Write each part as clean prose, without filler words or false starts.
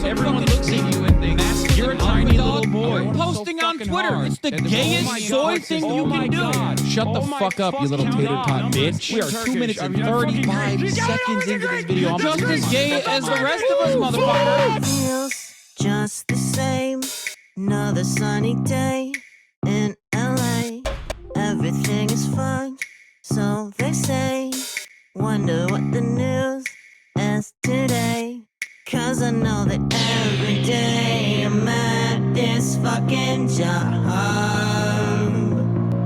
Everyone looks at you and thinks you're a tiny little boy. Posting on Twitter. It's the gayest soy thing you can do. Shut the fuck up, you little tater tot bitch. We are 2 minutes and 35 seconds into this video. I'm just as gay as the rest of us, motherfucker. Feels just the same. Another sunny day in LA. Everything is fucked, so they say. Wonder what the news is today. Cause I know that every day I'm at this fucking job.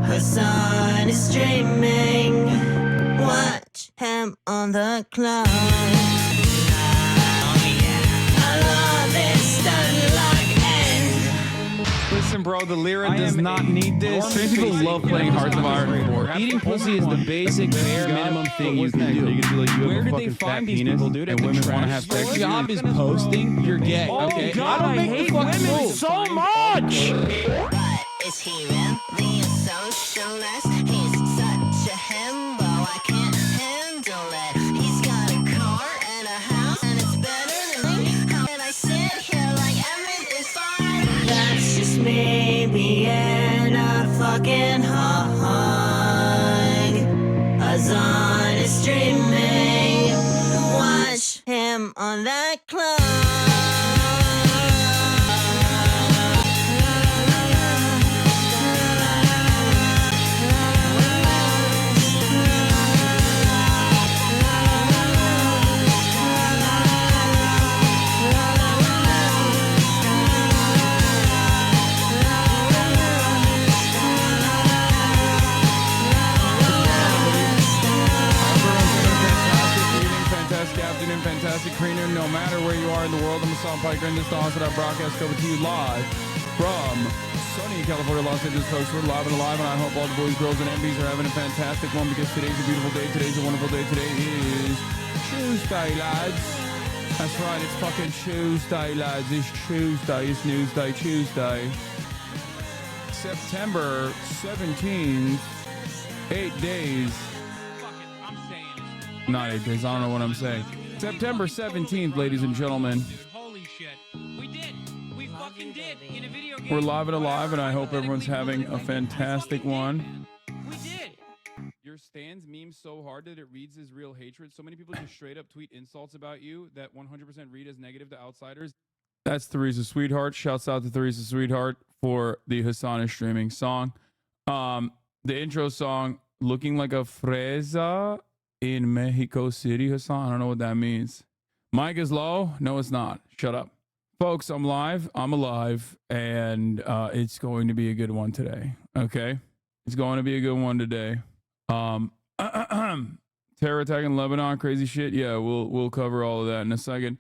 Hassan is streaming. Watch him on the clock. I love this stunlock end. Listen, bro, the Lyra does not need this. Trans people love playing Hearts of Iron 4. Eating pussy is the basic bare minimum thing you can do. Where did they find these people, dude? And women want to have sex. Your job is posting. You're gay. Okay. God, I hate women so much. But is he really a socialist? He's such a himbo, I can't handle it. He's got a car and a house, and it's better than me. How can I sit here like everything's fine? That's just me being a fucking hog. Hassan is streaming. Watch him on that clock. Fantastic creator, no matter where you are in the world. I'm Hassan Piker, and this is the HasanAbi broadcast coming to you live from sunny California, Los Angeles, folks. We're live and alive, and I hope all the boys, girls, and MBs are having a fantastic one because today's a beautiful day. Today's a wonderful day. Today is Tuesday, lads. That's right, it's fucking Tuesday, lads. It's Tuesday. It's Newsday, Tuesday. September 17th. 8 days. Fuck it, I'm saying it. Not 8 days. I don't know what I'm saying. September 17th, ladies and gentlemen. Holy shit. We did. We fucking did. In a video game. We're live and alive, and I hope everyone's having a fantastic one. We did. Your stands meme so hard that it reads as real hatred. So many people just straight up tweet insults about you that 100% read as negative to outsiders. That's Theresa Sweetheart. Shouts out to Theresa Sweetheart for the Hassan is streaming song. The intro song, looking like a fresa in Mexico City, Hassan. I don't know what that means. Mic is low. No, it's not. Shut up. Folks, I'm live. I'm alive. And it's going to be a good one today. Okay? It's going to be a good one today. Terror attack in Lebanon, crazy shit. Yeah, we'll cover all of that in a second.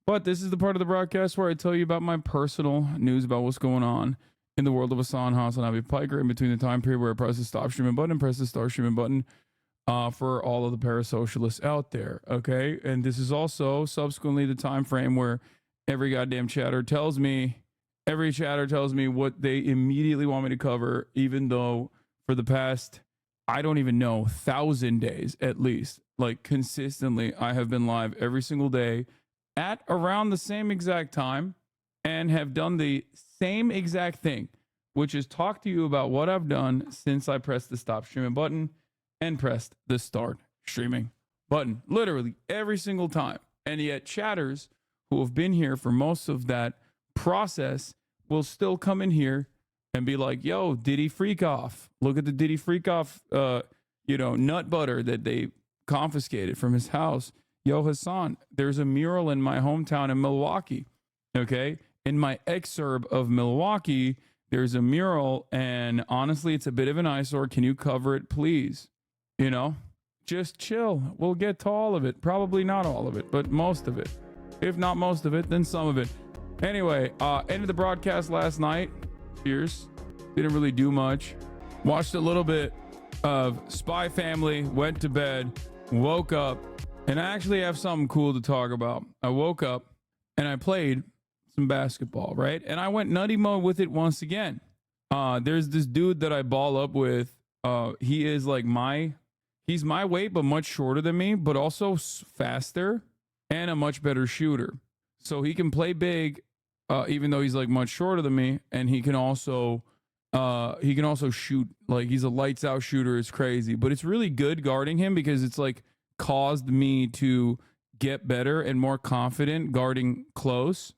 But this is the part of the broadcast where I tell you about my personal news about what's going on in the world of HasanAbi Piker in between the time period where I press the stop streaming button and press the start streaming button for all of the parasocialists out there. Okay. And this is also subsequently the time frame where every chatter tells me what they immediately want me to cover, even though for the past, I don't even know, 1,000 days at least, like consistently, I have been live every single day at around the same exact time and have done the same exact thing, which is talk to you about what I've done since I pressed the stop streaming button and pressed the start streaming button, literally every single time. And yet chatters who have been here for most of that process will still come in here and be like, yo, Diddy freak off. Look at the Diddy freak off, nut butter that they confiscated from his house. Yo, Hassan, there's a mural in my hometown in Milwaukee. Okay. In my exurb of Milwaukee, there's a mural, and honestly, it's a bit of an eyesore. Can you cover it, please? You know, just chill. We'll get to all of it. Probably not all of it, but most of it. If not most of it, then some of it. Anyway, ended the broadcast last night. Cheers. Didn't really do much. Watched a little bit of Spy Family, went to bed, woke up, and I actually have something cool to talk about. I woke up and I played some basketball, right? And I went nutty mode with it once again. There's this dude that I ball up with. He is like my He's my weight, but much shorter than me, but also faster and a much better shooter. So he can play big, even though he's like much shorter than me, and he can also shoot. Like, he's a lights out shooter. It's crazy, but it's really good guarding him because it's like caused me to get better and more confident guarding close,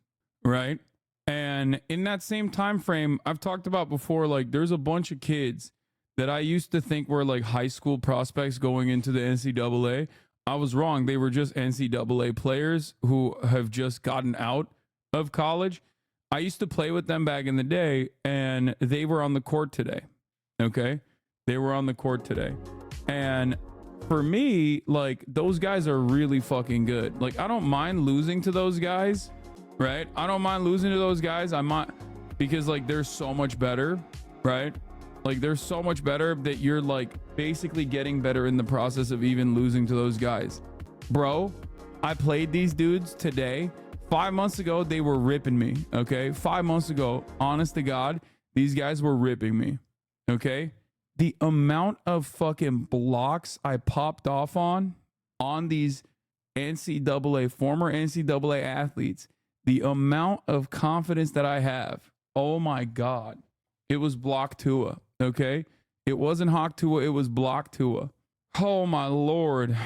right? And in that same time frame, I've talked about before, like there's a bunch of kids that I used to think were like high school prospects going into the NCAA. I was wrong. They were just NCAA players who have just gotten out of college. I used to play with them back in the day, and they were on the court today. Okay? They were on the court today. And for me, like, those guys are really fucking good. Like, I don't mind losing to those guys, right? I don't mind losing to those guys. I might, because like they're so much better, right? Like, they're so much better that you're like basically getting better in the process of even losing to those guys. Bro, I played these dudes today. 5 months ago, they were ripping me. Okay. 5 months ago, honest to God, these guys were ripping me. Okay. The amount of fucking blocks I popped off on these NCAA, former NCAA athletes, the amount of confidence that I have. Oh my God. It was block Tua. Okay. It wasn't Hawk Tua. It was block Tua. Oh my Lord.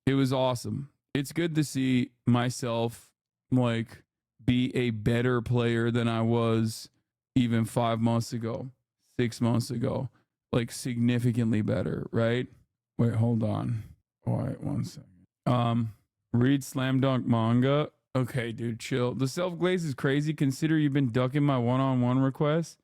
It was awesome. It's good to see myself like be a better player than I was even 5 months ago, 6 months ago, like significantly better. Right. Wait, hold on. All right. 1 second. Read slam dunk manga. Okay, dude, chill. The self glaze is crazy. Consider you've been ducking my one-on-one requests.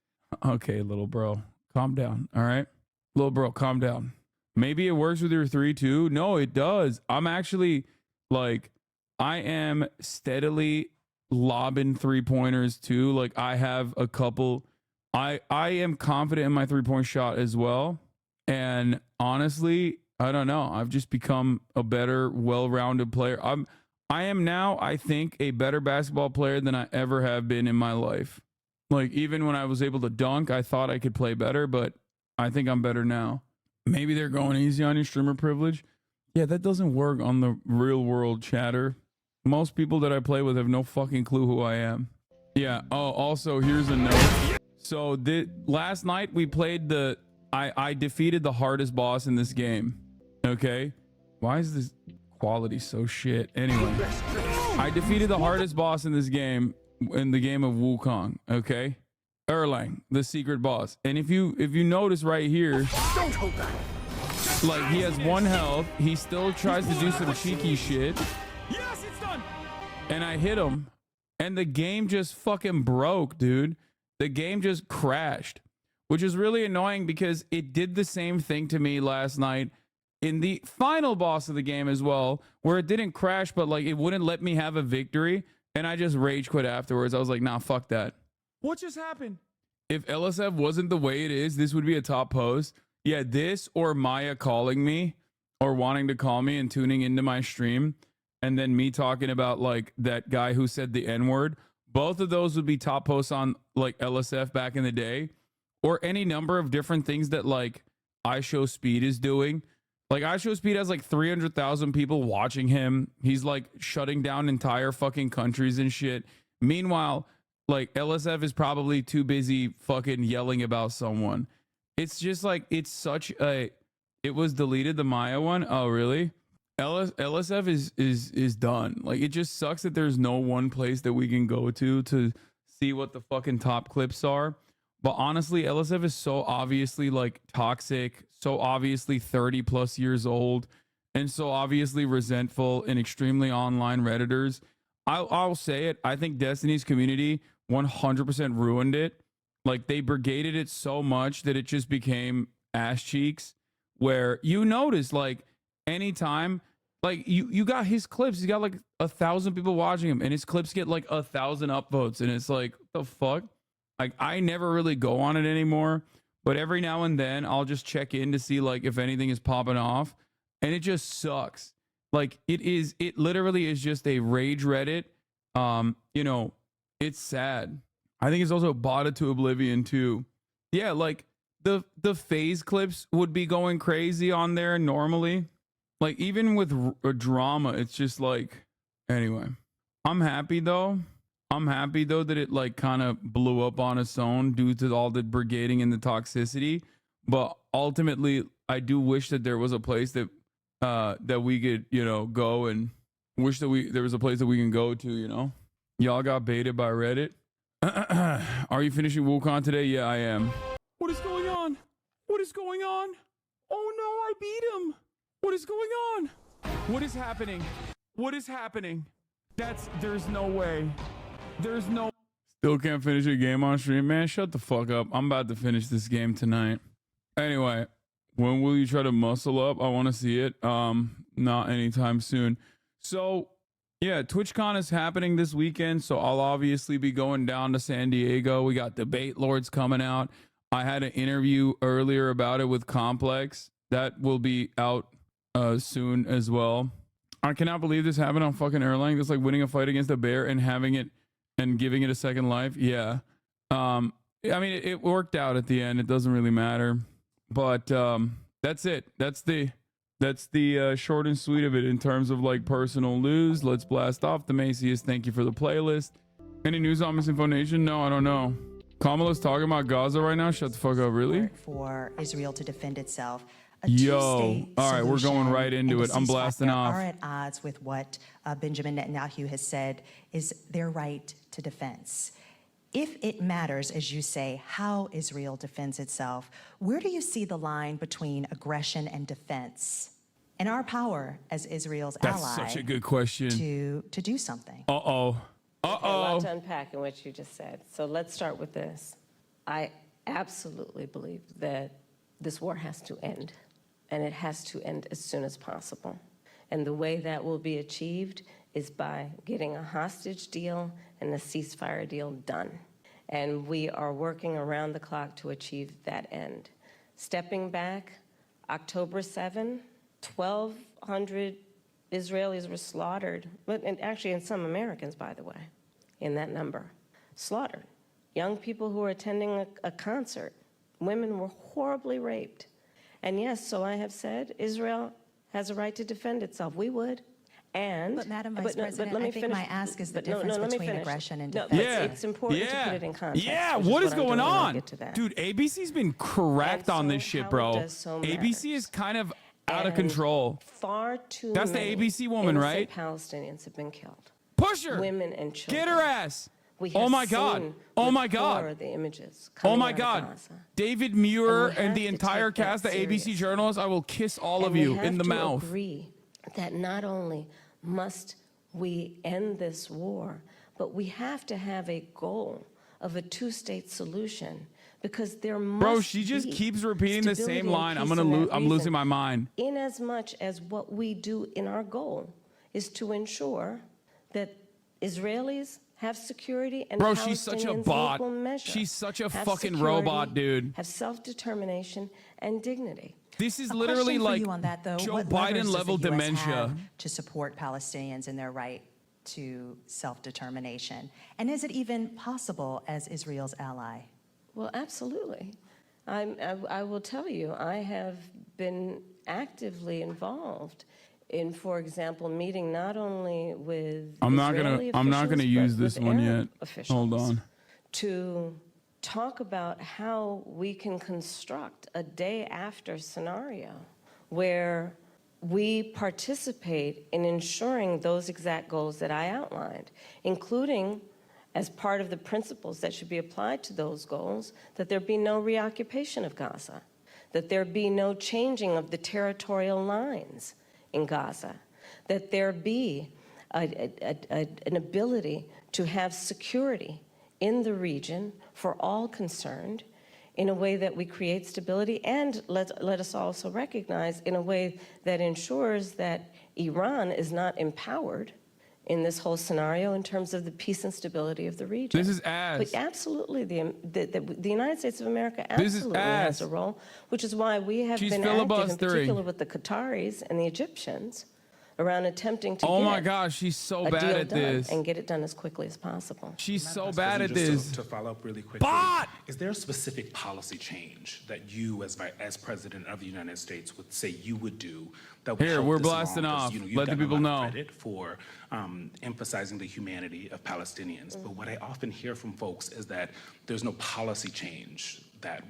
Okay, little bro, calm down. All right, little bro, calm down. Maybe it works with your 3-2. No, it does. I'm actually like, I am steadily lobbing 3-pointers too. Like, I have a couple. I am confident in my 3-point shot as well. And honestly, I don't know. I've just become a better, well-rounded player. I am now, I think, a better basketball player than I ever have been in my life. Like, even when I was able to dunk, I thought I could play better, but I think I'm better now. Maybe they're going easy on your streamer privilege. Yeah, that doesn't work on the real world, chatter. Most people that I play with have no fucking clue who I am. Yeah. Oh, also, here's a note. So last night we played I defeated the hardest boss in this game. Okay. Why is this quality so shit? Anyway, I defeated the hardest boss in this game, in the game of Wukong. Okay. Erlang, the secret boss. And if you notice right here, don't hold back. Like, he has 1 health. He still tries to do some cheeky shit. Yes, it's done. And I hit him, and the game just fucking broke, dude. The game just crashed, which is really annoying because it did the same thing to me last night in the final boss of the game as well, where it didn't crash, but like it wouldn't let me have a victory. And I just rage quit afterwards. I was like, nah, fuck that. What just happened? If LSF wasn't the way it is, this would be a top post. Yeah, this or Maya calling me or wanting to call me and tuning into my stream, and then me talking about like that guy who said the N-word. Both of those would be top posts on like LSF back in the day, or any number of different things that like iShowSpeed is doing. Like, iShowSpeed has like 300,000 people watching him. He's like shutting down entire fucking countries and shit. Meanwhile, like, LSF is probably too busy fucking yelling about someone. It's just like, it's such a, it was deleted, the Maya one. Oh, really? LSF is done. Like, it just sucks that there's no one place that we can go to see what the fucking top clips are. But honestly, LSF is so obviously like toxic, so obviously 30 plus years old, and so obviously resentful and extremely online Redditors. I'll say it. I think Destiny's community 100% ruined it. Like, they brigaded it so much that it just became ass cheeks, where you notice like anytime, like you got his clips, he's got like 1,000 people watching him, and his clips get like 1,000 upvotes, and it's like, the fuck? Like, I never really go on it anymore, but every now and then I'll just check in to see like if anything is popping off, and it just sucks. Like, it literally is just a rage Reddit. You know, it's sad. I think it's also botted to oblivion too. Yeah, like the phase clips would be going crazy on there normally. Like even with a drama, it's just like, anyway, I'm happy though. I'm happy though that it like kind of blew up on its own due to all the brigading and the toxicity. But ultimately, I do wish that there was a place that that we could, you know, go, and wish that there was a place that we can go to, you know. Y'all got baited by Reddit. Are you finishing Wukong today? Yeah, I am. What is going on? What is going on? Oh no, I beat him. What is going on? What is happening? What is happening? There's no way. There's no. Still can't finish a game on stream, man. Shut the fuck up. I'm about to finish this game tonight. Anyway, when will you try to muscle up? I want to see it. Not anytime soon. So yeah, TwitchCon is happening this weekend, so I'll obviously be going down to San Diego. We got Debate Lords coming out. I had an interview earlier about it with Complex. That will be out soon as well. I cannot believe this happened on fucking Erlang. It's like winning a fight against a bear and having it and giving it a second life. Yeah. I mean, it worked out at the end. It doesn't really matter. But that's it. That's the short and sweet of it in terms of like personal news. Let's blast off. The Macy's, thank you for the playlist. Any news on Misinfo Nation? No, I don't know. Kamala's talking about Gaza right now. Shut the fuck up, really? For Israel to defend itself. Yo, all right, we're going right into it. I'm blasting off. Are at odds with what Benjamin Netanyahu has said is their right to defense. If it matters, as you say, how Israel defends itself, where do you see the line between aggression and defense, and our power as Israel's ally? That's such a good question. To do something. Uh-oh. A lot to unpack in what you just said. So let's start with this. I absolutely believe that this war has to end, and it has to end as soon as possible. And the way that will be achieved is by getting a hostage deal and a ceasefire deal done. And we are working around the clock to achieve that end. Stepping back, October 7, 1,200 Israelis were slaughtered, and actually, and some Americans, by the way, in that number, slaughtered. Young people who were attending a concert, women were horribly raped. And yes, so I have said, Israel has a right to defend itself. We would. And, but Madam Vice President, let me I think finish. my ask is the difference between aggression and defense. Yeah. It's important to put it in context. Yeah, what is going on? Dude, ABC's been correct on this shit, bro. ABC is kind of out of control. Far too That's the ABC woman, right? Palestinians have been killed. Push her. Women and children. Get her ass. Oh my God. Oh my God. The images oh my God. David Muir and the entire cast, the ABC journalists, I will kiss all of you in the mouth. Agree that not only must we end this war, but we have to have a goal of a two-state solution, because there must Bro, she just keeps repeating the same line. I'm losing my mind. In as much as what we do in our goal is to ensure that Israelis have security and Bro, she's such a bot. She's such a fucking robot, dude. Have self-determination and dignity. This is literally like on that, though. Joe What Biden levers level does the US dementia. have to support Palestinians in their right to self-determination? And is it even possible as Israel's ally? Well, absolutely. I will tell you, I have been actively involved in, for example, meeting not only with I'm not gonna use this one yet. Hold on. To talk about how we can construct a day after scenario where we participate in ensuring those exact goals that I outlined, including as part of the principles that should be applied to those goals, that there be no reoccupation of Gaza, that there be no changing of the territorial lines in Gaza, that there be an ability to have security in the region for all concerned in a way that we create stability, and let us also recognize in a way that ensures that Iran is not empowered in this whole scenario in terms of the peace and stability of the region. This is ass. But absolutely, the United States of America absolutely has a role, which is why we have been active, in particular with the Qataris and the Egyptians, around attempting to Oh get my gosh, she's so a bad deal at done this. and get it done as quickly as possible. She's so Vice bad at President, this. just to follow up really quickly, Bot! is there a specific policy change that you, as President of the United States, would say you would do that would Here, help we're this blasting along? 'Cause, off. you've Let the gotten a people lot of know. credit for emphasizing the humanity of Palestinians. But what I often hear from folks is that there's no policy change that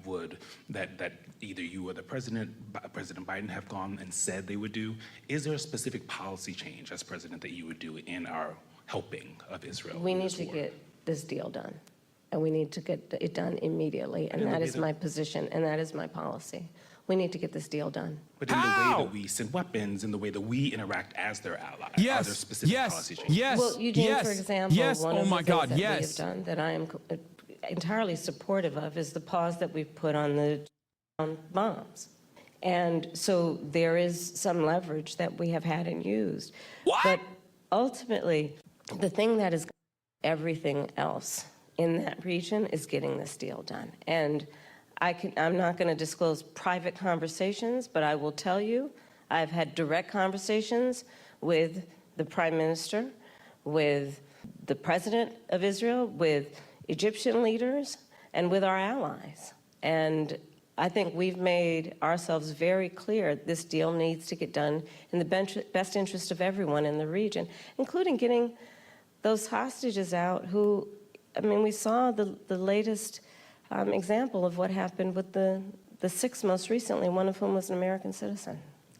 either you or the President Biden have gone and said they would do. Is there a specific policy change as president that you would do in our helping of Israel? We in need this to war? get this deal done, and we need to get it done immediately, and that is my position, and that is my policy. We need to get this deal done. But in the way that we send weapons, in the way that we interact as their allies, are there specific policy changes? Yes. Well, Eugene, yes, for example, yes. one Oh of the my things God, that we yes. have done that I am entirely supportive of is the pause that we've put on the bombs. And so there is some leverage that we have had and used. What? But ultimately, the thing that is everything else in that region is getting this deal done. And I'm not going to disclose private conversations, but I will tell you, I've had direct conversations with the Prime Minister, with the President of Israel, with Egyptian leaders, and with our allies. And I think we've made ourselves very clear this deal needs to get done in the best interest of everyone in the region, including getting those hostages out who, I mean, we saw the latest example of what happened with the six most recently, one of whom was an American citizen.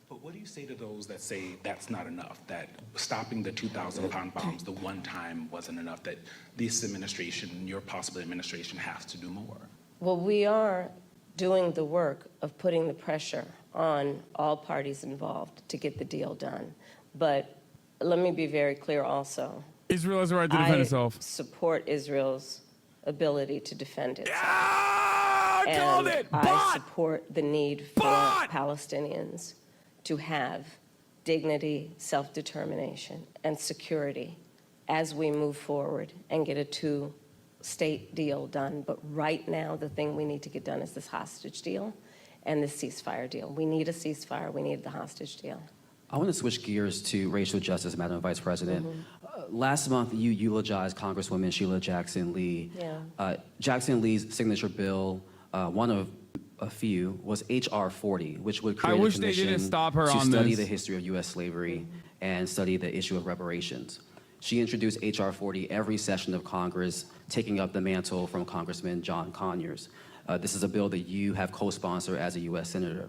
But what do you say to those that say that's not enough, that stopping the 2,000-pound bombs the one time wasn't enough, that this administration, your possible administration, has to do more? Well, we are doing the work of putting the pressure on all parties involved to get the deal done. But let me be very clear also. Israel has a right to defend itself. I support Israel's ability to defend itself. Ah, and called it. I Bot! support the need for Bot! Palestinians to have dignity, self-determination, and security as we move forward and get a two-state deal done. But right now, the thing we need to get done is this hostage deal and this ceasefire deal. We need a ceasefire. We need the hostage deal. I want to switch gears to racial justice, Madam Vice President. Last month, you eulogized Congresswoman Sheila Jackson Lee. Yeah. Jackson Lee's signature bill, one of a few, was H.R. 40, which would create a wish they commission didn't stop her to on study this. the history of U.S. slavery and study the issue of reparations. She introduced H.R. 40 every session of Congress, taking up the mantle from Congressman John Conyers. This is a bill that you have co-sponsored as a U.S. Senator.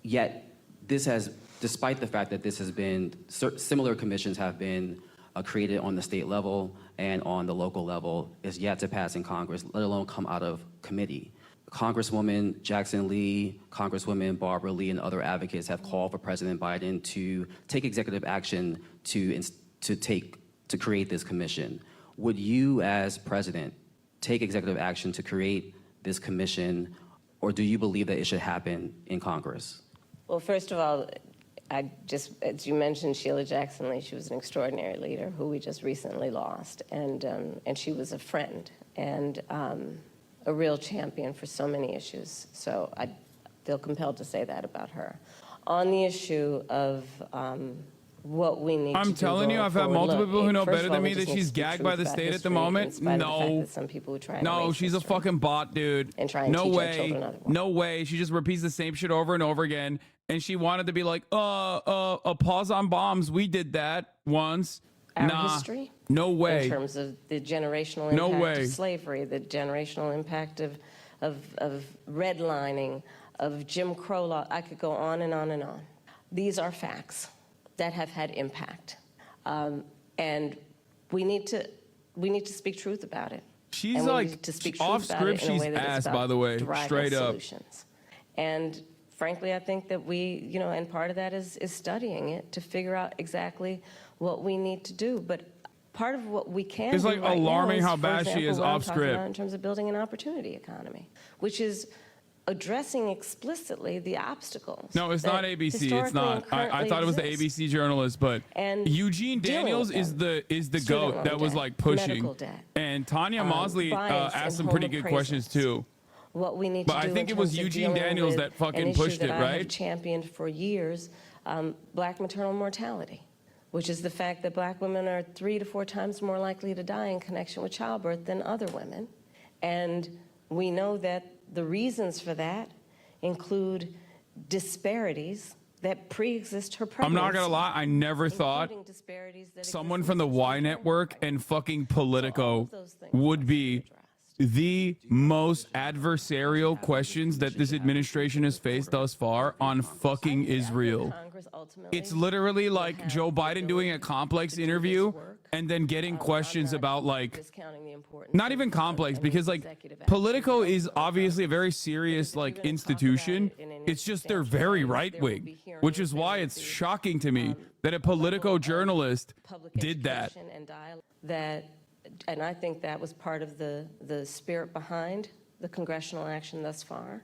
Yet, this has, despite the fact that this has been, similar commissions have been created on the state level and on the local level, is yet to pass in Congress, let alone come out of committee. Congresswoman Jackson Lee, Congresswoman Barbara Lee, and other advocates have called for President Biden to take executive action to create this commission. Would you, as president, take executive action to create this commission, or do you believe that it should happen in Congress? Well, first of all, as you mentioned, Sheila Jackson Lee, she was an extraordinary leader who we just recently lost, and she was a friend and a real champion for so many issues. So I feel compelled to say that about her. On the issue of what we need to do I'm telling you, going I've had forward, multiple look, people who know first better of all, than we me just that need she's to speak gagged truth by the about state at the history, moment. in spite of the fact No. that some people who try to No, erase she's a history. fucking bot, dude. And try and no teach our way. children otherwise. No way. She just repeats the same shit over and over again. And she wanted to be like, a pause on bombs. We did that once. Our nah, history? No way. In terms of the generational No impact way. of slavery, the generational impact of redlining, of Jim Crow law. I could go on and on and on. These are facts that have had impact. And we need to speak truth about it. She's and we like, need to speak off truth about it script, in a she's way that ass, is by the way, deriving straight up. solutions. And frankly, I think that we, and part of that is studying it to figure out exactly what we need to do. But part of what we can It's do like right now alarming is, how for bad she example, is what I'm off talking script. about in terms of building an opportunity economy, which is addressing explicitly the obstacles. No, it's that not ABC. It's historically not. and I currently thought it was the exist. ABC journalist, but And Eugene dealing Daniels with is them. the Student goat loan that was debt, like pushing. medical debt, And Tanya Mosley bias in asked some home pretty good questions appraisals. too. What we need But to I do think in it was terms of Eugene dealing Daniels with that fucking an issue pushed that it, I right? have championed for years, Black maternal mortality. which is the fact that black women are 3 to 4 times more likely to die in connection with childbirth than other women. And we know that the reasons for that include disparities that pre-exist her pregnancy. I'm not gonna lie, I never thought someone from the Y Network and fucking Politico would be the most adversarial questions that this administration has faced thus far on fucking Israel. It's literally like Joe Biden doing a complex interview and then getting questions about, like, not even complex, because like Politico is obviously a very serious like institution. It's just they're very right wing, which is why it's shocking to me that a Politico journalist did that. And I think that was part of the spirit behind the congressional action thus far,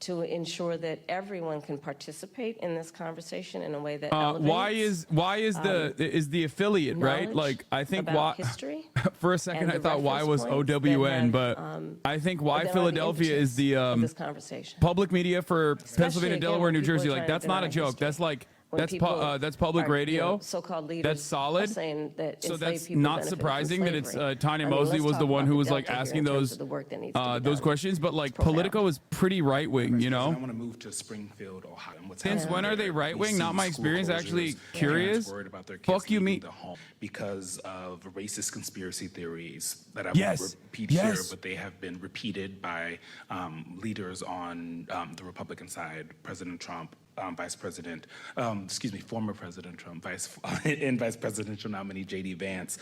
to ensure that everyone can participate in this conversation in a way that elevates, why is the affiliate, right? Like, I think why history for a second I thought Y was reference points that OWN, have, but I think Y that are the Philadelphia is the impetus of this conversation. public media for Pennsylvania, again, Delaware, when New people are Jersey. trying Like, to that's not a deny joke. history. That's like When that's people that's public are, radio. so-called leaders That's solid. are saying that So enslaved that's people not benefited from surprising that it's slavery. Tanya I mean, Mosley let's was talk the one about who was the like Delta here asking in terms those of the work that needs to be those done. questions. But like profound. Politico is pretty right wing, you I know. want to move to Springfield, Ohio. And what's Since happening when are there, they right we wing? see Not my school experience. closures, Actually parents curious. worried about their kids Fuck you, leaving me. the home because of racist conspiracy theories that I Yes. won't repeat Yes. here, but they have been repeated by leaders on the Republican side, President Trump, Vice President, former President Trump, and Vice Presidential nominee J.D. Vance.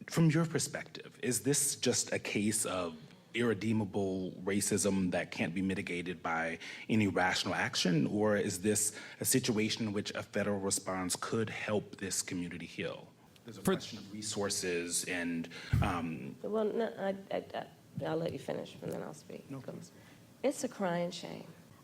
From your perspective, is this just a case of irredeemable racism that can't be mitigated by any rational action, or is this a situation in which a federal response could help this community heal? There's a question of resources and... Well, no, I'll let you finish and then I'll speak. No, please. It's a crying shame.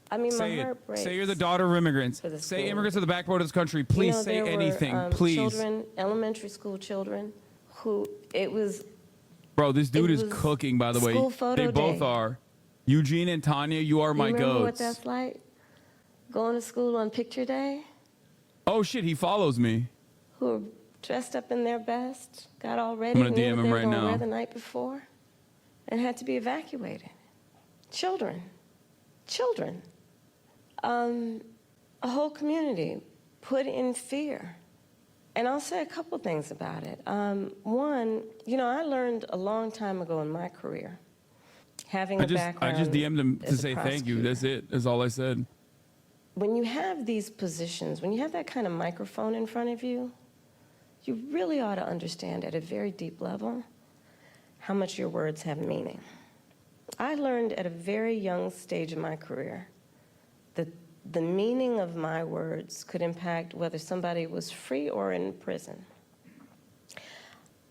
I mean, Say my it. heart breaks. Say you're the daughter of immigrants. for the Say school. immigrants are the backbone of this country. Please say there were, anything. Please. Children, elementary school children, who it was. Bro, this dude It is was cooking, by the way. school photo They both day. are. Eugene and Tanya, you are my You remember what goats. that's like? Going to school on picture day, Oh shit, he follows me. who were dressed up in their best, got all ready, I'm gonna knew DM what him they were right gonna now. wear the night before, and had to be evacuated. Children. A whole community put in fear. And I'll say a couple things about it. One, I learned a long time ago in my career, having I a just background DM'd him to as a say thank you. prosecutor. That's it. That's all I said. When you have these positions, when you have that kind of microphone in front of you, you really ought to understand at a very deep level how much your words have meaning. I learned at a very young stage of my career that the meaning of my words could impact whether somebody was free or in prison.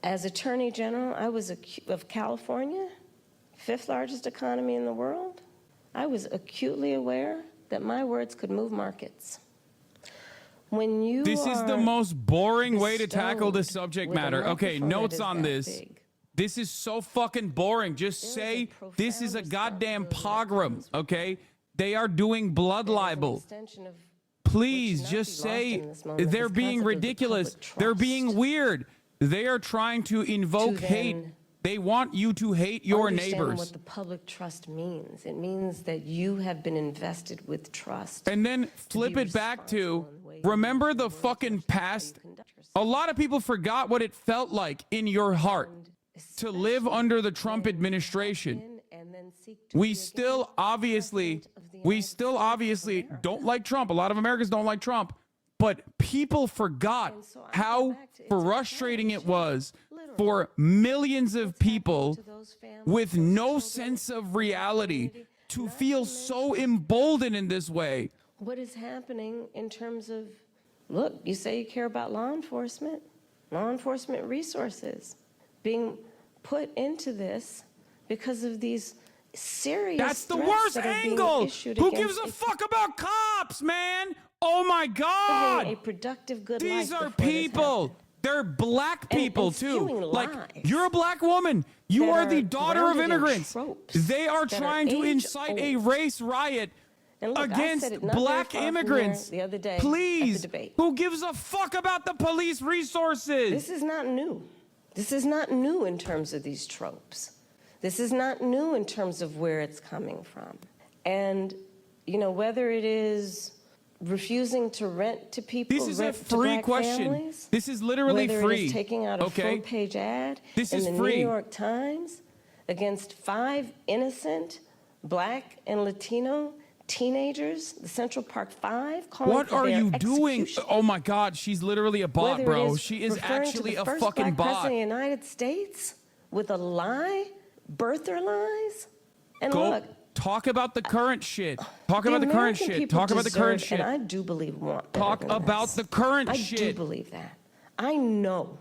As Attorney General, I was of California, 5th largest economy in the world. I was acutely aware that my words could move markets. When you This is the most boring way to tackle this bestowed subject with a matter. Okay, microphone that notes is on that this. big, This is so fucking boring. Just There is say a this is a profound goddamn responsibility that pogrom, comes with okay? They are doing blood It is an libel. extension of Please which just not be lost say in this moment, they're this being concept of the ridiculous. public They're being trust. weird. They are trying to invoke To hate. then They want you to hate your Understand neighbors. what the public trust means. It means that you have been invested with trust. And then flip be it back to responsible in the way you remember use the your words, fucking which is how you past. conduct yourself. A lot of people forgot what it felt like in your heart to live Especially under the when Trump you administration. have been and then seek to We be still again obviously president of the United States of America. don't like Trump. A lot of Americans don't like Trump. But people forgot And so I go how back to it's a frustrating it challenge, was literally. for millions of What's happening people to those families, with those no children, sense of that reality community, to not feel to so mention emboldened in this way. what is happening in terms of, look, you say you care about law enforcement resources being put into this because of these serious That's the threats worst that are being angle. issued Who against gives a fuck about cops, man? Oh my God. a productive good These life are before this people. happened. They're black And- people and too. spewing Like lies you're a black woman. You that are the are daughter of grounded in immigrants. tropes They are that are trying to incite a age-old. race riot And look, I against said it not very black far from here immigrants. the other day Please, at the debate. who gives a fuck about the police resources? This is not new. This is not new in terms of these tropes. This is not new in terms of where it's coming from. And, you know, whether it is refusing to rent to people, This is a rent to free black question. families, This is literally whether free. it is taking out a okay? full-page ad This in is the free. New York Times against 5 innocent black and Latino teenagers, the Central Park 5, calling What for are their you doing? execution. Oh my God, she's literally a bot, Whether it bro. is She is referring to actually the a first fucking black bot. president of the United States with a lie, birther lies, and Go look. talk about the current shit. Talk about the current American shit. people Talk about the current deserve, shit. And I do believe want better Talk than about this. the current I shit. do believe that. I know.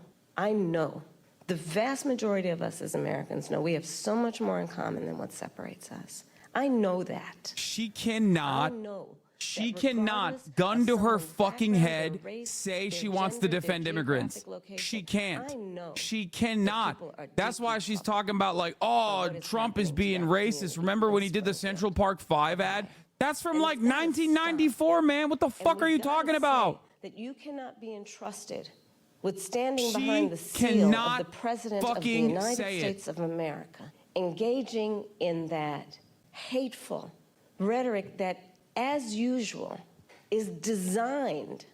The vast majority of us as Americans know we have so much more in common than what separates us. I know that. She cannot. I know. She that cannot, regardless gun of to her someone's fucking background, head, their race, say their she wants to gender, their defend immigrants. geographic location, She can't. I know She that cannot. people are That's why deeply she's troubled talking about like, by oh, what is Trump is happening to being that racist. community Remember in when he did the Springfield? Central Park 5 ad? That's from And like it's gotta 1994, man. What the And fuck are we you gotta talking say about? That you cannot be entrusted with standing She behind the seal cannot of the President of the fucking United say it. States of America, engaging in that hateful rhetoric that, as usual, is designed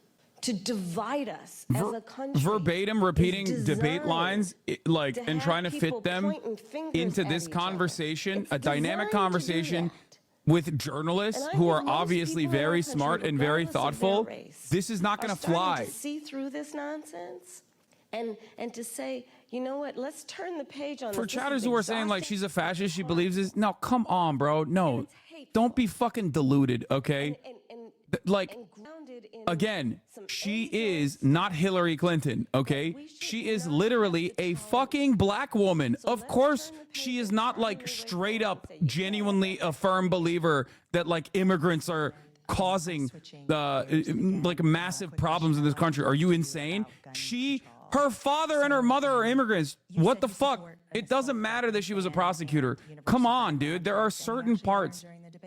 to divide us as a country. Verbatim repeating Is debate designed lines like to and have trying to people fit them pointing fingers into at this each other. conversation, It's a dynamic designed to do conversation that. with journalists And I who think are most obviously people in our very country, smart and very regardless of their thoughtful. race, This is not are going to starting fly. to see through this nonsense and to say, you know what, let's turn the page on For this. This chatters is who are saying like exhausting. she's a fascist, she believes this. No, come on, bro. No, it's hateful. don't be fucking deluded, okay? Like, and grounded in again, some she angels. is not Hillary Clinton, okay? She is literally a fucking black woman. Of course, she is not like straight up, genuinely a firm believer that like immigrants are causing like massive problems in this country. Are you insane? Her father and her mother are immigrants. What the fuck? It doesn't matter that she was a prosecutor. Come on, dude. There are certain parts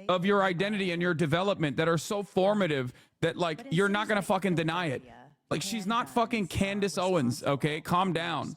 of your identity and your development that are so formative that like you're not gonna fucking deny it. Like she's not fucking Candace Owens, okay? Calm down.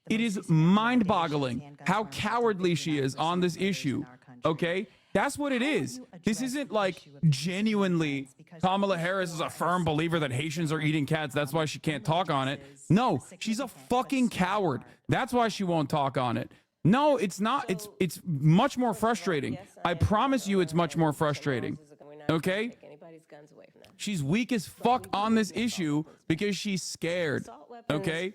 It is mind-boggling how cowardly she is on this issue, okay? That's what it is. This isn't like genuinely Kamala Harris is a firm believer that Haitians are eating cats. That's why she can't talk on it. No, she's a fucking coward. That's why she won't talk on it. No, it's not. It's much more frustrating. I promise you it's much more frustrating. Okay? She's weak as fuck on this issue because she's scared. Assault weapons Okay?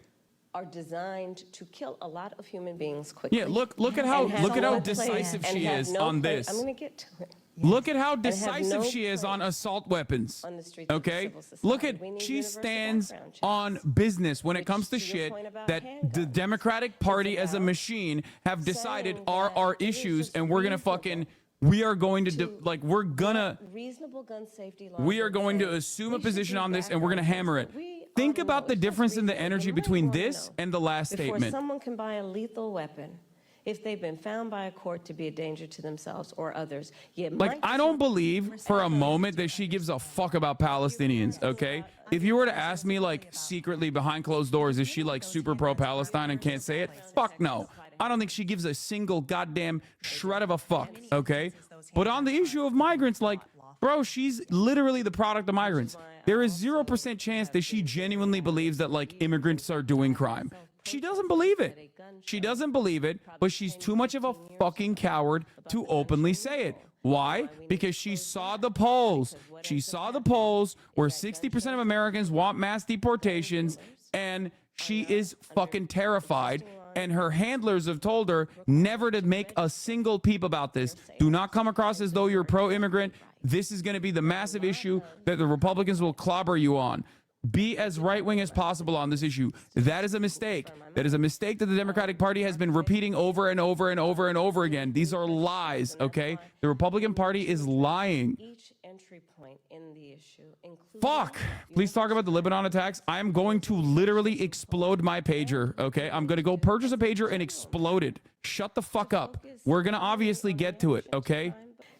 are designed to kill a lot of human beings quickly. Yeah, look at how And have no place- decisive and she have is no on place- this. I'm going to get to it. Look at how have decisive no she is on place assault weapons. on the streets of Okay? civil society. Look at We need she universal stands background checks. on business when it Which, comes to to your shit point about that the handguns, Democratic Party as a about machine have decided saying are that our it is issues just and we're going to reasonable fucking we are going to we're gonna reasonable gun safety laws. we are that going to say assume a we should position do on this and we're going to background hammer checks, it. but we Think ought to about know the it's difference in the reasonable. energy You might between wanna this know and the last before statement. someone can buy a lethal weapon, if they've been found by a court to be a danger to themselves or others, Like, I don't believe for a moment that she gives a fuck about Palestinians, okay? If you were to ask me, like, secretly behind closed doors, is she, like, super pro-Palestine and can't say it? Fuck no. I don't think she gives a single goddamn shred of a fuck, okay? But on the issue of migrants, like, bro, she's literally the product of migrants. There is 0% chance that she genuinely believes that, like, immigrants are doing crime. She doesn't believe it. She doesn't believe it, but she's too much of a fucking coward to openly say it. Why? Because she saw the polls. She saw the polls where 60% of Americans want mass deportations, and she is fucking terrified. And her handlers have told her never to make a single peep about this. Do not come across as though you're pro-immigrant. This is going to be the massive issue that the Republicans will clobber you on. Be as right-wing as possible on this issue. That is a mistake. That is a mistake that the Democratic Party has been repeating over and over and over and over again. These are lies, okay? The Republican Party is lying. each entry point in the issue, including Fuck! Please talk about the Lebanon attacks. I am going to literally explode my pager, okay? I'm going to go purchase a pager and explode it. Shut the fuck up. We're going to obviously get to it, okay?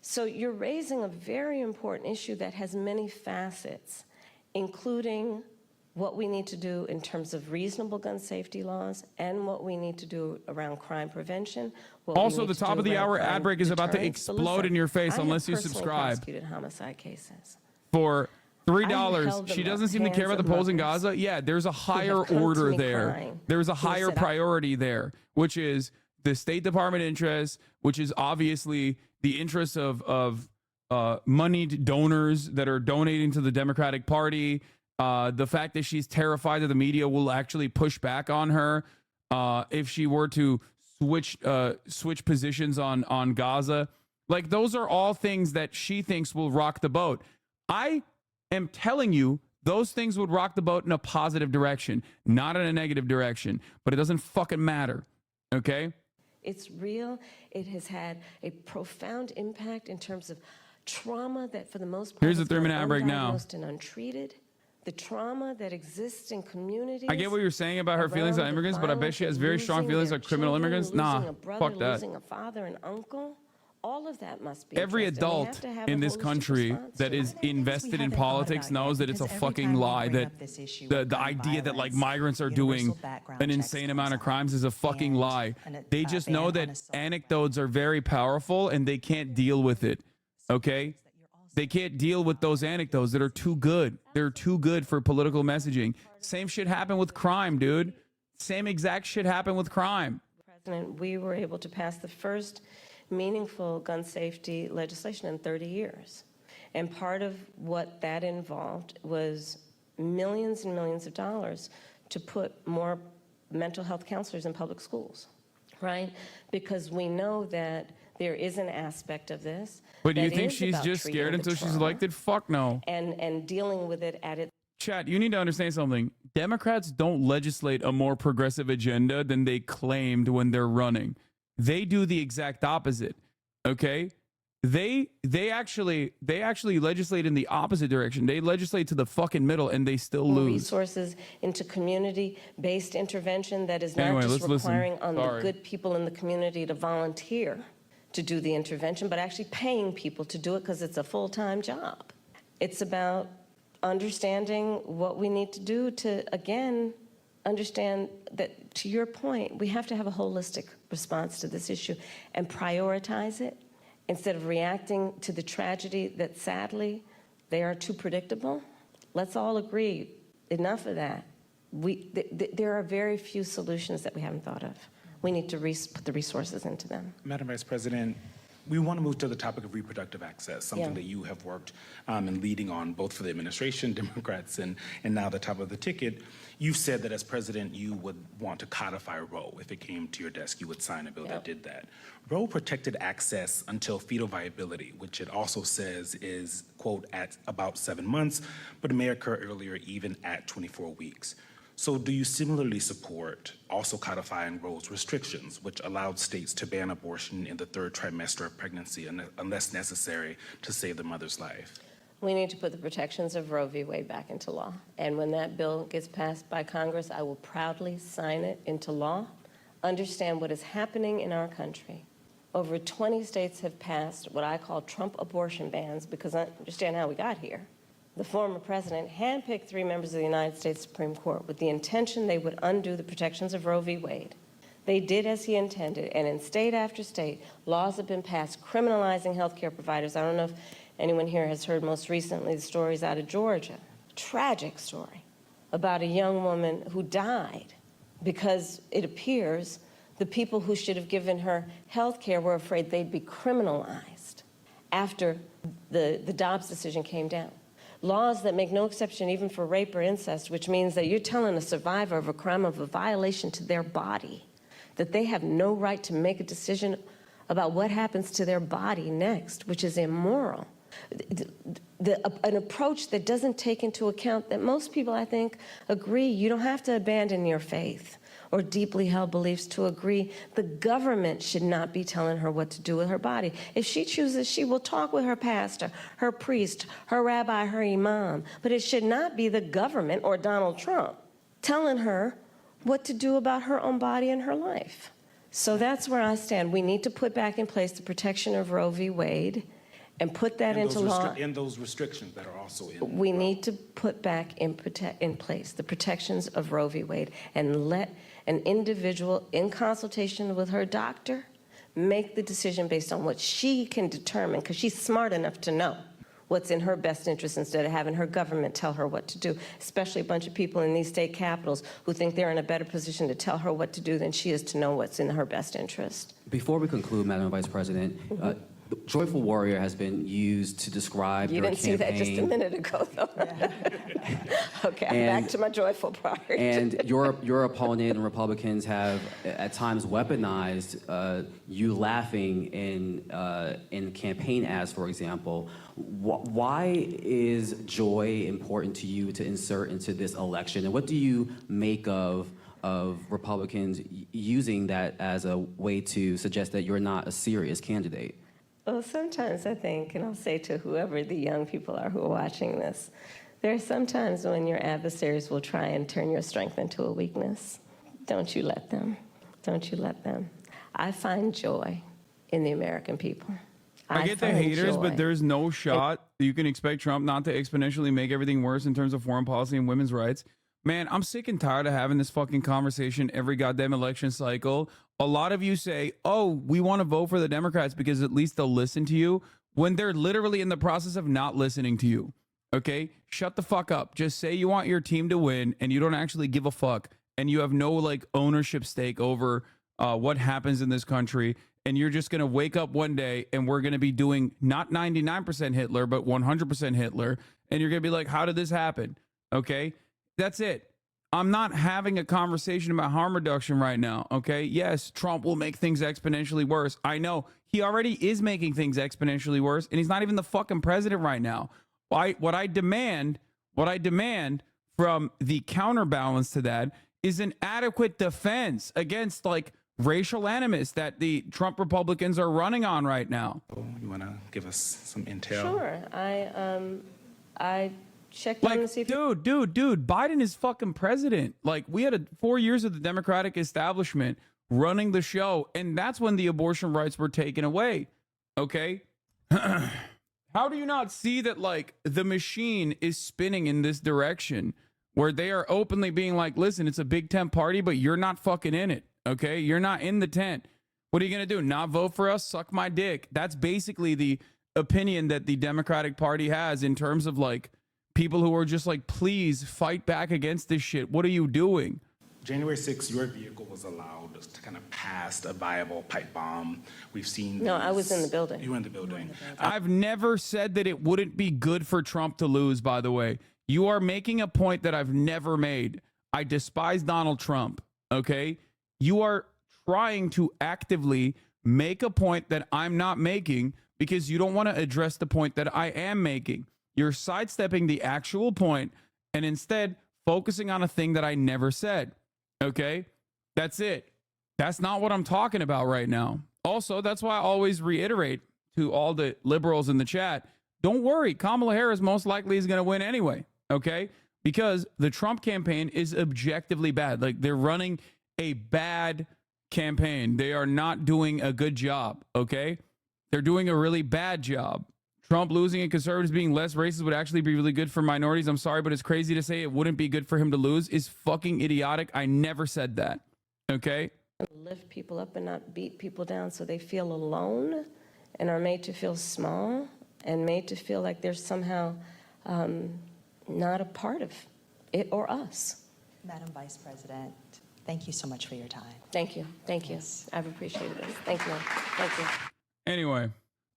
So you're raising a very important issue that has many facets, including what we need to do in terms of reasonable gun safety laws and what we need to do around crime prevention. Also, the top of the hour ad break is about to explode in your face unless you subscribe. I have personally prosecuted homicide cases. For $3, she doesn't seem to care about the polls in Gaza. Yeah, there's a higher order there. There's a higher priority there, which is the State Department interest, which is obviously the interest of moneyed donors that are donating to the Democratic Party. The fact that she's terrified that the media will actually push back on her if she were to switch positions on Gaza. Like, those are all things that she thinks will rock the boat. I am telling you, those things would rock the boat in a positive direction, not in a negative direction. But it doesn't fucking matter, okay? It's real. It has had a profound impact in terms of trauma that, for the most part, here's a 3-minute ad break now. Undiagnosed and untreated. The trauma that exists in communities. I get what you're saying about her feelings on immigrants, but I bet she has very strong feelings on criminal immigrants. Nah, fuck that. Losing a father and uncle, all of that must be every addressed. adult in this country that is invested in politics knows that it's a fucking lie, that the idea that like migrants are doing an insane amount of crimes is a fucking lie. They just know that anecdotes are very powerful and they can't deal with it, okay? They can't deal with those anecdotes that are too good. They're too good for political messaging. Same shit happened with crime, dude. Same exact shit happened with crime. President, we were able to pass the first meaningful gun safety legislation in 30 years. And part of what that involved was millions and millions of dollars to put more mental health counselors in public schools, right? Because we know that there is an aspect of this. But do you think she's just scared until she's elected? Fuck no. And dealing with it at its... Chat, you need to understand something. Democrats don't legislate a more progressive agenda than they claimed when they're running. They do the exact opposite, okay? They actually legislate in the opposite direction. They legislate to the fucking middle and they still lose. Resources into community-based intervention that is not just requiring on the good people in the community to volunteer to do the intervention, but actually paying people to do it because it's a full-time job. It's about understanding what we need to do to, again, understand that, to your point, we have to have a holistic response to this issue and prioritize it instead of reacting to the tragedy that, sadly, they are too predictable. Let's all agree, enough of that. There are very few solutions that we haven't thought of. We need to put the resources into them. Madam Vice President, we want to move to the topic of reproductive access, something that you have worked and leading on both for the administration, Democrats, and now the top of the ticket. You've said that as president, you would want to codify Roe. If it came to your desk, you would sign a bill that did that. Roe protected access until fetal viability, which it also says is, quote, at about 7 months, but it may occur earlier, even at 24 weeks. So do you similarly support also codifying Roe's restrictions, which allowed states to ban abortion in the 3rd trimester of pregnancy unless necessary to save the mother's life? We need to put the protections of Roe v. Wade back into law. And when that bill gets passed by Congress, I will proudly sign it into law. Understand what is happening in our country. Over 20 states have passed what I call Trump abortion bans because I understand how we got here. The former president handpicked 3 members of the United States Supreme Court with the intention they would undo the protections of Roe v. Wade. They did as he intended, and in state after state, laws have been passed criminalizing healthcare providers. I don't know if anyone here has heard most recently the stories out of Georgia. A tragic story about a young woman who died because it appears the people who should have given her health care were afraid they'd be criminalized after the Dobbs decision came down. Laws that make no exception even for rape or incest, which means that you're telling a survivor of a crime of a violation to their body that they have no right to make a decision about what happens to their body next, which is immoral. An approach that doesn't take into account that most people, I think, agree you don't have to abandon your faith or deeply held beliefs to agree the government should not be telling her what to do with her body. If she chooses, she will talk with her pastor, her priest, her rabbi, her imam, but it should not be the government or Donald Trump telling her what to do about her own body and her life. So that's where I stand. We need to put back in place the protection of Roe v. Wade. and put that into law. And those restrictions that are also in. We need to put back in place the protections of Roe v. Wade and let an individual, in consultation with her doctor, make the decision based on what she can determine, because she's smart enough to know what's in her best interest instead of having her government tell her what to do, especially a bunch of people in these state capitals who think they're in a better position to tell her what to do than she is to know what's in her best interest. Before we conclude, Madam Vice President, Joyful Warrior has been used to describe You your didn't campaign. see that just a minute ago, though. Okay, I'm back to my joyful part. And your opponent and Republicans have at times weaponized you laughing in campaign ads, for example. Why is joy important to you to insert into this election? And what do you make of Republicans using that as a way to suggest that you're not a serious candidate? Well, sometimes I think, and I'll say to whoever the young people are who are watching this, there are some times when your adversaries will try and turn your strength into a weakness. Don't you let them. Don't you let them. I find joy in the American people. I get the haters, but there's no shot that you can expect Trump not to exponentially make everything worse in terms of foreign policy and women's rights. Man, I'm sick and tired of having this fucking conversation every goddamn election cycle. A lot of you say, oh, we want to vote for the Democrats because at least they'll listen to you, when they're literally in the process of not listening to you. Okay? Shut the fuck up. Just say you want your team to win and you don't actually give a fuck and you have no like ownership stake over what happens in this country. And you're just going to wake up one day and we're going to be doing not 99% Hitler, but 100% Hitler. And you're going to be like, how did this happen? Okay? That's it. I'm not having a conversation about harm reduction right now, okay? Yes, Trump will make things exponentially worse. I know. He already is making things exponentially worse, and he's not even the fucking president right now. What I demand from the counterbalance to that is an adequate defense against, like, racial animus that the Trump Republicans are running on right now. You want to give us some intel? Sure. I checked on to see if dude, Biden is fucking president. Like, we had 4 years of the Democratic establishment running the show, and that's when the abortion rights were taken away. Okay? How do you not see that, like, the machine is spinning in this direction where they are openly being like, listen, it's a big tent party, but you're not fucking in it. Okay? You're not in the tent. What are you going to do? Not vote for us? Suck my dick. That's basically the opinion that the Democratic Party has in terms of, like, people who are just like, please fight back against this shit. What are you doing? January 6th, your vehicle was allowed to kind of pass a viable pipe bomb. We've seen. No, I was in the building. You were in the building. I've never said that it wouldn't be good for Trump to lose, by the way. You are making a point that I've never made. I despise Donald Trump, okay? You are trying to actively make a point that I'm not making because you don't want to address the point that I am making. You're sidestepping the actual point and instead focusing on a thing that I never said. Okay? That's it. That's not what I'm talking about right now. Also, that's why I always reiterate to all the liberals in the chat, don't worry, Kamala Harris most likely is going to win anyway. Okay? Because the Trump campaign is objectively bad. Like, they're running a bad campaign. They are not doing a good job. Okay? They're doing a really bad job. Trump losing and conservatives being less racist would actually be really good for minorities. I'm sorry, but it's crazy to say it wouldn't be good for him to lose is fucking idiotic. I never said that. Okay? Lift people up and not beat people down so they feel alone and are made to feel small and made to feel like they're somehow not a part of it or us. Madam Vice President, thank you so much for your time. Thank you. Thank you. I've appreciated it. Thank you. Thank you. Anyway,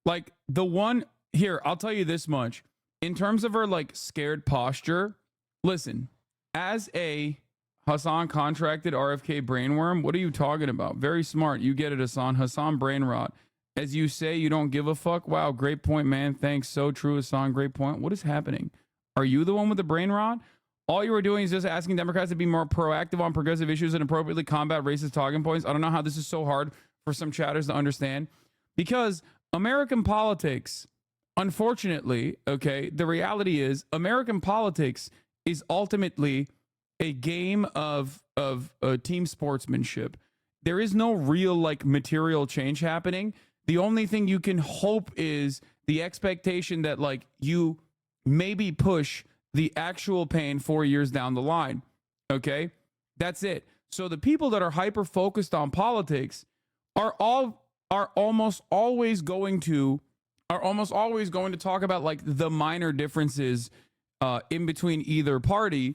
like the one here, I'll tell you this much. In terms of her like scared posture, listen, as a Hassan contracted RFK brainworm, what are you talking about? Very smart. You get it, Hassan. Hassan brain rot. As you say, you don't give a fuck. Wow, great point, man. Thanks. So true, Hassan. Great point. What is happening? Are you the one with the brain rot? All you were doing is just asking Democrats to be more proactive on progressive issues and appropriately combat racist talking points. I don't know how this is so hard for some chatters to understand. Because American politics, unfortunately, okay, the reality is American politics is ultimately a game of team sportsmanship. There is no real like material change happening. The only thing you can hope is the expectation that like you maybe push the actual pain 4 years down the line. Okay, that's it. So the people that are hyper focused on politics are almost always going to talk about like the minor differences in between either party,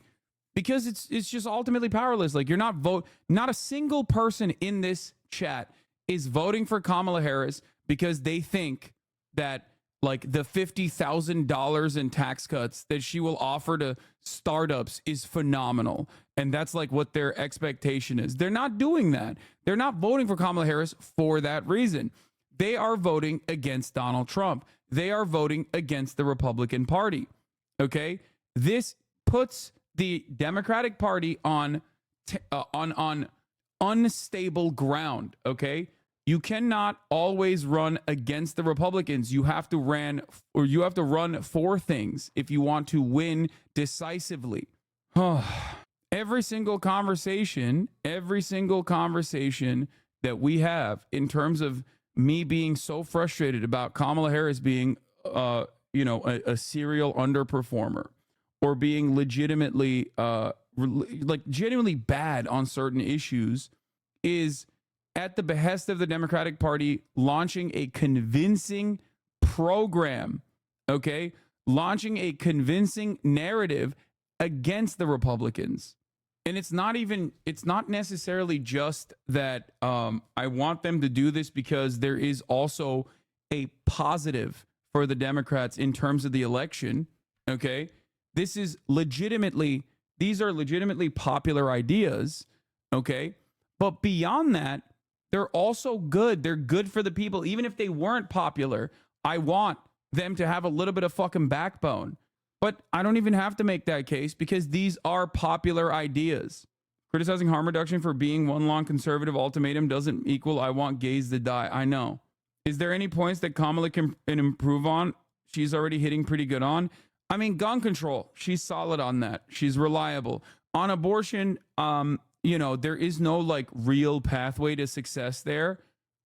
because it's just ultimately powerless. Like not a single person in this chat is voting for Kamala Harris because they think that like the $50,000 in tax cuts that she will offer to startups is phenomenal. And that's like what their expectation is. They're not doing that. They're not voting for Kamala Harris for that reason. They are voting against Donald Trump. They are voting against the Republican Party. Okay? This puts the Democratic Party on unstable ground. Okay? You cannot always run against the Republicans. You have to run for things if you want to win decisively. Every single conversation that we have in terms of me being so frustrated about Kamala Harris being, a serial underperformer, or being legitimately, genuinely bad on certain issues, is at the behest of the Democratic Party launching a convincing program, okay? Launching a convincing narrative against the Republicans. And it's not necessarily just that I want them to do this, because there is also a positive for the Democrats in terms of the election, okay? These are legitimately popular ideas, okay? But beyond that, they're also good. They're good for the people. Even if they weren't popular, I want them to have a little bit of fucking backbone. But I don't even have to make that case, because these are popular ideas. Criticizing harm reduction for being one long conservative ultimatum doesn't equal I want gays to die. I know. Is there any points that Kamala can improve on? She's already hitting pretty good on. I mean, gun control. She's solid on that. She's reliable. On abortion, there is no like real pathway to success there.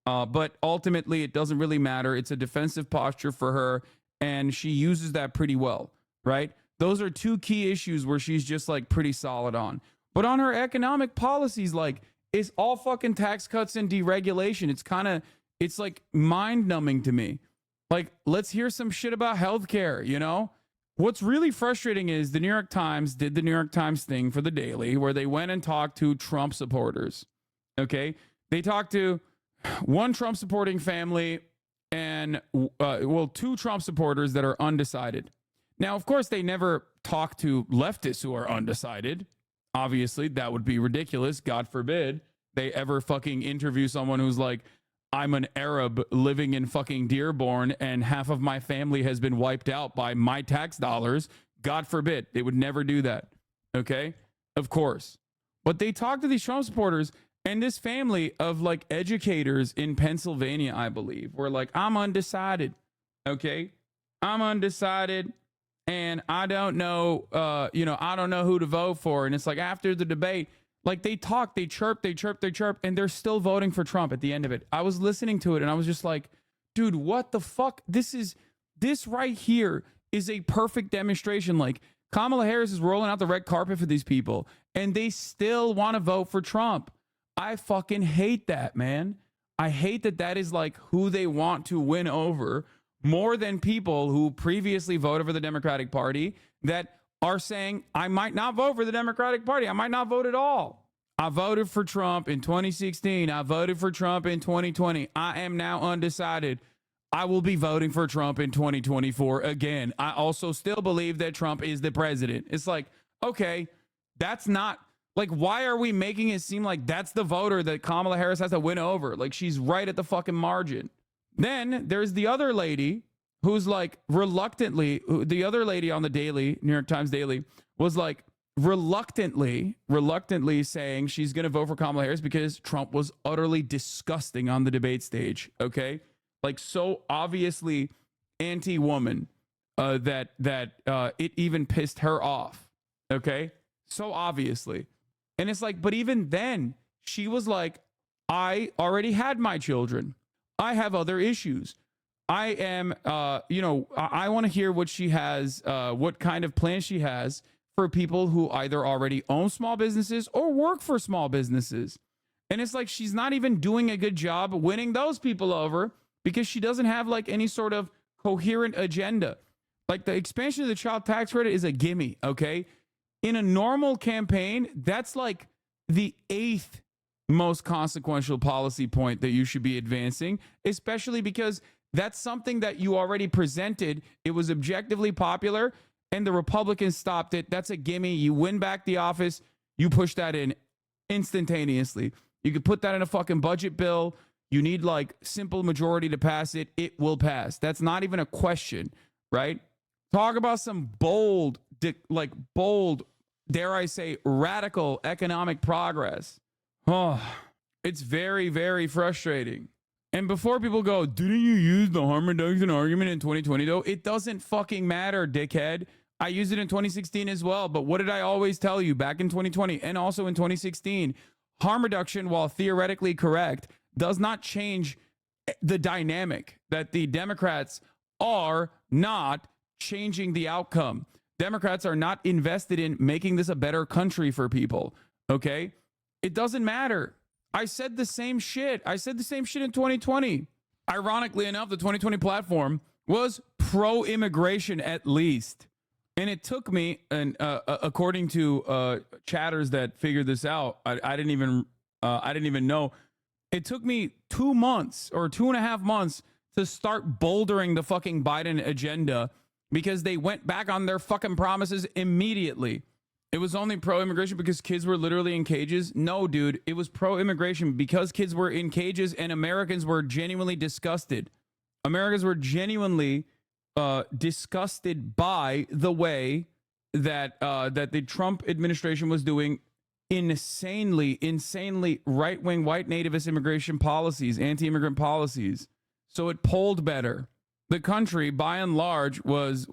But ultimately, it doesn't really matter. It's a defensive posture for her, and she uses that pretty well, right? Those are two key issues where she's just like pretty solid on. But on her economic policies, like, it's all fucking tax cuts and deregulation. It's like mind numbing to me. Like, let's hear some shit about healthcare, What's really frustrating is the New York Times did the New York Times thing for the Daily, where they went and talked to Trump supporters. Okay. They talked to one Trump supporting family and, two Trump supporters that are undecided. Now, of course, they never talk to leftists who are undecided. Obviously, that would be ridiculous. God forbid they ever fucking interview someone who's like, I'm an Arab living in fucking Dearborn and half of my family has been wiped out by my tax dollars. God forbid. They would never do that. Okay? Of course. But they talk to these Trump supporters, and this family of like educators in Pennsylvania, I believe, were like, I'm undecided. Okay? I'm undecided. And I don't know, I don't know who to vote for. And it's like after the debate, like they talk, they chirp, and they're still voting for Trump at the end of it. I was listening to it and I was just like, dude, what the fuck? This right here is a perfect demonstration. Like, Kamala Harris is rolling out the red carpet for these people and they still want to vote for Trump. I fucking hate that, man. I hate that is like who they want to win over, more than people who previously voted for the Democratic Party that are saying, I might not vote for the Democratic Party. I might not vote at all. I voted for Trump in 2016. I voted for Trump in 2020. I am now undecided. I will be voting for Trump in 2024 again. I also still believe that Trump is the president. It's like, okay, that's not, like, why are we making it seem like that's the voter that Kamala Harris has to win over? Like, she's right at the fucking margin. Then there's the other lady who's like the other lady on the Daily, New York Times Daily, was like reluctantly saying she's going to vote for Kamala Harris because Trump was utterly disgusting on the debate stage. Okay. Like, so obviously anti-woman that it even pissed her off. Okay. So obviously. And it's like, but even then she was like, I already had my children. I have other issues. I am, I want to hear what she has, what kind of plan she has for people who either already own small businesses or work for small businesses. And it's like she's not even doing a good job winning those people over because she doesn't have like any sort of coherent agenda. Like the expansion of the child tax credit is a gimme, okay? In a normal campaign, that's like the 8th most consequential policy point that you should be advancing, especially because that's something that you already presented. It was objectively popular and the Republicans stopped it. That's a gimme. You win back the office, you push that in instantaneously. You could put that in a fucking budget bill. You need like simple majority to pass it. It will pass. That's not even a question, right? Talk about some bold, dare I say, radical economic progress. Oh, it's very, very frustrating. And before people go, didn't you use the harm reduction argument in 2020 though? It doesn't fucking matter, dickhead. I used it in 2016 as well. But what did I always tell you back in 2020 and also in 2016? Harm reduction, while theoretically correct, does not change the dynamic that the Democrats are not changing the outcome. Democrats are not invested in making this a better country for people. Okay? It doesn't matter. I said the same shit. I said the same shit in 2020. Ironically enough, the 2020 platform was pro-immigration at least. And it took me, and according to chatters that figured this out, I didn't even know. It took me 2 months or 2.5 months to start bouldering the fucking Biden agenda because they went back on their fucking promises immediately. It was only pro-immigration because kids were literally in cages. No, dude, it was pro-immigration because kids were in cages and Americans were genuinely disgusted. Americans were genuinely disgusted by the way that that the Trump administration was doing insanely right-wing white nativist immigration policies, anti-immigrant policies. So it polled better. The country, by and large, was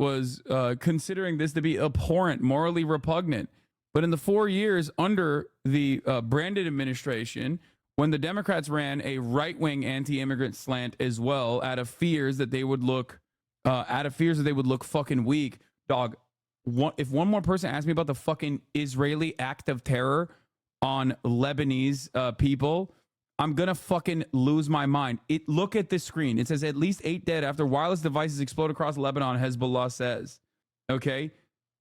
considering this to be abhorrent, morally repugnant. But in the 4 years under the Brandon administration, when the Democrats ran a right-wing anti-immigrant slant as well, out of fears that they would look, fucking weak, dog. If one more person asked me about the fucking Israeli act of terror on Lebanese people, I'm gonna fucking lose my mind. Look at this screen. It says at least 8 dead after wireless devices explode across Lebanon, Hezbollah says. Okay?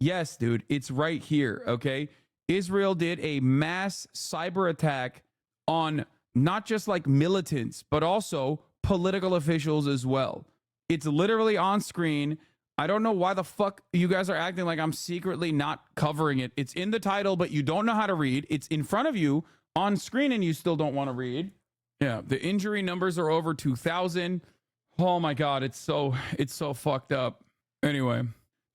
Yes, dude, it's right here. Okay? Israel did a mass cyber attack on not just like militants, but also political officials as well. It's literally on screen. I don't know why the fuck you guys are acting like I'm secretly not covering it. It's in the title, but you don't know how to read. It's in front of you on screen and you still don't want to read. Yeah, the injury numbers are over 2,000. Oh my God, it's so fucked up. Anyway,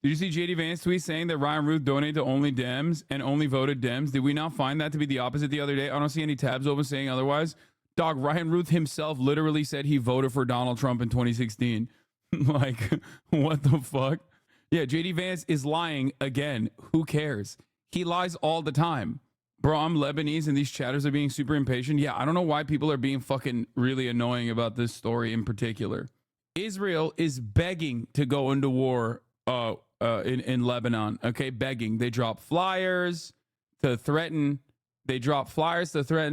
did you see JD Vance tweet saying that Ryan Ruth donated to only Dems and only voted Dems? Did we not find that to be the opposite the other day? I don't see any tabs open saying otherwise. Dog, Ryan Ruth himself literally said he voted for Donald Trump in 2016. Like, what the fuck? Yeah, JD Vance is lying again. Who cares? He lies all the time. Bro, I'm Lebanese and these chatters are being super impatient. Yeah, I don't know why people are being fucking really annoying about this story in particular. Israel is begging to go into war in Lebanon. Okay, begging. They drop flyers to threaten. Lebanon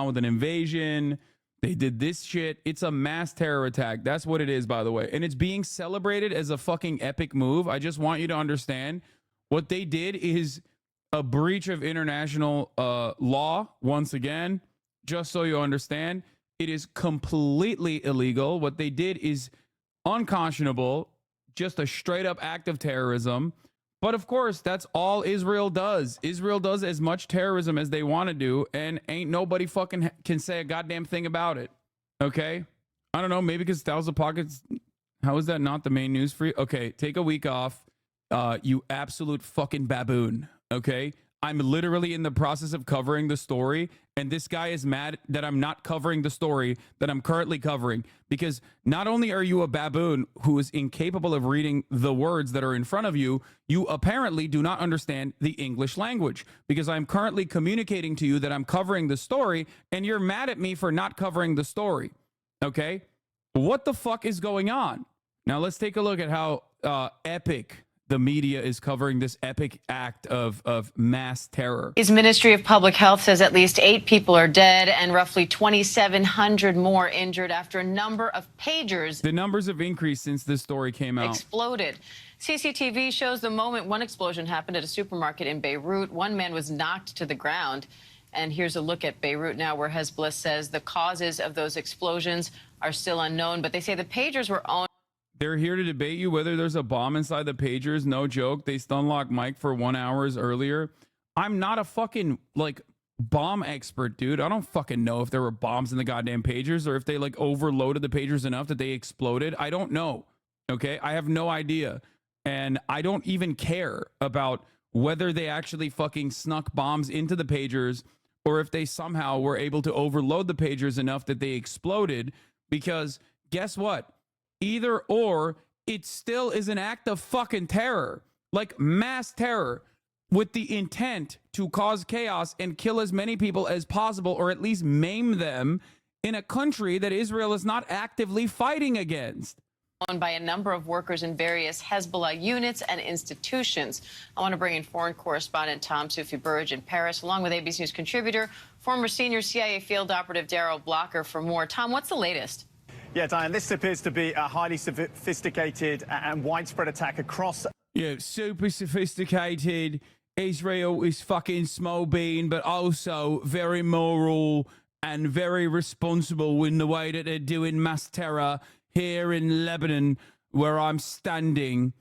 with an invasion. They did this shit. It's a mass terror attack. That's what it is, by the way. And it's being celebrated as a fucking epic move. I just want you to understand what they did is a breach of international law. Once again, just so you understand, it is completely illegal. What they did is unconscionable, just a straight up act of terrorism. But of course, that's all Israel does. Israel does as much terrorism as they want to do, and ain't nobody fucking can say a goddamn thing about it. Okay? I don't know, maybe because Thousand Pockets, how is that not the main news for you? Okay, take a week off, you absolute fucking baboon. Okay? I'm literally in the process of covering the story, and this guy is mad that I'm not covering the story that I'm currently covering, because not only are you a baboon who is incapable of reading the words that are in front of you, you apparently do not understand the English language, because I'm currently communicating to you that I'm covering the story, and you're mad at me for not covering the story. Okay? What the fuck is going on? Now let's take a look at how epic the media is covering this epic act of mass terror. His Ministry of Public Health says at least 8 people are dead and roughly 2,700 more injured after a number of pagers. The numbers have increased since this story came out. Exploded. CCTV shows the moment one explosion happened at a supermarket in Beirut. One man was knocked to the ground. And here's a look at Beirut now, where Hezbollah says the causes of those explosions are still unknown, but they say the pagers were owned. They're here to debate you whether there's a bomb inside the pagers. No joke. They stunlocked Mike for 1 hour earlier. I'm not a fucking, like, bomb expert, dude. I don't fucking know if there were bombs in the goddamn pagers or if they, like, overloaded the pagers enough that they exploded. I don't know. Okay? I have no idea. And I don't even care about whether they actually fucking snuck bombs into the pagers or if they somehow were able to overload the pagers enough that they exploded. Because guess what? Either or, it still is an act of fucking terror, like mass terror, with the intent to cause chaos and kill as many people as possible, or at least maim them in a country that Israel is not actively fighting against. Owned by a number of workers in various Hezbollah units and institutions. I want to bring in foreign correspondent Tom Sufi-Burge in Paris, along with ABC News contributor, former senior CIA field operative Daryl Blocker for more. Tom, what's the latest? Yeah, Diane, this appears to be a highly sophisticated and widespread attack across... Yeah, super sophisticated. Israel is fucking small bean, but also very moral and very responsible in the way that they're doing mass terror here in Lebanon, where I'm standing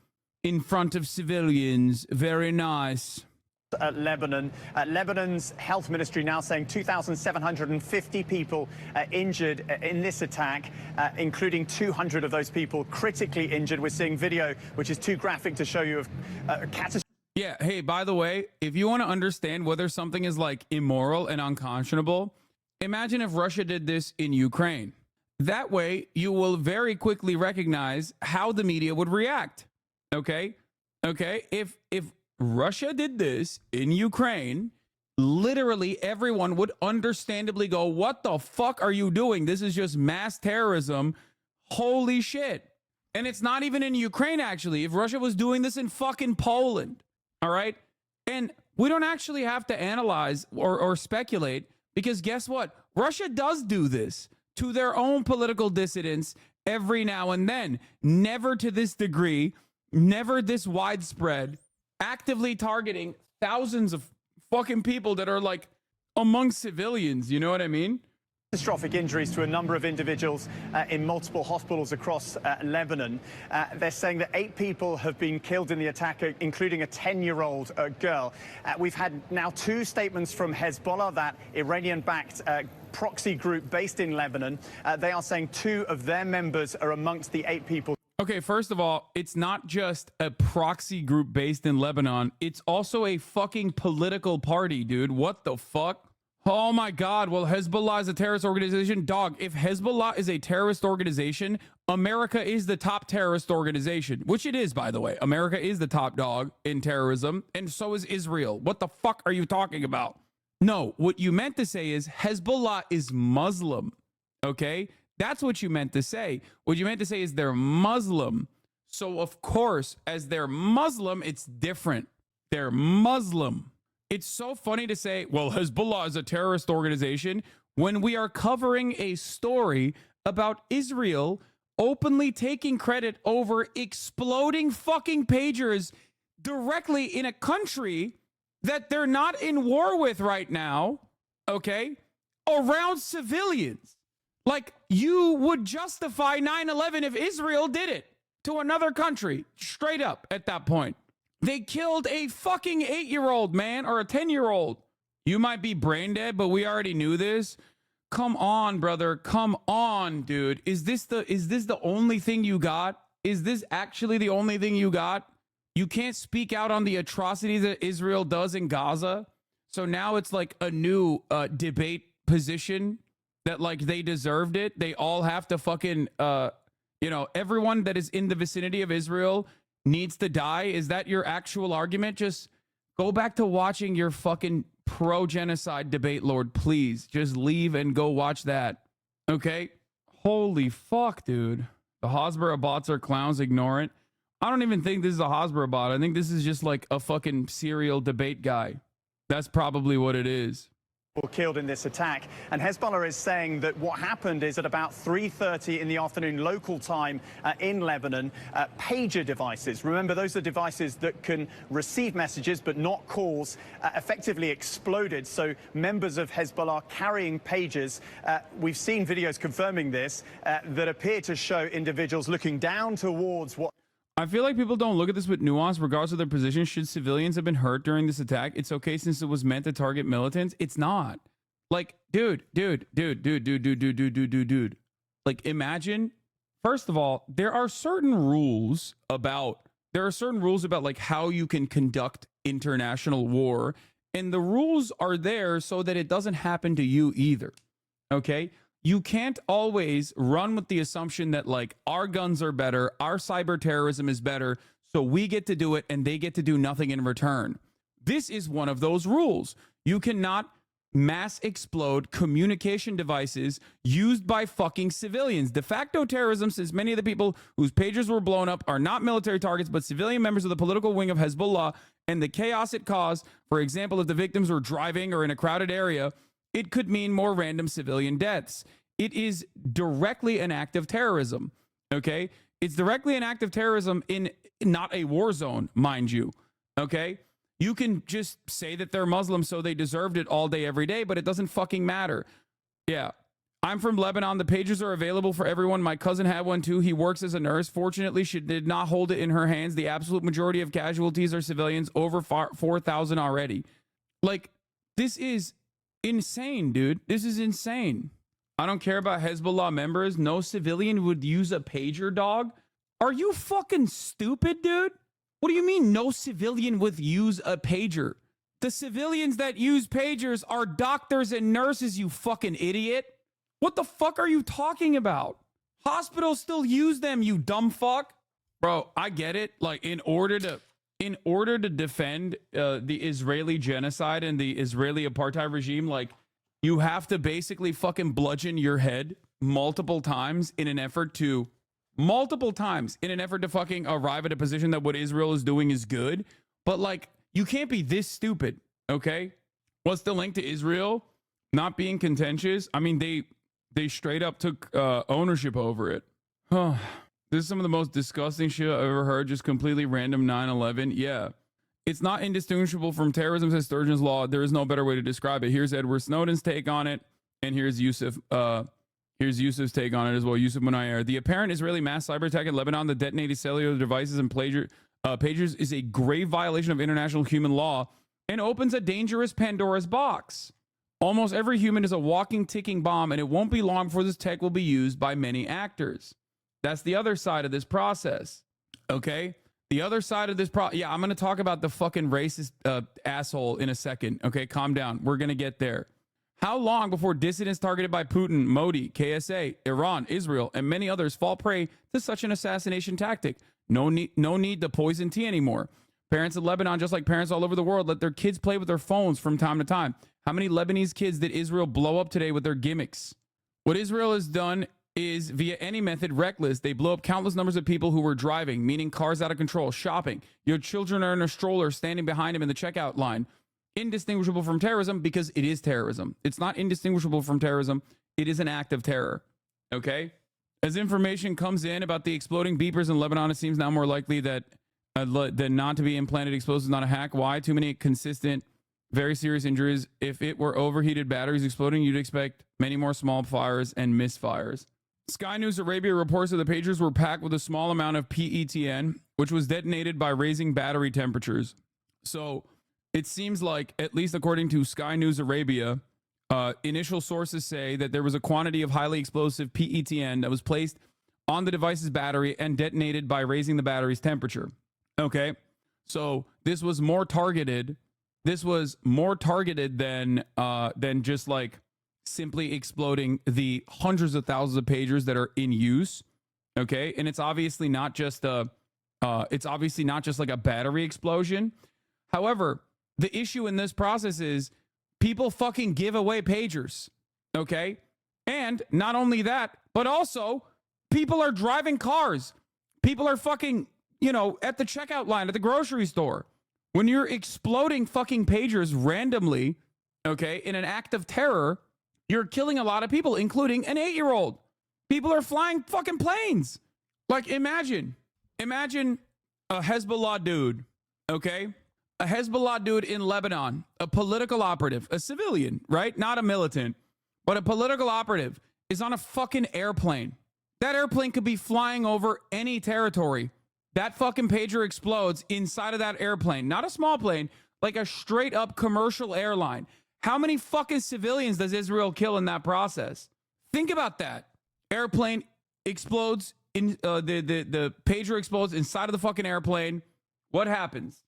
in front of civilians. Very nice. Lebanon. Lebanon's health ministry now saying 2,750 people injured in this attack, including 200 of those people critically injured. We're seeing video which is too graphic to show you of catastrophic. Yeah, hey, by the way, if you want to understand whether something is like immoral and unconscionable, imagine if Russia did this in Ukraine. That way, you will very quickly recognize how the media would react. Okay? Okay? If Russia did this in Ukraine, literally everyone would understandably go, what the fuck are you doing? This is just mass terrorism. Holy shit. And it's not even in Ukraine, actually. If Russia was doing this in fucking Poland, all right? And we don't actually have to analyze or speculate, because guess what? Russia does do this to their own political dissidents every now and then. Never to this degree, never this widespread, actively targeting thousands of fucking people that are like among civilians. You know what I mean? Catastrophic injuries to a number of individuals in multiple hospitals across Lebanon. They're saying that 8 people have been killed in the attack, including a 10-year-old girl. We've had now 2 statements from Hezbollah, that Iranian-backed proxy group based in Lebanon. They are saying 2 of their members are amongst the 8 people. Okay, first of all, it's not just a proxy group based in Lebanon. It's also a fucking political party, dude. What the fuck? Oh my God. Well, Hezbollah is a terrorist organization. Dog, if Hezbollah is a terrorist organization, America is the top terrorist organization, which it is, by the way. America is the top dog in terrorism, and so is Israel. What the fuck are you talking about? No, what you meant to say is Hezbollah is Muslim, okay? That's what you meant to say. What you meant to say is they're Muslim. So, of course, as they're Muslim, it's different. They're Muslim. It's so funny to say, well, Hezbollah is a terrorist organization when we are covering a story about Israel openly taking credit over exploding fucking pagers directly in a country that they're not in war with right now, okay, around civilians. Like, you would justify 9/11 if Israel did it to another country, straight up at that point. They killed a fucking 8-year-old, man, or a 10-year-old. You might be brain dead, but we already knew this. Come on, brother. Come on, dude. Is this the only thing you got? Is this actually the only thing you got? You can't speak out on the atrocities that Israel does in Gaza. So now it's like a new debate position that like they deserved it. They all have to fucking, everyone that is in the vicinity of Israel needs to die. Is that your actual argument? Just go back to watching your fucking pro-genocide debate, Lord, please. Just leave and go watch that. Okay? Holy fuck, dude. The Hezbollah bots are clowns, ignore it. I don't even think this is a Hezbollah bot. I think this is just like a fucking serial debate guy. That's probably what it is. Were killed in this attack, and Hezbollah is saying that what happened is at about 3:30 in the afternoon local time in Lebanon, pager devices, remember those are devices that can receive messages but not calls, effectively exploded. So members of Hezbollah carrying pagers, we've seen videos confirming this, that appear to show individuals looking down towards what. I feel like people don't look at this with nuance regardless of their position. Should civilians have been hurt during this attack? It's okay since it was meant to target militants. It's not. Like, dude. Like, imagine, first of all, there are certain rules about like how you can conduct international war, and the rules are there so that it doesn't happen to you either. Okay? You can't always run with the assumption that like our guns are better, our cyber terrorism is better, so we get to do it and they get to do nothing in return. This is one of those rules. You cannot mass explode communication devices used by fucking civilians. De facto terrorism, since many of the people whose pagers were blown up are not military targets, but civilian members of the political wing of Hezbollah, and the chaos it caused, for example, if the victims were driving or in a crowded area, it could mean more random civilian deaths. It is directly an act of terrorism, okay? It's directly an act of terrorism in not a war zone, mind you, okay? You can just say that they're Muslim, so they deserved it all day, every day, but it doesn't fucking matter. Yeah. I'm from Lebanon. The pagers are available for everyone. My cousin had one too. He works as a nurse. Fortunately, she did not hold it in her hands. The absolute majority of casualties are civilians, over 4,000 already. Like, this is insane, dude. This is insane. I don't care about Hezbollah members. No civilian would use a pager, dog. Are you fucking stupid, dude? What do you mean no civilian would use a pager? The civilians that use pagers are doctors and nurses, you fucking idiot. What the fuck are you talking about? Hospitals still use them, you dumb fuck. Bro, I get it. Like, in order to defend the Israeli genocide and the Israeli apartheid regime, like, you have to basically fucking bludgeon your head multiple times in an effort to fucking arrive at a position that what Israel is doing is good. But like, you can't be this stupid, okay? What's the link to Israel not being contentious? I mean, they straight up took ownership over it. This is some of the most disgusting shit I've ever heard. Just completely random 9/11. Yeah. It's not indistinguishable from terrorism, says Sturgeon's Law. There is no better way to describe it. Here's Edward Snowden's take on it, and here's Yusuf's take on it as well. Yusuf Munayyer. The apparent Israeli mass cyber attack in Lebanon that detonated cellular devices and pagers is a grave violation of international human law and opens a dangerous Pandora's box. Almost every human is a walking, ticking bomb, and it won't be long before this tech will be used by many actors. That's the other side of this process, okay? The other side of this yeah, I'm going to talk about the fucking racist asshole in a second. Okay, calm down. We're going to get there. How long before dissidents targeted by Putin, Modi, KSA, Iran, Israel, and many others fall prey to such an assassination tactic? No need to poison tea anymore. Parents in Lebanon, just like parents all over the world, let their kids play with their phones from time to time. How many Lebanese kids did Israel blow up today with their gimmicks? What Israel has done is, via any method, reckless. They blow up countless numbers of people who were driving, meaning cars out of control, shopping. Your children are in a stroller standing behind them in the checkout line. Indistinguishable from terrorism because it is terrorism. It's not indistinguishable from terrorism. It is an act of terror. Okay? As information comes in about the exploding beepers in Lebanon, it seems now more likely that not to be implanted explosives is not a hack. Why? Too many consistent, very serious injuries. If it were overheated batteries exploding, you'd expect many more small fires and misfires. Sky News Arabia reports that the pagers were packed with a small amount of PETN, which was detonated by raising battery temperatures. So it seems like, at least according to Sky News Arabia, initial sources say that there was a quantity of highly explosive PETN that was placed on the device's battery and detonated by raising the battery's temperature. Okay, so this was more targeted. This was more targeted than just like simply exploding the hundreds of thousands of pagers that are in use. Okay, and it's obviously not just like a battery explosion. However, the issue in this process is people fucking give away pagers. Okay, And not only that, but also people are driving cars. People are fucking, you know, at the checkout line at the grocery store. When you're exploding fucking pagers randomly, okay, in an act of terror, you're killing a lot of people, including an 8-year-old. People are flying fucking planes. Like, imagine a Hezbollah dude, okay? A Hezbollah dude in Lebanon, a political operative, a civilian, right? Not a militant, but a political operative is on a fucking airplane. That airplane could be flying over any territory. That fucking pager explodes inside of that airplane. Not a small plane, like a straight up commercial airline. How many fucking civilians does Israel kill in that process? Think about that. Airplane explodes, the pager explodes inside of the fucking airplane. What happens?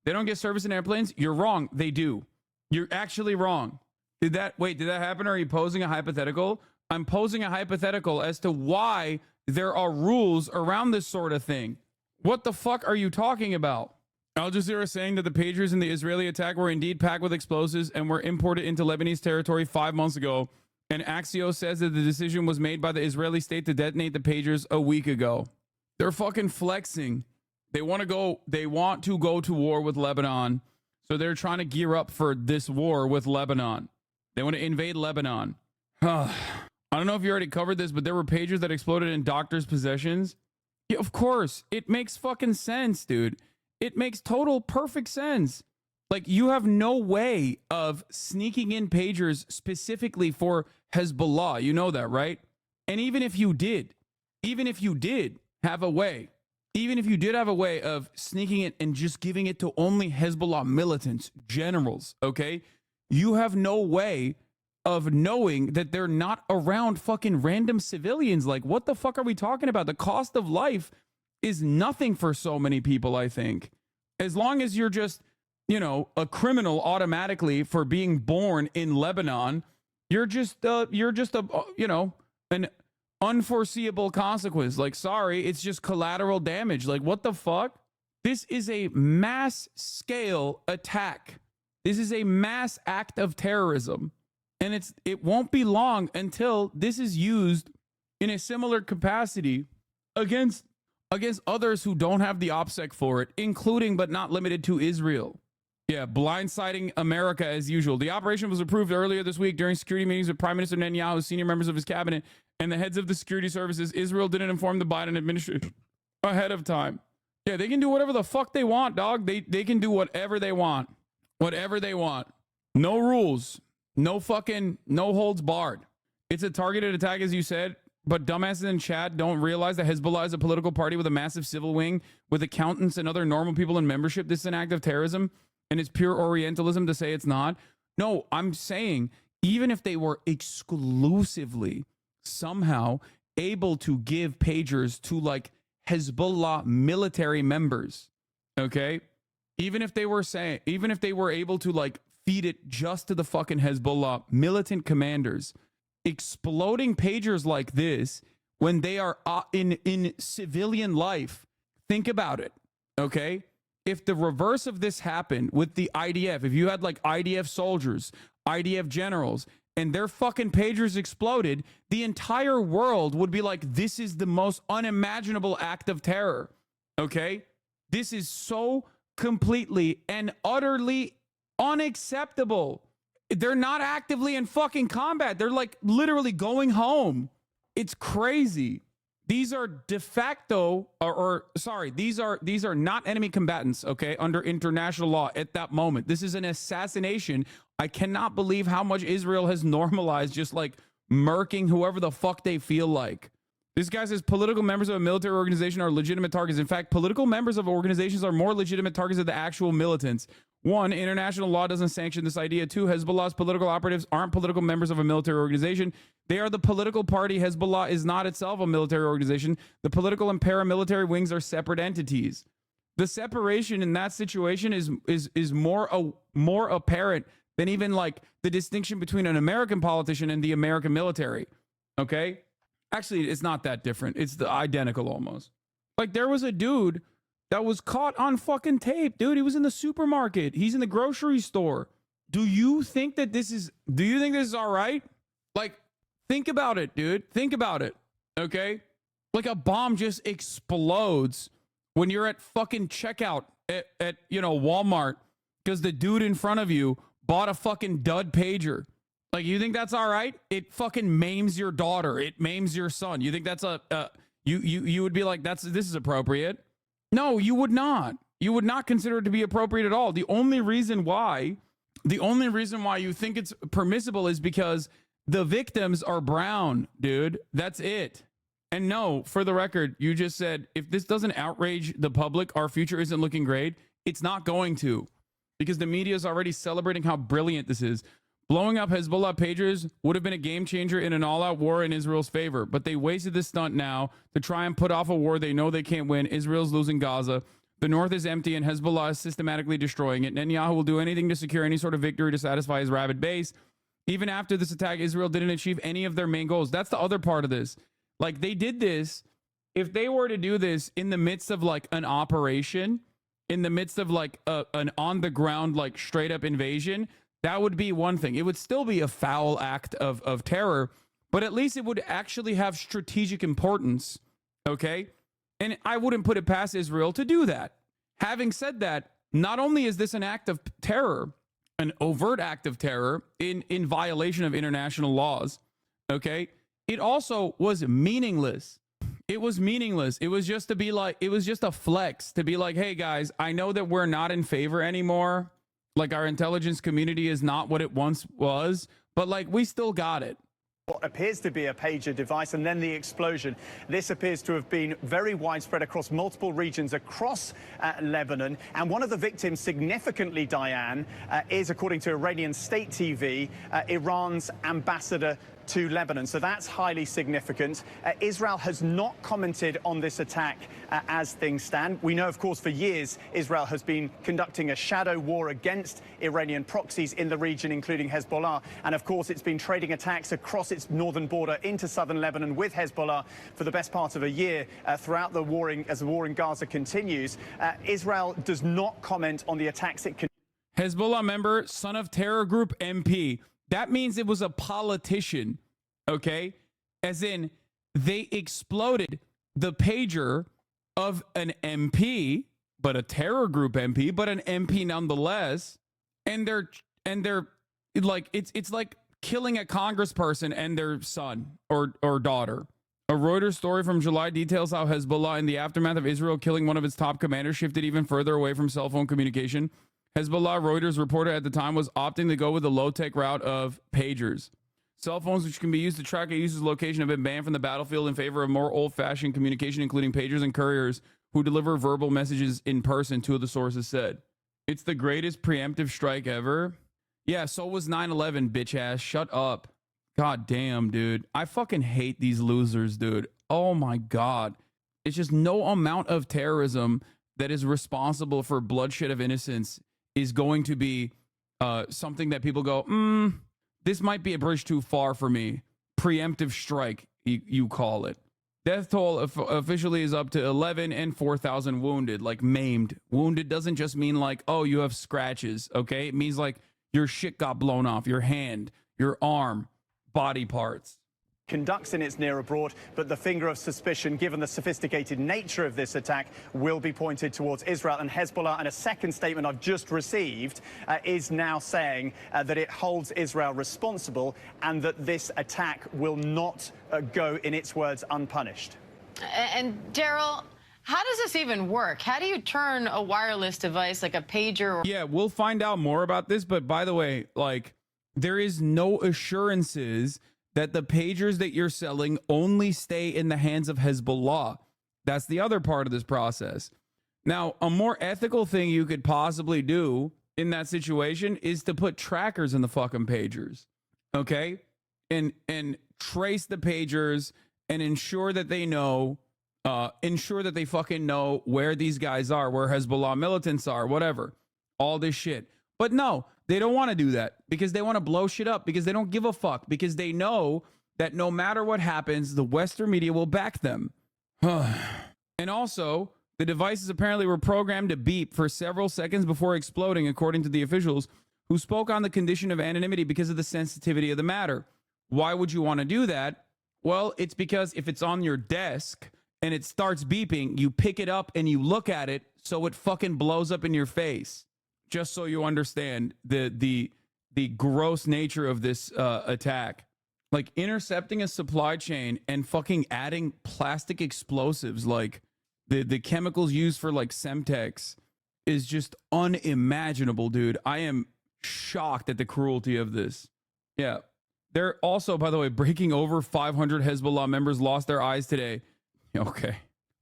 They don't get service in airplanes? You're wrong. They do. You're actually wrong. Did that happen? Or are you posing a hypothetical? I'm posing a hypothetical as to why there are rules around this sort of thing. What the fuck are you talking about? Al Jazeera is saying that the pagers in the Israeli attack were indeed packed with explosives and were imported into Lebanese territory 5 months ago. And Axios says that the decision was made by the Israeli state to detonate the pagers a week ago. They're fucking flexing. They want to go to war with Lebanon. So they're trying to gear up for this war with Lebanon. They want to invade Lebanon. I don't know if you already covered this, but there were pagers that exploded in doctors' possessions. Yeah, of course. It makes fucking sense, dude. It makes total perfect sense. Like, you have no way of sneaking in pagers specifically for Hezbollah. You know that, right? And even if you did have a way of sneaking it and just giving it to only Hezbollah militants, generals, okay? You have no way of knowing that they're not around fucking random civilians. Like, what the fuck are we talking about? The cost of life is nothing for so many people, I think. As long as you're just, you know, a criminal automatically for being born in Lebanon, you're just a, you know, an unforeseeable consequence. Like, sorry, it's just collateral damage. Like, what the fuck? This is a mass scale attack. This is a mass act of terrorism. And it won't be long until this is used in a similar capacity against others who don't have the OPSEC for it, including but not limited to Israel. Yeah, blindsiding America as usual. The operation was approved earlier this week during security meetings with Prime Minister Netanyahu, senior members of his cabinet, and the heads of the security services. Israel didn't inform the Biden administration ahead of time. Yeah, they can do whatever the fuck they want, dog. They can do whatever they want. Whatever they want. No rules. No holds barred. It's a targeted attack, as you said, but dumbasses in chat don't realize that Hezbollah is a political party with a massive civil wing, with accountants and other normal people in membership. This is an act of terrorism, and it's pure Orientalism to say it's not. No, I'm saying even if they were exclusively somehow able to give pagers to like Hezbollah military members, okay? Even if they were able to like feed it just to the fucking Hezbollah militant commanders, exploding pagers like this when they are in civilian life. Think about it, okay? If the reverse of this happened with the IDF, if you had like IDF soldiers, IDF generals, and their fucking pagers exploded, the entire world would be like, this is the most unimaginable act of terror, okay? This is so completely and utterly unacceptable. They're not actively in fucking combat. They're like literally going home. It's crazy. These are de facto, these are not enemy combatants, okay, under international law at that moment. This is an assassination. I cannot believe how much Israel has normalized just like murking whoever the fuck they feel like. This guy says political members of a military organization are legitimate targets. In fact, political members of organizations are more legitimate targets than the actual militants. One, international law doesn't sanction this idea. Two, Hezbollah's political operatives aren't political members of a military organization. They are the political party. Hezbollah is not itself a military organization. The political and paramilitary wings are separate entities. The separation in that situation is more apparent than even like the distinction between an American politician and the American military. Okay? Actually, it's not that different. It's the identical almost. Like, there was a dude that was caught on fucking tape. Dude, he was in the supermarket. He's in the grocery store. Do you think this is all right? Like, Think about it, dude. Think about it. Okay? Like a bomb just explodes when you're at fucking checkout at you know, Walmart because the dude in front of you bought a fucking dud pager. Like, you think that's all right? It fucking maims your daughter. It maims your son. You think that's you would be like, this is appropriate? No, you would not. You would not consider it to be appropriate at all. The only reason why you think it's permissible is because the victims are brown, dude. That's it. And no, for the record, you just said, if this doesn't outrage the public, our future isn't looking great. It's not going to, because the media is already celebrating how brilliant this is. Blowing up Hezbollah pagers would have been a game changer in an all-out war in Israel's favor, but they wasted this stunt now to try and put off a war they know they can't win. Israel's losing Gaza. The north is empty and Hezbollah is systematically destroying it. Netanyahu will do anything to secure any sort of victory to satisfy his rabid base. Even after this attack, Israel didn't achieve any of their main goals. That's the other part of this. Like, they did this. If they were to do this in the midst of like an operation, in the midst of like an on-the-ground, like straight-up invasion, that would be one thing. It would still be a foul act of terror, but at least it would actually have strategic importance, okay? And I wouldn't put it past Israel to do that. Having said that, not only is this an act of terror, an overt act of terror in violation of international laws, okay? It also was meaningless. It was meaningless. It was just to be like, it was just a flex to be like, hey guys, I know that we're not in favor anymore. Like, our intelligence community is not what it once was, but like, we still got it. What appears to be a pager device, and then the explosion. This appears to have been very widespread across multiple regions across Lebanon. And one of the victims, significantly, Diane, is, according to Iranian state TV, Iran's ambassador to Lebanon. So that's highly significant. Israel has not commented on this attack as things stand. We know, of course, for years, Israel has been conducting a shadow war against Iranian proxies in the region, including Hezbollah. And of course, it's been trading attacks across its northern border into southern Lebanon with Hezbollah for the best part of a year throughout the warring, as the war in Gaza continues. Israel does not comment on the attacks it can. Hezbollah member, son of terror group MP. That means it was a politician, okay? As in, they exploded the pager of an MP, but a terror group MP, but an MP nonetheless. And they're like, it's like killing a congressperson and their son or daughter. A Reuters story from July details how Hezbollah, in the aftermath of Israel killing one of its top commanders, shifted even further away from cell phone communication. Hezbollah, Reuters reported at the time, was opting to go with the low-tech route of pagers. Cell phones, which can be used to track a user's location, have been banned from the battlefield in favor of more old-fashioned communication, including pagers and couriers who deliver verbal messages in person, two of the sources said. It's the greatest preemptive strike ever. Yeah, so was 9/11, bitch ass. Shut up. God damn, dude. I fucking hate these losers, dude. Oh my God. It's just no amount of terrorism that is responsible for bloodshed of innocence is going to be something that people go, this might be a bridge too far for me. Preemptive strike, you call it. Death toll officially is up to 11 and 4,000 wounded, like maimed. Wounded doesn't just mean like, oh, you have scratches, okay? It means like your shit got blown off, your hand, your arm, body parts. Conducts in its near abroad, but the finger of suspicion, given the sophisticated nature of this attack, will be pointed towards Israel and Hezbollah. And a second statement I've just received is now saying that it holds Israel responsible and that this attack will not go, in its words, unpunished. And Daryl, how does this even work? How do you turn a wireless device like a pager? Yeah, we'll find out more about this. But by the way, like, there is no assurances that the pagers that you're selling only stay in the hands of Hezbollah. That's the other part of this process. Now, a more ethical thing you could possibly do in that situation is to put trackers in the fucking pagers, okay? And trace the pagers and ensure that they know, ensure that they fucking know where these guys are, where Hezbollah militants are, whatever, all this shit. But no, they don't want to do that because they want to blow shit up, because they don't give a fuck, because they know that no matter what happens, the Western media will back them. And also, the devices apparently were programmed to beep for several seconds before exploding, according to the officials who spoke on the condition of anonymity because of the sensitivity of the matter. Why would you want to do that? Well, it's because if it's on your desk and it starts beeping, you pick it up and you look at it so it fucking blows up in your face. Just so you understand the gross nature of this attack. Like intercepting a supply chain and fucking adding plastic explosives, like the chemicals used for like Semtex, is just unimaginable, dude. I am shocked at the cruelty of this. Yeah. They're also, by the way, breaking over 500 Hezbollah members lost their eyes today. Okay.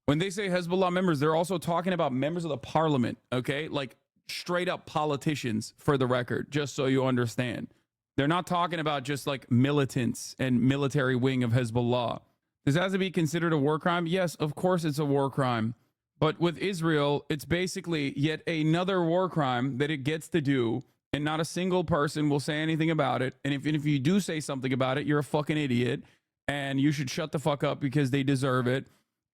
When they say Hezbollah members, they're also talking about members of the parliament, okay? Like straight up politicians, for the record, just so you understand. They're not talking about just like militants and military wing of Hezbollah. This has to be considered a war crime? Yes, of course it's a war crime. But with Israel, it's basically yet another war crime that it gets to do, and not a single person will say anything about it. And if you do say something about it, you're a fucking idiot, and you should shut the fuck up because they deserve it.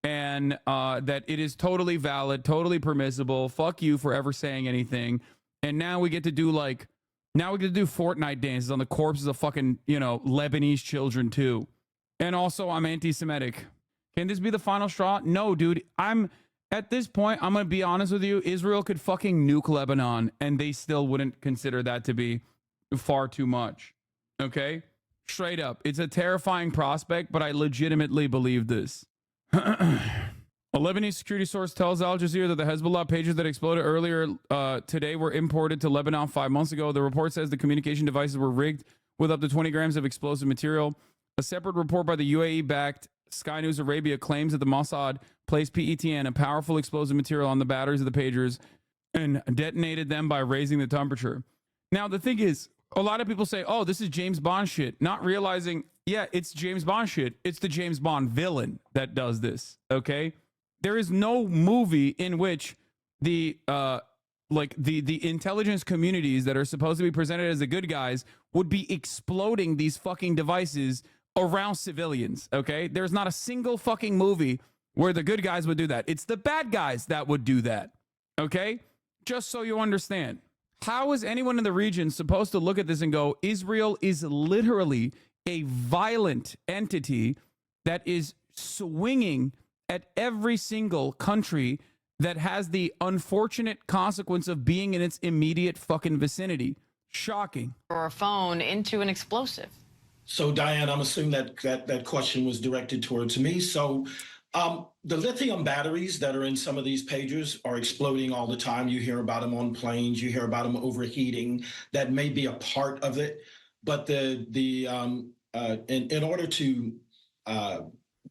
And that it is totally valid, totally permissible. Fuck you for ever saying anything. And now we get to do like, now we get to do Fortnite dances on the corpses of fucking, you know, Lebanese children too. And also, I'm anti-Semitic. Can this be the final straw? No, dude. At this point, I'm going to be honest with you. Israel could fucking nuke Lebanon, and they still wouldn't consider that to be far too much. Okay? Straight up. It's a terrifying prospect, but I legitimately believe this. A Lebanese security source tells Al Jazeera that the Hezbollah pages that exploded earlier today were imported to Lebanon 5 months ago. The report says the communication devices were rigged with up to 20 grams of explosive material. A separate report by the UAE-backed Sky News Arabia claims that the Mossad placed PETN, a powerful explosive material, on the batteries of the pagers and detonated them by raising the temperature. Now, the thing is, a lot of people say, oh, this is James Bond shit, not realizing, yeah, it's James Bond shit. It's the James Bond villain that does this, okay? There is no movie in which the intelligence communities that are supposed to be presented as the good guys would be exploding these fucking devices around civilians, okay? There's not a single fucking movie where the good guys would do that. It's the bad guys that would do that, okay? Just so you understand. How is anyone in the region supposed to look at this and go, Israel is literally a violent entity that is swinging at every single country that has the unfortunate consequence of being in its immediate fucking vicinity? Shocking. Or a phone into an explosive. So, Diane, I'm assuming that question was directed towards me. So the lithium batteries that are in some of these pagers are exploding all the time. You hear about them on planes. You hear about them overheating. That may be a part of it. But in order to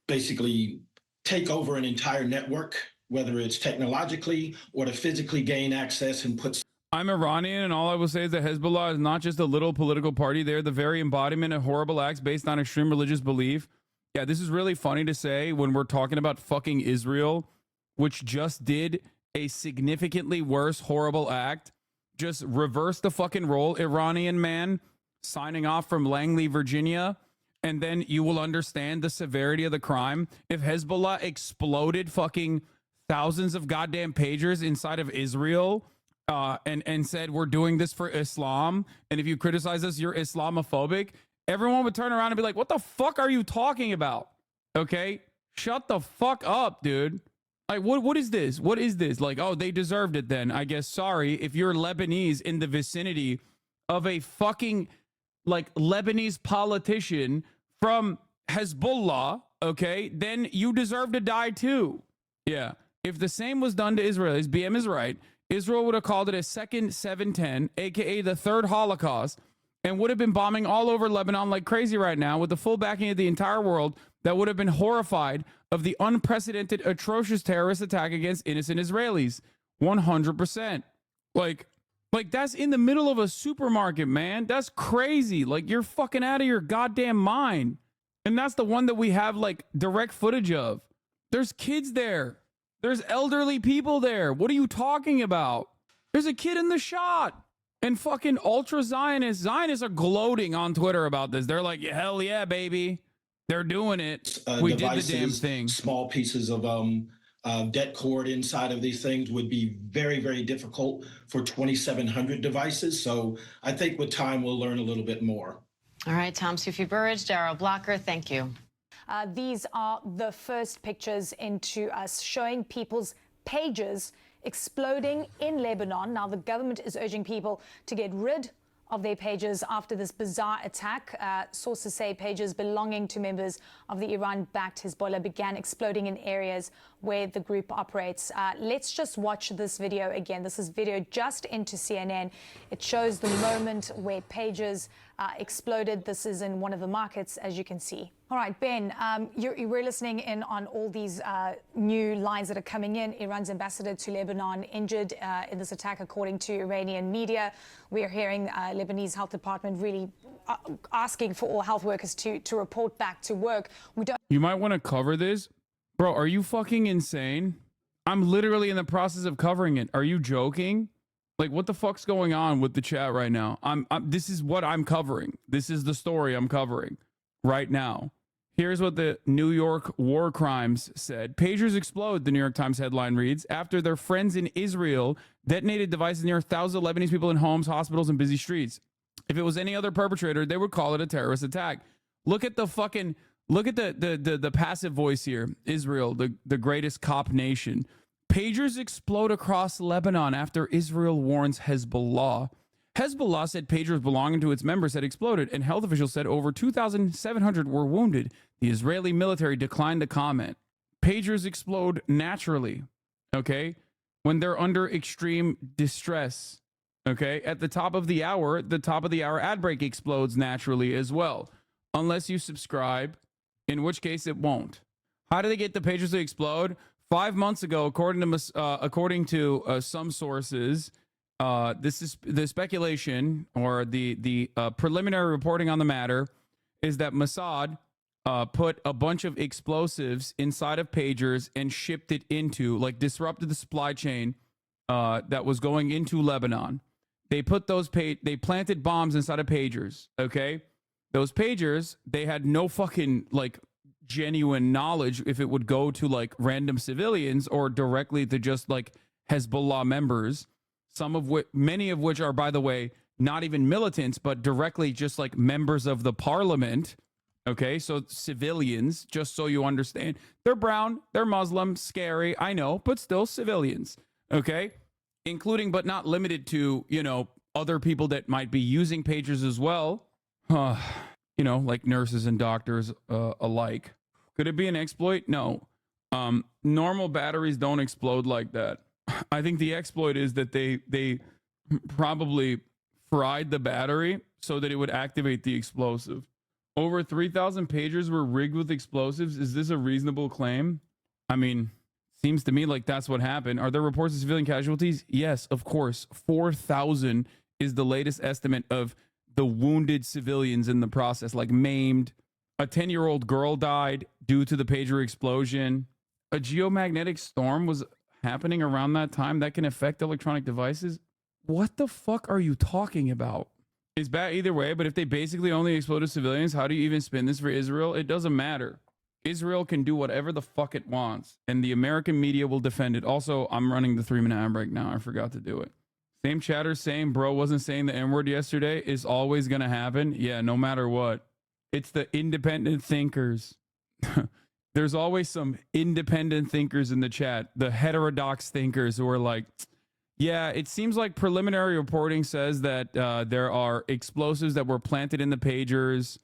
basically take over an entire network, whether it's technologically or to physically gain access and put... I'm Iranian, and all I will say is that Hezbollah is not just a little political party. They're the very embodiment of horrible acts based on extreme religious belief. Yeah, this is really funny to say when we're talking about fucking Israel, which just did a significantly worse horrible act. Just reverse the fucking role, Iranian man, signing off from Langley, Virginia, and then you will understand the severity of the crime. If Hezbollah exploded fucking thousands of goddamn pagers inside of Israel... and said, we're doing this for Islam, and if you criticize us, you're Islamophobic, everyone would turn around and be like, what the fuck are you talking about? Okay? Shut the fuck up, dude. Like, what is this? What is this? Like, oh, they deserved it then. I guess, sorry, if you're Lebanese in the vicinity of a fucking, like, Lebanese politician from Hezbollah, okay, then you deserve to die too. Yeah. If the same was done to Israelis, BM is right, Israel would have called it a second 710, aka the third Holocaust, and would have been bombing all over Lebanon like crazy right now with the full backing of the entire world that would have been horrified of the unprecedented, atrocious terrorist attack against innocent Israelis. 100%. Like that's in the middle of a supermarket, man. That's crazy. Like, you're fucking out of your goddamn mind. And that's the one that we have, like, direct footage of. There's kids there. There's elderly people there. What are you talking about? There's a kid in the shot. And fucking ultra Zionists are gloating on Twitter about this. They're like, hell yeah, baby. They're doing it. We devices, did the damn thing. Small pieces of debt cord inside of these things would be very, very difficult for 2,700 devices. So I think with time, we'll learn a little bit more. All right, Tom Sufi Burridge, Darrell Blocker, thank you. These are the first pictures into us showing people's pages exploding in Lebanon. Now, the government is urging people to get rid of their pages after this bizarre attack. Sources say pages belonging to members of the Iran-backed Hezbollah began exploding in areas where the group operates. Let's just watch this video again. This is video just into CNN. It shows the moment where pages exploded. This is in one of the markets, as you can see. All right, Ben, you were listening in on all these new lines that are coming in. Iran's ambassador to Lebanon injured in this attack, according to Iranian media. We are hearing Lebanese health department really asking for all health workers to report back to work. We don't. You might want to cover this. Bro, are you fucking insane? I'm literally in the process of covering it. Are you joking? Like, what the fuck's going on with the chat right now? This is what I'm covering. This is the story I'm covering right now. Here's what the New York War Crimes said. Pagers explode, the New York Times headline reads, after their friends in Israel detonated devices near thousands of Lebanese people in homes, hospitals, and busy streets. If it was any other perpetrator, they would call it a terrorist attack. Look at the fucking, look at the passive voice here. Israel, the greatest cop nation. Pagers explode across Lebanon after Israel warns Hezbollah. Hezbollah said pagers belonging to its members had exploded, and health officials said over 2,700 were wounded. The Israeli military declined to comment. Pagers explode naturally, okay, when they're under extreme distress, okay? At the top of the hour ad break explodes naturally as well, unless you subscribe, in which case it won't. How do they get the pagers to explode? 5 months ago, according to some sources, this is the speculation or the preliminary reporting on the matter is that Mossad put a bunch of explosives inside of pagers and shipped it into, like, disrupted the supply chain that was going into Lebanon. They put those they planted bombs inside of pagers. Okay, those pagers, they had no fucking like genuine knowledge if it would go to like random civilians or directly to just like Hezbollah members. Many of which are, by the way, not even militants, but directly just like members of the parliament. Okay, so civilians, just so you understand. They're brown, they're Muslim, scary, I know, but still civilians. Okay, including but not limited to, you know, other people that might be using pagers as well. You know, like nurses and doctors alike. Could it be an exploit? No. Normal batteries don't explode like that. I think the exploit is that they probably fried the battery so that it would activate the explosive. Over 3,000 pagers were rigged with explosives. Is this a reasonable claim? I mean, seems to me like that's what happened. Are there reports of civilian casualties? Yes, of course. 4,000 is the latest estimate of the wounded civilians in the process, like maimed. A 10-year-old girl died due to the pager explosion. A geomagnetic storm was happening around that time that can affect electronic devices. What the fuck are you talking about? It's bad either way, but if they basically only exploded civilians, how do you even spin this for Israel? It doesn't matter. Israel can do whatever the fuck it wants, and the American media will defend it. Also, I'm running the 3-minute ad break now. I forgot to do it. Same chatter saying bro wasn't saying the N-word yesterday is always going to happen. Yeah, no matter what. It's the independent thinkers. There's always some independent thinkers in the chat. The heterodox thinkers who are like, yeah, it seems like preliminary reporting says that there are explosives that were planted in the pagers.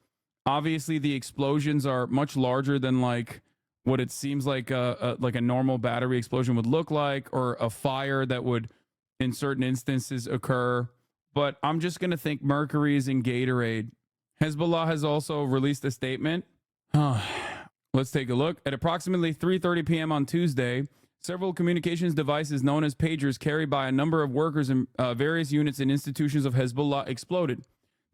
Obviously, the explosions are much larger than like what it seems like a normal battery explosion would look like, or a fire that would, in certain instances, occur. But I'm just going to think Mercury is in Gatorade. Hezbollah has also released a statement. Let's take a look. At approximately 3:30 p.m. on Tuesday, several communications devices known as pagers carried by a number of workers in various units and institutions of Hezbollah exploded.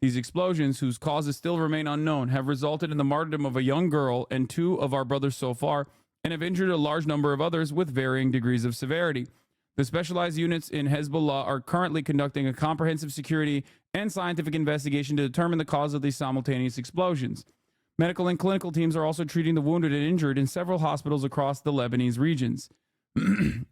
These explosions, whose causes still remain unknown, have resulted in the martyrdom of a young girl and 2 of our brothers so far, and have injured a large number of others with varying degrees of severity. The specialized units in Hezbollah are currently conducting a comprehensive security and scientific investigation to determine the cause of these simultaneous explosions. Medical and clinical teams are also treating the wounded and injured in several hospitals across the Lebanese regions.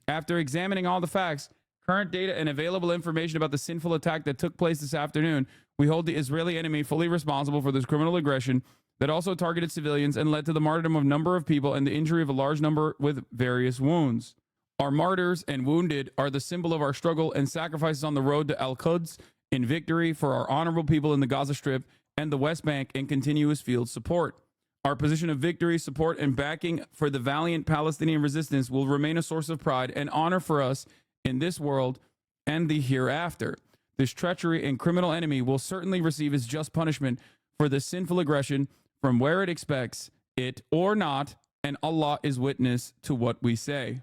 After examining all the facts, current data, and available information about the sinful attack that took place this afternoon, We hold the Israeli enemy fully responsible for this criminal aggression that also targeted civilians and led to the martyrdom of a number of people and the injury of a large number with various wounds. Our martyrs and wounded are the symbol of our struggle and sacrifices on the road to Al-Quds in victory for our honorable people in the Gaza Strip and the West Bank and continuous field support. Our position of victory, support, and backing for the valiant Palestinian resistance will remain a source of pride and honor for us in this world and the hereafter. This treachery and criminal enemy will certainly receive its just punishment for this sinful aggression from where it expects it or not, and Allah is witness to what we say.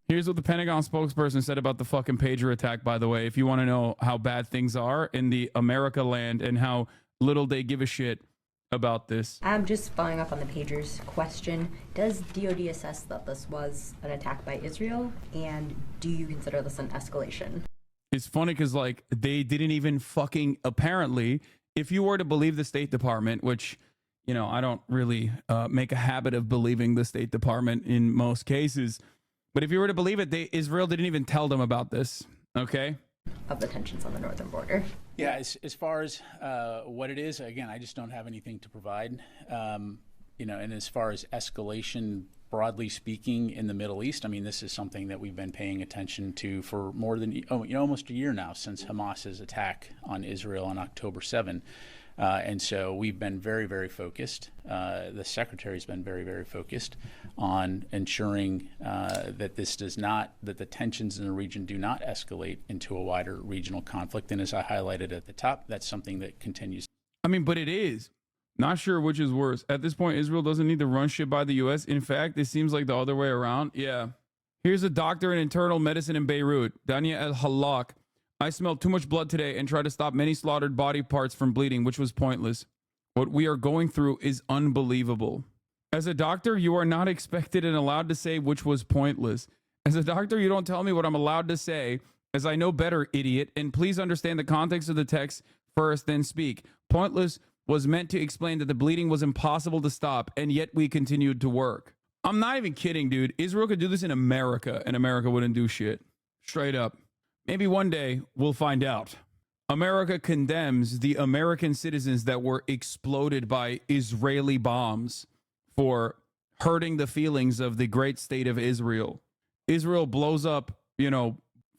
Here's what the Pentagon spokesperson said about the fucking pager attack, by the way, if you want to know how bad things are in the America land and how little they give a shit about this. I'm just following up on the pager's question. Does DOD assess that this was an attack by Israel? And do you consider this an escalation? It's funny because, like, they didn't even fucking, apparently, if you were to believe the State Department, which, you know, I don't really make a habit of believing the State Department in most cases, but if you were to believe it, Israel didn't even tell them about this, okay? Of the tensions on the northern border. Yeah, as far as what it is, again, I just don't have anything to provide. You know, and as far as escalation, broadly speaking, in the Middle East, I mean, this is something that we've been paying attention to for more than, almost a year now since Hamas's attack on Israel on October 7. And so we've been very, very focused. The Secretary's been very, very focused on ensuring that this does not, that the tensions in the region do not escalate into a wider regional conflict. And as I highlighted at the top, that's something that continues. I mean, but it is. Not sure which is worse. At this point, Israel doesn't need to run shit by the U.S. In fact, it seems like the other way around. Yeah. Here's a doctor in internal medicine in Beirut, Dania El-Halak. I smelled too much blood today and tried to stop many slaughtered body parts from bleeding, which was pointless. What we are going through is unbelievable. As a doctor, you are not expected and allowed to say which was pointless. As a doctor, you don't tell me what I'm allowed to say, as I know better, idiot, and please understand the context of the text first, then speak. Pointless was meant to explain that the bleeding was impossible to stop, and yet we continued to work. I'm not even kidding, dude. Israel could do this in America, and America wouldn't do shit. Straight up. Maybe one day we'll find out. America condemns the American citizens that were exploded by Israeli bombs for hurting the feelings of the great state of Israel. Israel blows up,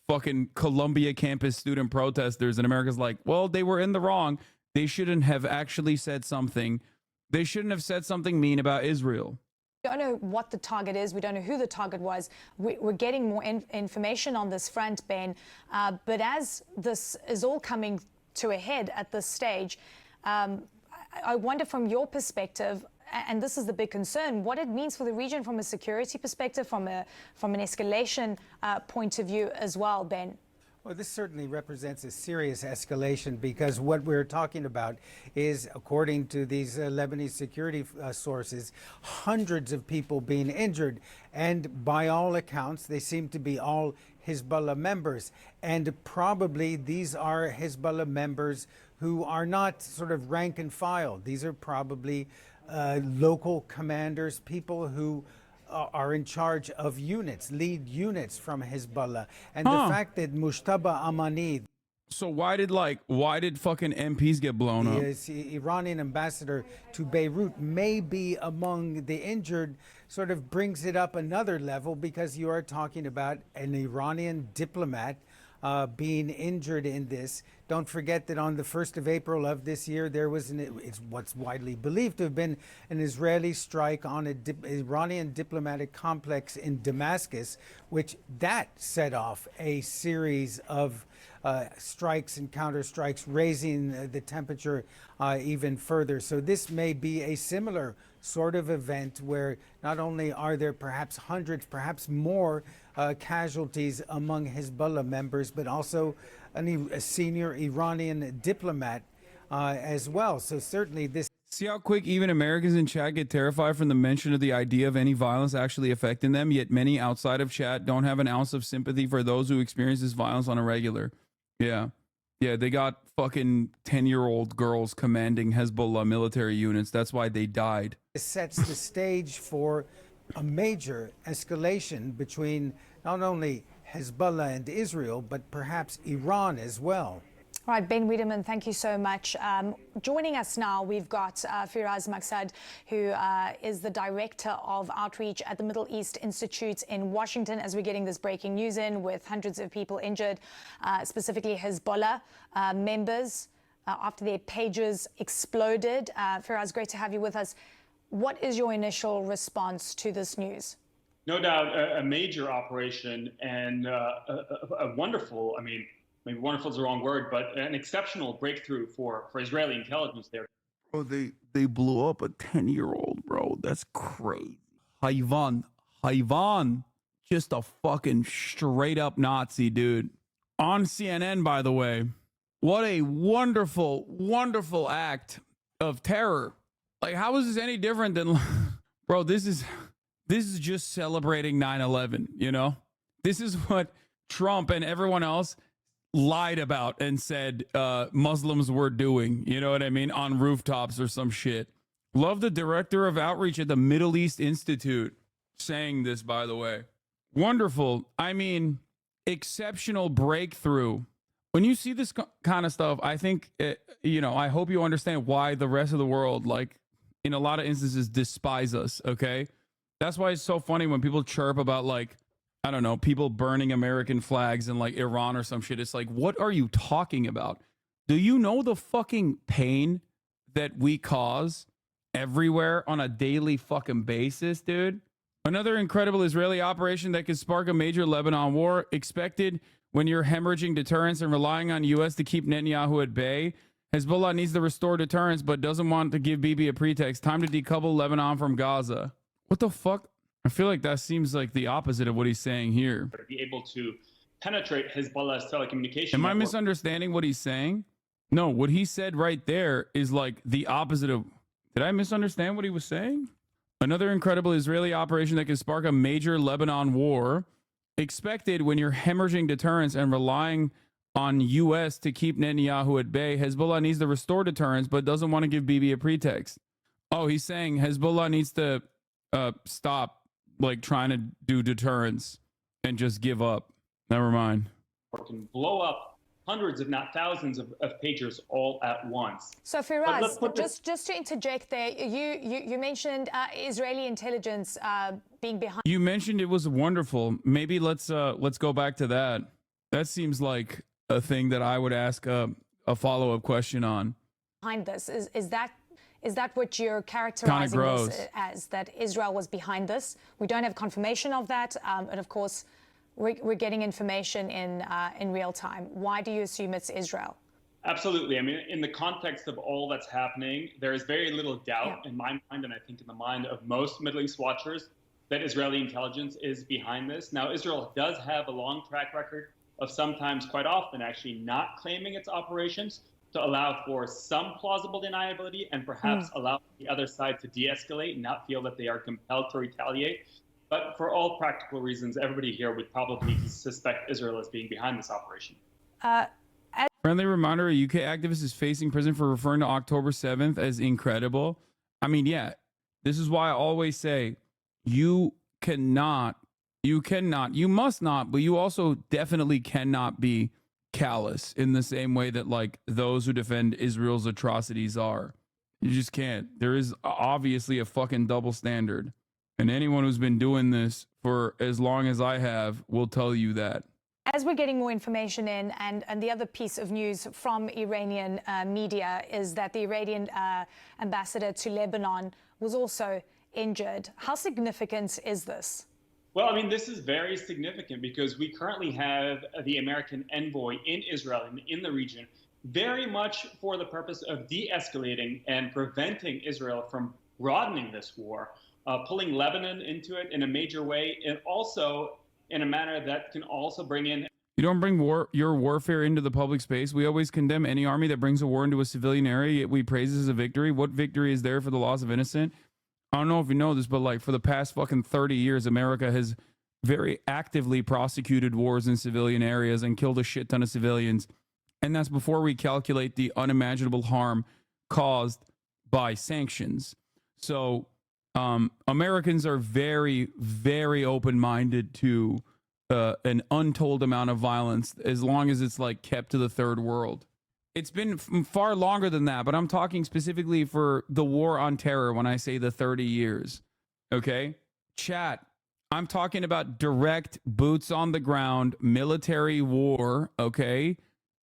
fucking Columbia campus student protesters, and America's like, well, they were in the wrong. They shouldn't have actually said something. They shouldn't have said something mean about Israel. We don't know what the target is. We don't know who the target was. We're getting more information on this front, Ben. But as this is all coming to a head at this stage, I wonder from your perspective, and this is the big concern, what it means for the region from a security perspective, from an escalation point of view as well, Ben. Well, this certainly represents a serious escalation because what we're talking about is, according to these Lebanese security sources, hundreds of people being injured. And by all accounts, they seem to be all Hezbollah members. And probably these are Hezbollah members who are not sort of rank and file. These are probably local commanders, people who are in charge of units, lead units from Hezbollah. And the fact that Mushtaba Amani, so why did fucking MPs get blown up? The Iranian ambassador to Beirut, may be among the injured, sort of brings it up another level, because you are talking about an Iranian diplomat being injured in this. Don't forget that on the 1st of April of this year, there was it's what's widely believed to have been an Israeli strike on an Iranian diplomatic complex in Damascus, which that set off a series of strikes and counterstrikes, raising the temperature even further. So this may be a similar sort of event where not only are there perhaps hundreds, perhaps more casualties among Hezbollah members, but also a senior Iranian diplomat as well. So certainly this. See how quick even Americans in chat get terrified from the mention of the idea of any violence actually affecting them, yet many outside of chat don't have an ounce of sympathy for those who experience this violence on a regular. Yeah, they got fucking 10-year-old girls commanding Hezbollah military units. That's why they died. This sets the stage for a major escalation between not only Hezbollah and Israel, but perhaps Iran as well. All right, Ben Wiedemann, thank you so much. Joining us now, we've got Firaz Maqsad, who is the Director of Outreach at the Middle East Institute in Washington, as we're getting this breaking news in with hundreds of people injured, specifically HEZBOLLAH members, after their pages exploded. Firaz, great to have you with us. What is your initial response to this news? No doubt a major operation and a wonderful, maybe wonderful is the wrong word, but an exceptional breakthrough for Israeli intelligence there. Bro, they blew up a 10-year-old, bro. That's crazy. Hayvan. Just a fucking straight up Nazi, dude. On CNN, by the way. What a wonderful, wonderful act of terror. Like, how is this any different than, bro, this is just celebrating 9/11, you know? This is what Trump and everyone else lied about and said Muslims were doing, you know what I mean, on rooftops or some shit. Love the director of outreach at the Middle East Institute saying this, by the way. Wonderful. I mean, exceptional breakthrough. When you see this kind of stuff, I think, I hope you understand why the rest of the world, like, in a lot of instances, despise us, okay? That's why it's so funny when people chirp about, like, I don't know, people burning American flags in like Iran or some shit. It's like, what are you talking about? Do you know the fucking pain that we cause everywhere on a daily fucking basis, dude? Another incredible Israeli operation that could spark a major Lebanon war expected when you're hemorrhaging deterrence and relying on U.S. to keep Netanyahu at bay. Hezbollah needs to restore deterrence but doesn't want to give Bibi a pretext. Time to decouple Lebanon from Gaza. What the fuck? I feel like that seems like the opposite of what he's saying here. To be able to penetrate Hezbollah's telecommunication Am I network. misunderstanding what he's saying? No, what he said right there is like the opposite of... Did I misunderstand what he was saying? Another incredible Israeli operation that could spark a major Lebanon war. Expected when you're hemorrhaging deterrence and relying on U.S. to keep Netanyahu at bay. Hezbollah needs to restore deterrence but doesn't want to give Bibi a pretext. Oh, he's saying Hezbollah needs to stop like trying to do deterrence and just give up. Never mind. Can blow up hundreds, if not thousands, of pagers all at once. So Firaz, just to interject there, you mentioned Israeli intelligence being behind. You mentioned it was wonderful. Maybe let's go back to that. That seems like a thing that I would ask a follow-up question on. Behind this is that what you're characterizing this as, that Israel was behind this? We don't have confirmation of that, and of course, we're getting information in real time. Why do you assume it's Israel? Absolutely. I mean, in the context of all that's happening, there is very little doubt in my mind, and I think in the mind of most Middle East watchers, that Israeli intelligence is behind this. Now, Israel does have a long track record of sometimes, quite often, actually not claiming its operations, to allow for some plausible deniability and perhaps allow the other side to de-escalate and not feel that they are compelled to retaliate. But for all practical reasons, everybody here would probably suspect Israel as being behind this operation. Friendly reminder, a UK activist is facing prison for referring to October 7th as incredible. I mean, yeah, this is why I always say you must not, but you also definitely cannot be callous in the same way that like those who defend Israel's atrocities are. You just can't. There is obviously a fucking double standard. And anyone who's been doing this for as long as I have will tell you that. As we're getting more information in, and the other piece of news from Iranian media is that the Iranian ambassador to Lebanon was also injured. How significant is this? Well, I mean, this is very significant because we currently have the American envoy in Israel and in the region very much for the purpose of de-escalating and preventing Israel from broadening this war, pulling Lebanon into it in a major way, and also in a manner that can also bring in... You don't bring your warfare into the public space. We always condemn any army that brings a war into a civilian area, yet we praise it as a victory. What victory is there for the loss of innocent? I don't know if you know this, but like for the past fucking 30 years, America has very actively prosecuted wars in civilian areas and killed a shit ton of civilians. And that's before we calculate the unimaginable harm caused by sanctions. So Americans are very, very open-minded to an untold amount of violence as long as it's like kept to the third world. It's been far longer than that, but I'm talking specifically for the war on terror when I say the 30 years. Okay? Chat, I'm talking about direct boots on the ground military war, okay,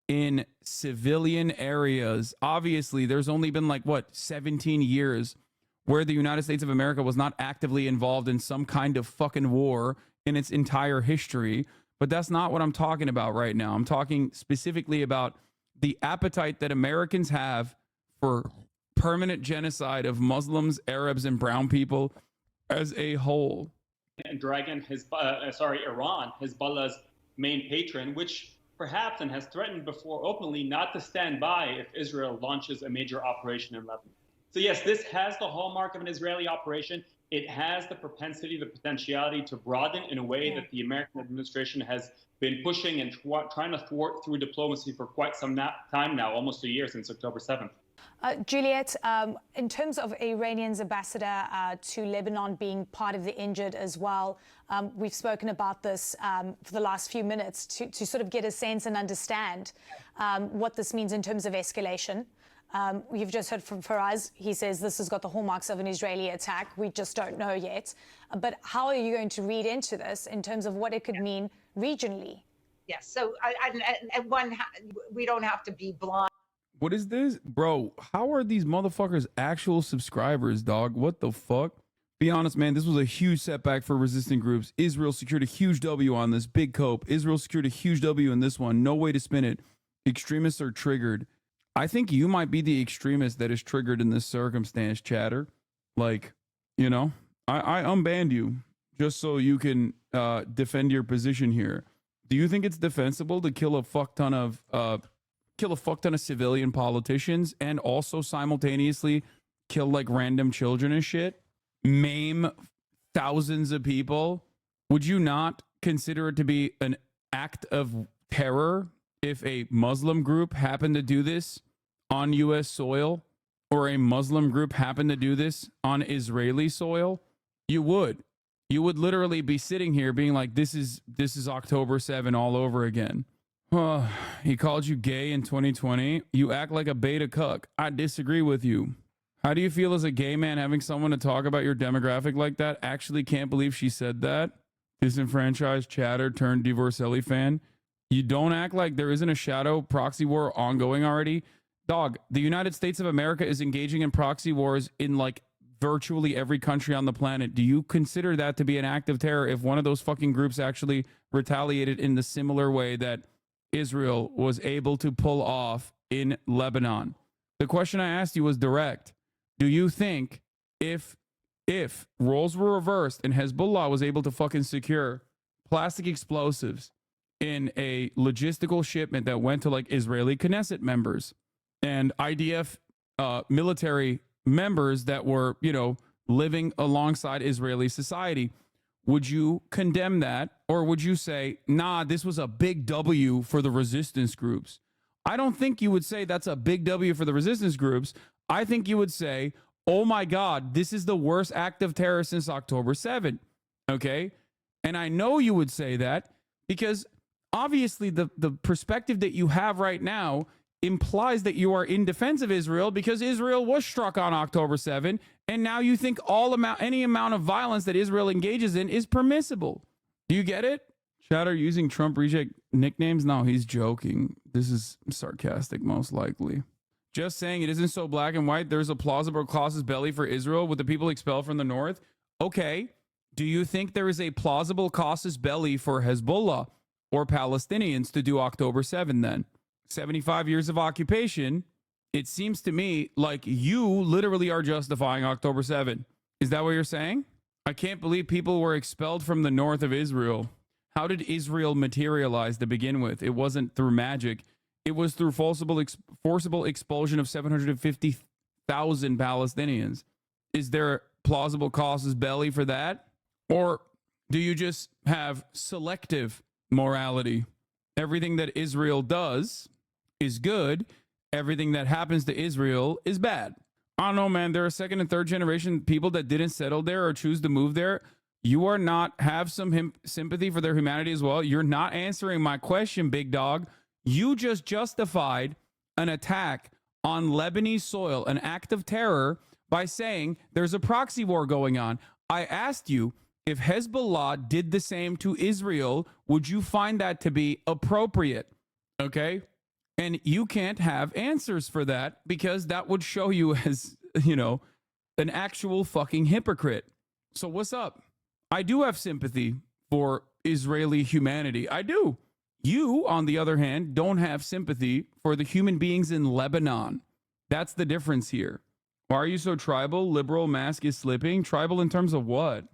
in civilian areas. Obviously, there's only been like, what, 17 years where the United States of America was not actively involved in some kind of fucking war in its entire history. But that's not what I'm talking about right now. I'm talking specifically about the appetite that Americans have for permanent genocide of Muslims, Arabs, and brown people as a whole. And dragging Iran, Hezbollah's main patron, which perhaps and has threatened before openly not to stand by if Israel launches a major operation in Lebanon. So yes, this has the hallmark of an Israeli operation. It has the propensity, the potentiality to broaden in a way that the American administration has been pushing and trying to thwart through diplomacy for quite some time now, almost a year since October 7th. Juliet, in terms of Iranian's ambassador to Lebanon being part of the injured as well, we've spoken about this for the last few minutes to sort of get a sense and understand what this means in terms of escalation. You've just heard from Faraz. He says this has got the hallmarks of an Israeli attack. We just don't know yet. But how are you going to read into this in terms of what it could mean regionally? Yes. So we don't have to be blind. What is this? Bro, how are these motherfuckers actual subscribers, dog? What the fuck? Be honest, man, this was a huge setback for resistant groups. Israel secured a huge W on this. Big cope. Israel secured a huge W in this one. No way to spin it. Extremists are triggered. I think you might be the extremist that is triggered in this circumstance, chatter. Like, you know, I unbanned you just so you can defend your position here. Do you think it's defensible to kill a fuck ton of civilian politicians and also simultaneously kill like random children and shit? Maim thousands of people? Would you not consider it to be an act of terror if a Muslim group happened to do this on U.S. soil, or a Muslim group happened to do this on Israeli soil? You would literally be sitting here being like, this is October 7 all over again. He called you gay in 2020. You act like a beta cuck. I disagree with you. How do you feel as a gay man having someone to talk about your demographic like that? Actually can't believe she said that. Disenfranchised chatter turned Divorcelli fan. You don't act like there isn't a shadow proxy war ongoing already. Dog, the United States of America is engaging in proxy wars in like virtually every country on the planet. Do you consider that to be an act of terror if one of those fucking groups actually retaliated in the similar way that Israel was able to pull off in Lebanon? The question I asked you was direct. Do you think if roles were reversed and Hezbollah was able to fucking secure plastic explosives in a logistical shipment that went to like Israeli Knesset members and IDF military members that were, you know, living alongside Israeli society, would you condemn that? Or would you say, nah, this was a big W for the resistance groups? I don't think you would say that's a big W for the resistance groups. I think you would say, oh my God, this is the worst act of terror since October 7. Okay? And I know you would say that because obviously the perspective that you have right now implies that you are in defense of Israel because Israel was struck on October 7, and now you think any amount of violence that Israel engages in is permissible. Do you get it? Chatter using Trump reject nicknames? No, he's joking. This is sarcastic, most likely. Just saying it isn't so black and white. There's a plausible casus belli for Israel with the people expelled from the north. Okay. Do you think there is a plausible casus belli for Hezbollah or Palestinians to do October 7 then? 75 years of occupation, it seems to me like you literally are justifying October 7. Is that what you're saying? I can't believe people were expelled from the north of Israel. How did Israel materialize to begin with? It wasn't through magic. It was through forcible expulsion of 750,000 Palestinians. Is there plausible casus belli for that? Or do you just have selective morality? Everything that Israel does is good. Everything that happens to Israel is bad. I don't know, man. There are second and third generation people that didn't settle there or choose to move there. You are not have some sympathy for their humanity as well. You're not answering my question, big dog. You just justified an attack on Lebanese soil, an act of terror, by saying there's a proxy war going on. I asked you, if Hezbollah did the same to Israel, would you find that to be appropriate? Okay? And you can't have answers for that because that would show you as, you know, an actual fucking hypocrite. So what's up? I do have sympathy for Israeli humanity. I do. You, on the other hand, don't have sympathy for the human beings in Lebanon. That's the difference here. Why are you so tribal? Liberal mask is slipping. Tribal in terms of what?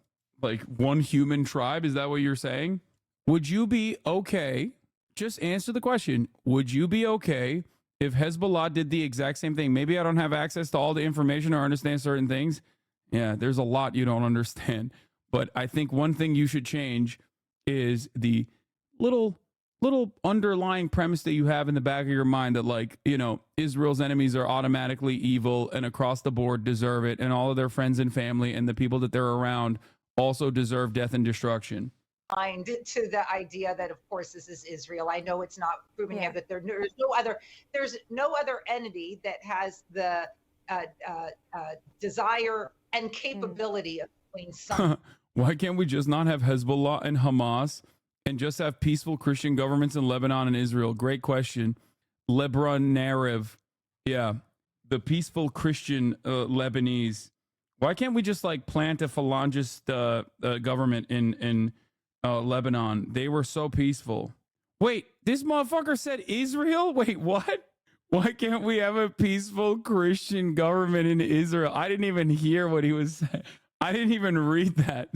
Like one human tribe? Is that what you're saying? Would you be okay? Just answer the question. Would you be okay if Hezbollah did the exact same thing? Maybe I don't have access to all the information or understand certain things. Yeah, there's a lot you don't understand. But I think one thing you should change is the little underlying premise that you have in the back of your mind that, like, you know, Israel's enemies are automatically evil and across the board deserve it, and all of their friends and family and the people that they're around also deserve death and destruction. To the idea that, of course, this is Israel. I know it's not proven yet, but there's no other entity that has the desire and capability of doing something. Why can't we just not have Hezbollah and Hamas and just have peaceful Christian governments in Lebanon and Israel? Great question. Lebron. Yeah, the peaceful Christian Lebanese. Why can't we just like plant a phalangist government in Lebanon? They were so peaceful. Wait, this motherfucker said Israel? Wait, what? Why can't we have a peaceful Christian government in Israel? I didn't even hear what he was saying. I didn't even read that.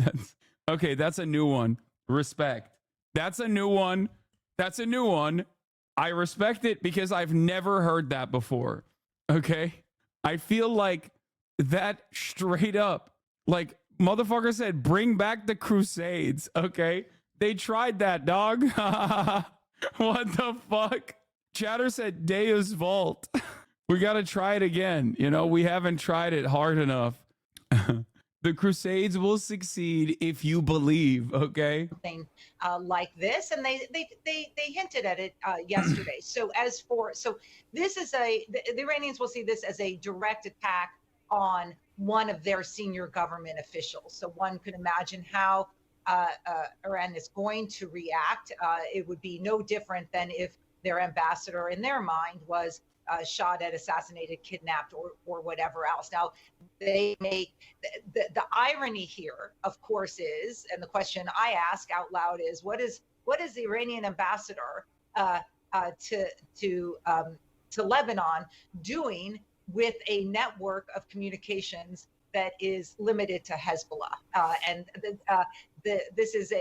That's a new one. Respect. That's a new one. That's a new one. I respect it because I've never heard that before. Okay? I feel like that straight up, like, motherfucker said, bring back the Crusades. Okay? They tried that, dog. What the fuck? Chatter said Deus Vault. We got to try it again. You know, we haven't tried it hard enough. The Crusades will succeed if you believe, okay? Something like this, and they hinted at it yesterday. So this is the Iranians will see this as a direct attack on one of their senior government officials. So one could imagine how Iran is going to react. It would be no different than if their ambassador, in their mind, was shot at, assassinated, kidnapped, or whatever else. Now, they make the irony here, of course, is, and the question I ask out loud is, what is the Iranian ambassador to Lebanon doing with a network of communications that is limited to Hezbollah? This is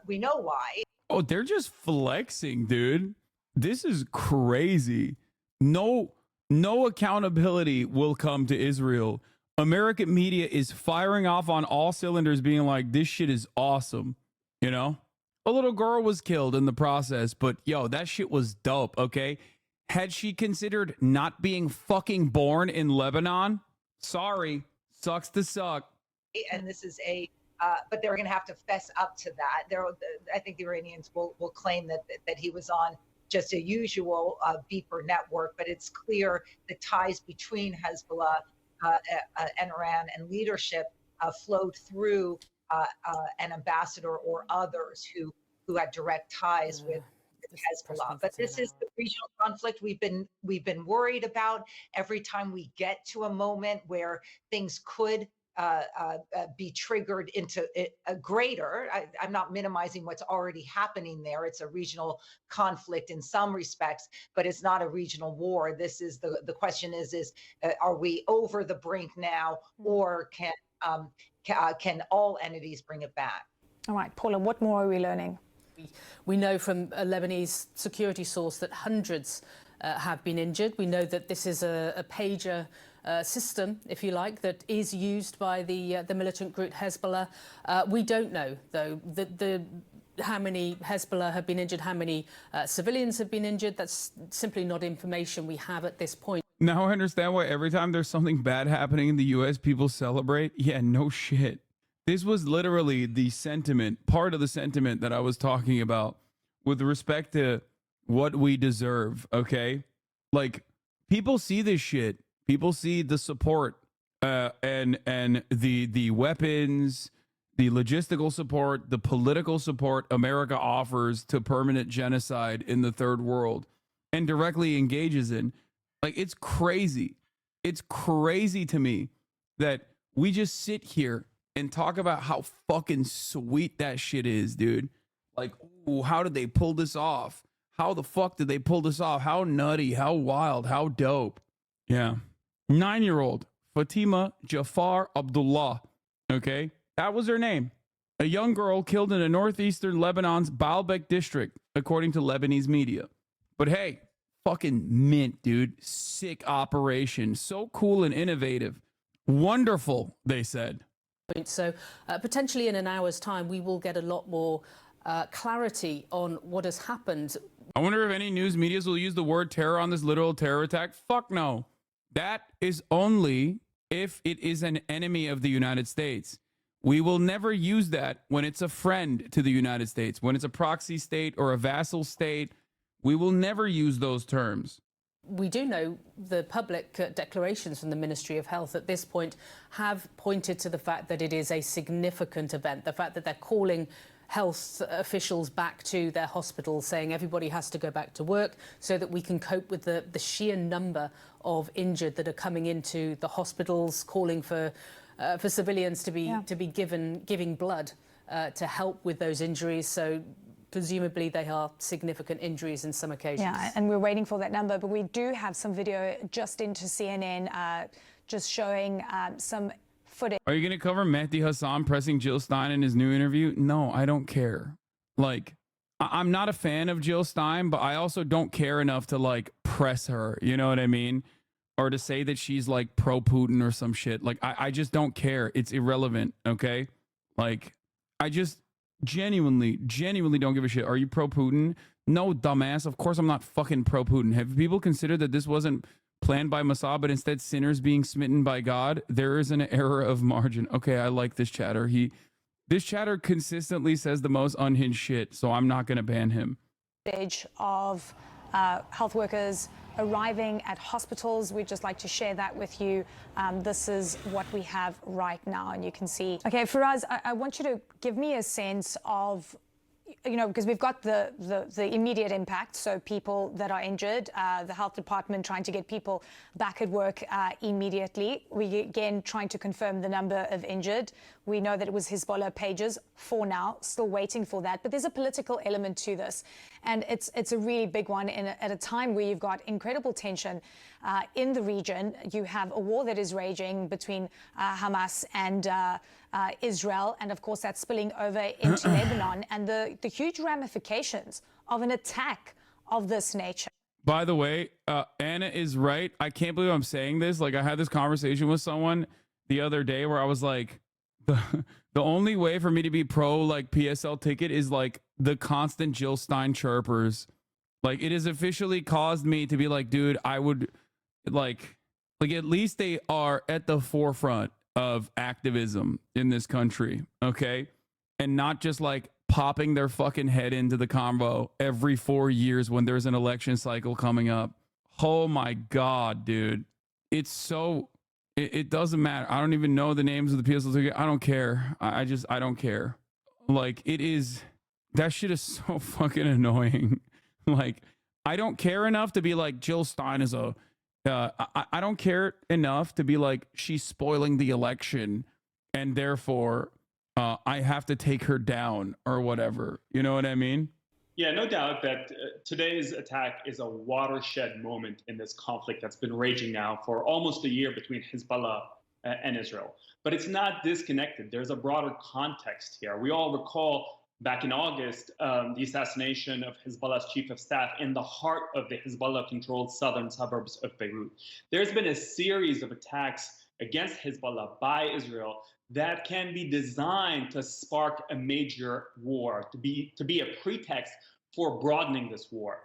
we know why. Oh, they're just flexing, dude. This is crazy. No accountability will come to Israel. American media is firing off on all cylinders, being like, this shit is awesome. You know, a little girl was killed in the process, but yo, that shit was dope. Okay. Had she considered not being fucking born in Lebanon? Sorry, sucks to suck. And this is but they're going to have to fess up to that. I think the Iranians will claim that he was on just a usual beeper network, but it's clear the ties between Hezbollah and Iran and leadership flowed through an ambassador or others who had direct ties with Hezbollah. But this is the regional conflict we've been worried about. Every time we get to a moment where things could be triggered into a greater, I'm not minimizing what's already happening there. It's a regional conflict in some respects, but it's not a regional war. This is the question is are we over the brink now, or can all entities bring it back? All right, Paula, what more are we learning? We know from a Lebanese security source that hundreds have been injured. We know that this is a pager system, if you like, that is used by the militant group Hezbollah. We don't know, though, how many Hezbollah have been injured, how many civilians have been injured. That's simply not information we have at this point. Now I understand why every time there's something bad happening in the U.S., people celebrate. Yeah, no shit. This was literally the sentiment, part of the sentiment that I was talking about with respect to what we deserve, okay? Like, people see this shit. People see the support and the weapons, the logistical support, the political support America offers to permanent genocide in the third world and directly engages in. Like, it's crazy. It's crazy to me that we just sit here and talk about how fucking sweet that shit is, dude. Like, ooh, how did they pull this off? How the fuck did they pull this off? How nutty, how wild, how dope. Yeah. 9-year-old Fatima Jafar Abdullah. Okay. That was her name. A young girl killed in a northeastern Lebanon's Baalbek district, according to Lebanese media. But hey, fucking mint, dude. Sick operation. So cool and innovative. Wonderful, they said. So potentially in an hour's time, we will get a lot more clarity on what has happened. I wonder if any news medias will use the word terror on this literal terror attack. Fuck no. That is only if it is an enemy of the United States. We will never use that when it's a friend to the United States. When it's a proxy state or a vassal state, we will never use those terms. We do know the public declarations from the Ministry of Health at this point have pointed to the fact that it is a significant event, the fact that they're calling health officials back to their hospitals, saying everybody has to go back to work so that we can cope with the sheer number of injured that are coming into the hospitals, calling for civilians to be giving blood to help with those injuries. So presumably they are significant injuries in some occasions. Yeah, and we're waiting for that number, but we do have some video just into CNN just showing some footage. Are you going to cover Mehdi Hassan pressing Jill Stein in his new interview? No, I don't care. Like, I'm not a fan of Jill Stein, but I also don't care enough to, like, press her. You know what I mean? Or to say that she's, like, pro-Putin or some shit. Like, I just don't care. It's irrelevant, okay? Like, I just genuinely don't give a shit. Are you pro-Putin? No, dumbass. Of course I'm not fucking pro-Putin. Have people considered that this wasn't planned by Mossad, but instead sinners being smitten by God? There is an error of margin. Okay, I like this chatter. This chatter consistently says the most unhinged shit, so I'm not going to ban him. Of health workers arriving at hospitals. We'd just like to share that with you. This is what we have right now, and you can see. Okay, Faraz, I want you to give me a sense of, you know, because we've got the immediate impact, so people that are injured, the health department trying to get people back at work immediately. We again trying to confirm the number of injured. We know that it was Hezbollah pages for now, still waiting for that. But there's a political element to this, and it's a really big one. At a time where you've got incredible tension in the region, you have a war that is raging between Hamas and Israel, and of course that's spilling over into Lebanon, and the huge ramifications of an attack of this nature. By the way, Anna is right. I can't believe I'm saying this. Like, I had this conversation with someone the other day where I was like, the only way for me to be pro, like, PSL ticket is, like, the constant Jill Stein chirpers. Like, it has officially caused me to be like, dude, I would, like at least they are at the forefront of activism in this country, okay? And not just, like, popping their fucking head into the convo every 4 years when there's an election cycle coming up. Oh my God, dude. It's so, it doesn't matter. I don't even know the names of the PSL ticket. I don't care. I don't care. Like, it is, that shit is so fucking annoying. Like, I don't care enough to be like, Jill Stein is a, I don't care enough to be like, she's spoiling the election and therefore I have to take her down or whatever. You know what I mean? Yeah, no doubt that today's attack is a watershed moment in this conflict that's been raging now for almost a year between Hezbollah and Israel. But it's not disconnected. There's a broader context here. We all recall back in August, the assassination of Hezbollah's chief of staff in the heart of the Hezbollah-controlled southern suburbs of Beirut. There's been a series of attacks against Hezbollah by Israel that can be designed to spark a major war, to be a pretext for broadening this war.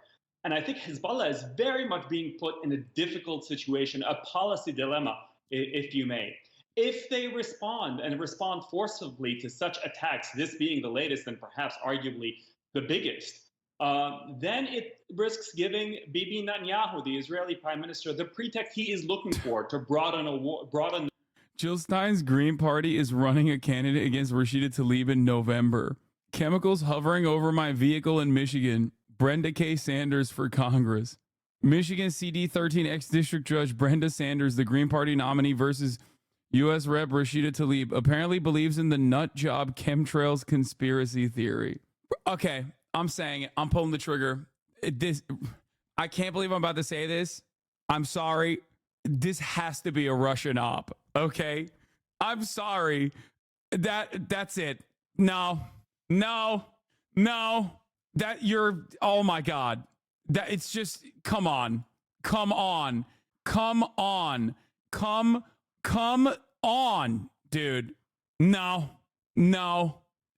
And I think Hezbollah is very much being put in a difficult situation, a policy dilemma, if you may. If they respond and respond forcibly to such attacks, this being the latest and perhaps arguably the biggest, then it risks giving Bibi Netanyahu, the Israeli prime minister, the pretext he is looking for to broaden. Jill Stein's Green Party is running a candidate against Rashida Tlaib in November. Chemicals hovering over my vehicle in Michigan. Brenda K. Sanders for Congress. Michigan CD 13 ex-district judge Brenda Sanders, the Green Party nominee versus U.S. Rep. Rashida Tlaib, apparently believes in the nut job chemtrails conspiracy theory. Okay, I'm saying it. I'm pulling the trigger. I can't believe I'm about to say this. I'm sorry. This has to be a Russian op. Okay, I'm sorry. That's it. No. That you're. Oh my God. That it's just. Come on, dude. No.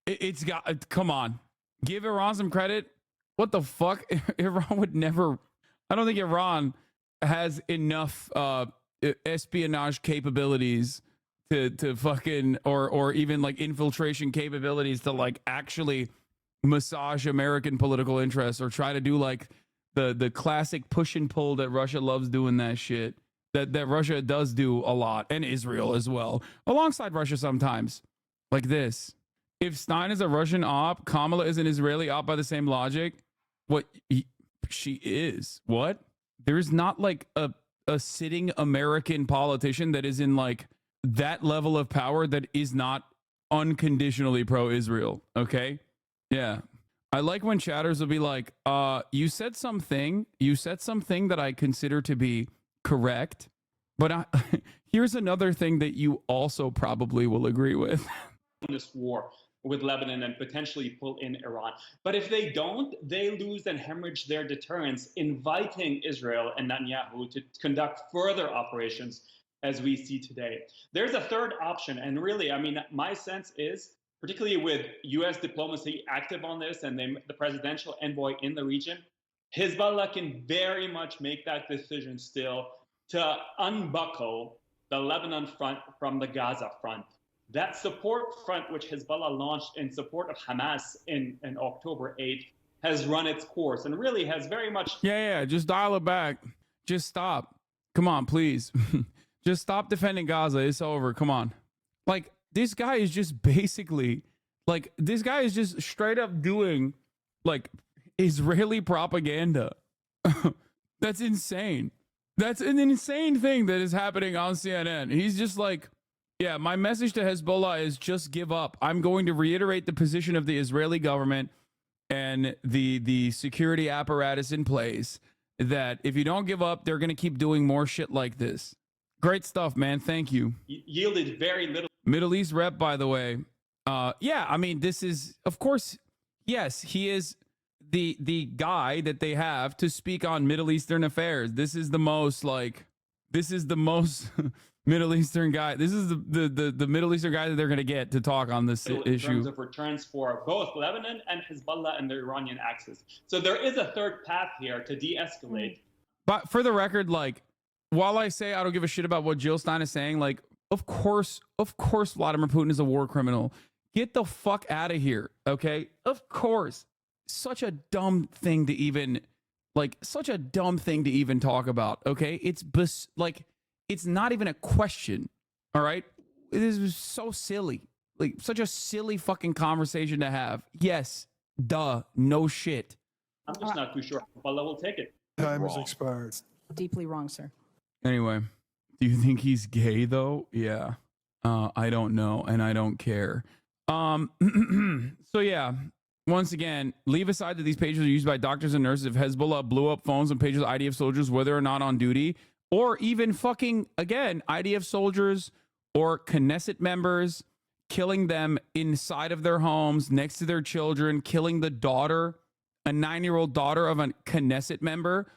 It's got. Come on. Give Iran some credit. What the fuck? Iran would never. I don't think Iran has enough espionage capabilities to fucking or even like infiltration capabilities to like actually massage American political interests or try to do like the classic push and pull that Russia loves doing, that shit that Russia does do a lot, and Israel as well, alongside Russia sometimes. Like this. If Stein is a Russian op, Kamala is an Israeli op by the same logic. She is. What? There's not like a sitting American politician that is in like that level of power that is not unconditionally pro-Israel. Okay? Yeah. I like when chatters will be like, you said something that I consider to be correct, but here's another thing that you also probably will agree with. This war with Lebanon and potentially pull in Iran. But if they don't, they lose and hemorrhage their deterrence, inviting Israel and Netanyahu to conduct further operations as we see today. There's a third option, and really, I mean, my sense is, particularly with U.S. diplomacy active on this and the presidential envoy in the region, Hezbollah can very much make that decision still to unbuckle the Lebanon front from the Gaza front. That support front, which Hezbollah launched in support of Hamas in October 8th, has run its course and really has very much... Yeah, just dial it back. Just stop. Come on, please. Just stop defending Gaza. It's over. Come on. Like, this guy is just basically... Like, this guy is just straight up doing, like, Israeli propaganda. That's insane. That's an insane thing that is happening on CNN. He's just like... Yeah, my message to Hezbollah is just give up. I'm going to reiterate the position of the Israeli government and the security apparatus in place that if you don't give up, they're going to keep doing more shit like this. Great stuff, man. Thank you. Yielded very little. Middle East rep, by the way. Yeah, I mean, this is, of course, yes, he is the guy that they have to speak on Middle Eastern affairs. This is the most Middle Eastern guy. This is the Middle Eastern guy that they're going to get to talk on this issue. In terms of returns for both Lebanon and Hezbollah and the Iranian axis. So there is a third path here to de-escalate. But for the record, like, while I say I don't give a shit about what Jill Stein is saying, like, of course, Vladimir Putin is a war criminal. Get the fuck out of here, okay? Of course. Such a dumb thing to even talk about, okay? It's not even a question, all right? It is so silly. Like, such a silly fucking conversation to have. Yes, duh, no shit. I'm just not too sure Hezbollah will take it. Time has expired. Deeply wrong, sir. Anyway, do you think he's gay, though? Yeah. I don't know, and I don't care. So, yeah. Once again, leave aside that these pages are used by doctors and nurses. If Hezbollah blew up phones and pages of IDF soldiers, whether or not on duty, or even fucking, again, IDF soldiers or Knesset members, killing them inside of their homes, next to their children, killing the daughter, a 9-year-old daughter of a Knesset member,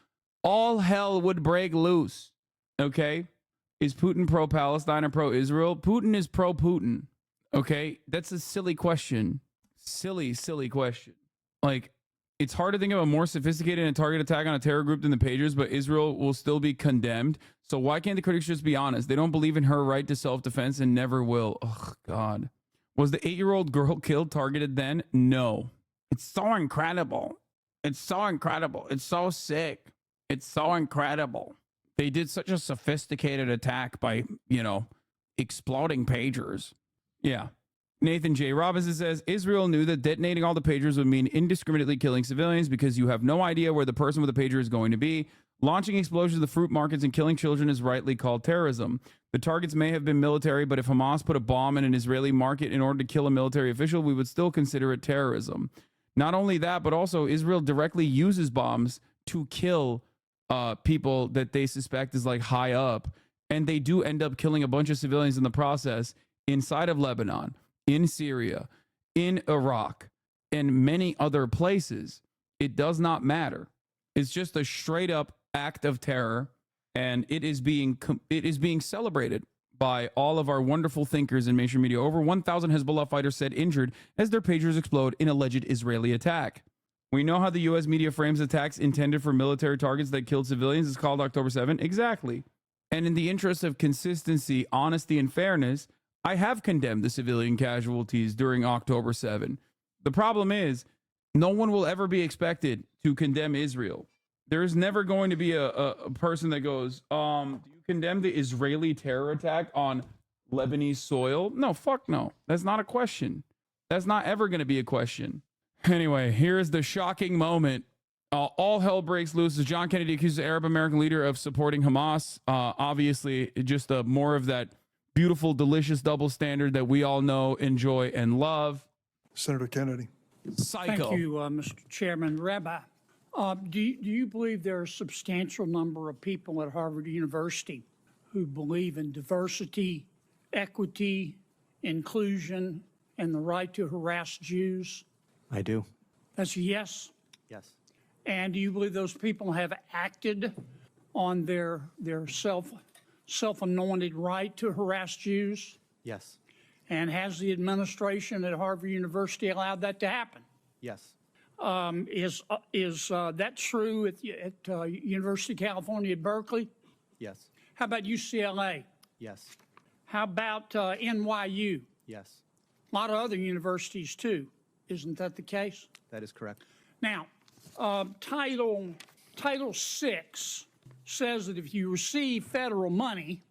all hell would break loose, okay? Is Putin pro-Palestine or pro-Israel? Putin is pro-Putin, okay? That's a silly question. Silly question. Like, it's hard to think of a more sophisticated and targeted attack on a terror group than the pagers, but Israel will still be condemned. So why can't the critics just be honest? They don't believe in her right to self-defense and never will. Oh, God. Was the 8-year-old girl killed targeted then? No. It's so incredible. It's so incredible. It's so sick. It's so incredible. They did such a sophisticated attack by, exploding pagers. Yeah. Nathan J. Robinson says, Israel knew that detonating all the pagers would mean indiscriminately killing civilians because you have no idea where the person with the pager is going to be. Launching explosions of the fruit markets and killing children is rightly called terrorism. The targets may have been military, but if Hamas put a bomb in an Israeli market in order to kill a military official, we would still consider it terrorism. Not only that, but also Israel directly uses bombs to kill people that they suspect is like high up. And they do end up killing a bunch of civilians in the process inside of Lebanon, in Syria, in Iraq, and many other places. It does not matter. It's just a straight up act of terror, and it is being celebrated by all of our wonderful thinkers in mainstream media. Over 1,000 Hezbollah fighters said injured as their pagers explode in alleged Israeli attack. We know how the U.S. media frames attacks intended for military targets that killed civilians. It's called October 7. Exactly. And in the interest of consistency, honesty, and fairness, I have condemned the civilian casualties during October 7. The problem is, no one will ever be expected to condemn Israel. There is never going to be a person that goes, do you condemn the Israeli terror attack on Lebanese soil? No, fuck no. That's not a question. That's not ever going to be a question. Anyway, here is the shocking moment. All hell breaks loose as John Kennedy accuses the Arab American leader of supporting Hamas. Obviously, just more of that beautiful, delicious double standard that we all know, enjoy, and love. Senator Kennedy. Psycho. Thank you, Mr. Chairman. Rabbi, do you believe there are a substantial number of people at Harvard University who believe in diversity, equity, inclusion, and the right to harass Jews? I do. That's a yes? Yes. And do you believe those people have acted on their self-anointed right to harass Jews? Yes. And has the administration at Harvard University allowed that to happen? Yes. Is that true at University of California at Berkeley? Yes. How about UCLA? Yes. How about NYU? Yes. A lot of other universities too. Isn't that the case? That is correct. Now, Title VI says that if you receive federal money,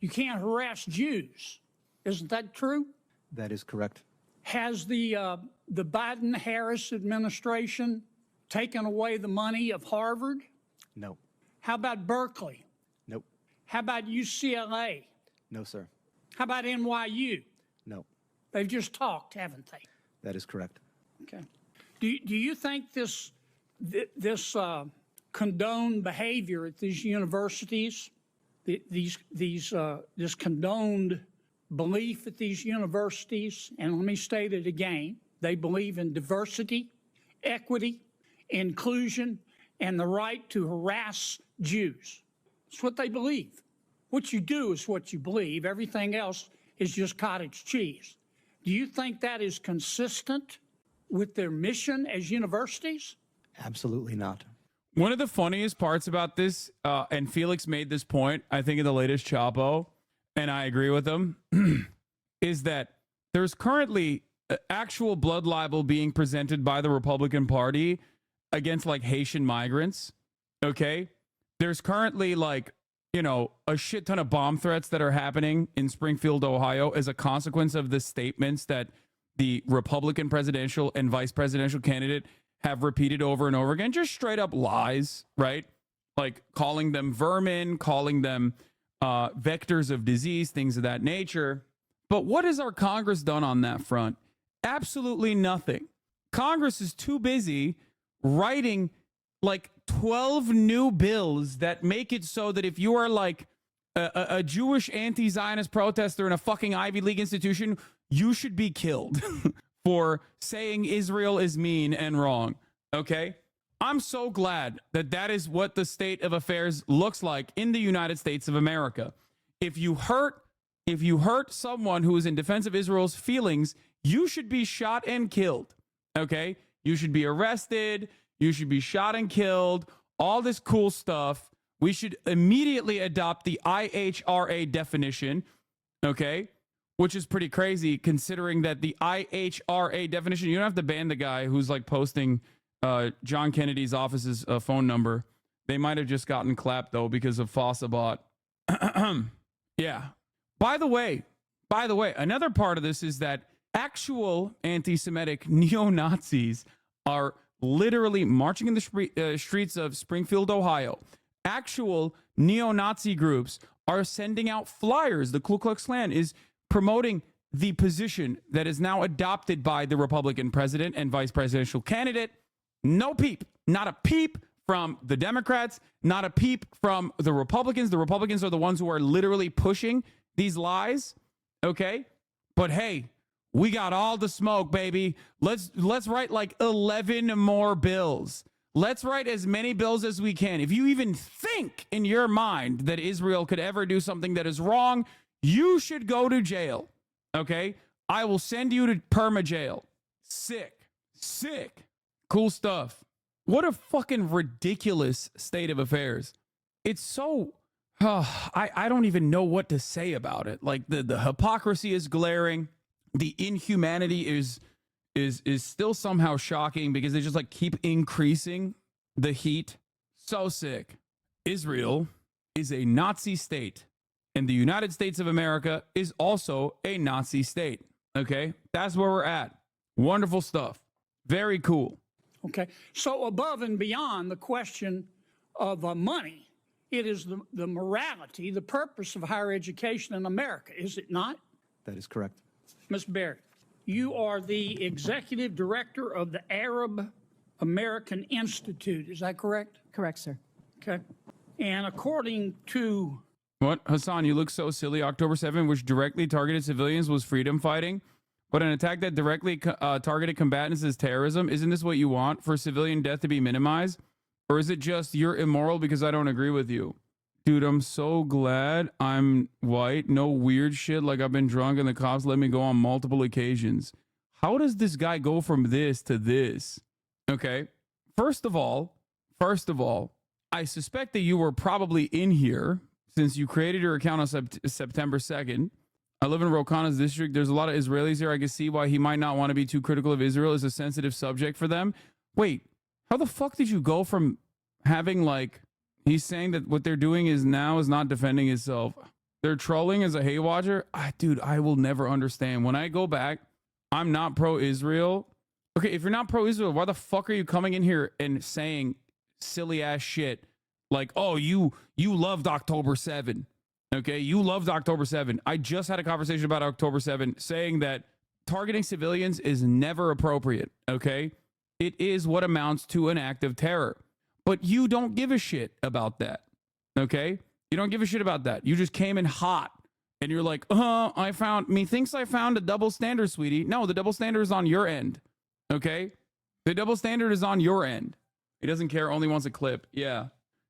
you can't harass Jews. Isn't that true? That is correct. Has the Biden-Harris administration taken away the money of Harvard? No. How about Berkeley? Nope. How about UCLA? No, sir. How about NYU? No. They've just talked, haven't they? That is correct. Okay. Do you think this condoned behavior at these universities, this condoned belief at these universities, and let me state it again, they believe in diversity, equity, inclusion, and the right to harass Jews. It's what they believe. What you do is what you believe. Everything else is just cottage cheese. Do you think that is consistent with their mission as universities? Absolutely not. One of the funniest parts about this, and Felix made this point, I think in the latest Chapo, and I agree with him, is that there's currently actual blood libel being presented by the Republican Party against like Haitian migrants. Okay. There's currently like, a shit ton of bomb threats that are happening in Springfield, Ohio as a consequence of the statements that the Republican presidential and vice presidential candidate have repeated over and over again. Just straight up lies, right? Like calling them vermin, calling them vectors of disease, things of that nature. But what has our Congress done on that front? Absolutely nothing. Congress is too busy writing like 12 new bills that make it so that if you are like a Jewish anti-Zionist protester in a fucking Ivy League institution, you should be killed for saying Israel is mean and wrong. Okay? I'm so glad that that is what the state of affairs looks like in the United States of America. If you hurt someone who is in defense of Israel's feelings, you should be shot and killed. Okay? You should be arrested. You should be shot and killed. All this cool stuff. We should immediately adopt the IHRA definition. Okay? Which is pretty crazy considering that the IHRA definition, you don't have to ban the guy who's like posting John Kennedy's office's phone number. They might have just gotten clapped though because of Fossabot. Yeah. By the way, another part of this is that actual anti-Semitic neo-Nazis are literally marching in the streets of Springfield, Ohio. Actual neo-Nazi groups are sending out flyers. The Ku Klux Klan is promoting the position that is now adopted by the Republican president and vice presidential candidate. No peep, not a peep from the Democrats, not a peep from the Republicans. The Republicans are the ones who are literally pushing these lies. Okay. But hey, we got all the smoke, baby. Let's write like 11 more bills. Let's write as many bills as we can. If you even think in your mind that Israel could ever do something that is wrong, you should go to jail. Okay? I will send you to perma jail. Sick. Cool stuff. What a fucking ridiculous state of affairs. It's so, I don't even know what to say about it. Like the hypocrisy is glaring. The inhumanity is still somehow shocking because they just like keep increasing the heat. So sick. Israel is a Nazi state, and the United States of America is also a Nazi state. Okay, that's where we're at. Wonderful stuff. Very cool. Okay, so above and beyond the question of money, it is the morality, the purpose of higher education in America, is it not? That is correct. Ms. Barrett, you are the executive director of the Arab American Institute, is that correct? Correct, sir. Okay, and according to... What? Hassan, you look so silly. October 7th, which directly targeted civilians, was freedom fighting. But an attack that directly targeted combatants is terrorism. Isn't this what you want, for civilian death to be minimized? Or is it just you're immoral because I don't agree with you? Dude, I'm so glad I'm white. No weird shit like I've been drunk and the cops let me go on multiple occasions. How does this guy go from this to this? Okay. First of all, I suspect that you were probably in here since you created your account on September 2nd. I live in Rokana's district. There's a lot of Israelis here. I can see why he might not want to be too critical of Israel. It's a sensitive subject for them. Wait, how the fuck did you go from having like, he's saying that what they're doing is not defending itself. They're trolling as a hate watcher. Dude, I will never understand. When I go back, I'm not pro-Israel. Okay, if you're not pro-Israel, why the fuck are you coming in here and saying silly ass shit like, oh, you loved October 7. Okay, you loved October 7. I just had a conversation about October 7 saying that targeting civilians is never appropriate, okay? It is what amounts to an act of terror. But you don't give a shit about that, okay? You don't give a shit about that. You just came in hot and you're like, methinks I found a double standard, sweetie. No, the double standard is on your end, okay? The double standard is on your end. He doesn't care, only wants a clip. Yeah.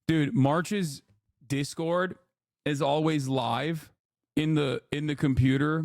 Dude, March's Discord is always live in the computer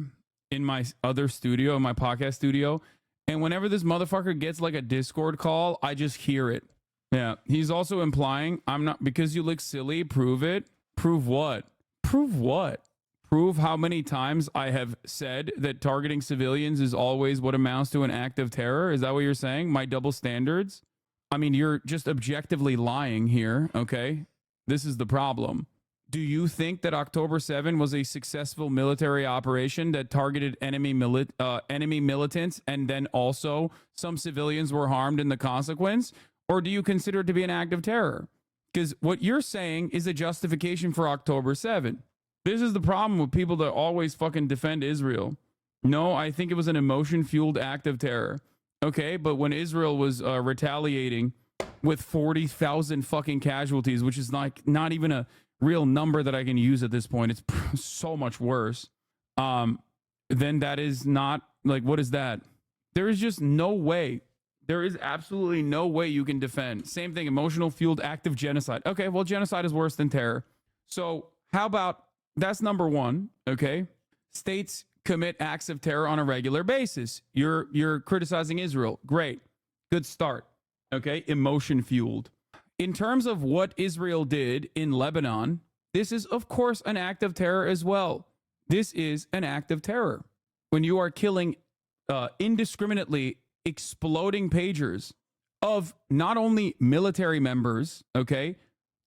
in my other studio, in my podcast studio. And whenever this motherfucker gets like a Discord call, I just hear it. Yeah. He's also implying I'm not, because you look silly, prove it. Prove what? Prove what? Prove how many times I have said that targeting civilians is always what amounts to an act of terror. Is that what you're saying? My double standards? I mean, you're just objectively lying here. Okay. This is the problem. Do you think that October 7 was a successful military operation that targeted enemy militants and then also some civilians were harmed in the consequence? Or do you consider it to be an act of terror? Because what you're saying is a justification for October 7. This is the problem with people that always fucking defend Israel. No, I think it was an emotion-fueled act of terror. Okay, but when Israel was retaliating with 40,000 fucking casualties, which is like not even a real number that I can use at this point. It's so much worse. Then that is not like, what is that? There is just no way. There is absolutely no way you can defend. Same thing, emotional fueled active genocide. Okay, well, genocide is worse than terror. So how about, that's number one, okay? States commit acts of terror on a regular basis. You're criticizing Israel. Great. Good start. Okay, emotion fueled. In terms of what Israel did in Lebanon, this is, of course, an act of terror as well. This is an act of terror. When you are killing indiscriminately exploding pagers of not only military members, okay,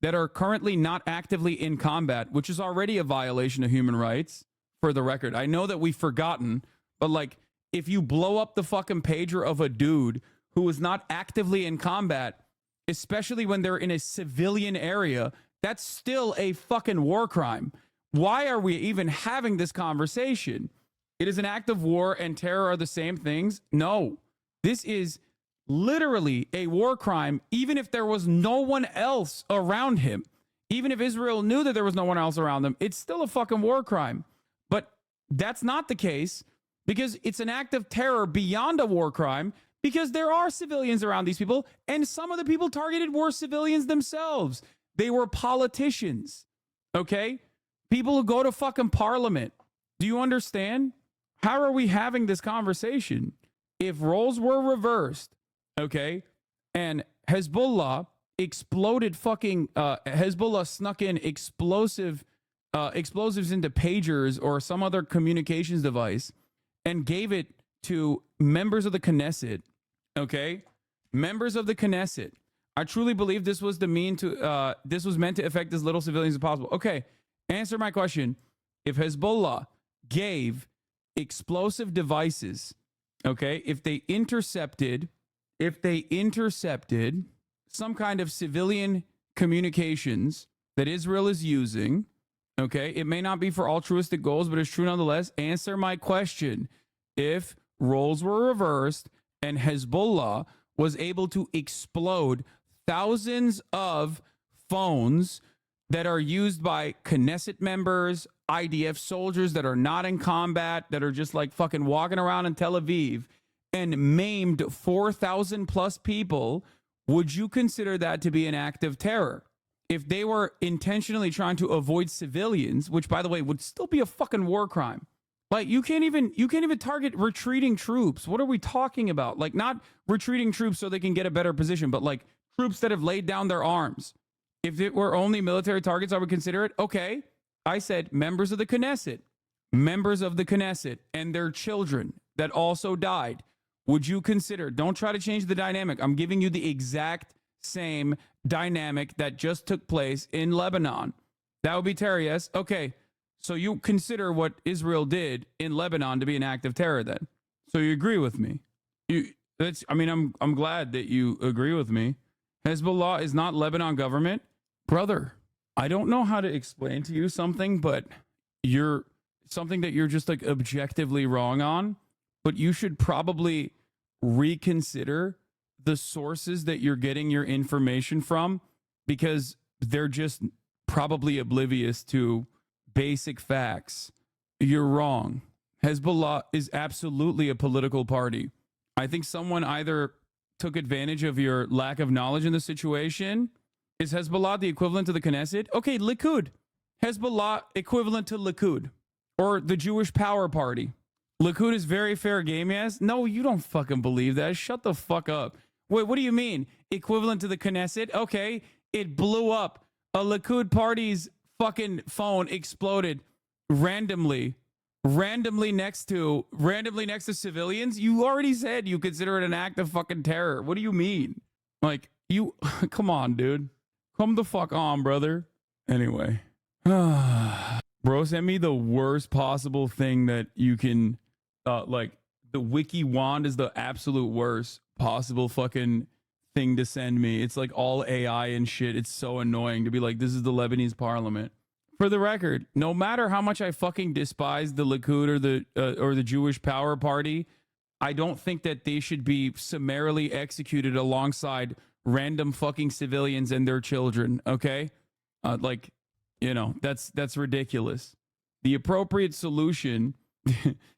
that are currently not actively in combat, which is already a violation of human rights, for the record. I know that we've forgotten, but like, if you blow up the fucking pager of a dude who is not actively in combat, especially when they're in a civilian area, that's still a fucking war crime. Why are we even having this conversation? It is an act of war and terror are the same things. No, this is literally a war crime, even if there was no one else around him. Even if Israel knew that there was no one else around them, it's still a fucking war crime. But that's not the case, because it's an act of terror beyond a war crime, because there are civilians around these people, and some of the people targeted were civilians themselves. They were politicians, okay? People who go to fucking parliament. Do you understand? How are we having this conversation? If roles were reversed, okay, and Hezbollah exploded fucking, Hezbollah snuck in explosives into pagers or some other communications device and gave it to members of the Knesset, okay? Members of the Knesset. I truly believe this was meant to affect as little civilians as possible. Okay, answer my question. If Hezbollah gave explosive devices, okay, if they intercepted some kind of civilian communications that Israel is using, okay, it may not be for altruistic goals, but it's true nonetheless. Answer my question. If roles were reversed and Hezbollah was able to explode thousands of phones that are used by Knesset members, IDF soldiers that are not in combat, that are just like fucking walking around in Tel Aviv, and maimed 4,000 plus people, would you consider that to be an act of terror? If they were intentionally trying to avoid civilians, which by the way would still be a fucking war crime. Like you can't even target retreating troops. What are we talking about? Like not retreating troops so they can get a better position, but like troops that have laid down their arms. If it were only military targets, I would consider it. Okay, I said members of the Knesset and their children that also died. Would you consider, don't try to change the dynamic. I'm giving you the exact same dynamic that just took place in Lebanon. That would be terror, yes? Okay, so you consider what Israel did in Lebanon to be an act of terror then. So you agree with me. I'm glad that you agree with me. Hezbollah is not Lebanon government. Brother, I don't know how to explain to you something, but you're something that you're just like objectively wrong on, but you should probably reconsider the sources that you're getting your information from, because they're just probably oblivious to basic facts. You're wrong. Hezbollah is absolutely a political party. I think someone either took advantage of your lack of knowledge in the situation. Is Hezbollah the equivalent to the Knesset? Okay, Likud. Hezbollah equivalent to Likud or the Jewish Power Party. Likud is very fair game, yes? No, you don't fucking believe that. Shut the fuck up. Wait, what do you mean? Equivalent to the Knesset? Okay, it blew up. A Likud party's fucking phone exploded randomly next to civilians. You already said you consider it an act of fucking terror. What do you mean? Like, you, come on, dude. Come the fuck on, brother. Anyway. Bro, send me the worst possible thing that you can, like, the wiki wand is the absolute worst possible fucking thing to send me. It's like all AI and shit. It's so annoying to be like, this is the Lebanese parliament. For the record, no matter how much I fucking despise the Likud or the Jewish Power Party, I don't think that they should be summarily executed alongside random fucking civilians and their children, okay? Like, you know, that's ridiculous. The appropriate solution,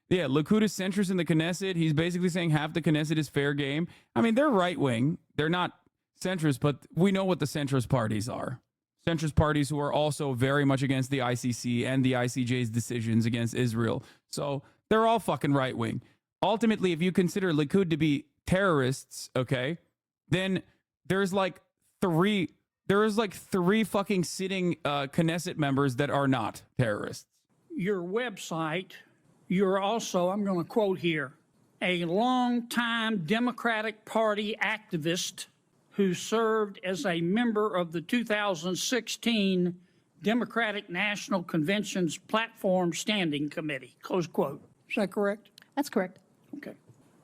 yeah, Likud is centrist in the Knesset. He's basically saying half the Knesset is fair game. I mean, they're right-wing. They're not centrist, but we know what the centrist parties are. Centrist parties who are also very much against the ICC and the ICJ's decisions against Israel. So they're all fucking right-wing. Ultimately, if you consider Likud to be terrorists, okay, then there's like three fucking sitting Knesset members that are not terrorists. Your website, you're also, I'm going to quote here, a longtime Democratic Party activist who served as a member of the 2016 Democratic National Convention's Platform Standing Committee, close quote. Is that correct? That's correct. Okay.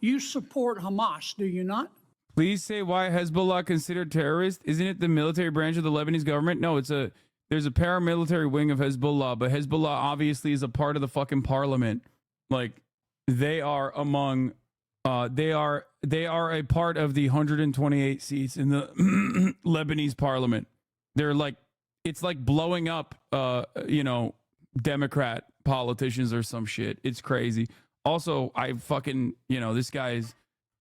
You support Hamas, do you not? Please say why Hezbollah considered terrorist. Isn't it the military branch of the Lebanese government? No, there's a paramilitary wing of Hezbollah, but Hezbollah obviously is a part of the fucking parliament. Like, they are among, they are a part of the 128 seats in the Lebanese parliament. They're like, it's like blowing up, Democrat politicians or some shit. It's crazy. Also, I fucking, this guy's,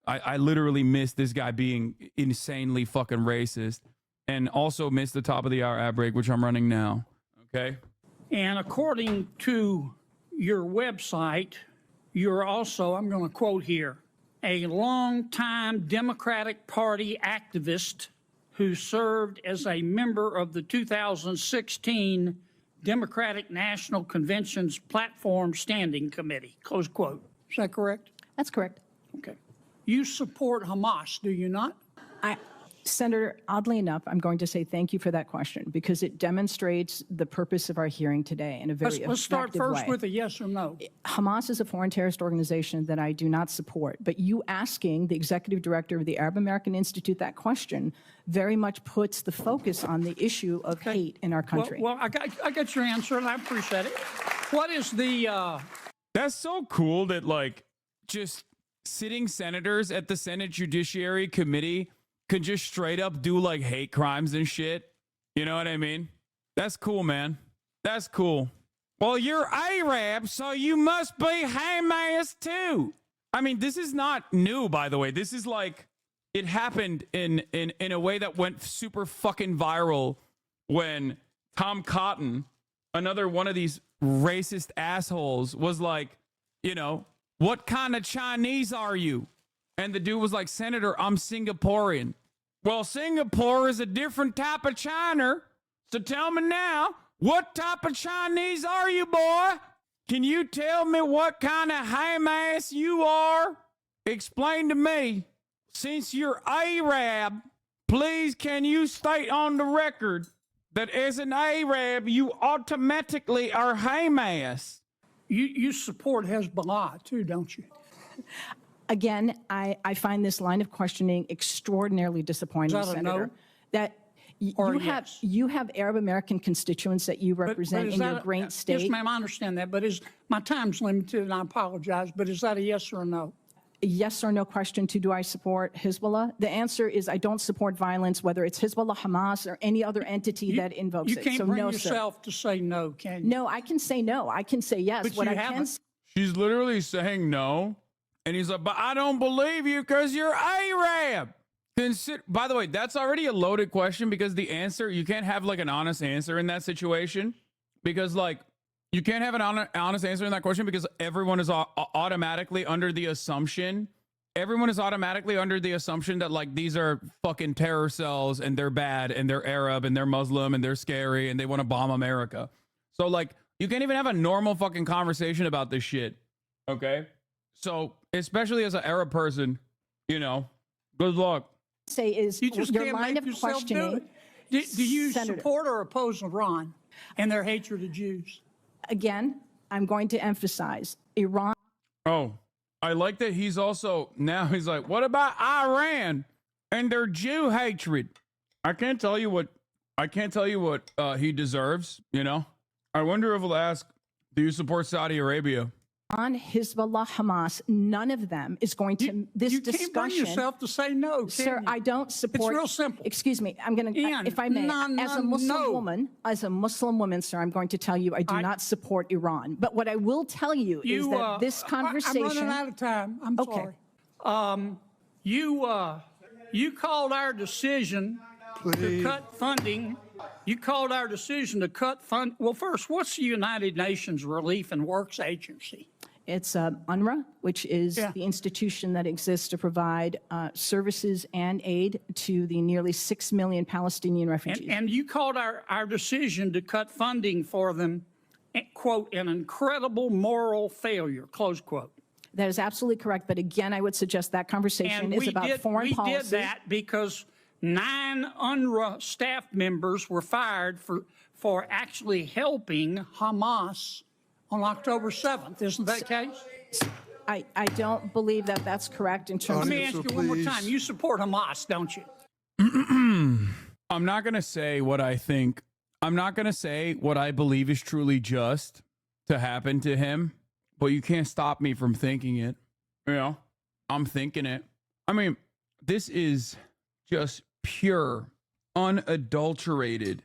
I literally missed this guy being insanely fucking racist, and also missed the top of the hour ad break, which I'm running now. Okay. And according to your website, you're also, I'm going to quote here, a longtime Democratic Party activist who served as a member of the 2016 Democratic National Convention's Platform Standing Committee, close quote. Is that correct? That's correct. Okay. You support Hamas, do you not? Senator, oddly enough, I'm going to say thank you for that question, because it demonstrates the purpose of our hearing today in a very Let's start effective first way. with a yes or no. Hamas is a foreign terrorist organization that I do not support, but you asking the executive director of the Arab American Institute that question very much puts the focus on the issue of hate in our country. Well, I got your answer, and I appreciate it. What is the... That's so cool that, like, just sitting senators at the Senate Judiciary Committee could just straight up do, like, hate crimes and shit. You know what I mean? That's cool, man. That's cool. Well, you're Arab, so you must be Hamas too. I mean, this is not new, by the way. This is like, it happened in a way that went super fucking viral when Tom Cotton, another one of these racist assholes, was like, what kind of Chinese are you? And the dude was like, Senator, I'm Singaporean. Well, Singapore is a different type of China. So tell me now, what type of Chinese are you, boy? Can you tell me what kind of Hamas you are? Explain to me. Since you're Arab, please can you state on the record that as an Arab, you automatically are Hamas? You support Hezbollah too, don't you? Again, I find this line of questioning extraordinarily disappointing, Is that a Senator. no? That Or you have Arab American constituents that you represent in your great state. Yes, ma'am, I understand that, but my time's limited, and I apologize, but is that a yes or a no? A yes or no question to do I support Hezbollah? The answer is I don't support violence, whether it's Hezbollah, Hamas, or any other entity that invokes You it. can't So bring no, yourself to say no, can you? No, I can say no. I can say yes. But What you I can haven't. She's literally saying no. And he's like, but I don't believe you because you're Arab. By the way, that's already a loaded question, because the answer, you can't have like an honest answer in that situation, because like you can't have an honest answer in that question because everyone is automatically under the assumption. Everyone is automatically under the assumption that like these are fucking terror cells and they're bad and they're Arab and they're Muslim and they're scary and they want to bomb America. So like you can't even have a normal fucking conversation about this shit. Okay. So especially as an Arab person, good luck. say is You just your can't line make of yourself do questioning. it. Do you Senator. support or oppose Iran and their hatred of Jews? Again, I'm going to emphasize Iran. Oh, I like that he's also, now he's like, what about Iran and their Jew hatred? I can't tell you what he deserves, I wonder if he'll ask, do you support Saudi Arabia? On Hezbollah, Hamas, none of them is going to You can't bring yourself to say no, can Sir, you? I don't support. It's real simple. Excuse me. I'm going to, Ian, if I may, no, as a Muslim no. woman, sir, I'm going to tell you I do not support Iran. But what I will tell you is that this conversation. I'm running out of time. I'm Okay. sorry. You called our decision to cut funding. You called our decision to cut fund. Well, first, what's the United Nations Relief and Works Agency? It's UNRWA, which is Yeah. the institution that exists to provide services and aid to the nearly 6 million Palestinian refugees. And you called our decision to cut funding for them, quote, an incredible moral failure, close quote. That is absolutely correct. But again, I would suggest that conversation And is about foreign policy. We did that because 9 UNRWA staff members were fired for actually helping Hamas on October 7th. Isn't that the case? I don't believe that that's correct in terms Let of... me ask you one more time. You support Hamas, don't you? I'm not going to say what I think. I'm not going to say what I believe is truly just to happen to him, but you can't stop me from thinking it. You know, I'm thinking it. I mean, this is just pure, unadulterated,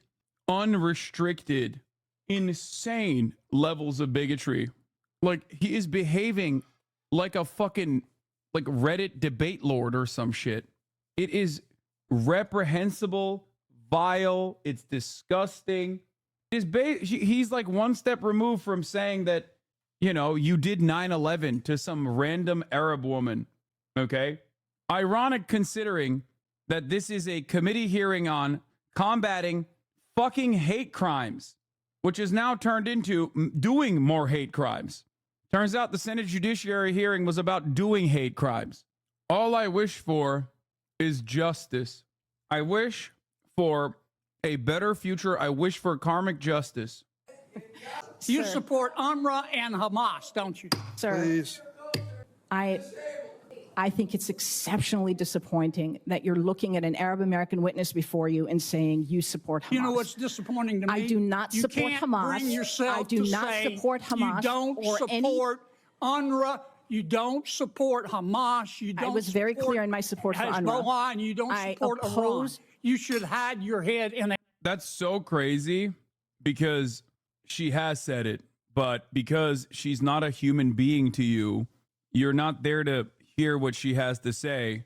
unrestricted, insane levels of bigotry. Like, he is behaving like a fucking, like, Reddit debate lord or some shit. It is reprehensible, vile, it's disgusting. He's like one step removed from saying that, you know, you did 9/11 to some random Arab woman, okay? Ironic considering that this is a committee hearing on combating fucking hate crimes, which is now turned into doing more hate crimes. Turns out the Senate Judiciary hearing was about doing hate crimes. All I wish for is justice. I wish for a better future. I wish for karmic justice. You support UNRWA and Hamas, don't you? Sir, please. I think it's exceptionally disappointing that you're looking at an Arab American witness before you and saying you support Hamas. You know what's disappointing to me? I do not support Hamas. Bring yourself I do to not say support Hamas. You don't or support UNRWA. You don't support Hamas. You don't. I was very clear in my support for UNRWA. HEZBOLLAH, and you don't support Iran. You should hide your head in a... That's so crazy because she has said it, but because she's not a human being to you, you're not there to hear what she has to say.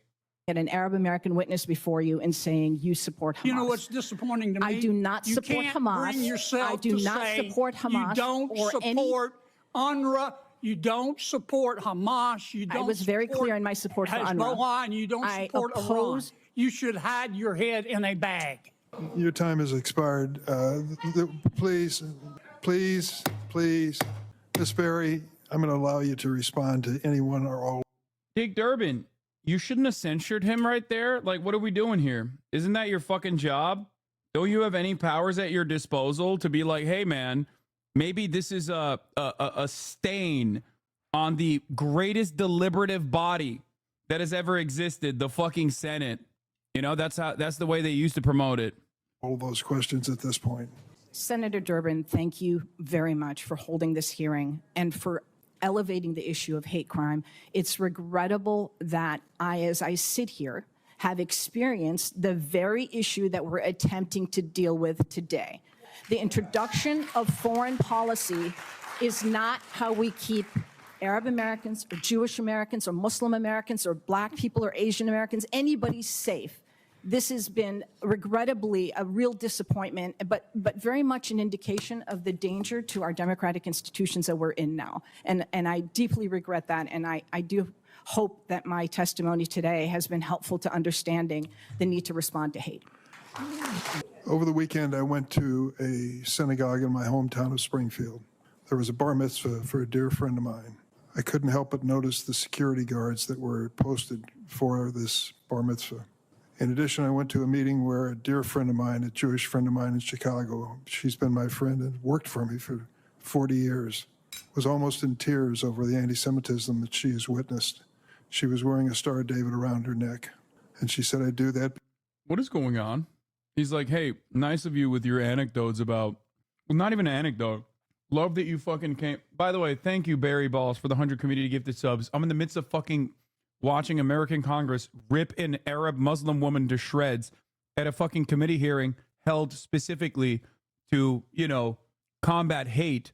At an Arab American witness before you and saying you support Hamas. You know what's disappointing to me? I do not support Hamas. Bring yourself I do to not say support Hamas. You don't or support UNRWA. You don't support Hamas. You don't. I was very clear in my support for UNRWA. HEZBOLLAH, and you don't support Iran. You should hide your head in a bag. Your time has expired. Please, Ms. Berry, I'm going to allow you to respond to anyone or all. Dick Durbin, you shouldn't have censured him right there. Like, what are we doing here? Isn't that your fucking job? Don't you have any powers at your disposal to be like, hey, man, maybe this is a stain on the greatest deliberative body that has ever existed, the fucking Senate. You know, that's the way they used to promote it. All those questions at this point. Senator Durbin, thank you very much for holding this hearing and for elevating the issue of hate crime. It's regrettable that as I sit here, have experienced the very issue that we're attempting to deal with today. The introduction of foreign policy is not how we keep Arab Americans or Jewish Americans or Muslim Americans or Black people or Asian Americans, anybody safe. This has been regrettably a real disappointment, but very much an indication of the danger to our democratic institutions that we're in now. And I deeply regret that, and I do hope that my testimony today has been helpful to understanding the need to respond to hate. Over the weekend, I went to a synagogue in my hometown of Springfield. There was a bar mitzvah for a dear friend of mine. I couldn't help but notice the security guards that were posted for this bar mitzvah. In addition, I went to a meeting where a dear friend of mine, a Jewish friend of mine in Chicago, she's been my friend and worked for me for 40 years, was almost in tears over the anti-Semitism that she has witnessed. She was wearing a Star of David around her neck, and she said, I do that. What is going on? He's like, hey, nice of you with your anecdotes about, well, not even an anecdote. Love that you fucking came. By the way, thank you, Barry Balls, for the 100 community gifted subs. I'm in the midst of fucking watching American Congress rip an Arab Muslim woman to shreds at a fucking committee hearing held specifically to, you know, combat hate.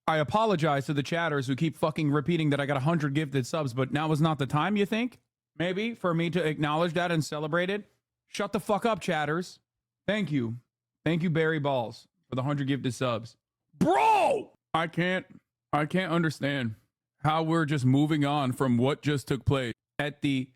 I apologize to the chatters who keep fucking repeating that I got 100 gifted subs, but now is not the time, you think? Maybe for me to acknowledge that and celebrate it? Shut the fuck up, chatters. Thank you. Thank you, Barry Balls, for the 100 gifted subs. Bro! I can't understand how we're just moving on from what just took place at the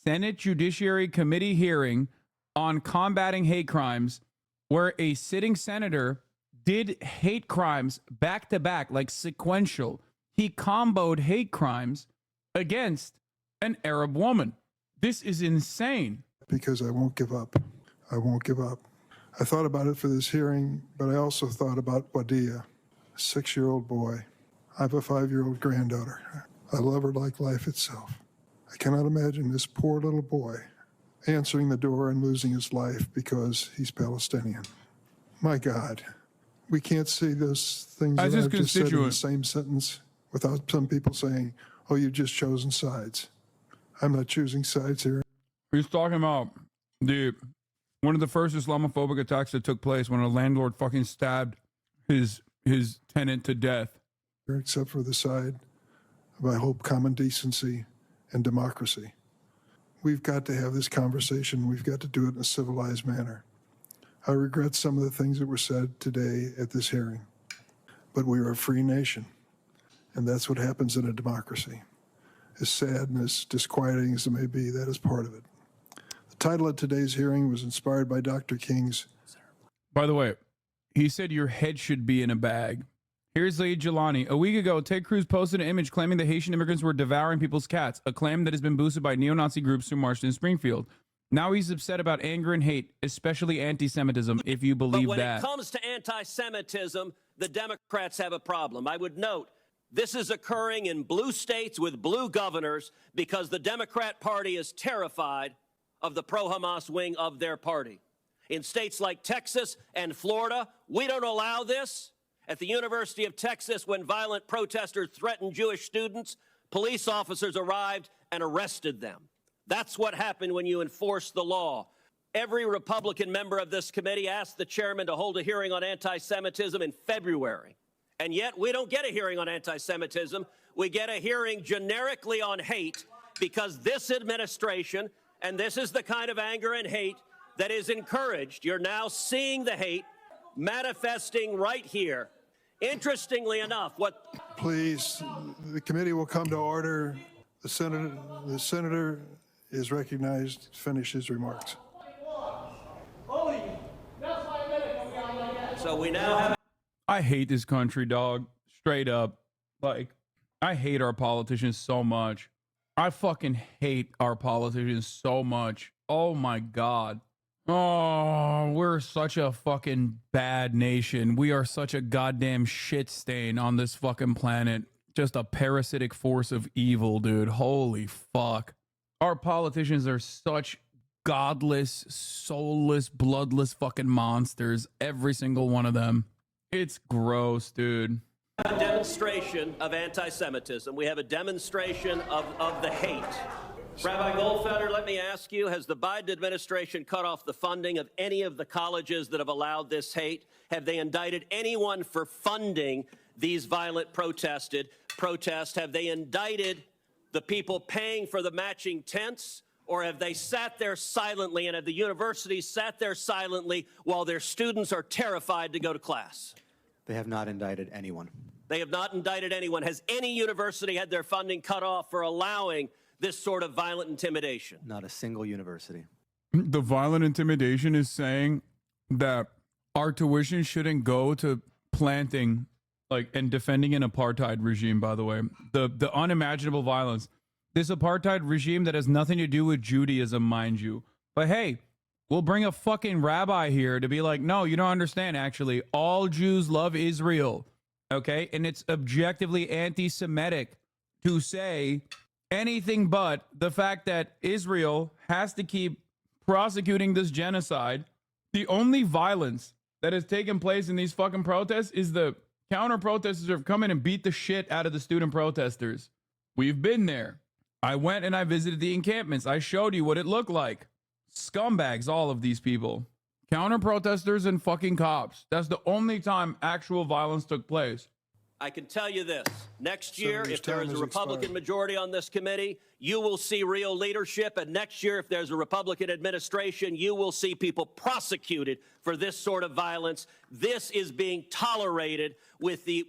Senate Judiciary Committee hearing on combating hate crimes, where a sitting senator did hate crimes back to back, like sequential. He comboed hate crimes against an Arab woman. This is insane. Because I won't give up. I won't give up. I thought about it for this hearing, but I also thought about Wadia, a 6-year-old boy. I have a 5-year-old granddaughter. I love her like life itself. I cannot imagine this poor little boy answering the door and losing his life because he's Palestinian. My God, we can't see those things that I've just said in the same sentence without some people saying, oh, you've just chosen sides. I'm not choosing sides here. He's talking about one of the first Islamophobic attacks that took place when a landlord fucking stabbed his tenant to death. Except for the side of, I hope, common decency and democracy. We've got to have this conversation. We've got to do it in a civilized manner. I regret some of the things that were said today at this hearing, but we are a free nation, and that's what happens in a democracy. As sad and as disquieting as it may be, that is part of it. The title of today's hearing was inspired by Dr. King's. By the way, he said your head should be in a bag. Here's Zaid Jelani. A week ago, Ted Cruz posted an image claiming that Haitian immigrants were devouring people's cats, a claim that has been boosted by neo-Nazi groups who marched in Springfield. Now he's upset about anger and hate, especially anti-Semitism, if you believe but when that. it comes to anti-Semitism, the Democrats have a problem. I would note, this is occurring in blue states with blue governors because the Democrat Party is terrified of the pro-Hamas wing of their party. In states like Texas and Florida, we don't allow this. At the University of Texas, when violent protesters threatened Jewish students, police officers arrived and arrested them. That's what happened when you enforce the law. Every Republican member of this committee asked the chairman to hold a hearing on anti-Semitism in February. And yet we don't get a hearing on anti-Semitism. We get a hearing generically on hate because this administration, and this is the kind of anger and hate that is encouraged. You're now seeing the hate manifesting right here. Interestingly enough, Please, the committee will come to order. The senator is recognized to finish his remarks. So we now have... I hate this country, dog. Straight up. Like, I hate our politicians so much. I fucking hate our politicians so much. Oh my God. Oh, we're such a fucking bad nation. We are such a goddamn shit stain on this fucking planet. Just a parasitic force of evil, dude. Holy fuck. Our politicians are such godless, soulless, bloodless fucking monsters. Every single one of them. It's gross, dude. A demonstration of anti-Semitism. We have a demonstration of the hate. Rabbi Goldfeder, let me ask you, has the Biden administration cut off the funding of any of the colleges that have allowed this hate? Have they indicted anyone for funding these violent protests? Have they indicted the people paying for the matching tents? Or have they sat there silently, and have the universities sat there silently while their students are terrified to go to class? They have not indicted anyone. They have not indicted anyone. Has any university had their funding cut off for allowing this sort of violent intimidation? Not a single university. The violent intimidation is saying that our tuition shouldn't go to planting, like, and defending an apartheid regime, by the way. The unimaginable violence. This apartheid regime that has nothing to do with Judaism, mind you. But hey, we'll bring a fucking rabbi here to be like, no, you don't understand, actually. All Jews love Israel, okay? And it's objectively anti-Semitic to say anything but the fact that Israel has to keep prosecuting this genocide. The only violence that has taken place in these fucking protests is the counter protesters have come in and beat the shit out of the student protesters. We've been there. I went and I visited the encampments. I showed you what it looked like. Scumbags, all of these people. Counter protesters and fucking cops. That's the only time actual violence took place. I can tell you this, next year, if there is a Republican majority on this committee, you will see real leadership. And next year, if there's a Republican administration, you will see people prosecuted for this sort of violence. This is being tolerated with the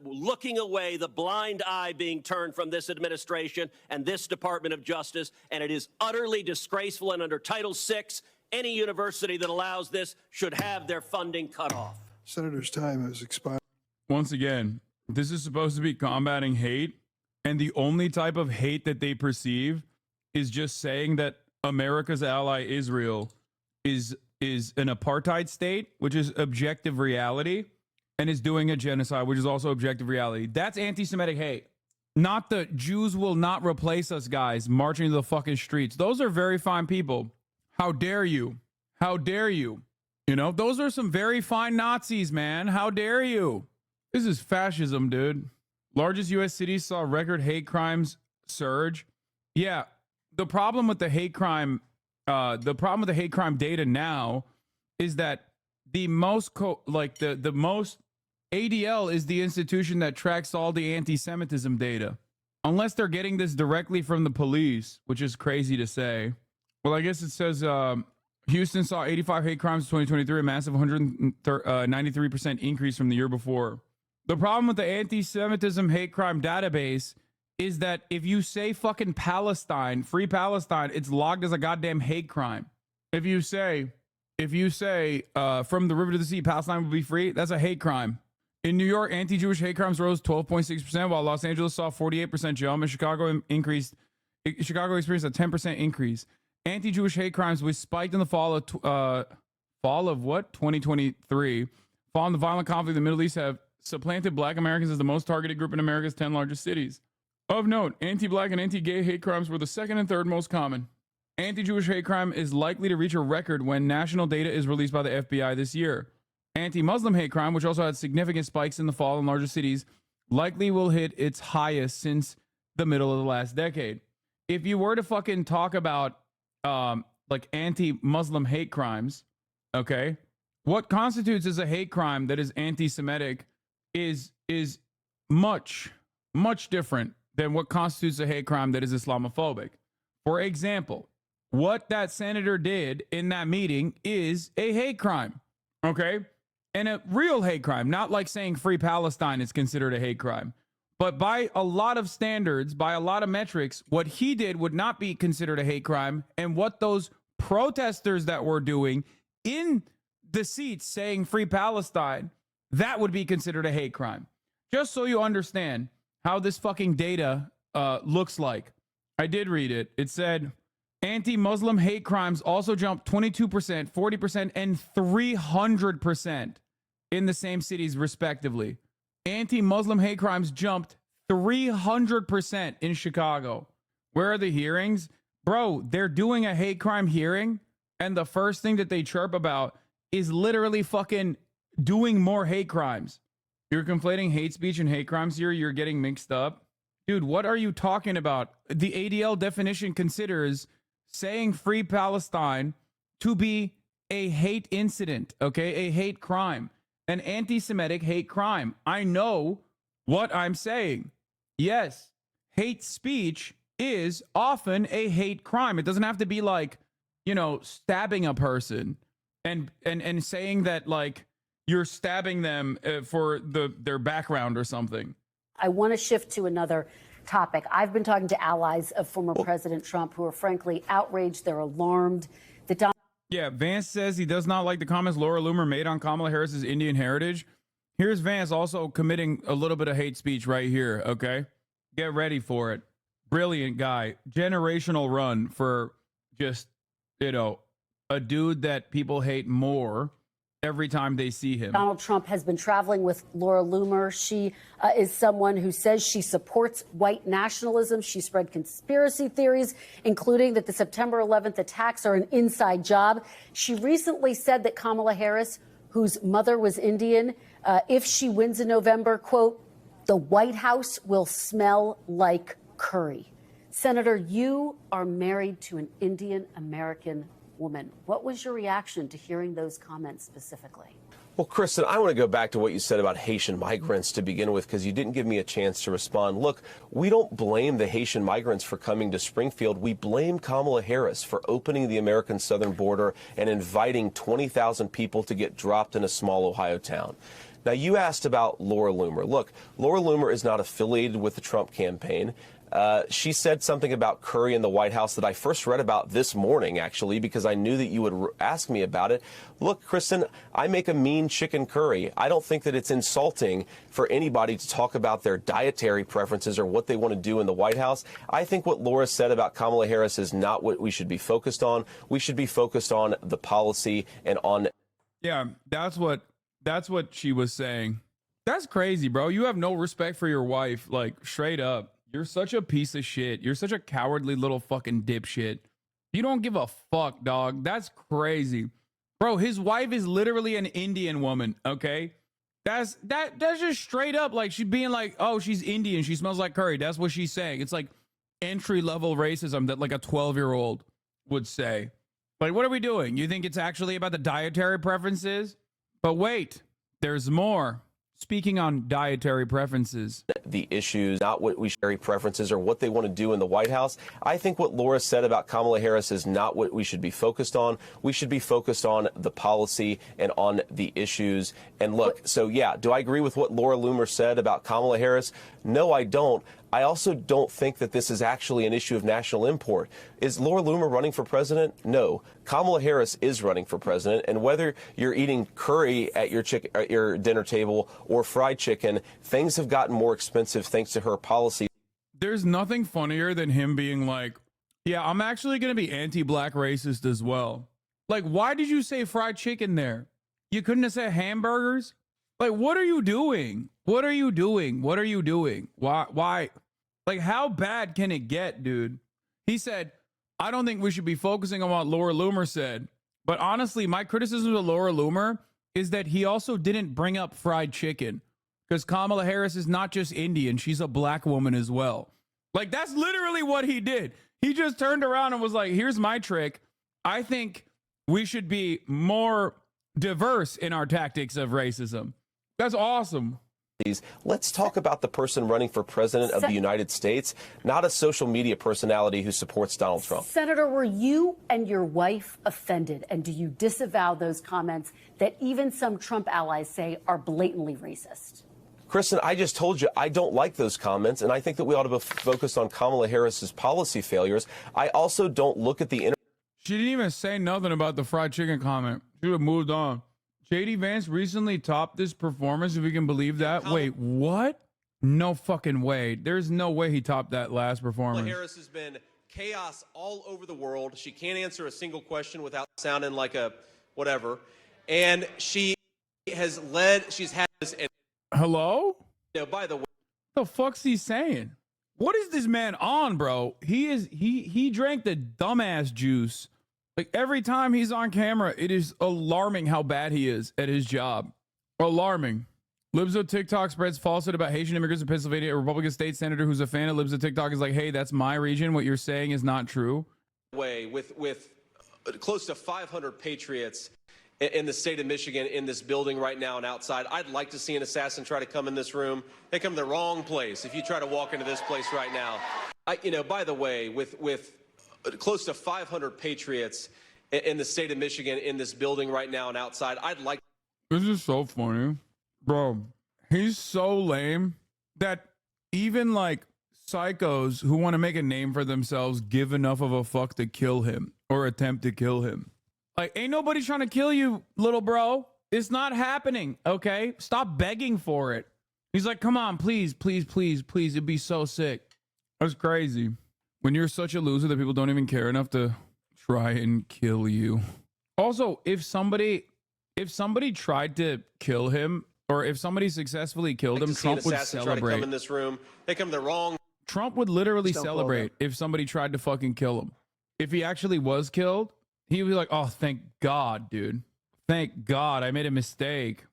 looking away, the blind eye being turned from this administration and this Department of Justice. And it is utterly disgraceful. And under Title VI, any university that allows this should have their funding cut off. Senator's time has expired. Once again, this is supposed to be combating hate. and the only type of hate that they perceive is just saying that America's ally Israel is an apartheid state, which is objective reality, and is doing a genocide, which is also objective reality. That's anti-Semitic hate. Not the Jews will not replace us guys marching to the fucking streets. Those are very fine people. How dare you? How dare you? You know, those are some very fine Nazis, man. How dare you? This is fascism, dude. Largest U.S. cities saw record hate crimes surge. Yeah, the problem with the hate crime, data now is that the most the most ADL is the institution that tracks all the anti-Semitism data. Unless they're getting this directly from the police, which is crazy to say. Well, I guess it says Houston saw 85 hate crimes in 2023, a massive 193% increase from the year before. The problem with the anti-Semitism hate crime database is that if you say fucking Palestine, free Palestine, it's logged as a goddamn hate crime. If you say from the river to the sea, Palestine will be free, that's a hate crime. In New York, anti-Jewish hate crimes rose 12.6%, while Los Angeles saw 48% jump, and Chicago experienced a 10% increase. Anti-Jewish hate crimes, which spiked in the fall of 2023, following the violent conflict in the Middle East, have supplanted Black Americans as the most targeted group in America's 10 largest cities. Of note, anti-Black and anti-gay hate crimes were the second and third most common. Anti-Jewish hate crime is likely to reach a record when national data is released by the FBI this year. Anti-Muslim hate crime, which also had significant spikes in the fall in larger cities, likely will hit its highest since the middle of the last decade. If you were to fucking talk about like anti-Muslim hate crimes, okay, what constitutes as a hate crime that is anti-Semitic is much different than what constitutes a hate crime that is Islamophobic. For example, what that senator did in that meeting is a hate crime, okay? And a real hate crime, not like saying free Palestine is considered a hate crime. But by a lot of standards, by a lot of metrics, what he did would not be considered a hate crime. And what those protesters that were doing in the seats saying free Palestine, that would be considered a hate crime. Just so you understand how this fucking data looks like. I did read it. It said anti-Muslim hate crimes also jumped 22%, 40%, and 300% in the same cities, respectively. Anti-Muslim hate crimes jumped 300% in Chicago. Where are the hearings? Bro, they're doing a hate crime hearing, and the first thing that they chirp about is literally fucking doing more hate crimes. You're conflating hate speech and hate crimes here. You're getting mixed up. Dude, what are you talking about? The ADL definition considers saying free Palestine to be a hate incident, okay? A hate crime, an anti-Semitic hate crime. I know what I'm saying. Yes, hate speech is often a hate crime. It doesn't have to be like, you know, stabbing a person and saying that like you're stabbing them for their background or something. I want to shift to another topic. I've been talking to allies of former President Trump who are frankly outraged. They're alarmed. Yeah, Vance says he does not like the comments Laura Loomer made on Kamala Harris's Indian heritage. Here's Vance also committing a little bit of hate speech right here, okay? Get ready for it. Brilliant guy. Generational run for just, you know, a dude that people hate more every time they see him. Donald Trump has been traveling with Laura Loomer. She is someone who says she supports white nationalism. She spread conspiracy theories, including that the September 11th attacks are an inside job. She recently said that Kamala Harris, whose mother was Indian, if she wins in November, quote, the White House will smell like curry. Senator, you are married to an Indian American woman. What was your reaction to hearing those comments specifically? Well, Kristen, I want to go back to what you said about Haitian migrants to begin with, because you didn't give me a chance to respond. Look, we don't blame the Haitian migrants for coming to Springfield. We blame Kamala Harris for opening the American southern border and inviting 20,000 people to get dropped in a small Ohio town. Now, you asked about Laura Loomer. Look, Laura Loomer is not affiliated with the Trump campaign. She said something about curry in the White House that I first read about this morning, actually, because I knew that you would ask me about it. Look, Kristen, I make a mean chicken curry. I don't think that it's insulting for anybody to talk about their dietary preferences or what they want to do in the White House. I think what Laura said about Kamala Harris is not what we should be focused on. We should be focused on the policy and on... Yeah, that's what she was saying. That's crazy, bro. You have no respect for your wife, like, straight up. You're such a piece of shit. You're such a cowardly little fucking dipshit. You don't give a fuck, dog. That's crazy. Bro, his wife is literally an Indian woman, okay? That's just straight up like she being like, oh, she's Indian. She smells like curry. That's what she's saying. It's like entry-level racism that like a 12-year-old would say. Like, what are we doing? You think it's actually about the dietary preferences? But wait, there's more. Speaking on dietary preferences. The issues, not what we share preferences or what they want to do in the White House. I think what Laura said about Kamala Harris is not what we should be focused on. We should be focused on the policy and on the issues. And look, so yeah, do I agree with what Laura Loomer said about Kamala Harris? No, I don't. I also don't think that this is actually an issue of national import. Is Laura Loomer running for president? No. Kamala Harris is running for president, and whether you're eating curry at your dinner table or fried chicken, things have gotten more expensive thanks to her policy. There's nothing funnier than him being like, yeah, I'm actually going to be anti-black racist as well. Like, why did you say fried chicken there? You couldn't have said hamburgers? Like, what are you doing? What are you doing? What are you doing? Why? Like, how bad can it get, dude? He said, I don't think we should be focusing on what Laura Loomer said. But honestly, my criticism of Laura Loomer is that he also didn't bring up fried chicken. Because Kamala Harris is not just Indian. She's a black woman as well. Like, that's literally what he did. He just turned around and was like, here's my trick. I think we should be more diverse in our tactics of racism. That's awesome. Let's talk about the person running for president of the United States, not a social media personality who supports Donald Trump. Senator, were you and your wife offended? And do you disavow those comments that even some Trump allies say are blatantly racist? Kristen, I just told you I don't like those comments, and I think that we ought to be focused on Kamala Harris's policy failures. I also don't look at the... She didn't even say nothing about the fried chicken comment. She would have moved on. JD Vance recently topped this performance, if we can believe that. Wait, what? No fucking way. There's no way he topped that last performance. Kamala Harris has been chaos all over the world. She can't answer a single question without sounding like a whatever. And she has led, she's had this... Hello? You know, by the way... What the fuck's he saying? What is this man on, bro? He drank the dumbass juice. Like, every time he's on camera, it is alarming how bad he is at his job. Alarming. Libs TikTok spreads falsehood about Haitian immigrants in Pennsylvania. A Republican state senator who's a fan of Libs TikTok is like, hey, that's my region. What you're saying is not true. With close to 500 patriots in the state of Michigan in this building right now and outside, I'd like to see an assassin try to come in this room. They come to the wrong place if you try to walk into this place right now. By the way, with close to 500 patriots in the state of Michigan in this building right now and outside, I'd like... This is so funny. Bro, he's so lame that even like psychos who want to make a name for themselves give enough of a fuck to kill him or attempt to kill him. Like, ain't nobody trying to kill you, little bro. It's not happening, okay? Stop begging for it. He's like, come on, please, please, please, please. It'd be so sick. That's crazy. When you're such a loser that people don't even care enough to try and kill you. Also, if somebody tried to kill him, or if somebody successfely killed him, Trump would celebrate. Come in this room. They come to the wrong... Trump would literally celebrate if somebody tried to fucking kill him. If he actually was killed, he would be like, oh, thank God, dude. Thank God I made a mistake.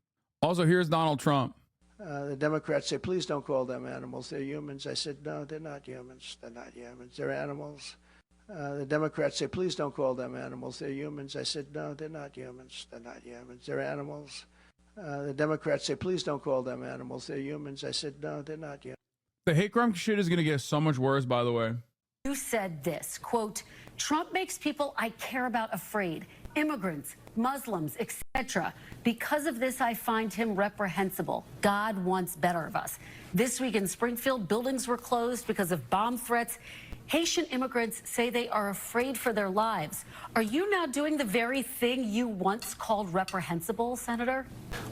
Also, here's Donald Trump. The Democrats say, please don't call them animals. They're humans. I said, no, they're not humans. They're not humans. They're animals. The Democrats say, please don't call them animals. They're humans. I said, no, they're not humans. They're not humans. They're animals. The Democrats say, please don't call them animals. They're humans. I said, no, they're not humans. The hate crime shit is going to get so much worse, by the way. You said this, quote, Trump makes people I care about afraid. Immigrants, Muslims, etc. Because of this, I find him reprehensible. God wants better of us. This week in Springfield, buildings were closed because of bomb threats. Haitian immigrants say they are afraid for their lives. Are you now doing the very thing you once called reprehensible, Senator?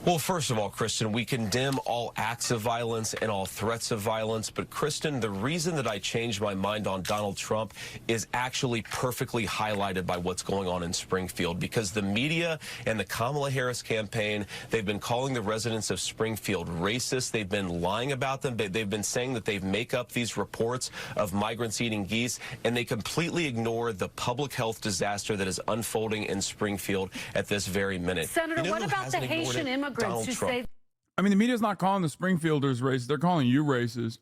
Well, first of all, Kristen, we condemn all acts of violence and all threats of violence. But, Kristen, the reason that I changed my mind on Donald Trump is actually perfectly highlighted by what's going on in Springfield, because the media and the Kamala Harris campaign, they've been calling the residents of Springfield racist. They've been lying about them. They've been saying that they make up these reports of migrants eating geese, and they completely ignore the public health disaster that is unfolding in Springfield at this very minute. Senator, what about the Haitian immigrants who say... I mean, the media's not calling the Springfielders racist. They're calling you racist.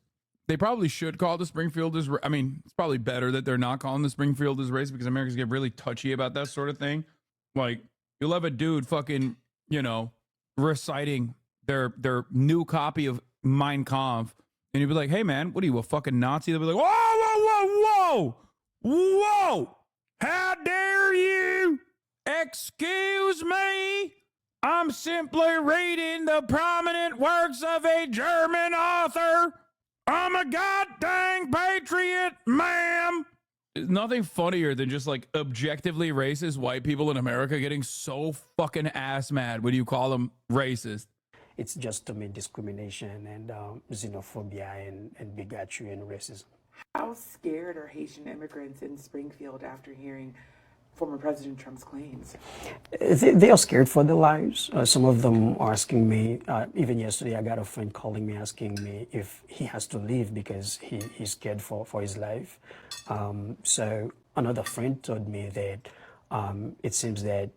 They probably should call the Springfielders... I mean, it's probably better that they're not calling the Springfielders racist, because Americans get really touchy about that sort of thing. Like, you'll have a dude fucking, you know, reciting their new copy of Mein Kampf, and you'll be like, hey, man, what are you, a fucking Nazi? They'll be like, whoa, whoa, whoa, whoa, whoa, how dare you? Excuse me? I'm simply reading the prominent works of a German author. I'm a goddamn patriot, ma'am. There's nothing funnier than just like objectively racist white people in America getting so fucking ass mad when you call them racist. It's just to me discrimination and xenophobia and bigotry and racism. How scared are Haitian immigrants in Springfield after hearing former President Trump's claims? They are scared for their lives. Some of them are asking me, even yesterday I got a friend calling me asking me if he has to leave because he's scared for his life. So another friend told me that it seems that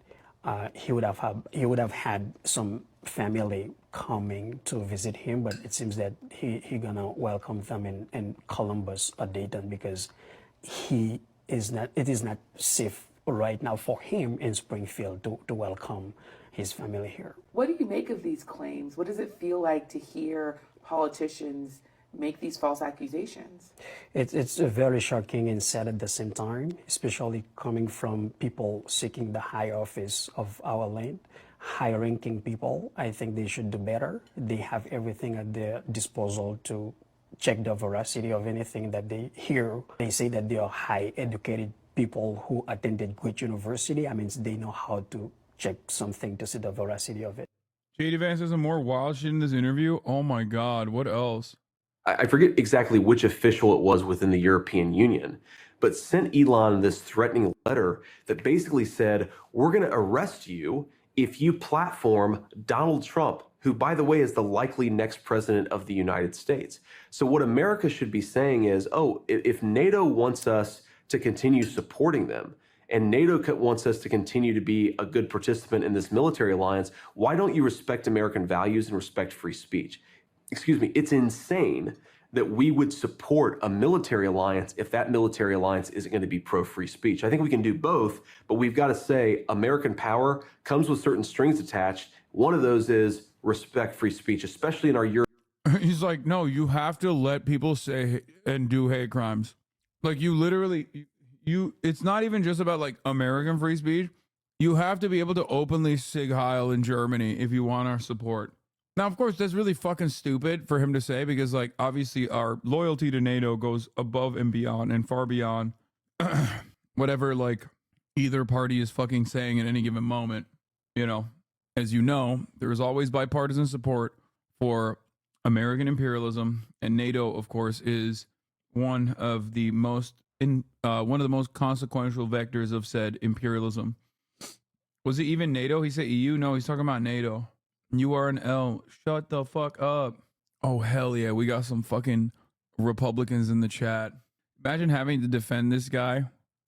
he would have had some family coming to visit him, but it seems that he gonna welcome them in Columbus or Dayton, because it is not safe right now for him in Springfield to welcome his family here. What do you make of these claims? What does it feel like to hear politicians make these false accusations? It's very shocking and sad at the same time, especially coming from people seeking the high office of our land, high-ranking people. I think they should do better. They have everything at their disposal to check the veracity of anything that they hear. They say that they are high-educated people who attended great university. I mean, they know how to check something to see the veracity of it. J.D. Vance has some more wild shit in this interview. Oh my God, what else? I forget exactly which official it was within the European Union, but sent Elon this threatening letter that basically said, we're going to arrest you if you platform Donald Trump, who, by the way, is the likely next president of the United States. So what America should be saying is, oh, if NATO wants us to continue supporting them, and NATO wants us to continue to be a good participant in this military alliance, why don't you respect American values and respect free speech? Excuse me, it's insane that we would support a military alliance if that military alliance isn't going to be pro-free speech. I think we can do both, but we've got to say American power comes with certain strings attached. One of those is respect free speech, especially in our Europe. He's like, no, you have to let people say and do hate crimes. Like, you literally, it's not even just about like American free speech. You have to be able to openly sig heil in Germany if you want our support. Now, of course, that's really fucking stupid for him to say, because like, obviously our loyalty to NATO goes above and beyond and far beyond whatever like either party is fucking saying at any given moment. You know, as you know, there is always bipartisan support for American imperialism, and NATO, of course, is one of the most consequential vectors of said imperialism. Was it even NATO? He said EU? No, he's talking about NATO. You are an L. Shut the fuck up. Oh, hell yeah. We got some fucking Republicans in the chat. Imagine having to defend this guy.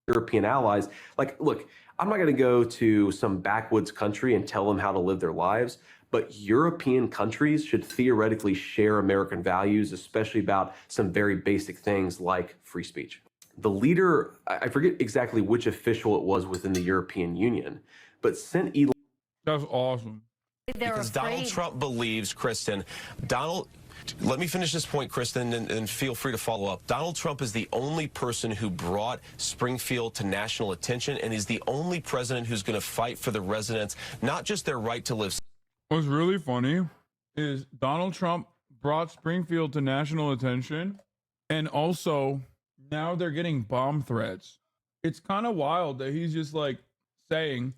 European allies. Like, look, I'm not going to go to some backwoods country and tell them how to live their lives, but European countries should theoretically share American values, especially about some very basic things like free speech. The leader, I forget exactly which official it was within the European Union, but sent Elon. That's awesome. Because Donald Trump believes, Kristen, Donald Let me finish this point, Kristen, and feel free to follow up. Donald Trump is the only person who brought Springfield to national attention, and he's the only president who's going to fight for the residents, not just their right to live. What's really funny is Donald Trump brought Springfield to national attention, and also now they're getting bomb threats. It's kind of wild that he's just like saying,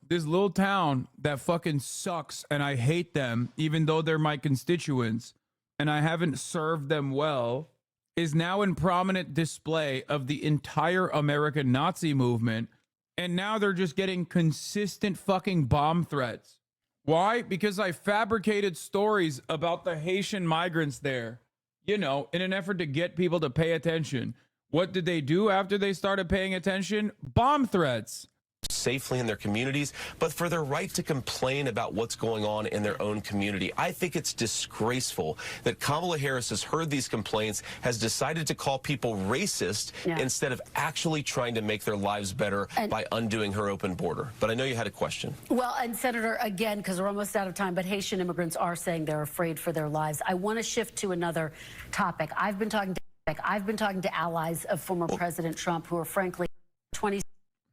this little town that fucking sucks and I hate them, even though they're my constituents and I haven't served them well, is now in prominent display of the entire American Nazi movement. And now they're just getting consistent fucking bomb threats. Why? Because I fabricated stories about the Haitian migrants there, you know, in an effort to get people to pay attention. What did they do after they started paying attention? Bomb threats. Safely in their communities, but for their right to complain about what's going on in their own community. I think it's disgraceful that Kamala Harris has heard these complaints, has decided to call people racist instead of actually trying to make their lives better by undoing her open border. But I know you had a question. Well, and Senator, again, because we're almost out of time, but Haitian immigrants are saying they're afraid for their lives. I want to shift to another topic. I've been talking to allies of former President Trump who are frankly 20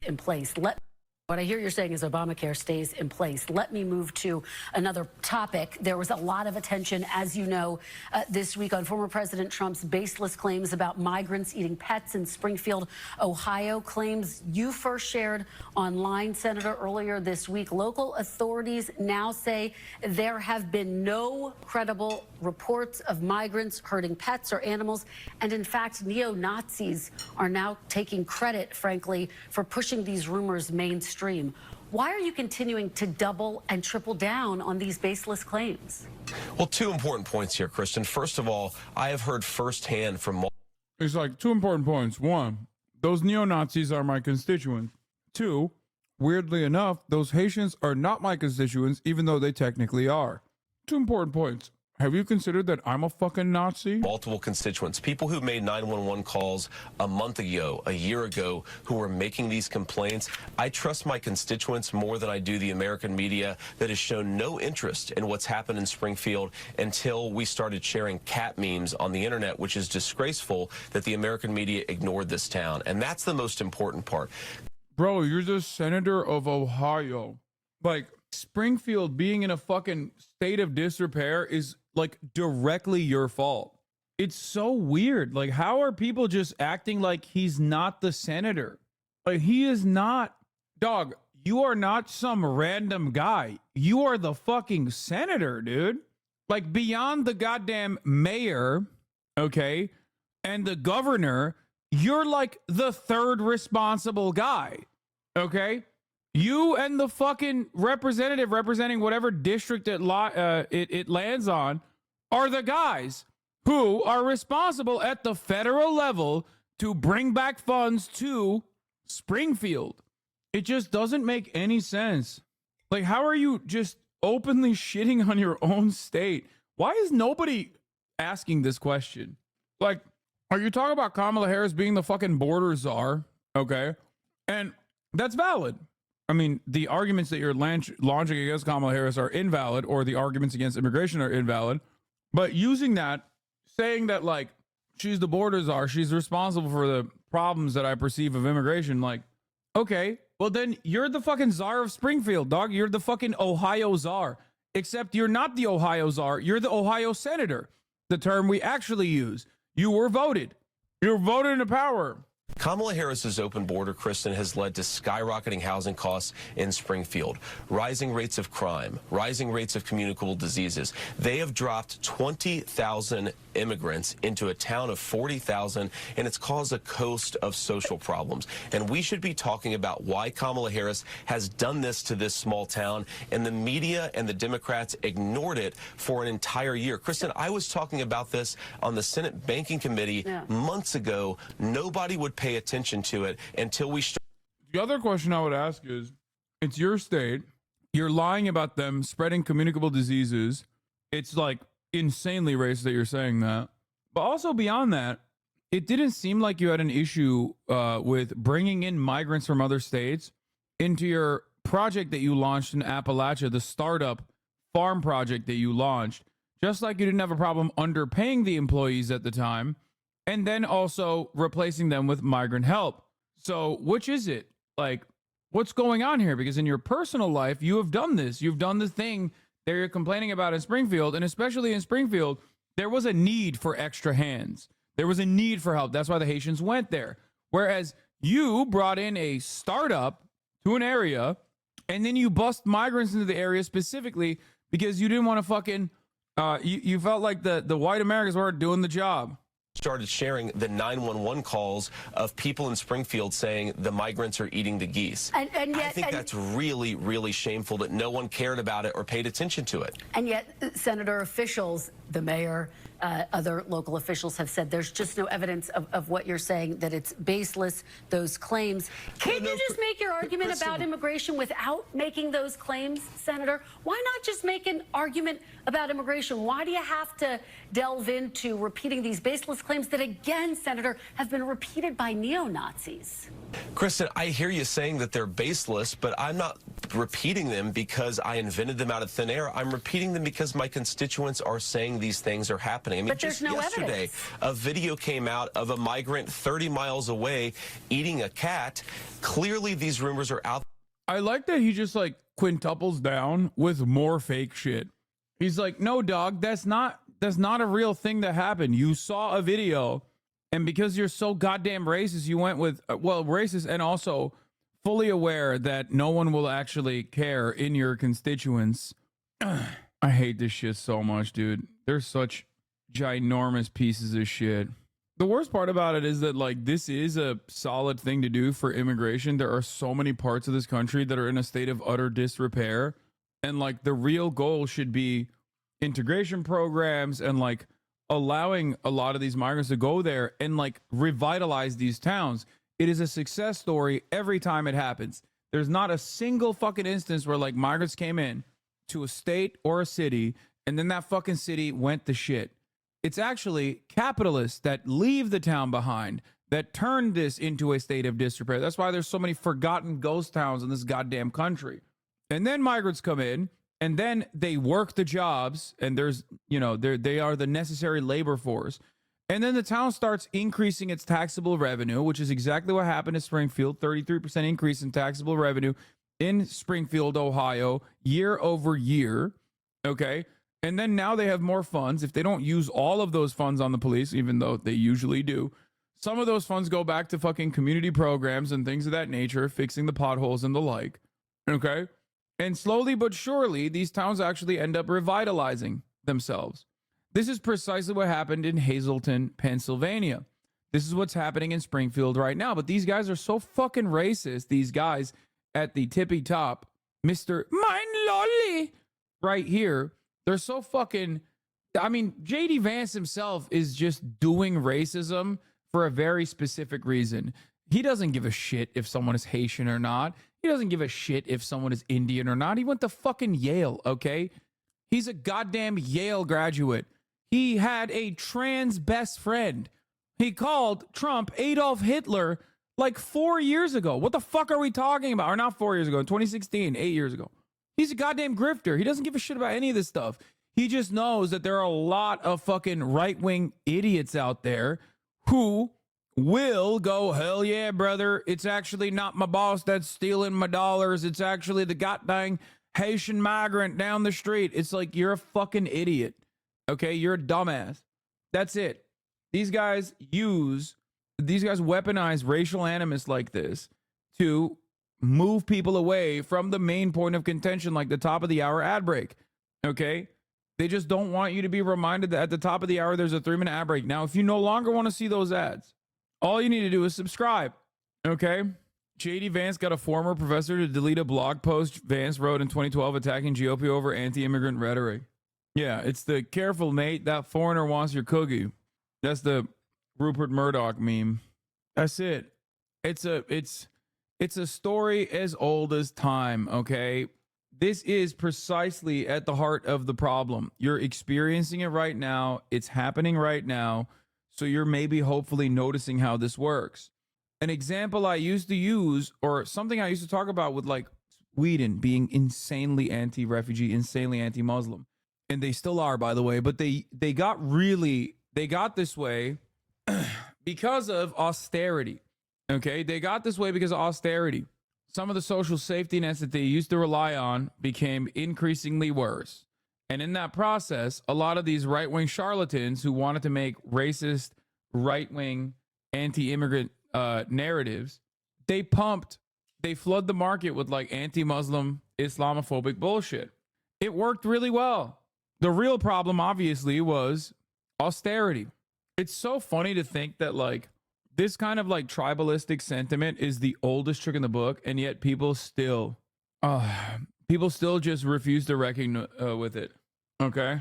in place. What I hear you're saying is Obamacare stays in place. Let me move to another topic. There was a lot of attention, as you know, this week on former President Trump's baseless claims about migrants eating pets in Springfield, Ohio, claims you first shared online, Senator, earlier this week. Local authorities now say there have been no credible reports of migrants hurting pets or animals. And in fact, neo-Nazis are now taking credit, frankly, for pushing these rumors mainstream. Why are you continuing to double and triple down on these baseless claims? Well, two important points here, Kristen. First of all, I have heard firsthand from... It's like two important points. One, those neo-Nazis are my constituents. Two, weirdly enough, those Haitians are not my constituents, even though they technically are. Two important points. Have you considered that I'm a fucking Nazi? Multiple constituents, people who made 911 calls a month ago, a year ago, who were making these complaints. I trust my constituents more than I do the American media that has shown no interest in what's happened in Springfield until we started sharing cat memes on the internet, which is disgraceful that the American media ignored this town. And that's the most important part. Bro, you're the senator of Ohio. Like, Springfield being in a fucking state of disrepair is like directly your fault. It's so weird. Like, how are people just acting like he's not the senator? Like, he is not. Dog, you are not some random guy. You are the fucking senator, dude. Like, beyond the goddamn mayor, okay, and the governor, you're like the third responsible guy, okay? You and the fucking representative representing whatever district it lands on are the guys who are responsible at the federal level to bring back funds to Springfield. It just doesn't make any sense. Like, how are you just openly shitting on your own state? Why is nobody asking this question? Like, are you talking about Kamala Harris being the fucking border czar? Okay. And that's valid. I mean, the arguments that you're launching against Kamala Harris are invalid, or the arguments against immigration are invalid. But using that, saying that, like, she's the border czar, she's responsible for the problems that I perceive of immigration, like, okay, well, then you're the fucking czar of Springfield, dog. You're the fucking Ohio czar. Except you're not the Ohio czar. You're the Ohio senator, the term we actually use. You were voted. You were voted into power. Kamala Harris's open border, Kristen, has led to skyrocketing housing costs in Springfield, rising rates of crime, rising rates of communicable diseases. They have dropped 20,000 immigrants into a town of 40,000, and it's caused a host of social problems. And we should be talking about why Kamala Harris has done this to this small town, and the media and the Democrats ignored it for an entire year. Kristen, I was talking about this on the Senate Banking Committee months ago. Nobody would pay attention to it until we started. The other question I would ask is, it's your state. You're lying about them spreading communicable diseases. It's like insanely racist that you're saying that. But also beyond that, it didn't seem like you had an issue with bringing in migrants from other states into your project that you launched in Appalachia, the startup farm project that you launched just like you didn't have a problem underpaying the employees at the time, and then also replacing them with migrant help. So which is it? Like, what's going on here? Because in your personal life, you have done this. You've done the thing that you're complaining about in Springfield, and especially in Springfield, there was a need for extra hands. There was a need for help. That's why the Haitians went there. Whereas you brought in a startup to an area, and then you bust migrants into the area specifically because you didn't want to fucking, you felt like the white Americans weren't doing the job. Started sharing the 911 calls of people in Springfield saying the migrants are eating the geese. And yet, I think that's really, really shameful that no one cared about it or paid attention to it. And yet, Senator, officials, the mayor, other local officials have said there's just no evidence of what you're saying, that it's baseless, those claims. Can't you just make your argument about immigration without making those claims, Senator? Why not just make an argument about immigration? Why do you have to delve into repeating these baseless claims that, again, Senator, have been repeated by neo-Nazis? Kristen, I hear you saying that they're baseless, but I'm not repeating them because I invented them out of thin air. I'm repeating them because my constituents are saying these things are happening. I mean, but there's just no yesterday, evidence. a video came out of a migrant 30 miles away eating a cat. Clearly, these rumors are out. I like that he just like quintuples down with more fake shit. He's like, no, dog, that's not a real thing that happened. You saw a video, and because you're so goddamn racist, you went with, well, racist and also fully aware that no one will actually care in your constituents. I hate this shit so much, dude. They're such ginormous pieces of shit. The worst part about it is that, like, this is a solid thing to do for immigration. There are so many parts of this country that are in a state of utter disrepair. And, like, the real goal should be integration programs and, like, allowing a lot of these migrants to go there and, like, revitalize these towns. It is a success story every time it happens. There's not a single fucking instance where, like, migrants came in to a state or a city and then that fucking city went to shit. It's actually capitalists that leave the town behind that turned this into a state of disrepair. That's why there's so many forgotten ghost towns in this goddamn country. And then migrants come in and then they work the jobs and there's, you know, they are the necessary labor force. And then the town starts increasing its taxable revenue, which is exactly what happened in Springfield. 33% increase in taxable revenue in Springfield, Ohio, year over year. Okay. And then now they have more funds. If they don't use all of those funds on the police, even though they usually do, some of those funds go back to fucking community programs and things of that nature, fixing the potholes and the like. Okay. And slowly but surely, these towns actually end up revitalizing themselves. This is precisely what happened in Hazleton, Pennsylvania. This is what's happening in Springfield right now. But these guys are so fucking racist. These guys at the tippy top, Mr. Mine Lolly, right here. They're so fucking, I mean, JD Vance himself is just doing racism for a very specific reason. He doesn't give a shit if someone is Haitian or not. He doesn't give a shit if someone is Indian or not. He went to fucking Yale, okay? He's a goddamn Yale graduate. He had a trans best friend. He called Trump Adolf Hitler like 4 years ago. What the fuck are we talking about? Or not 4 years ago, in 2016, 8 years ago. He's a goddamn grifter. He doesn't give a shit about any of this stuff. He just knows that there are a lot of fucking right-wing idiots out there who will go, hell yeah, brother. It's actually not my boss that's stealing my dollars. It's actually the goddamn Haitian migrant down the street. It's like, you're a fucking idiot. Okay, you're a dumbass. That's it. These guys weaponize racial animus like this to move people away from the main point of contention, like the top of the hour ad break. Okay, they just don't want you to be reminded that at the top of the hour there's a 3-minute ad break. Now, if you no longer want to see those ads, all you need to do is subscribe. Okay, JD Vance got a former professor to delete a blog post Vance wrote in 2012 attacking GOP over anti-immigrant rhetoric. Yeah, it's the careful mate, that foreigner wants your cookie. That's the Rupert Murdoch meme. That's it. It's a story as old as time, okay? This is precisely at the heart of the problem. You're experiencing it right now. It's happening right now. So you're maybe hopefully noticing how this works. An example I used to use, or something I used to talk about with like Sweden being insanely anti-refugee, insanely anti-Muslim. and they still are, by the way, but they got this way because of austerity. Okay, they got this way because of austerity. Some of the social safety nets that they used to rely on became increasingly worse. And in that process, a lot of these right-wing charlatans who wanted to make racist, right-wing, anti-immigrant narratives, they flood the market with like anti-Muslim, Islamophobic bullshit. It worked really well. The real problem, obviously, was austerity. It's so funny to think that like this kind of like tribalistic sentiment is the oldest trick in the book, and yet people still just refuse to reckon with it. Okay.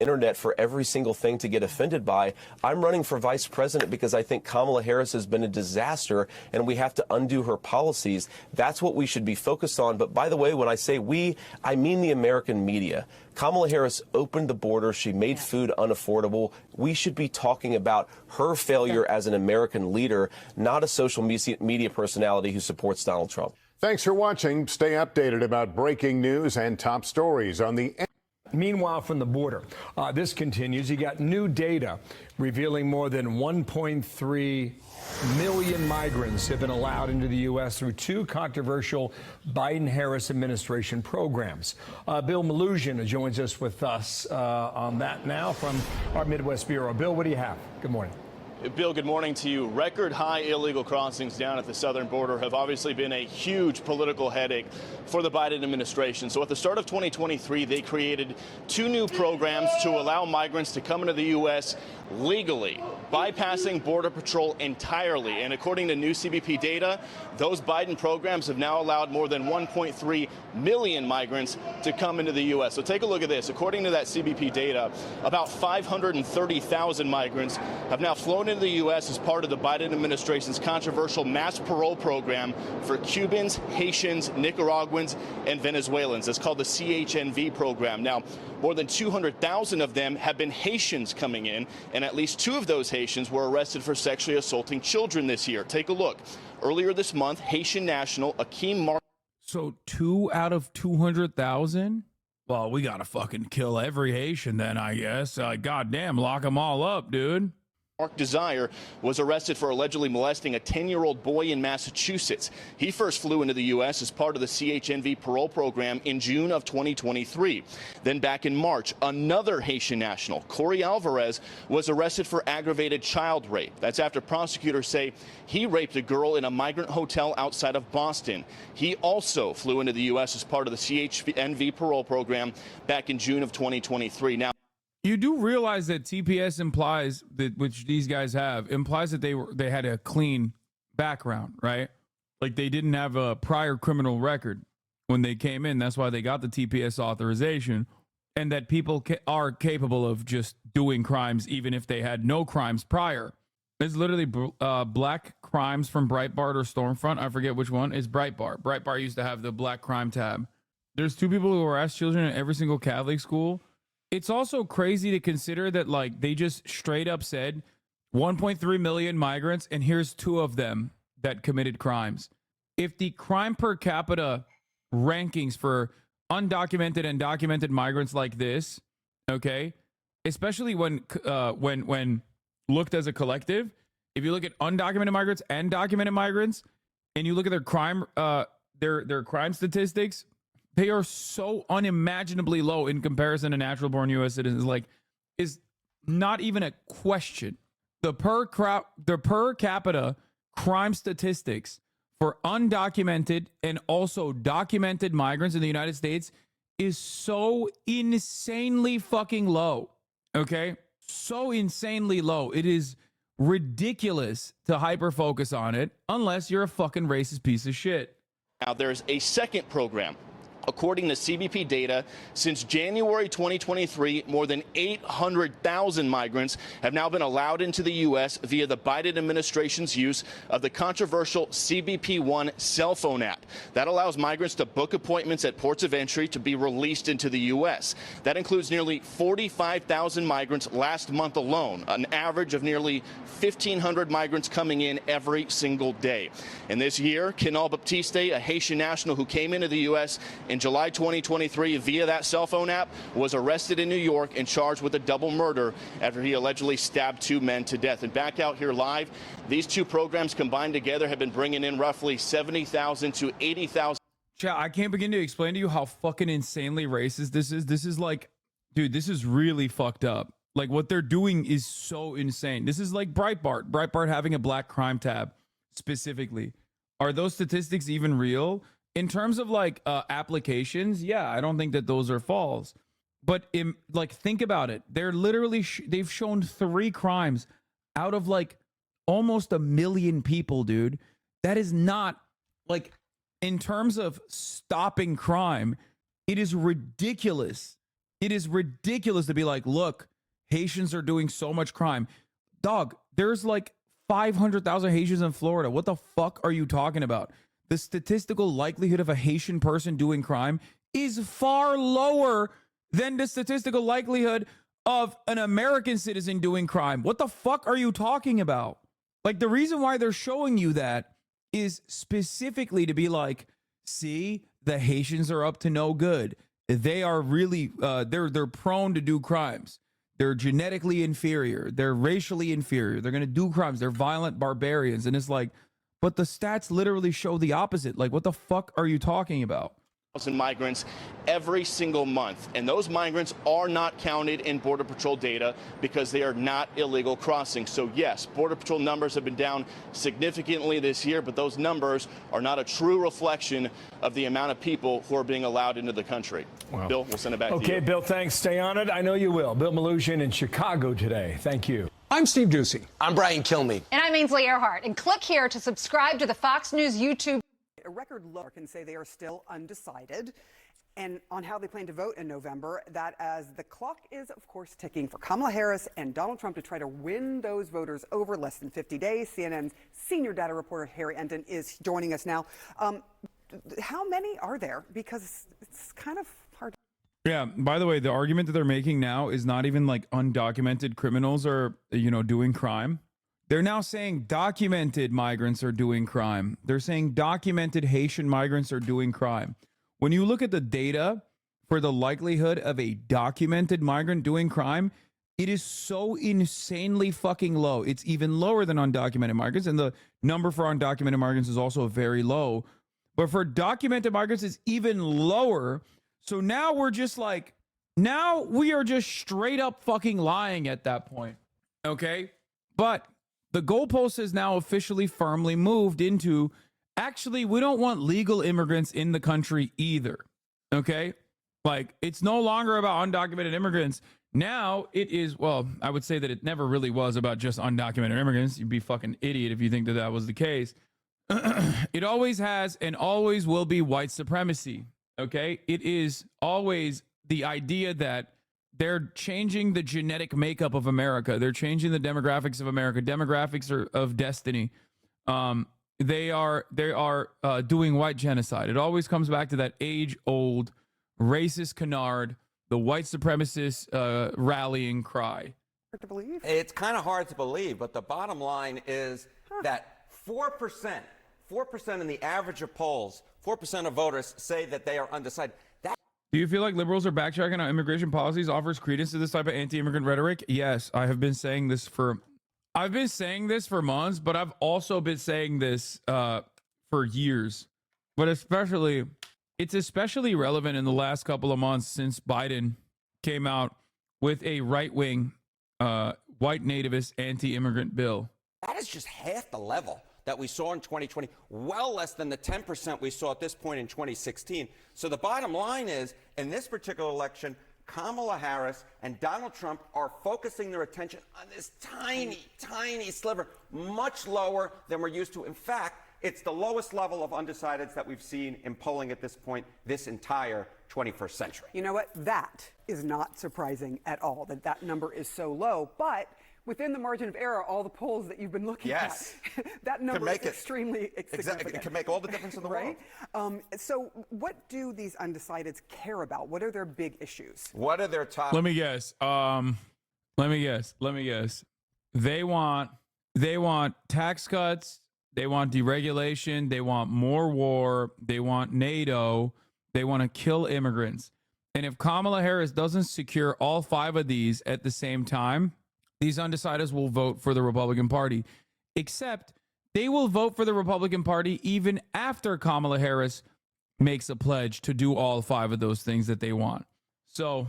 Internet for every single thing to get offended by. I'm running for vice president because I think Kamala Harris has been a disaster and we have to undo her policies. That's what we should be focused on. But by the way, when I say we, I mean the American media. Kamala Harris opened the border. She made food unaffordable. We should be talking about her failure as an American leader, not a social media personality who supports Donald Trump. Thanks for watching. Stay updated about breaking news and top stories on the... Meanwhile, from the border, this continues. You got new data revealing more than 1.3 million migrants have been allowed into the U.S. through two controversial Biden-Harris administration programs. Bill Malusian joins us with us on that now from our Midwest Bureau. Bill, what do you have? Good morning. Bill, good morning to you. Record high illegal crossings down at the southern border have obviously been a huge political headache for the Biden administration. So at the start of 2023, they created two new programs to allow migrants to come into the U.S. legally, bypassing Border Patrol entirely. And according to new CBP data, those Biden programs have now allowed more than 1.3 million migrants to come into the U.S. So take a look at this. According to that CBP data, about 530,000 migrants have now flown into the U.S. as part of the Biden administration's controversial mass parole program for Cubans, Haitians, Nicaraguans, and Venezuelans. It's called the CHNV program. Now, more than 200,000 of them have been Haitians coming in, and at least two of those Haitians were arrested for sexually assaulting children this year. Take a look. Earlier this month, Haitian national Akeem Mark. So 2 out of 200,000? Well, we gotta fucking kill every Haitian then, I guess. Goddamn, lock them all up, dude. Mark Desire was arrested for allegedly molesting a 10-year-old boy in Massachusetts. He first flew into the U.S. as part of the CHNV parole program in June of 2023. Then back in March, another Haitian national, Corey Alvarez, was arrested for aggravated child rape. That's after prosecutors say he raped a girl in a migrant hotel outside of Boston. He also flew into the U.S. as part of the CHNV parole program back in June of 2023. Now, you do realize that TPS implies that, which these guys have, implies that they had a clean background, right? Like they didn't have a prior criminal record when they came in. That's why they got the TPS authorization, and that people are capable of just doing crimes even if they had no crimes prior. It's literally black crimes from Breitbart or Stormfront. I forget which one is Breitbart. Breitbart used to have the black crime tab. There's two people who harass children at every single Catholic school. It's also crazy to consider that, like, they just straight up said 1.3 million migrants, and here's two of them that committed crimes. If the crime per capita rankings for undocumented and documented migrants like this, okay, especially when looked as a collective, if you look at undocumented migrants and documented migrants, and you look at their crime statistics, they are so unimaginably low in comparison to natural born U.S. citizens. Like, is not even a question. The per capita crime statistics for undocumented and also documented migrants in the United States is so insanely fucking low. Okay? So insanely low. It is ridiculous to hyper focus on it unless you're a fucking racist piece of shit. Now, there's a second program. According to CBP data, since January 2023, more than 800,000 migrants have now been allowed into the U.S. via the Biden administration's use of the controversial CBP One cell phone app. That allows migrants to book appointments at ports of entry to be released into the U.S. That includes nearly 45,000 migrants last month alone, an average of nearly 1,500 migrants coming in every single day. And this year, Kenal Baptiste, a Haitian national who came into the U.S. in July 2023 via that cell phone app, was arrested in New York and charged with a double murder after he allegedly stabbed 2 men to death. And back out here live, these 2 programs combined together have been bringing in roughly 70,000 to 80,000. Chat, I can't begin to explain to you how fucking insanely racist this is. This is like, dude, this is really fucked up. Like, what they're doing is so insane. This is like Breitbart having a black crime tab specifically. Are those statistics even real? In terms of like applications, yeah, I don't think that those are false. But like, think about it. They're literally, they've shown 3 crimes out of like almost 1 million people, dude. That is not like, in terms of stopping crime, it is ridiculous. It is ridiculous to be like, look, Haitians are doing so much crime. Dog, there's like 500,000 Haitians in Florida. What the fuck are you talking about? The statistical likelihood of a Haitian person doing crime is far lower than the statistical likelihood of an American citizen doing crime. What the fuck are you talking about? Like, the reason why they're showing you that is specifically to be like, see, the Haitians are up to no good. They are really, they're prone to do crimes. They're genetically inferior. They're racially inferior. They're going to do crimes. They're violent barbarians. And it's like, but the stats literally show the opposite. Like, what the fuck are you talking about? Migrants every single month, and those migrants are not counted in Border Patrol data because they are not illegal crossings. So yes, Border Patrol numbers have been down significantly this year, but those numbers are not a true reflection of the amount of people who are being allowed into the country. Wow. Bill, we'll send it back to you. Okay, Bill, thanks. Stay on it. I know you will. Bill Malugin in Chicago today. Thank you. I'm Steve Doocy. I'm Brian Kilmeade. And I'm Ainsley Earhart. And click here to subscribe to the Fox News YouTube. A record low can say they are still undecided and on how they plan to vote in November, that as the clock is, of course, ticking for Kamala Harris and Donald Trump to try to win those voters over less than 50 days. CNN's senior data reporter Harry Enten is joining us now. How many are there? Because it's kind of hard. Yeah, by the way, the argument that they're making now is not even like undocumented criminals are, doing crime. They're now saying documented migrants are doing crime. They're saying documented Haitian migrants are doing crime. When you look at the data for the likelihood of a documented migrant doing crime, it is so insanely fucking low. It's even lower than undocumented migrants. And the number for undocumented migrants is also very low. But for documented migrants, it's even lower. So now we're just like, now we are just straight up fucking lying at that point. Okay? But the goalpost has now officially firmly moved into, actually, we don't want legal immigrants in the country either. Okay? Like, it's no longer about undocumented immigrants. Now it is, well, I would say that it never really was about just undocumented immigrants. You'd be fucking idiot if you think that that was the case. It always has and always will be white supremacy. Okay? It is always the idea that they're changing the genetic makeup of America. They're changing the demographics of America. Demographics are of destiny. They are doing white genocide. It always comes back to that age-old racist canard, the white supremacist rallying cry. Hard to believe. It's kind of hard to believe, but the bottom line is that 4% in the average of polls, 4% of voters say that they are undecided. Do you feel like liberals are backtracking on immigration policies offers credence to this type of anti-immigrant rhetoric? Yes, I have been saying this for months, but I've also been saying this for years. But it's especially relevant in the last couple of months since Biden came out with a right-wing, white nativist anti-immigrant bill. That is just half the level that we saw in 2020, well less than the 10% we saw at this point in 2016. So the bottom line is, in this particular election, Kamala Harris and Donald Trump are focusing their attention on this tiny, tiny sliver, much lower than we're used to. In fact, it's the lowest level of undecideds that we've seen in polling at this point this entire 21st century. You know what? That is not surprising at all, that number is so low. But within the margin of error, all the polls that you've been looking at, that number is extremely significant. Exactly. It can make all the difference in the world. So what do these undecideds care about? What are their big issues? What are their top? Let me guess. They want tax cuts. They want deregulation. They want more war. They want NATO. They want to kill immigrants. And if Kamala Harris doesn't secure all 5 of these at the same time, these undecideds will vote for the Republican Party. Except they will vote for the Republican Party even after Kamala Harris makes a pledge to do all 5 of those things that they want. So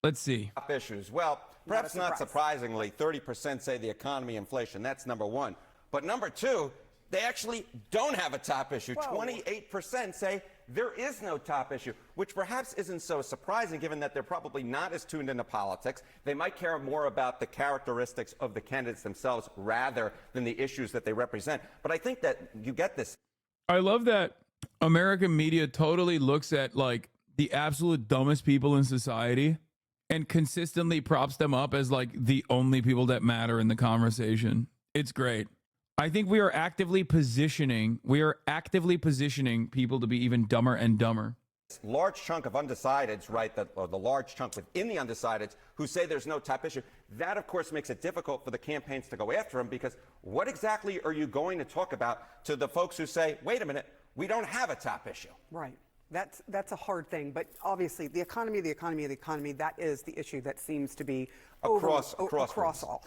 let's see. Top issues. Well, perhaps not surprisingly, 30% say the economy, inflation. That's number one. But number two, they actually don't have a top issue. 28% say there is no top issue, which perhaps isn't so surprising given that they're probably not as tuned into politics. They might care more about the characteristics of the candidates themselves rather than the issues that they represent. But I think that you get this. I love that American media totally looks at like the absolute dumbest people in society and consistently props them up as like the only people that matter in the conversation. It's great. I think we are actively positioning people to be even dumber and dumber. Large chunk of undecideds, right, or the large chunk within the undecideds who say there's no top issue, that of course makes it difficult for the campaigns to go after them, because what exactly are you going to talk about to the folks who say, wait a minute, we don't have a top issue? Right. That's a hard thing, but obviously the economy, that is the issue that seems to be across all.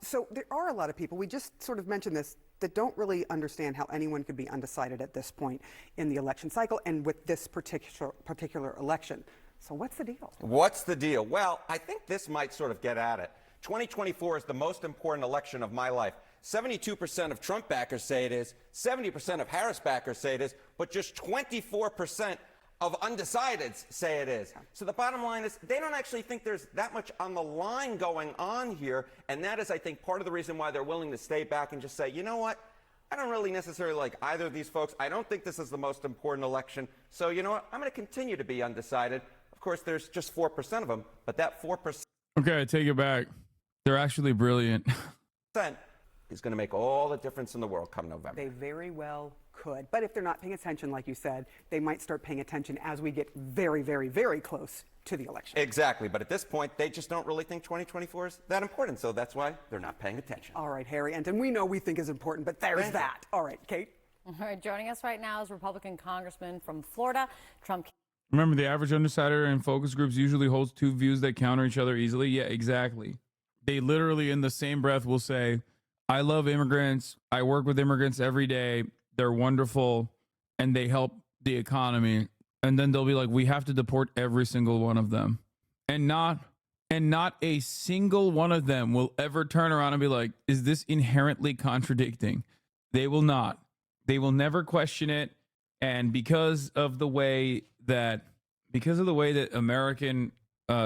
So there are a lot of people, we just sort of mentioned this, that don't really understand how anyone could be undecided at this point in the election cycle and with this particular election. So what's the deal? What's the deal? Well, I think this might sort of get at it. 2024 is the most important election of my life. 72% of Trump backers say it is, 70% of Harris backers say it is, but just 24% of undecideds say it is. So the bottom line is they don't actually think there's that much on the line going on here, and that is, I think, part of the reason why they're willing to stay back and just say, you know what, I don't really necessarily like either of these folks. I don't think this is the most important election, so you know what, I'm going to continue to be undecided. Of course, there's just 4% of them, but that 4%... Okay, I take it back. They're actually brilliant. is going to make all the difference in the world come November. They very well could. But if they're not paying attention, like you said, they might start paying attention as we get very, very, very close to the election. Exactly. But at this point, they just don't really think 2024 is that important. So that's why they're not paying attention. All right, Harry. And we know we think is important, but there's that. All right, Kate. All right, joining us right now is Republican Congressman from Florida, Trump. Remember, the average undecided in focus groups usually holds 2 views that counter each other easily. Yeah, exactly. They literally in the same breath will say, I love immigrants. I work with immigrants every day. They're wonderful and they help the economy. And then they'll be like, we have to deport every single one of them. And not a single one of them will ever turn around and be like, is this inherently contradicting? They will not. They will never question it. And because of the way that American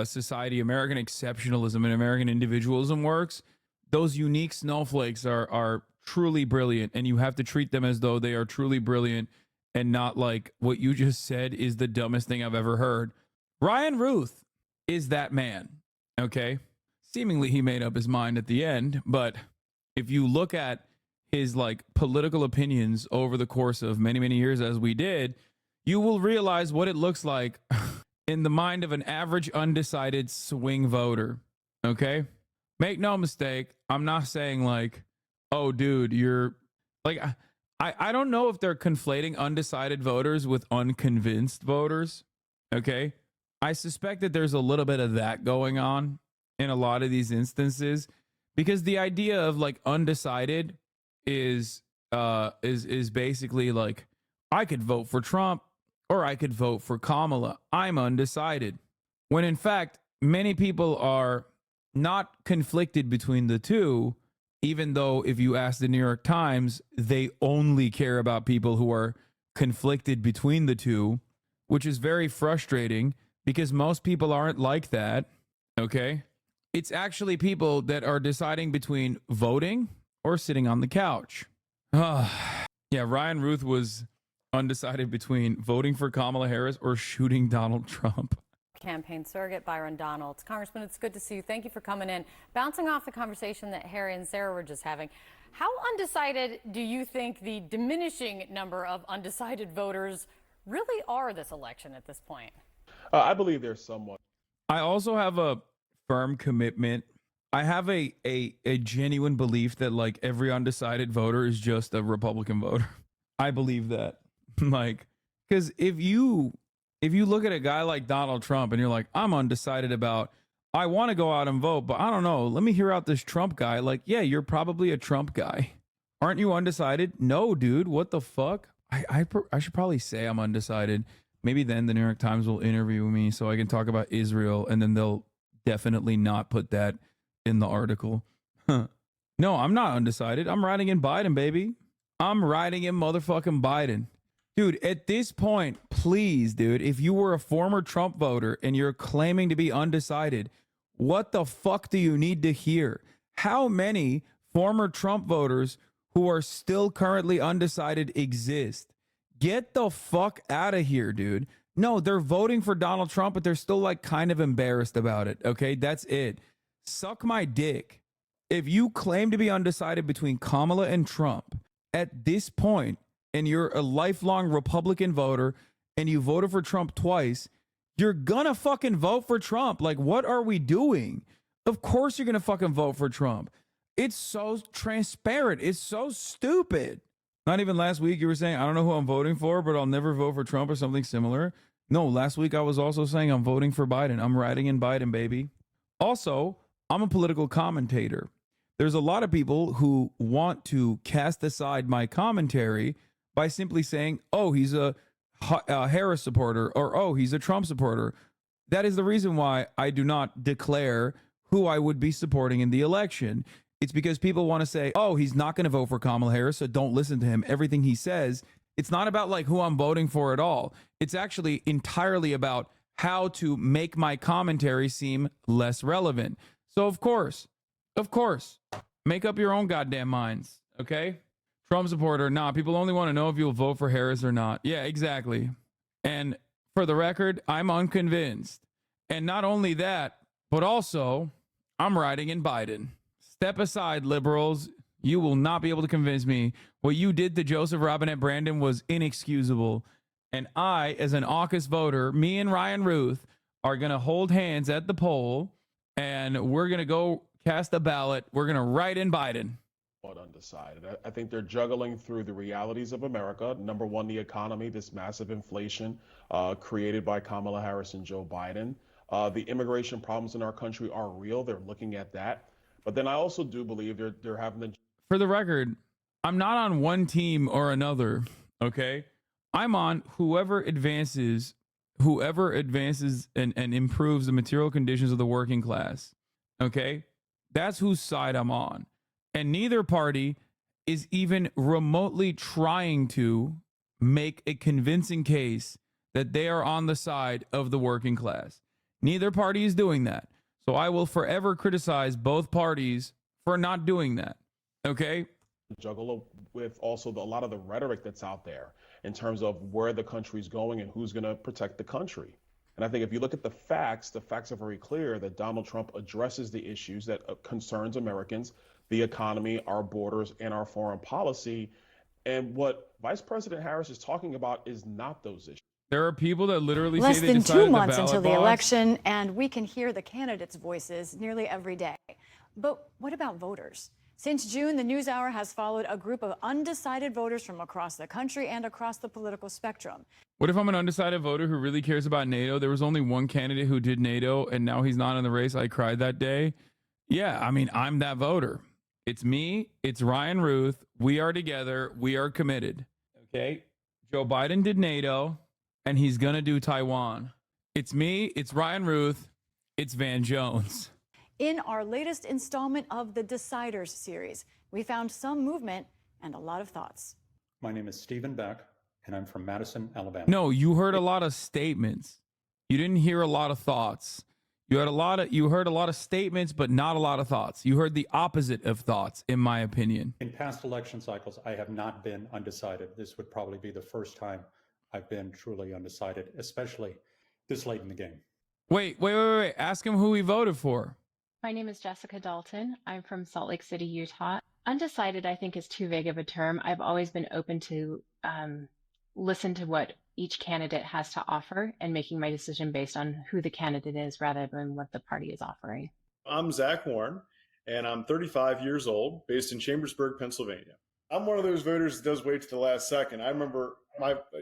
society, American exceptionalism and American individualism works, those unique snowflakes are truly brilliant, and you have to treat them as though they are truly brilliant and not like what you just said is the dumbest thing I've ever heard. Ryan Ruth is that man, okay? Seemingly he made up his mind at the end, but if you look at his like political opinions over the course of many, many years as we did, you will realize what it looks like in the mind of an average undecided swing voter, okay? Make no mistake, I'm not saying like, oh, dude, you're like, I don't know if they're conflating undecided voters with unconvinced voters. Okay. I suspect that there's a little bit of that going on in a lot of these instances, because the idea of like undecided is basically like, I could vote for Trump or I could vote for Kamala. I'm undecided. When in fact, many people are not conflicted between the two, even though if you ask the New York Times, they only care about people who are conflicted between the two, which is very frustrating because most people aren't like that, okay? It's actually people that are deciding between voting or sitting on the couch. Yeah, Ryan Ruth was undecided between voting for Kamala Harris or shooting Donald Trump. Campaign surrogate Byron Donalds. Congressman, it's good to see you. Thank you for coming in. Bouncing off the conversation that Harry and Sarah were just having, how undecided do you think the diminishing number of undecided voters really are this election at this point? I believe there's somewhat. I also have a firm commitment. I have a genuine belief that like every undecided voter is just a Republican voter. I believe that. Like, because if you if you look at a guy like Donald Trump and you're like, I'm undecided about, I want to go out and vote, but I don't know. Let me hear out this Trump guy. Like, yeah, you're probably a Trump guy. Aren't you undecided? No, dude. What the fuck? I should probably say I'm undecided. Maybe then the New York Times will interview me so I can talk about Israel, and then they'll definitely not put that in the article. No, I'm not undecided. I'm riding in Biden, baby. I'm riding in motherfucking Biden. Dude, at this point, please, dude, if you were a former Trump voter and you're claiming to be undecided, what the fuck do you need to hear? How many former Trump voters who are still currently undecided exist? Get the fuck out of here, dude. No, they're voting for Donald Trump, but they're still like kind of embarrassed about it. Okay, that's it. Suck my dick. If you claim to be undecided between Kamala and Trump at this point, and you're a lifelong Republican voter and you voted for Trump twice, you're gonna fucking vote for Trump. Like, what are we doing? Of course you're gonna fucking vote for Trump. It's so transparent. It's so stupid. Not even last week you were saying, I don't know who I'm voting for, but I'll never vote for Trump or something similar. No, last week I was also saying I'm voting for Biden. I'm riding in Biden, baby. Also, I'm a political commentator. There's a lot of people who want to cast aside my commentary by simply saying, oh, he's a Harris supporter, or oh, he's a Trump supporter. That is the reason why I do not declare who I would be supporting in the election. It's because people want to say, oh, he's not going to vote for Kamala Harris, so don't listen to him. Everything he says, it's not about like who I'm voting for at all. It's actually entirely about how to make my commentary seem less relevant. So of course, make up your own goddamn minds, okay? Trump supporter, nah, people only want to know if you'll vote for Harris or not. Yeah, exactly. And for the record, I'm unconvinced. And not only that, but also, I'm riding in Biden. Step aside, liberals. You will not be able to convince me. What you did to Joseph Robinette Brandon was inexcusable. And I, as an AUKUS voter, me and Ryan Ruth are going to hold hands at the poll, and we're going to go cast a ballot. We're going to write in Biden. Undecided. I think they're juggling through the realities of America. Number one, the economy, this massive inflation created by Kamala Harris and Joe Biden. The immigration problems in our country are real. They're looking at that. But then I also do believe they're having the... For the record, I'm not on one team or another, okay? I'm on whoever advances and improves the material conditions of the working class, okay? That's whose side I'm on. And neither party is even remotely trying to make a convincing case that they are on the side of the working class. Neither party is doing that. So I will forever criticize both parties for not doing that. Okay? Juggle with also a lot of the rhetoric that's out there in terms of where the country's going and who's going to protect the country. And I think if you look at the facts are very clear that Donald Trump addresses the issues that concerns Americans, the economy, our borders, and our foreign policy. And what Vice President Harris is talking about is not those issues. There are people that literally Less say they than decided 2 months the until ballot the box. election, and we can hear the candidates' voices nearly every day. But what about voters? Since June, the NewsHour has followed a group of undecided voters from across the country and across the political spectrum. What if I'm an undecided voter who really cares about NATO? There was only one candidate who did NATO, and now he's not in the race. I cried that day. Yeah, I mean, I'm that voter. It's me. It's Ryan Ruth. We are together. We are committed. Okay? Joe Biden did NATO, and he's going to do Taiwan. It's me. It's Ryan Ruth. It's Van Jones. In our latest installment of the Deciders series, we found some movement and a lot of thoughts. My name is Stephen Beck, and I'm from Madison, Alabama. No, you heard a lot of statements. You didn't hear a lot of thoughts. You heard a lot of statements, but not a lot of thoughts. You heard the opposite of thoughts, in my opinion. In past election cycles, I have not been undecided. This would probably be the first time I've been truly undecided, especially this late in the game. Wait. Ask him who he voted for. My name is Jessica Dalton. I'm from Salt Lake City, Utah. Undecided, I think, is too vague of a term. I've always been open to listen to what each candidate has to offer and making my decision based on who the candidate is rather than what the party is offering. I'm Zach Warren, and I'm 35 years old, based in Chambersburg, Pennsylvania. I'm one of those voters that does wait to the last second. I remember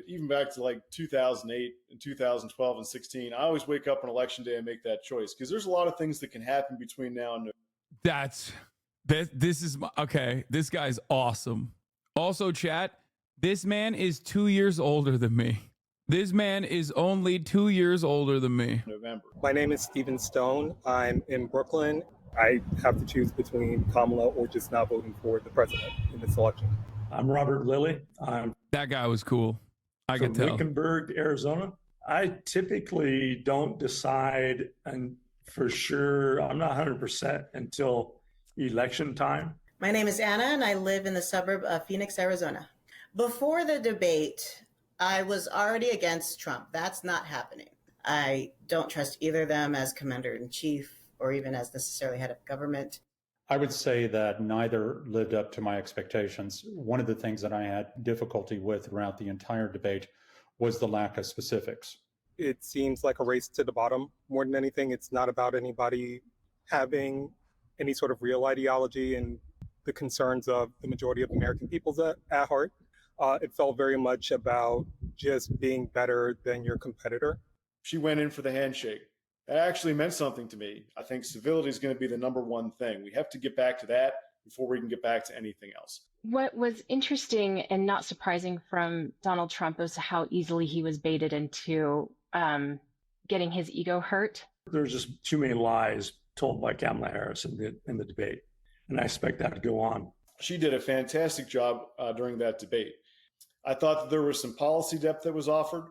even back to like 2008 and 2012 and 16, I always wake up on election day and make that choice because there's a lot of things that can happen between now and This is okay. This guy's awesome. Also, chat, this man is 2 years older than me. This man is only 2 years older than me. November. My name is Stephen Stone. I'm in Brooklyn. I have to choose between Kamala or just not voting for the president in this election. I'm Robert Lilly. That guy was cool. I from could tell. Wickenburg, Arizona. I typically don't decide, and for sure, I'm not 100% until election time. My name is Anna, and I live in the suburb of Phoenix, Arizona. Before the debate, I was already against Trump. That's not happening. I don't trust either of them as commander-in-chief or even as necessarily head of government. I would say that neither lived up to my expectations. One of the things that I had difficulty with throughout the entire debate was the lack of specifics. It seems like a race to the bottom more than anything. It's not about anybody having any sort of real ideology and the concerns of the majority of American people's at heart. It felt very much about just being better than your competitor. She went in for the handshake. That actually meant something to me. I think civility is going to be the number one thing. We have to get back to that before we can get back to anything else. What was interesting and not surprising from Donald Trump was how easily he was baited into getting his ego hurt. There's just too many lies told by Kamala Harris in the debate, and I expect that to go on. She did a fantastic job during that debate. I thought that there was some policy depth that was offered.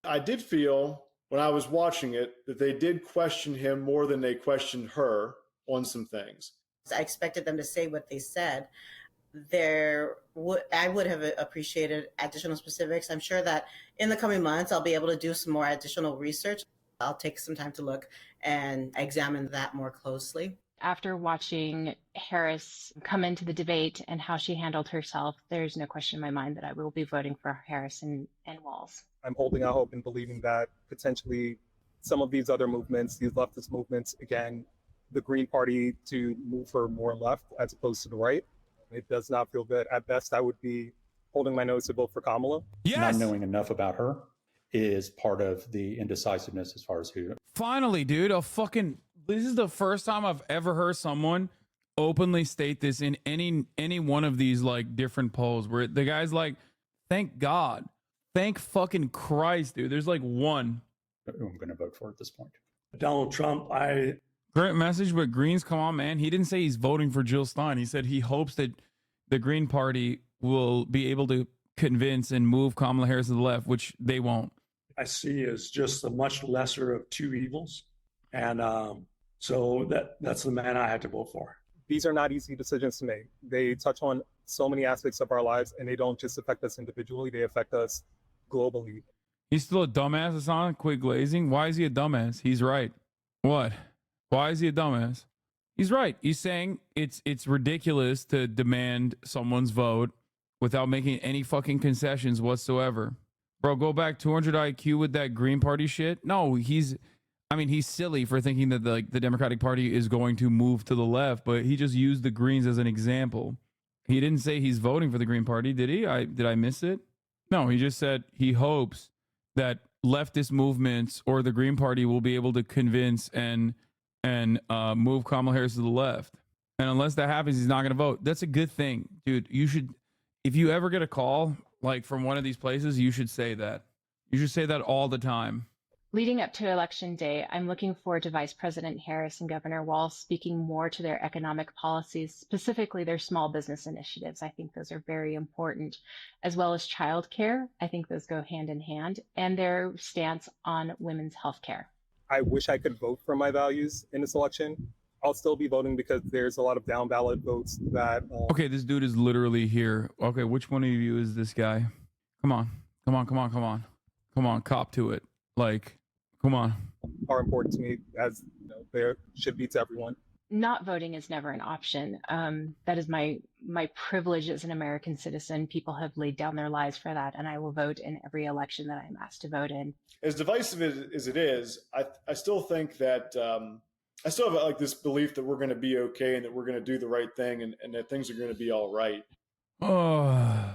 I did feel when I was watching it that they did question him more than they questioned her on some things. I expected them to say what they said. I would have appreciated additional specifics. I'm sure that in the coming months, I'll be able to do some more additional research. I'll take some time to look and examine that more closely. After watching Harris come into the debate and how she handled herself, there's no question in my mind that I will be voting for Harris and Walz. I'm holding out hope and believing that potentially some of these other movements, these leftist movements, again, the Green Party to move her more left as opposed to the right. It does not feel good. At best, I would be holding my nose to vote for Kamala. Not knowing enough about her is part of the indecisiveness as far as who. Finally, dude, this is the first time I've ever heard someone openly state this in any one of these like different polls where the guy's like, thank God. Thank fucking Christ, dude. There's like one. Who I'm going to vote for at this point. Donald Trump, Great message, but Greens, come on, man. He didn't say he's voting for Jill Stein. He said he hopes that the Green Party will be able to convince and move Kamala Harris to the left, which they won't. I see as just a much lesser of two evils. And so that's the man I had to vote for. These are not easy decisions to make. They touch on so many aspects of our lives, and they don't just affect us individually, they affect us globally. He's still a dumbass, Hassan. Quit glazing. Why is he a dumbass? He's right. What? Why is he a dumbass? He's right. He's saying it's ridiculous to demand someone's vote without making any fucking concessions whatsoever. Bro, go back 200 IQ with that Green Party shit. No, he's silly for thinking that the Democratic Party is going to move to the left, but he just used the Greens as an example. He didn't say he's voting for the Green Party, did he? Did I miss it? No, he just said he hopes that leftist movements or the Green Party will be able to convince and move Kamala Harris to the left. And unless that happens, he's not going to vote. That's a good thing, dude. You should, if you ever get a call like from one of these places, you should say that. You should say that all the time. Leading up to Election Day, I'm looking forward to Vice President Harris and Governor Walz speaking more to their economic policies, specifically their small business initiatives. I think those are very important, as well as childcare. I think those go hand in hand, and their stance on women's health care. I wish I could vote for my values in this election. I'll still be voting because there's a lot of down ballot votes that... Okay, this dude is literally here. Okay, which one of you is this guy? Come on, cop to it. Like, come on. Are important to me, as you know, there should be to everyone. Not voting is never an option. That is my privilege as an American citizen. People have laid down their lives for that, and I will vote in every election that I'm asked to vote in. As divisive as it is, I still think that I still have like this belief that we're going to be okay and that we're going to do the right thing and that things are going to be all right. Oh,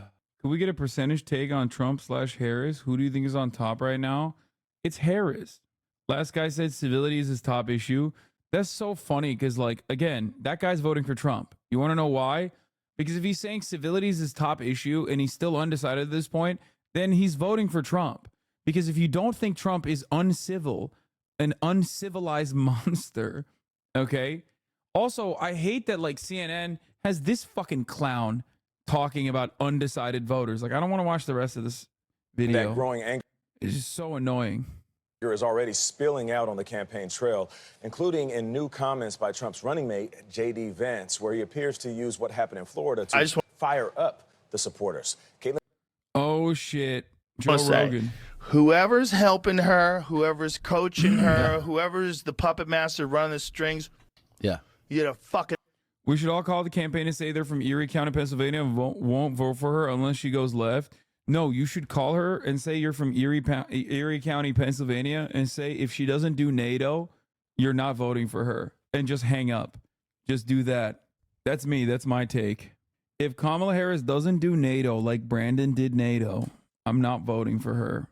could we get a percentage take on Trump/Harris? Who do you think is on top right now? It's Harris. Last guy said civility is his top issue. That's so funny because, like, again, that guy's voting for Trump. You want to know why? Because if he's saying civility is his top issue and he's still undecided at this point, then he's voting for Trump. Because if you don't think Trump is uncivil, an uncivilized monster, okay? Also, I hate that, like, CNN has this fucking clown talking about undecided voters. Like, I don't want to watch the rest of this video. That growing anger It's just so annoying. is already spilling out on the campaign trail, including in new comments by Trump's running mate, J.D. Vance, where he appears to use what happened in Florida to fire up the supporters. Caitlin. Oh, shit. Joe Say, Rogan. whoever's helping her, whoever's coaching her, whoever's the puppet master running the strings, yeah, you gotta fucking. We should all call the campaign and say they're from Erie County, Pennsylvania, and won't vote for her unless she goes left. No, you should call her and say you're from Erie County, Pennsylvania, and say if she doesn't do NATO, you're not voting for her, and just hang up. Just do that. That's me. That's my take. If Kamala Harris doesn't do NATO like Brandon did NATO, I'm not voting for her.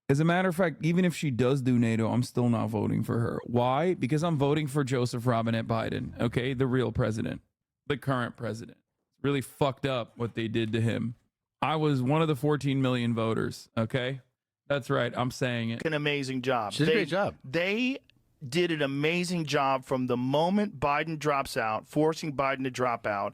As a matter of fact, even if she does do NATO, I'm still not voting for her. Why? Because I'm voting for Joseph Robinette Biden, okay? The real president, the current president. It's really fucked up what they did to him. I was one of the 14 million voters, okay? That's right. I'm saying it. An amazing job. She did a great job. They did an amazing job from the moment Biden drops out, forcing Biden to drop out.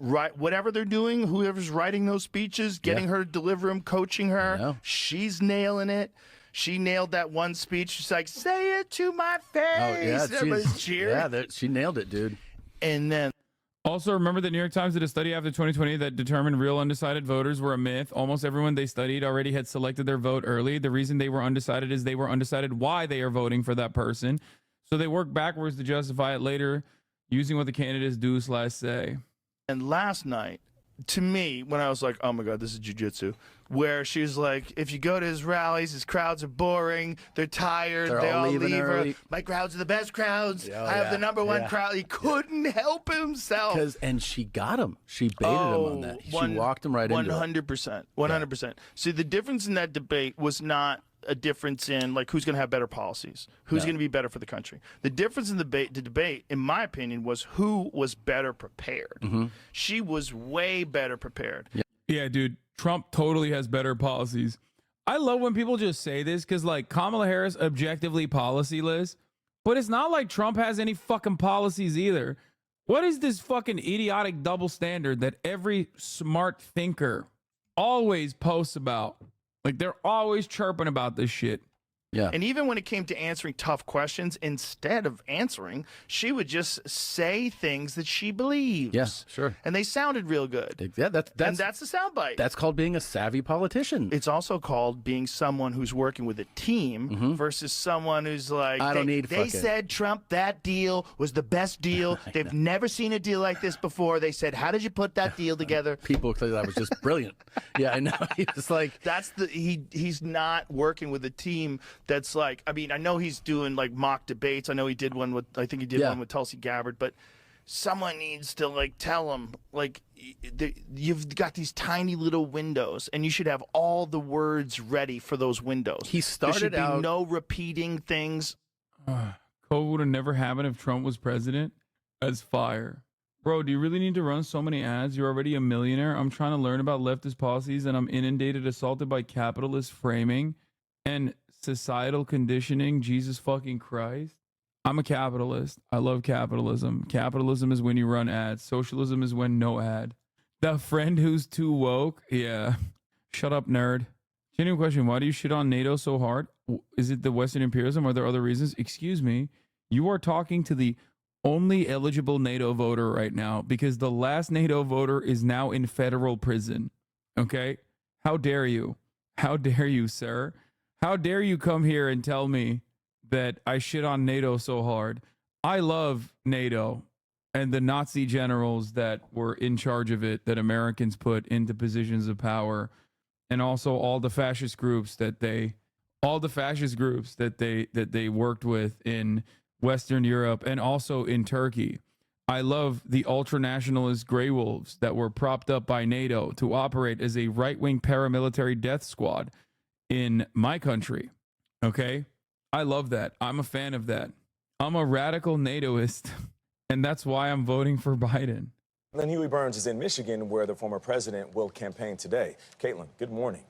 Right, whatever they're doing, whoever's writing those speeches, getting her to deliver them, coaching her, she's nailing it. She nailed that one speech. She's like, "Say it to my face." Oh yeah, Everybody's cheering. she nailed it, dude. And then also, remember the New York Times did a study after 2020 that determined real undecided voters were a myth. Almost everyone they studied already had selected their vote early. The reason they were undecided is they were undecided why they are voting for that person. So they work backwards to justify it later using what the candidates do/say. And last night, to me, when I was like, oh my God, this is jujitsu, where she's like, if you go to his rallies, his crowds are boring, they're tired, they all leave her. My crowds are the best crowds. I have the number one crowd. He couldn't help himself. And she got him. She baited him on that. She walked him right into it. 100%. 100%. See, the difference in that debate was not a difference in like who's going to have better policies, who's going to be better for the country. The difference in the debate, in my opinion, was who was better prepared. She was way better prepared. Yeah, dude, Trump totally has better policies. I love when people just say this because, like, Kamala Harris objectively policyless, but it's not like Trump has any fucking policies either. What is this fucking idiotic double standard that every smart thinker always posts about? Like, they're always chirping about this shit. Yeah. And even when it came to answering tough questions, instead of answering, she would just say things that she believes. Yes, sure. And they sounded real good. Yeah, that's the soundbite. That's called being a savvy politician. It's also called being someone who's working with a team versus someone who's like, they said Trump, that deal was the best deal. They've never seen a deal like this before. They said, how did you put that deal together? People said that was just brilliant. Yeah, I know. It's like he's not working with a team that's like, I mean, I know he's doing like mock debates. I know he did one with, I think he did one with Tulsi Gabbard, but someone needs to like tell him, like, you've got these tiny little windows and you should have all the words ready for those windows. He started there should be no repeating things. COVID would have never happened if Trump was president. That's fire. Bro, do you really need to run so many ads? You're already a millionaire. I'm trying to learn about leftist policies and I'm inundated, assaulted by capitalist framing and societal conditioning. Jesus fucking Christ. I'm a capitalist. I love capitalism. Capitalism is when you run ads. Socialism is when no ad. The friend who's too woke? Yeah. Shut up, nerd. Genuine question. Why do you shit on NATO so hard? Is it the Western imperialism? Are there other reasons? Excuse me. You are talking to the only eligible NATO voter right now because the last NATO voter is now in federal prison. Okay? How dare you? How dare you, sir? How dare you come here and tell me that I shit on NATO so hard? I love NATO and the Nazi generals that were in charge of it, that Americans put into positions of power, and also all the fascist groups that they worked with in Western Europe and also in Turkey. I love the ultra-nationalist Grey Wolves that were propped up by NATO to operate as a right-wing paramilitary death squad in my country. Okay? I love that. I'm a fan of that. I'm a radical NATOist, and that's why I'm voting for Biden. Then Huey Burns is in Michigan, where the former president will campaign today. Caitlin, good morning.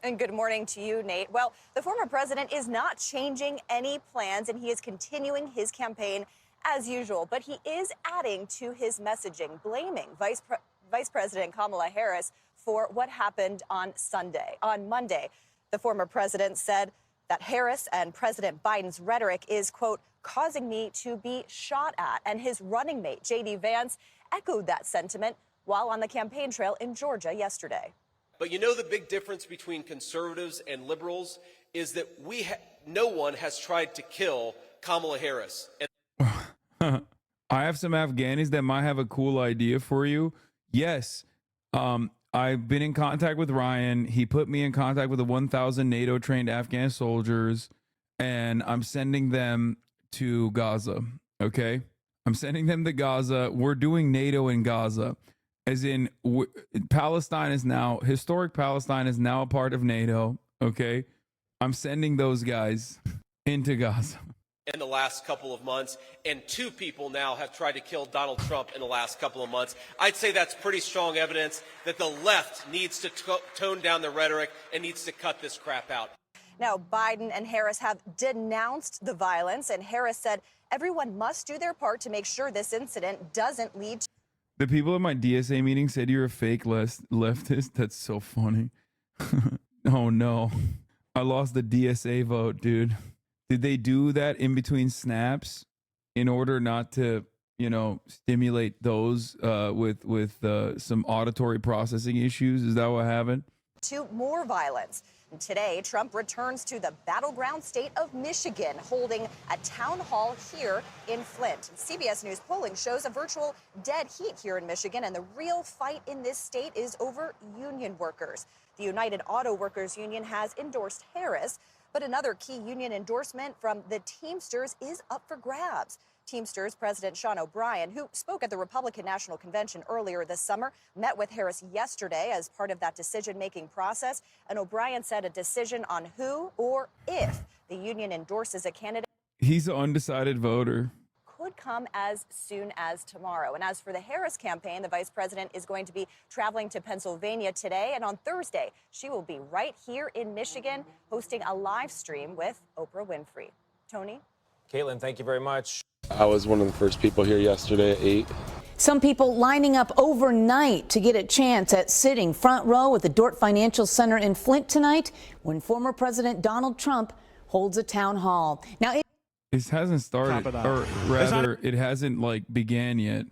And good morning to you, Nate. Well, the former president is not changing any plans, and he is continuing his campaign as usual. But he is adding to his messaging, blaming Vice President Kamala Harris for what happened on Sunday. On Monday, the former president said that Harris and President Biden's rhetoric is, quote, causing me to be shot at. And his running mate, J.D. Vance, echoed that sentiment while on the campaign trail in Georgia yesterday. But you know the big difference between conservatives and liberals is that no one has tried to kill Kamala Harris. I have some Afghanis that might have a cool idea for you. Yes, I've been in contact with Ryan. He put me in contact with the 1,000 NATO-trained Afghan soldiers, and I'm sending them to Gaza, okay? I'm sending them to Gaza. We're doing NATO in Gaza. As in, Palestine is now, historic Palestine is now a part of NATO, okay? I'm sending those guys into Gaza. In the last couple of months, and 2 people now have tried to kill Donald Trump in the last couple of months. I'd say that's pretty strong evidence that the left needs to tone down the rhetoric and needs to cut this crap out. Now, Biden and Harris have denounced the violence, and Harris said everyone must do their part to make sure this incident doesn't lead to... The people at my DSA meeting said you're a fake leftist. That's so funny. Oh, no. I lost the DSA vote, dude. Did they do that in between snaps in order not to, you know, stimulate those with some auditory processing issues? Is that what happened? To more violence. And today, Trump returns to the battleground state of Michigan, holding a town hall here in Flint. CBS News polling shows a virtual dead heat here in Michigan, and the real fight in this state is over union workers. The United Auto Workers Union has endorsed Harris, but another key union endorsement from the Teamsters is up for grabs. Teamsters President Sean O'Brien, who spoke at the Republican National Convention earlier this summer, met with Harris yesterday as part of that decision-making process. And O'Brien said a decision on who or if the union endorses a candidate He's an undecided voter. could come as soon as tomorrow. And as for the Harris campaign, the vice president is going to be traveling to Pennsylvania today. And on Thursday, she will be right here in Michigan hosting a live stream with Oprah Winfrey. Tony? Caitlin, thank you very much. I was one of the first people here yesterday at 8. Some people lining up overnight to get a chance at sitting front row at the Dort Financial Center in Flint tonight when former President Donald Trump holds a town hall. Now, It hasn't started, or rather, it hasn't like began yet.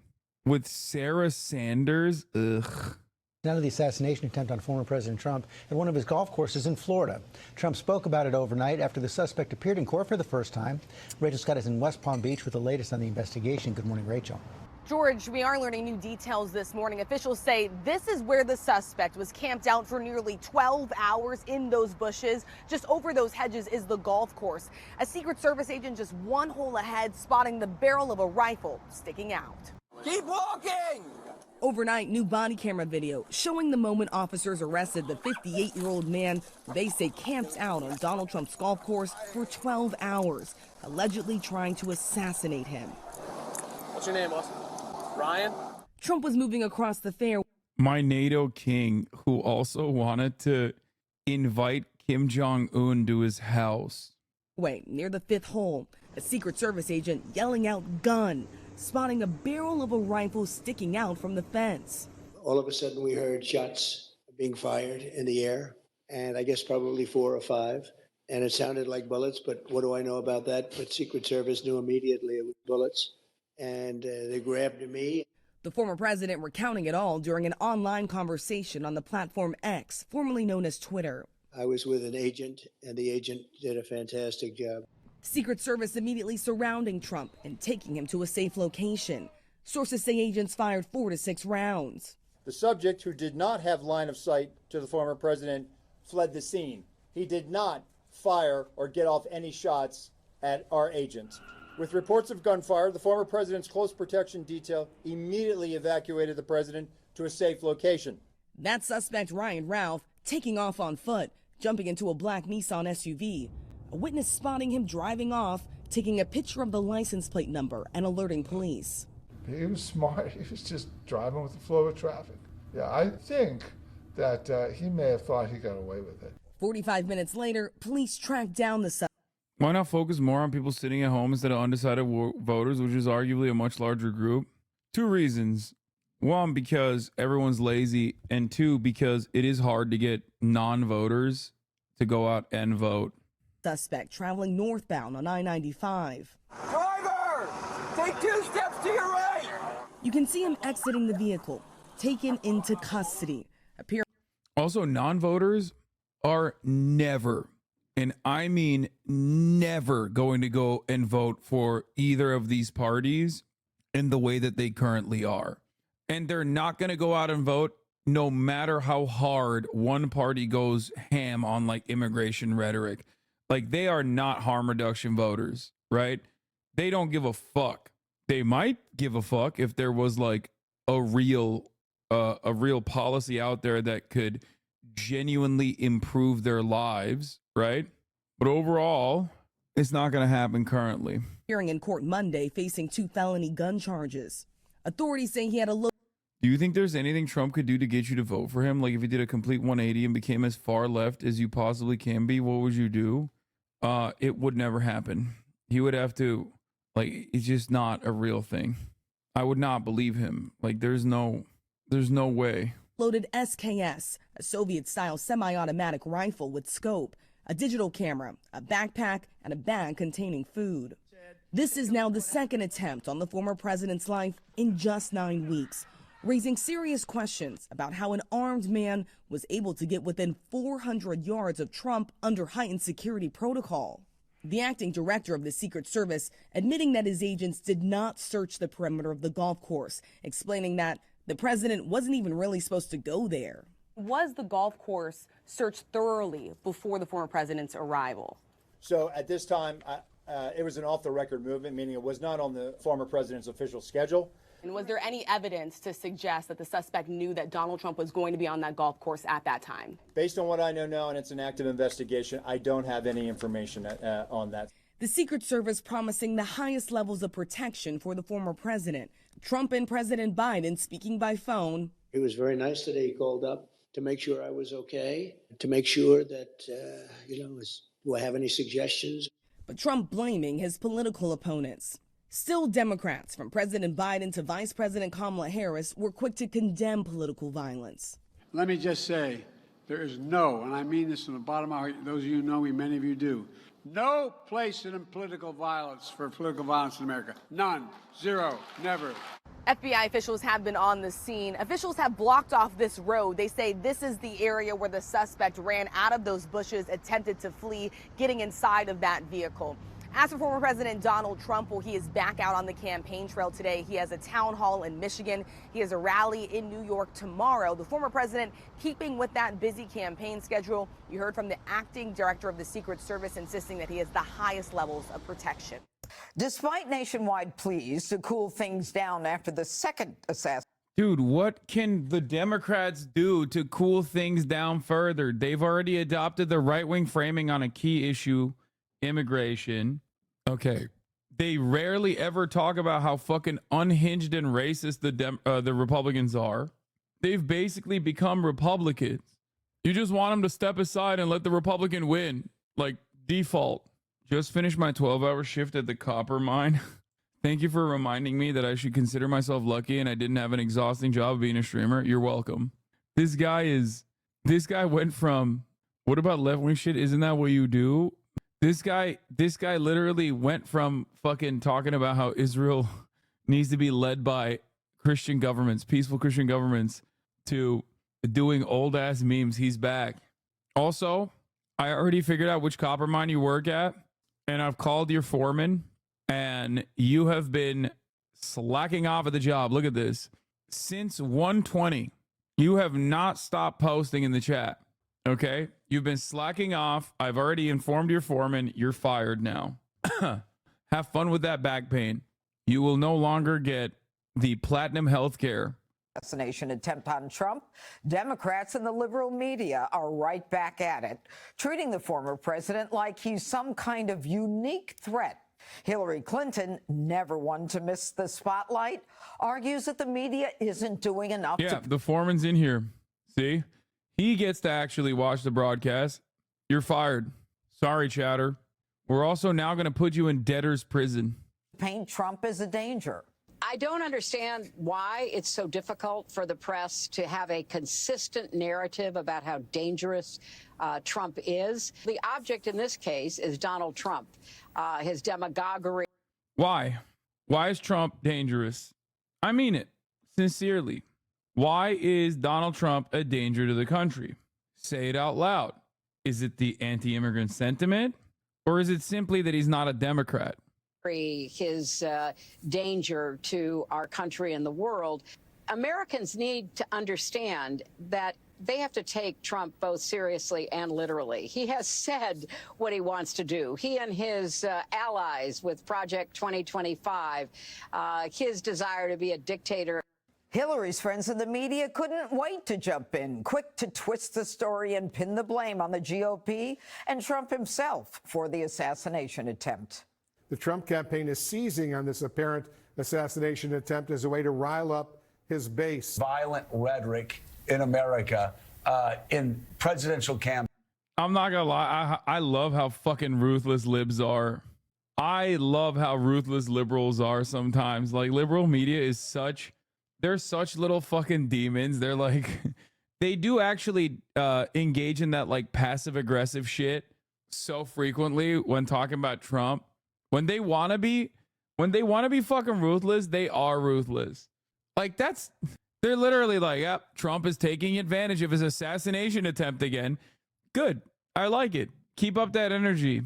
With Sarah Sanders, ugh. Of the assassination attempt on former President Trump at one of his golf courses in Florida. Trump spoke about it overnight after the suspect appeared in court for the first time. Rachel Scott is in West Palm Beach with the latest on the investigation. Good morning, Rachel. George, we are learning new details this morning. Officials say this is where the suspect was camped out for nearly 12 hours in those bushes. Just over those hedges is the golf course. A Secret Service agent just one hole ahead, spotting the barrel of a rifle sticking out. Keep walking! Overnight, new body camera video showing the moment officers arrested the 58-year-old man who they say camped out on Donald Trump's golf course for 12 hours, allegedly trying to assassinate him. What's your name, Austin? Ryan? Trump was moving across the fair. My NATO king, who also wanted to invite Kim Jong-un to his house. Wait, near the 5th hole, a Secret Service agent yelling out gun, spotting a barrel of a rifle sticking out from the fence. All of a sudden we heard shots being fired in the air, and I guess probably 4 or 5, and it sounded like bullets, but what do I know about that? But Secret Service knew immediately it was bullets, and they grabbed me. The former president recounting it all during an online conversation on the platform X, formerly known as Twitter. I was with an agent, and the agent did a fantastic job. Secret Service immediately surrounding Trump and taking him to a safe location. Sources say agents fired 4 to 6 rounds. The subject, who did not have line of sight to the former president, fled the scene. He did not fire or get off any shots at our agents. With reports of gunfire, the former president's close protection detail immediately evacuated the president to a safe location. That suspect, Ryan Ralph, taking off on foot, jumping into a black Nissan SUV. A witness spotting him driving off, taking a picture of the license plate number and alerting police. He was smart. He was just driving with the flow of traffic. Yeah, I think that he may have thought he got away with it. 45 minutes later, police tracked down the suspect. Why not focus more on people sitting at home instead of undecided voters, which is arguably a much larger group? 2 reasons. 1, because everyone's lazy, and 2, because it is hard to get non-voters to go out and vote. Suspect traveling northbound on I-95. Driver, take 2 steps to your right. You can see him exiting the vehicle, taken into custody. Also, non-voters are never, and I mean never, going to go and vote for either of these parties in the way that they currently are. And they're not going to go out and vote no matter how hard one party goes ham on like immigration rhetoric. Like, they are not harm reduction voters, right? They don't give a fuck. They might give a fuck if there was like a real policy out there that could genuinely improve their lives, right? But overall, it's not going to happen currently. Hearing in court Monday, facing 2 felony gun charges. Authorities say he had a look. Do you think there's anything Trump could do to get you to vote for him? Like, if he did a complete 180 and became as far left as you possibly can be, what would you do? It would never happen. He would have to, like, it's just not a real thing. I would not believe him. Like, there's no way. Loaded SKS, a Soviet-style semi-automatic rifle with scope, a digital camera, a backpack, and a bag containing food. This is now the 2nd attempt on the former president's life in just 9 weeks, raising serious questions about how an armed man was able to get within 400 yards of Trump under heightened security protocol. The acting director of the Secret Service admitting that his agents did not search the perimeter of the golf course, explaining that the president wasn't even really supposed to go there. Was the golf course searched thoroughly before the former president's arrival? So at this time, it was an off-the-record movement, meaning it was not on the former president's official schedule. And was there any evidence to suggest that the suspect knew that Donald Trump was going to be on that golf course at that time? Based on what I know now, and it's an active investigation, I don't have any information on that. The Secret Service promising the highest levels of protection for the former president. Trump and President Biden speaking by phone. It was very nice that he called up to make sure I was okay, to make sure that, do I have any suggestions? But Trump blaming his political opponents. Still, Democrats, from President Biden to Vice President Kamala Harris, were quick to condemn political violence. Let me just say, there is no, and I mean this from the bottom of my heart, those of you who know me, many of you do, no place in political violence for political violence in America. None. Zero. Never. FBI officials have been on the scene. Officials have blocked off this road. They say this is the area where the suspect ran out of those bushes, attempted to flee, getting inside of that vehicle. As for former President Donald Trump, well, he is back out on the campaign trail today. He has a town hall in Michigan. He has a rally in New York tomorrow. The former president keeping with that busy campaign schedule. You heard from the acting director of the Secret Service insisting that he has the highest levels of protection. Despite nationwide pleas to cool things down after the second assassination. Dude, what can the Democrats do to cool things down further? They've already adopted the right-wing framing on a key issue, immigration. Okay. They rarely ever talk about how fucking unhinged and racist the Republicans are. They've basically become Republicans. You just want them to step aside and let the Republican win, like default. Just finished my 12-hour shift at the copper mine. Thank you for reminding me that I should consider myself lucky and I didn't have an exhausting job being a streamer. You're welcome. This guy went from, what about left-wing shit? Isn't that what you do? This guy literally went from fucking talking about how Israel needs to be led by Christian governments, peaceful Christian governments, to doing old ass memes. He's back. Also, I already figured out which copper mine you work at, and I've called your foreman, and you have been slacking off at the job. Look at this. Since 1:20, you have not stopped posting in the chat. Okay? You've been slacking off. I've already informed your foreman. You're fired now. Have fun with that back pain. You will no longer get the platinum health care. Assassination attempt on Trump. Democrats and the liberal media are right back at it, treating the former president like he's some kind of unique threat. Hillary Clinton, never one to miss the spotlight, argues that the media isn't doing enough. Yeah, the foreman's in here. See? He gets to actually watch the broadcast. You're fired. Sorry, chatter. We're also now going to put you in debtor's prison. Paint Trump as a danger. I don't understand why it's so difficult for the press to have a consistent narrative about how dangerous Trump is. The object in this case is Donald Trump, his demagoguery. Why? Why is Trump dangerous? I mean it sincerely. Why is Donald Trump a danger to the country? Say it out loud. Is it the anti-immigrant sentiment, or is it simply that he's not a Democrat? His danger to our country and the world. Americans need to understand that they have to take Trump both seriously and literally. He has said what he wants to do. He and his allies with Project 2025, his desire to be a dictator. Hillary's friends in the media couldn't wait to jump in, quick to twist the story and pin the blame on the GOP and Trump himself for the assassination attempt. The Trump campaign is seizing on this apparent assassination attempt as a way to rile up his base. Violent rhetoric in America in presidential campaigns. I'm not gonna lie. I love how fucking ruthless libs are. I love how ruthless liberals are sometimes. Like, liberal media is such, they're such little fucking demons. They're like, they do actually engage in that like passive aggressive shit so frequently when talking about Trump. When they want to be fucking ruthless, they are ruthless. Like, they're literally like, yep, Trump is taking advantage of his assassination attempt again. Good. I like it. Keep up that energy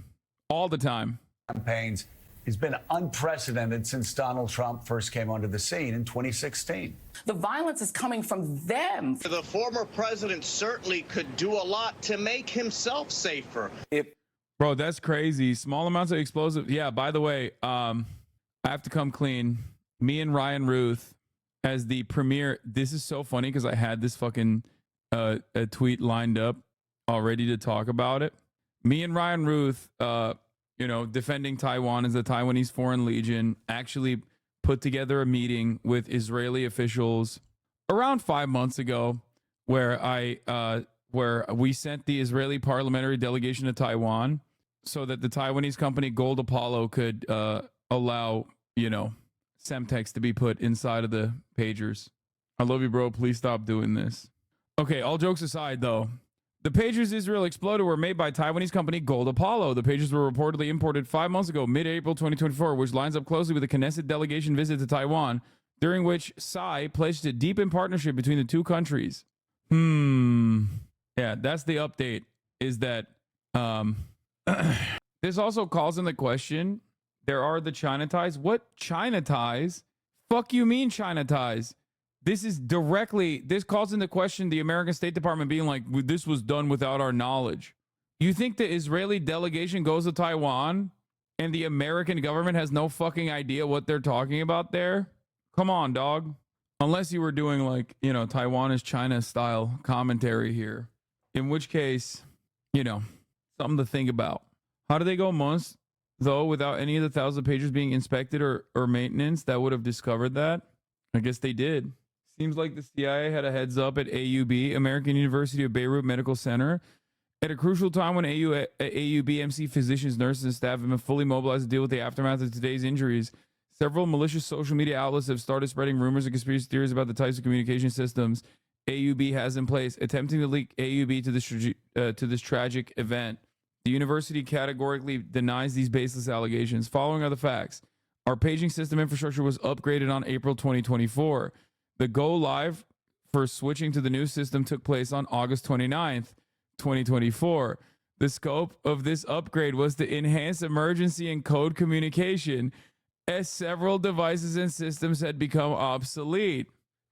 all the time. Campaigns has been unprecedented since Donald Trump first came onto the scene in 2016. The violence is coming from them. The former president certainly could do a lot to make himself safer. Bro, that's crazy. Small amounts of explosive. Yeah, by the way, I have to come clean. Me and Ryan Ruth as the premier. This is so funny because I had this fucking a tweet lined up already to talk about it. Me and Ryan Ruth, defending Taiwan as the Taiwanese Foreign Legion, actually put together a meeting with Israeli officials around 5 months ago where we sent the Israeli parliamentary delegation to Taiwan so that the Taiwanese company Gold Apollo could allow, Semtex to be put inside of the pagers. I love you, bro. Please stop doing this. Okay, all jokes aside, though. The pagers Israel exploded were made by Taiwanese company Gold Apollo. The pagers were reportedly imported 5 months ago, mid-April 2024, which lines up closely with the Knesset delegation visit to Taiwan, during which Tsai pledged a deepened partnership between the two countries. Yeah, that's the update, is that this also calls into question, there are the China ties. What China ties? Fuck you mean China ties? This calls into question the American State Department being like, this was done without our knowledge. You think the Israeli delegation goes to Taiwan and the American government has no fucking idea what they're talking about there? Come on, dog. Unless you were doing like, Taiwan is China style commentary here. In which case, something to think about. How do they go months, though, without any of the 1,000 pages being inspected or maintenance that would have discovered that? I guess they did. Seems like the CIA had a heads up at AUB, American University of Beirut Medical Center, at a crucial time when AUB MC physicians, nurses, and staff have been fully mobilized to deal with the aftermath of today's injuries. Several malicious social media outlets have started spreading rumors and conspiracy theories about the types of communication systems AUB has in place, attempting to link AUB to this tragic event. The university categorically denies these baseless allegations. Following are the facts. Our paging system infrastructure was upgraded on April 2024. The go live for switching to the new system took place on August 29th, 2024. The scope of this upgrade was to enhance emergency and code communication as several devices and systems had become obsolete.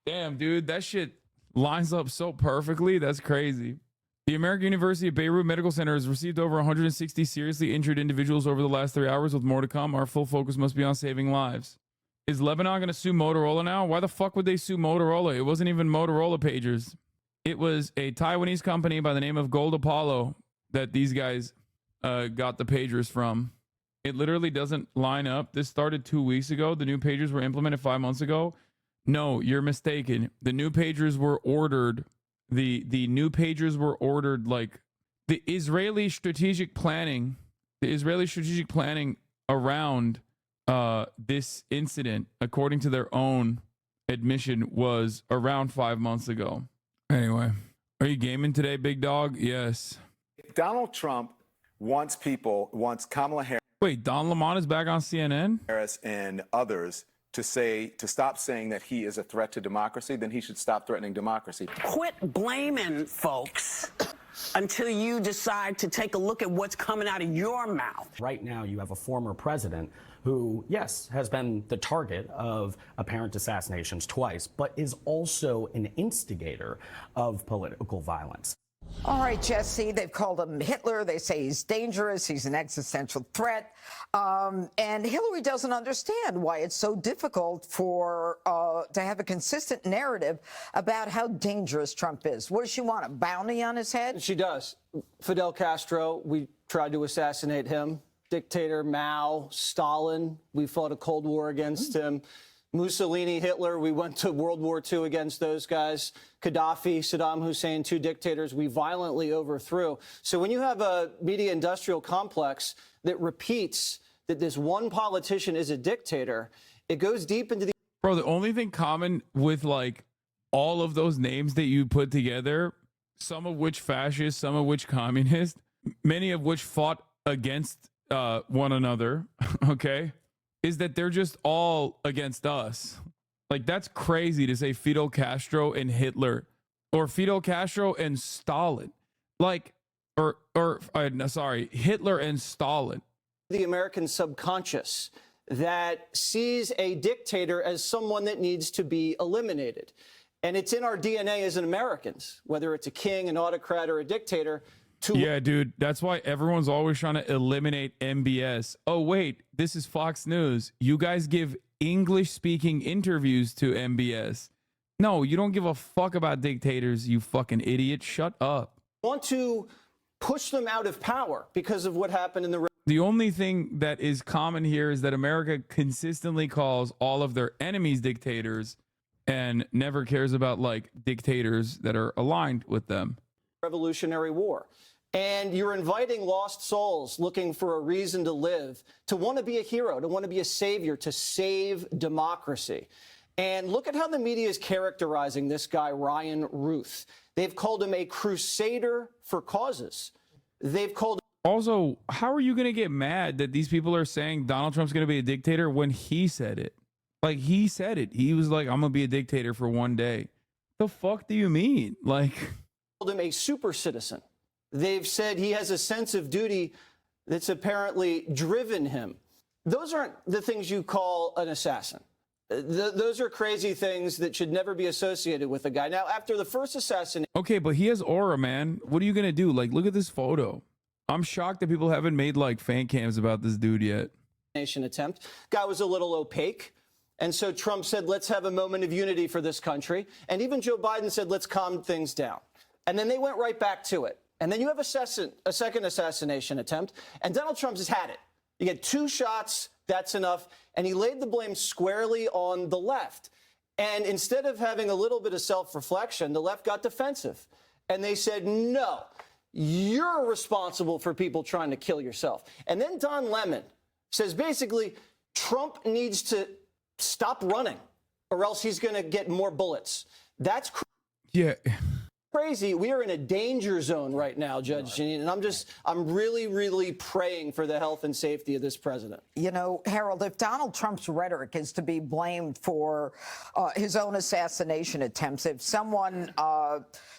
Damn, dude, that shit lines up so perfectly. That's crazy. The American University of Beirut Medical Center has received over 160 seriously injured individuals over the last 3 hours, with more to come. Our full focus must be on saving lives. Is Lebanon going to sue Motorola now? Why the fuck would they sue Motorola? It wasn't even Motorola pagers. It was a Taiwanese company by the name of Gold Apollo that these guys got the pagers from. It literally doesn't line up. This started 2 weeks ago. The new pagers were implemented 5 months ago. No, you're mistaken. The new pagers were ordered. The new pagers were ordered, like the Israeli strategic planning around this incident, according to their own admission, was around 5 months ago. Anyway, are you gaming today, big dog? Yes. Donald Trump wants Kamala Harris. Wait, Don Lemon is back on CNN? Harris and others to stop saying that he is a threat to democracy, then he should stop threatening democracy. Quit blaming folks until you decide to take a look at what's coming out of your mouth. Right now, you have a former president who, yes, has been the target of apparent assassinations twice, but is also an instigator of political violence. All right, Jesse, they've called him Hitler. They say he's dangerous. He's an existential threat. And Hillary doesn't understand why it's so difficult to have a consistent narrative about how dangerous Trump is. What does she want, a bounty on his head? She does. Fidel Castro, we tried to assassinate him. Dictator Mao, Stalin, we fought a Cold War against him. Mussolini, Hitler, we went to World War II against those guys. Gaddafi, Saddam Hussein, 2 dictators we violently overthrew. So when you have a media industrial complex that repeats that this one politician is a dictator, it goes deep into the... Bro, the only thing common with like all of those names that you put together, some of which fascist, some of which communist, many of which fought against one another, okay, is that they're just all against us. Like, that's crazy to say Fidel Castro and Hitler, or Fidel Castro and Stalin. Like, sorry, Hitler and Stalin. The American subconscious that sees a dictator as someone that needs to be eliminated. And it's in our DNA as Americans, whether it's a king, an autocrat, or a dictator. Yeah, dude, that's why everyone's always trying to eliminate MBS. Oh, wait, this is Fox News. You guys give English-speaking interviews to MBS. No, you don't give a fuck about dictators, you fucking idiot. Shut up. Want to push them out of power because of what happened in the... The only thing that is common here is that America consistently calls all of their enemies dictators and never cares about, like, dictators that are aligned with them. Revolutionary War. And you're inviting lost souls looking for a reason to live, to want to be a hero, to want to be a savior, to save democracy. And look at how the media is characterizing this guy, Ryan Ruth. They've called him a crusader for causes. They've called... Also, how are you going to get mad that these people are saying Donald Trump's going to be a dictator when he said it? Like, he said it. He was like, I'm going to be a dictator for one day. The fuck do you mean? Like... called him a super citizen. They've said he has a sense of duty that's apparently driven him. Those aren't the things you call an assassin. Those are crazy things that should never be associated with a guy. Now, after the first assassination... Okay, but he has aura, man. What are you going to do? Like, look at this photo. I'm shocked that people haven't made, like, fan cams about this dude yet. Attempt. Guy was a little opaque. And so Trump said, let's have a moment of unity for this country. And even Joe Biden said, let's calm things down. And then they went right back to it. And then you have a second assassination attempt, and Donald Trump has had it. You get 2 shots, that's enough. And he laid the blame squarely on the left. And instead of having a little bit of self-reflection, the left got defensive. And they said, no, you're responsible for people trying to kill yourself. And then Don Lemon says, basically, Trump needs to stop running, or else he's going to get more bullets. That's yeah. Crazy. We are in a danger zone right now, Judge Jeanine, and I'm really, really praying for the health and safety of this president. You know, Harold, if Donald Trump's rhetoric is to be blamed for his own assassination attempts, if someone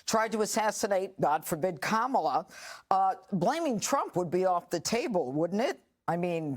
tried to assassinate, God forbid, Kamala, blaming Trump would be off the table, wouldn't it? I mean,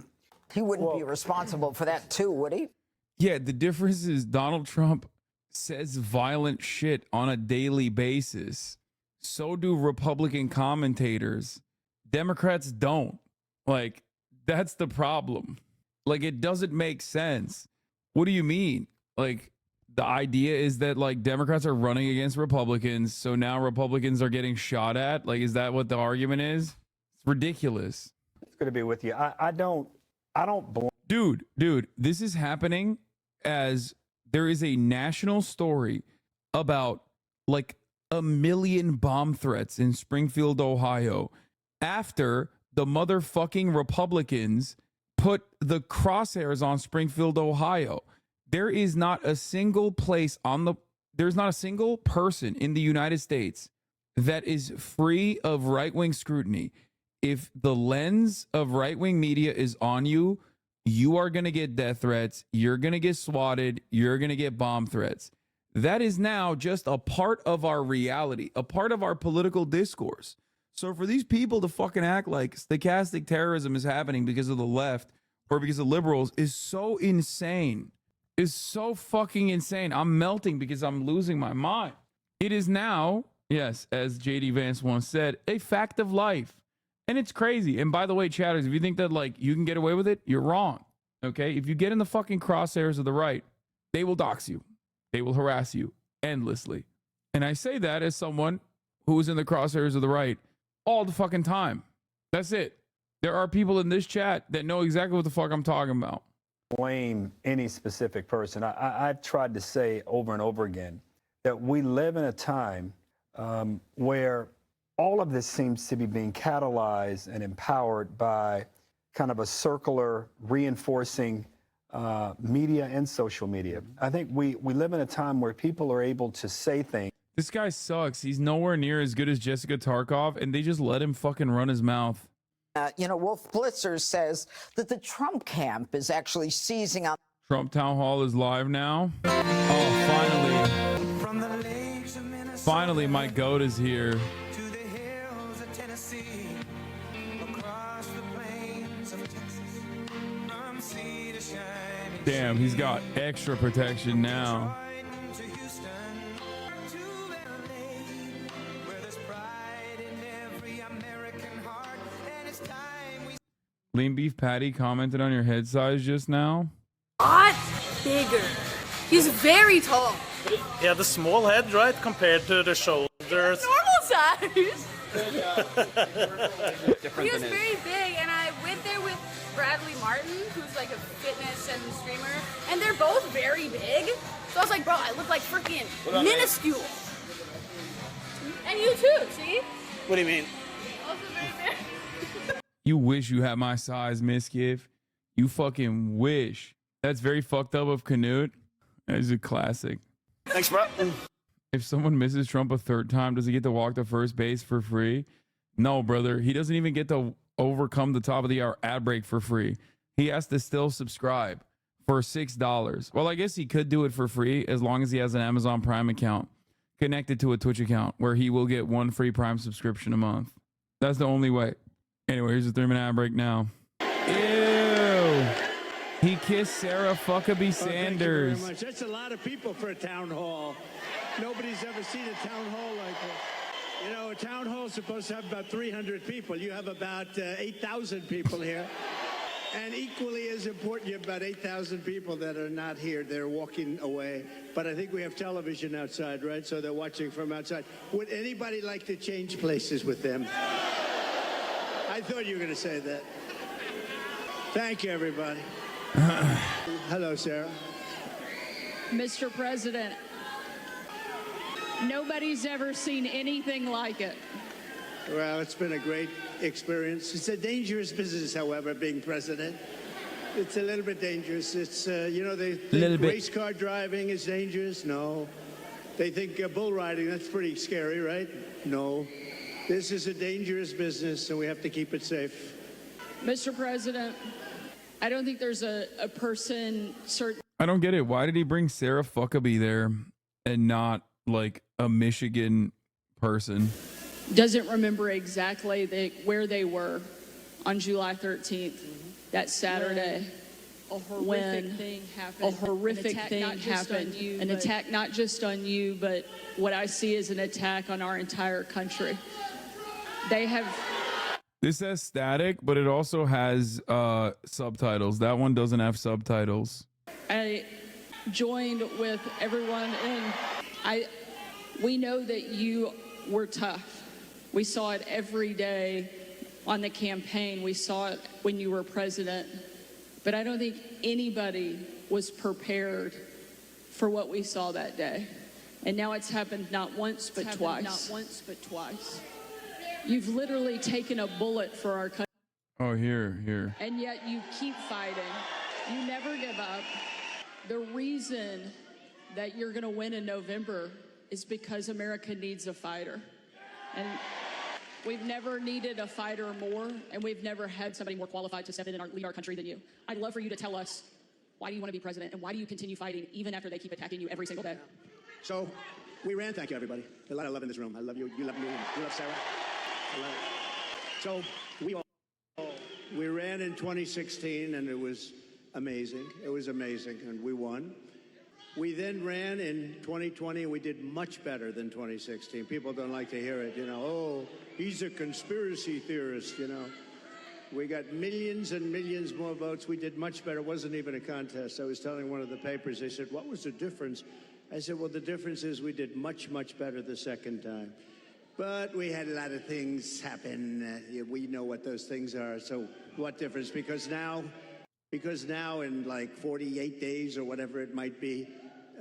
he wouldn't be responsible for that too, would he? Yeah, the difference is Donald Trump says violent shit on a daily basis. So do Republican commentators. Democrats don't. Like, that's the problem. Like, it doesn't make sense. What do you mean? Like, the idea is that, like, Democrats are running against Republicans, so now Republicans are getting shot at? Like, is that what the argument is? It's ridiculous. It's going to be with you. I don't Dude, this is happening as there is a national story about, like, 1 million bomb threats in Springfield, Ohio, after the motherfucking Republicans put the crosshairs on Springfield, Ohio. There is not a single place there's not a single person in the United States that is free of right-wing scrutiny. If the lens of right-wing media is on you, you are going to get death threats. You're going to get swatted. You're going to get bomb threats. That is now just a part of our reality, a part of our political discourse. So for these people to fucking act like stochastic terrorism is happening because of the left or because of liberals is so insane. Is so fucking insane. I'm melting because I'm losing my mind. It is now, yes, as JD Vance once said, a fact of life. And it's crazy. And by the way, chatters, if you think that, like, you can get away with it, you're wrong. Okay? If you get in the fucking crosshairs of the right, they will dox you. They will harass you endlessly. And I say that as someone who is in the crosshairs of the right all the fucking time. That's it. There are people in this chat that know exactly what the fuck I'm talking about. blame any specific person. I've tried to say over and over again that we live in a time where all of this seems to be being catalyzed and empowered by kind of a circular reinforcing media and social media. I think we live in a time where people are able to say things. This guy sucks. He's nowhere near as good as Jessica Tarkov, and they just let him fucking run his mouth. Wolf Blitzer says that the Trump camp is actually seizing on. Trump Town Hall is live now. Oh, finally. Finally, my goat is here. Damn, he's got extra protection now. Lean beef patty commented on your head size just now. Lot bigger. He's very tall. Yeah, the small head, right, compared to the shoulders. Normal size. He Different was than very big, and I went there with Bradley Martin, who's like a fitness and streamer, and they're both very big. So I was like, bro, I look like freaking minuscule. And you too, see? What do you mean? Also very big. You wish you had my size, Miskiff. You fucking wish. That's very fucked up of Canute. That is a classic. Thanks, bro. If someone misses Trump a third time, does he get to walk to first base for free? No, brother. He doesn't even get to overcome the top of the hour ad break for free. He has to still subscribe for $6. Well, I guess he could do it for free as long as he has an Amazon Prime account connected to a Twitch account where he will get one free Prime subscription a month. That's the only way. Anyway, here's a 3-minute ad break now. Ew. He kissed Sarah Huckabee Sanders. Thank you very much. That's a lot of people for a town hall. Nobody's ever seen a town hall like this. You know, a town hall is supposed to have about 300 people. You have about 8,000 people here. And equally as important, you have about 8,000 people that are not here. They're walking away. But I think we have television outside, right? So they're watching from outside. Would anybody like to change places with them? I thought you were going to say that. Thank you, everybody. Hello, Sarah. Mr. President, nobody's ever seen anything like it. Well, it's been a great experience. It's a dangerous business, however, being president. It's a little bit dangerous. It's, they think race car driving is dangerous. No. They think bull riding, that's pretty scary, right? No. This is a dangerous business, and we have to keep it safe. Mr. President, I don't think there's a person certain. I don't get it. Why did he bring Sarah Huckabee there and not like a Michigan person? Doesn't remember exactly where they were on July 13th, that Saturday. when a horrific thing happened. An attack not just on you, but what I see is an attack on our entire country. They have... This says static, but it also has subtitles. That one doesn't have subtitles. I joined with everyone, and we know that you were tough. We saw it every day on the campaign. We saw it when you were president. But I don't think anybody was prepared for what we saw that day. And now it's happened not once, but twice. You've literally taken a bullet for our country. Oh, here. And yet you keep fighting. You never give up. The reason that you're going to win in November is because America needs a fighter. And we've never needed a fighter more, and we've never had somebody more qualified to step in and lead our country than you. I'd love for you to tell us, why do you want to be president, and why do you continue fighting even after they keep attacking you every single day? So we ran. Thank you, everybody. A lot of love in this room. I love you. You love me. You love Sarah. I love it. So we ran in 2016, and it was amazing. It was amazing, and we won. We then ran in 2020, and we did much better than 2016. People don't like to hear it, you know. Oh, he's a conspiracy theorist, you know. We got millions and millions more votes. We did much better. It wasn't even a contest. I was telling one of the papers, they said, what was the difference? I said, well, the difference is we did much, much better the second time. But we had a lot of things happen. We know what those things are. So what difference? Because now in like 48 days or whatever it might be,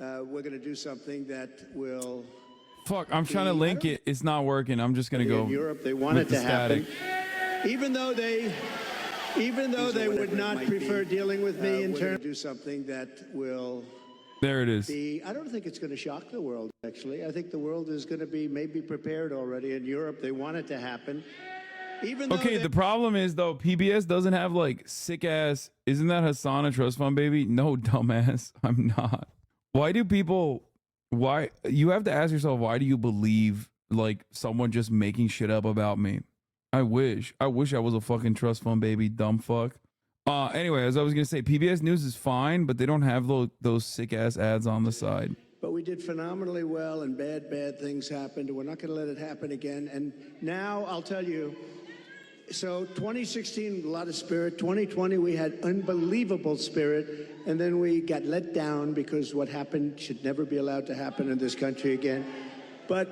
we're going to do something that will... Fuck, I'm trying to link it. It's not working. I'm just going to go. In Europe, they want it to happen. Even though they would not prefer dealing with me in terms of do something that will... There it is. I don't think it's going to shock the world, actually. I think the world is going to be maybe prepared already. In Europe, they want it to happen. Okay, the problem is, though, PBS doesn't have, like, sick-ass... Isn't that Hassan a trust fund baby? No, dumbass. I'm not. Why do people... Why... You have to ask yourself, why do you believe, like, someone just making shit up about me? I wish I was a fucking trust fund baby, dumb fuck. Anyway, as I was going to say, PBS News is fine, but they don't have those sick-ass ads on the side. But we did phenomenally well, and bad things happened. We're not going to let it happen again. And now, I'll tell you, so 2016, a lot of spirit. 2020, we had unbelievable spirit. And then we got let down because what happened should never be allowed to happen in this country again. But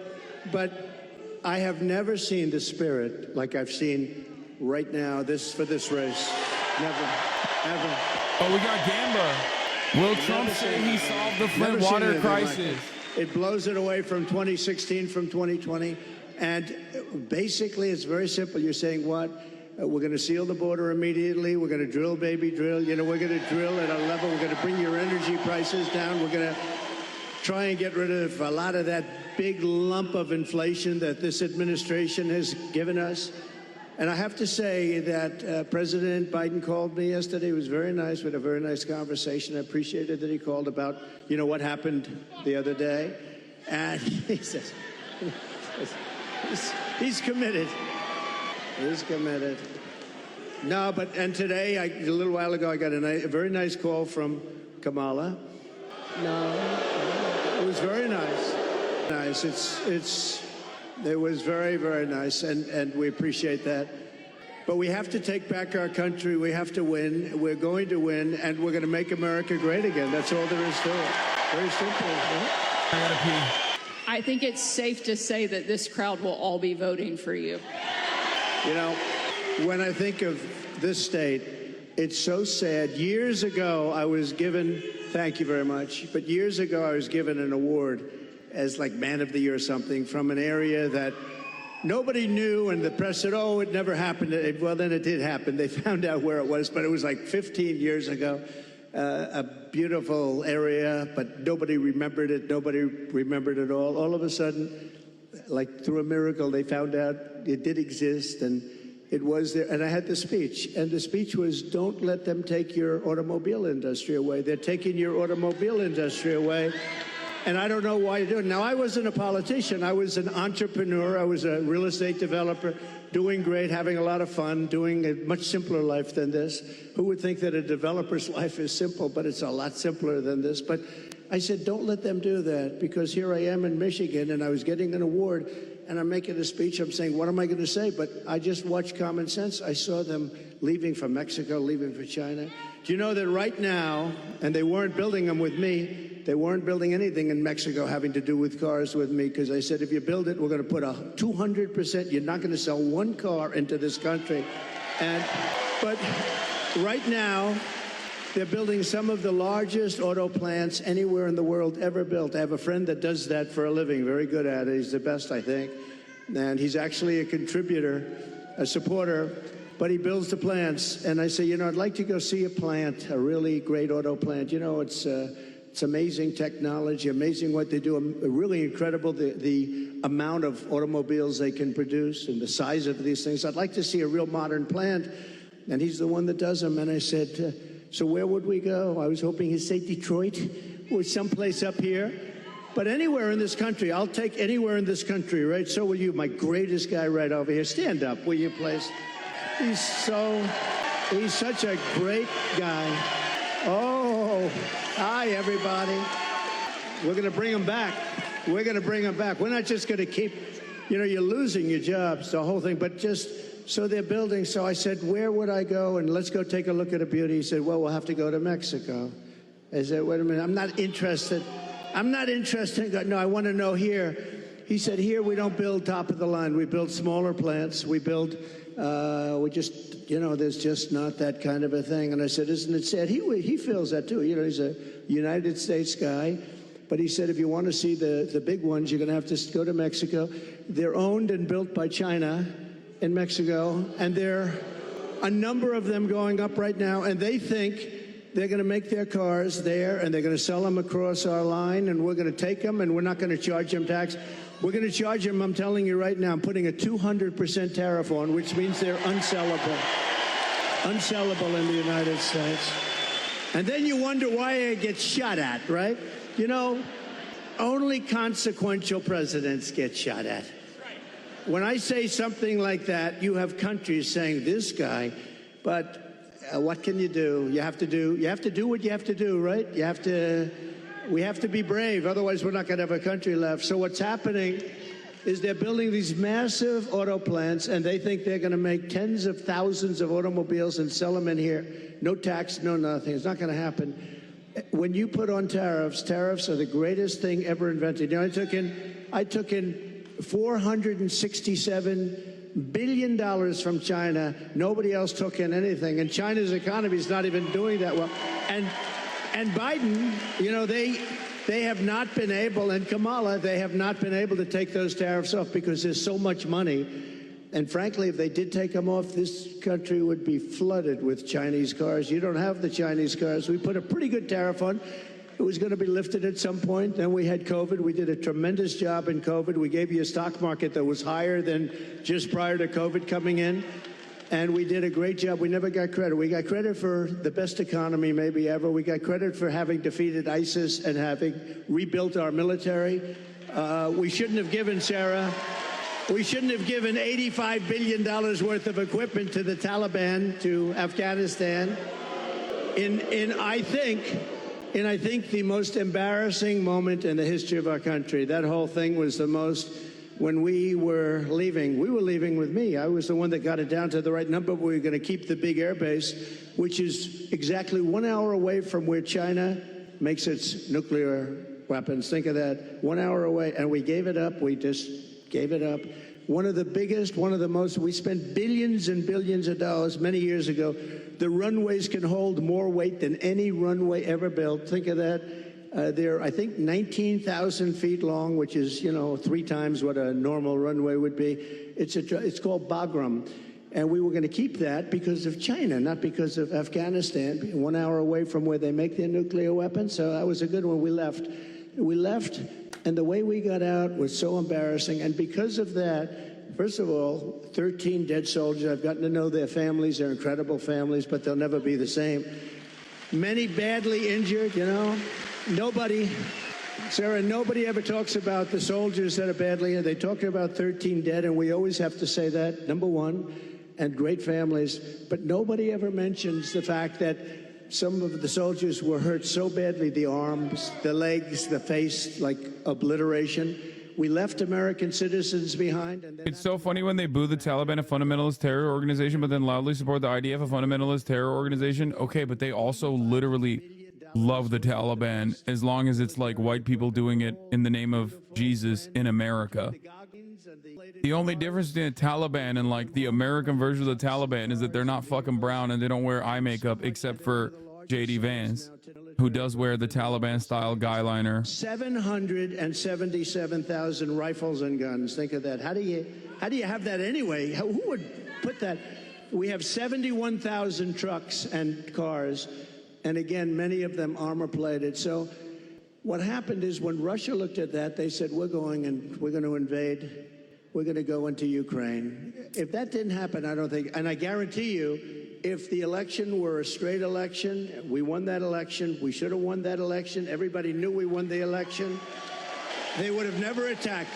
I have never seen the spirit like I've seen right now for this race. Never, ever. Oh, we got Gamba. Will Trump say he solved the Flint water crisis? It blows it away from 2016, from 2020. And basically, it's very simple. You're saying what? We're going to seal the border immediately. We're going to drill, baby, drill. You know, we're going to drill at a level. We're going to bring your energy prices down. We're going to try and get rid of a lot of that big lump of inflation that this administration has given us. And I have to say that President Biden called me yesterday. He was very nice. We had a very nice conversation. I appreciated that he called about, you know, what happened the other day. And he says, he's committed. He's committed. No, and today, a little while ago, I got a very nice call from Kamala. No, it was very nice. It was very, very nice, and we appreciate that. But we have to take back our country. We have to win. We're going to win, and we're going to make America great again. That's all there is to it. Very simple. Right? I gotta pee. I think it's safe to say that this crowd will all be voting for you. You know, when I think of this state, it's so sad. Years ago, I was given, thank you very much, but years ago I was given an award as like Man of the Year or something from an area that nobody knew, and the press said, oh, it never happened. Well, then it did happen. They found out where it was, but it was like 15 years ago. A beautiful area, but nobody remembered it. Nobody remembered it all. All of a sudden, like through a miracle, they found out it did exist, and it was there. And I had the speech, and the speech was, don't let them take your automobile industry away. They're taking your automobile industry away. And I don't know why you do it. Now, I wasn't a politician. I was an entrepreneur. I was a real estate developer. doing great, having a lot of fun, doing a much simpler life than this. Who would think that a developer's life is simple, but it's a lot simpler than this. But I said, don't let them do that, because here I am in Michigan, and I was getting an award, and I'm making a speech. I'm saying, what am I going to say? But I just watched Common Sense. I saw them leaving for Mexico, leaving for China. Do you know that right now, and they weren't building them with me, they weren't building anything in Mexico having to do with cars with me, because I said, if you build it, we're going to put 200%, you're not going to sell one car into this country. But right now, they're building some of the largest auto plants anywhere in the world ever built. I have a friend that does that for a living, very good at it. He's the best, I think. And he's actually a contributor, a supporter, but he builds the plants. And I say, you know, I'd like to go see a plant, a really great auto plant. You know, it's amazing technology, amazing what they do, really incredible, the amount of automobiles they can produce and the size of these things. I'd like to see a real modern plant. And he's the one that does them. And I said, so where would we go? I was hoping he'd say Detroit or someplace up here. But anywhere in this country, I'll take anywhere in this country, right? So will you, my greatest guy right over here. Stand up, will you, please? He's such a great guy. Oh, hi, everybody. We're going to bring him back. We're going to bring him back. We're not just going to keep, you know, you're losing your jobs, the whole thing, but just... So they're building. So I said, where would I go? And let's go take a look at a beauty. He said, well, we'll have to go to Mexico. I said, wait a minute, I'm not interested. I'm not interested. No, I want to know here. He said, here we don't build top of the line. We build smaller plants. We build, we just, you know, there's just not that kind of a thing. And I said, isn't it sad? He feels that too. You know, he's a United States guy. But he said, if you want to see the big ones, you're going to have to go to Mexico. They're owned and built by China in Mexico, and there are a number of them going up right now, and they think they're going to make their cars there, and they're going to sell them across our line, and we're going to take them, and we're not going to charge them tax. We're going to charge them, I'm telling you right now, I'm putting a 200% tariff on, which means they're unsellable in the United States. And then you wonder why it gets shot at, right? You know, only consequential presidents get shot at. When I say something like that, you have countries saying this guy, but what can you do? You have to do what you have to do, right? We have to be brave, otherwise we're not going to have a country left. So what's happening is they're building these massive auto plants, and they think they're going to make tens of thousands of automobiles and sell them in here. No tax, no nothing. It's not going to happen. When you put on tariffs are the greatest thing ever invented. You know, I took in $467 billion from China. Nobody else took in anything. And China's economy is not even doing that well. And Biden, you know, they have not been able, and Kamala, they have not been able to take those tariffs off because there's so much money. And frankly, if they did take them off, this country would be flooded with Chinese cars. You don't have the Chinese cars. We put a pretty good tariff on. It was going to be lifted at some point. Then we had COVID. We did a tremendous job in COVID. We gave you a stock market that was higher than just prior to COVID coming in. And we did a great job. We never got credit. We got credit for the best economy maybe ever. We got credit for having defeated ISIS and having rebuilt our military. We shouldn't have given, Sarah, we shouldn't have given $85 billion worth of equipment to the Taliban, to Afghanistan. I think the most embarrassing moment in the history of our country. That whole thing was the most, when we were leaving with me. I was the one that got it down to the right number. We were going to keep the big air base, which is exactly 1 hour away from where China makes its nuclear weapons. Think of that, 1 hour away. And we gave it up. We just gave it up. One of the biggest, one of the most, we spent billions and billions of dollars many years ago. The runways can hold more weight than any runway ever built. Think of that. They're, I think, 19,000 feet long, which is, you know, 3 times what a normal runway would be. It's called Bagram. And we were going to keep that because of China, not because of Afghanistan, 1 hour away from where they make their nuclear weapons. So that was a good one. We left, and the way we got out was so embarrassing. And because of that, first of all, 13 dead soldiers. I've gotten to know their families. They're incredible families, but they'll never be the same. Many badly injured, you know. Nobody Sarah, nobody ever talks about the soldiers that are badly injured. They talk about 13 dead, and we always have to say that, number one, and great families. But nobody ever mentions the fact that some of the soldiers were hurt so badly, the arms, the legs, the face, like obliteration. We left American citizens behind. And It's so funny when they boo the Taliban, a fundamentalist terror organization, but then loudly support the IDF, a fundamentalist terror organization. Okay, but they also literally love the Taliban as long as it's like white people doing it in the name of Jesus in America. The only difference between the Taliban and like the American version of the Taliban is that they're not fucking brown and they don't wear eye makeup, except for JD Vance, who does wear the Taliban style guy liner. 777,000 rifles and guns. Think of that. How do you have that anyway? Who would put that? We have 71,000 trucks and cars, and again, many of them armor plated. So what happened is when Russia looked at that, they said, we're going to invade. We're going to go into Ukraine. If that didn't happen, I don't think, and I guarantee you, if the election were a straight election, we won that election, we should have won that election, everybody knew we won the election, they would have never attacked.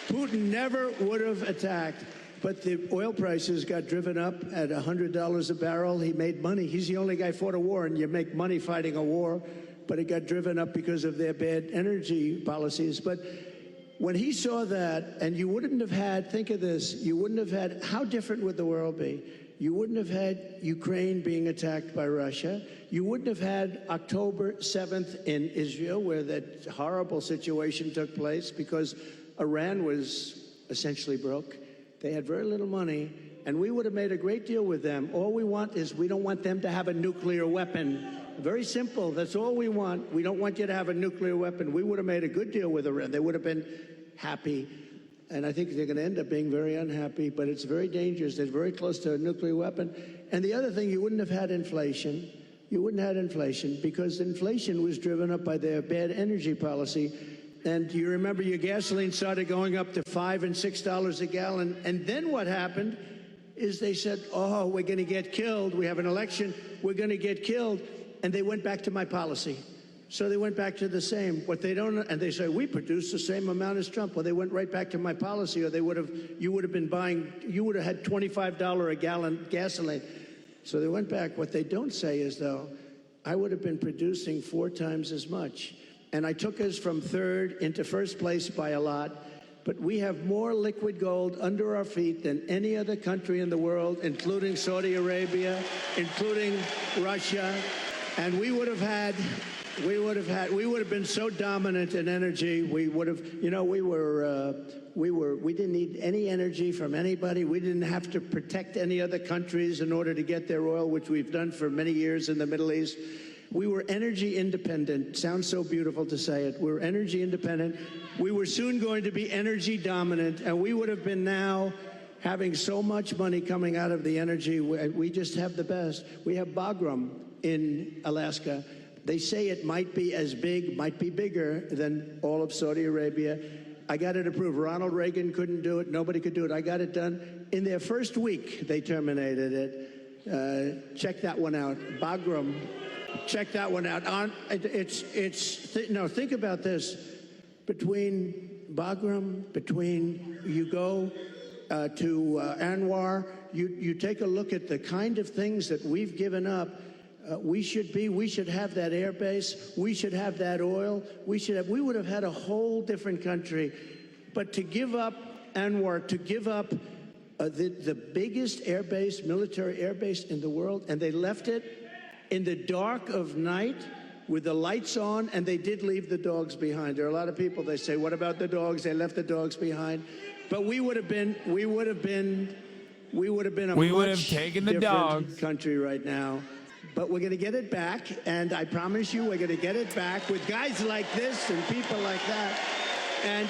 Putin never would have attacked. But the oil prices got driven up at $100 a barrel. He made money. He's the only guy who fought a war, and you make money fighting a war. But it got driven up because of their bad energy policies. But when he saw that, and you wouldn't have had, think of this, you wouldn't have had, how different would the world be? You wouldn't have had Ukraine being attacked by Russia. You wouldn't have had October 7th in Israel, where that horrible situation took place because Iran was essentially broke. They had very little money, and we would have made a great deal with them. All we want is we don't want them to have a nuclear weapon. Very simple. That's all we want. We don't want you to have a nuclear weapon. We would have made a good deal with Iran. They would have been happy. And I think they're going to end up being very unhappy, but it's very dangerous. They're very close to a nuclear weapon. And the other thing, you wouldn't have had inflation. You wouldn't have had inflation because inflation was driven up by their bad energy policy. And you remember your gasoline started going up to $5 and $6 a gallon. And then what happened is they said, oh, we're going to get killed. We have an election. We're going to get killed. And they went back to my policy. So they went back to the same. What they don't, and they say, we produce the same amount as Trump. Well, they went right back to my policy, or you would have been buying, you would have had $25 a gallon gasoline. So they went back. What they don't say is, though, I would have been producing 4 times as much. And I took us from third into first place by a lot. But we have more liquid gold under our feet than any other country in the world, including Saudi Arabia, including Russia. And we would have been so dominant in energy. We would have, you know, we didn't need any energy from anybody. We didn't have to protect any other countries in order to get their oil, which we've done for many years in the Middle East. We were energy independent. Sounds so beautiful to say it. We're energy independent. We were soon going to be energy dominant, and we would have been now having so much money coming out of the energy. We just have the best. We have Bagram in Alaska. They say it might be as big, might be bigger than all of Saudi Arabia. I got it approved. Ronald Reagan couldn't do it. Nobody could do it. I got it done. In their first week, they terminated it. Check that one out. Bagram. Check that one out. Think about this. Between Bagram, you go to Anwar, you take a look at the kind of things that we've given up. We should have that air base. We should have that oil. We would have had a whole different country. But to give up Anwar, to give up the biggest air base, military air base in the world, and they left it in the dark of night with the lights on, and they did leave the dogs behind. There are a lot of people, they say, what about the dogs? They left the dogs behind. But we would have taken the dogs. Country right now. But we're going to get it back, and I promise you we're going to get it back with guys like this and people like that. And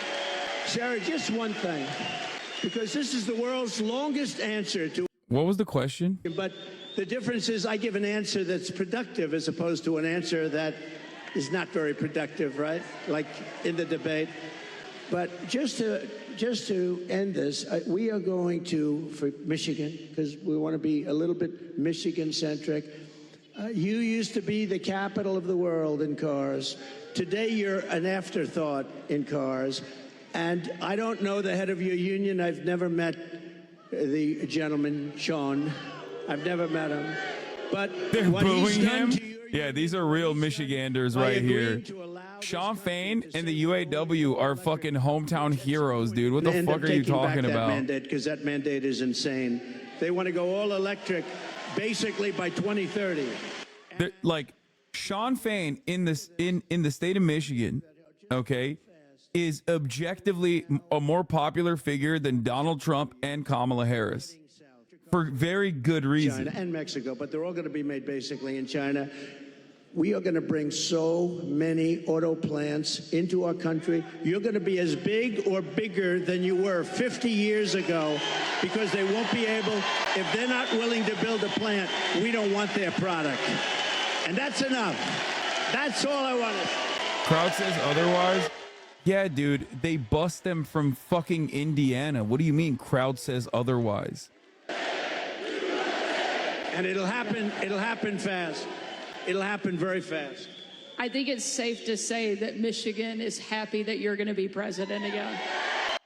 Sarah, just one thing, because this is the world's longest answer to. What was the question? But the difference is I give an answer that's productive as opposed to an answer that is not very productive, right? Like in the debate. But just to end this, we are going to, for Michigan, because we want to be a little bit Michigan-centric, You used to be the capital of the world in cars. Today, you're an afterthought in cars. And I don't know the head of your union. I've never met the gentleman, Sean. I've never met him. But They're what he's booing done him. to your Yeah, these are real Michiganders right here. Sean Fain and the UAW are fucking hometown heroes, dude. What the end fuck up are you taking back talking that about? mandate, because that mandate is insane. They want to go all electric, basically by 2030. Like Sean Fain in this in the state of Michigan, okay, is objectively a more popular figure than Donald Trump and Kamala Harris for very good reason. China and Mexico, but they're all going to be made basically in China. We are going to bring so many auto plants into our country. You're going to be as big or bigger than you were 50 years ago, because they won't be able, if they're not willing to build a plant, we don't want their product. And that's enough. That's all I want to say. Crowd says otherwise. Yeah, dude, they bust them from fucking Indiana. What do you mean crowd says otherwise? And it'll happen fast. It'll happen very fast. I think it's safe to say that Michigan is happy that you're going to be president again.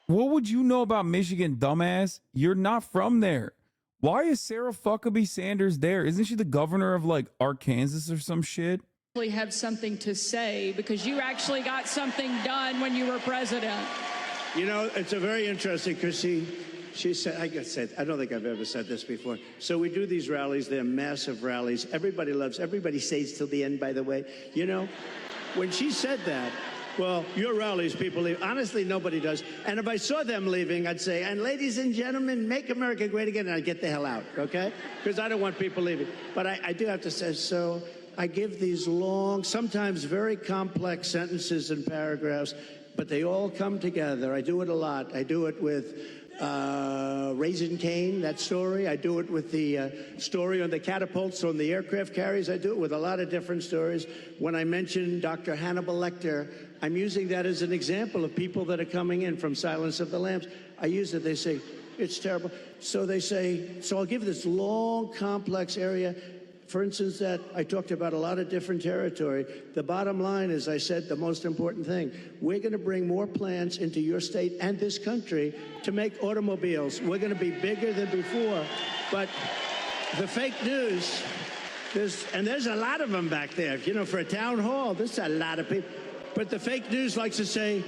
What would you know about Michigan, dumbass? You're not from there. Why is Sarah Huckabee Sanders there? Isn't she the governor of like Arkansas or some shit? Have something to say because you actually got something done when you were president. You know, it's a very interesting, because she said, I don't think I've ever said this before. So we do these rallies. They're massive rallies. Everybody stays till the end, by the way. You know, when she said that, well, your rallies, people leave. Honestly, nobody does. And if I saw them leaving, I'd say, and ladies and gentlemen, make America great again, and I'd get the hell out, okay? Because I don't want people leaving. But I do have to say, so I give these long, sometimes very complex sentences and paragraphs, but they all come together. I do it a lot. I do it with Raising Cane, that story. I do it with the story on the catapults on the aircraft carriers. I do it with a lot of different stories. When I mention Dr. Hannibal Lecter, I'm using that as an example of people that are coming in from Silence of the Lambs. I use it. They say, it's terrible. So they say, so I'll give this long, complex area. For instance, that I talked about a lot of different territory. The bottom line is, I said the most important thing. We're going to bring more plants into your state and this country to make automobiles. We're going to be bigger than before. But the fake news, there's a lot of them back there. You know, for a town hall, there's a lot of people. But the fake news likes to say,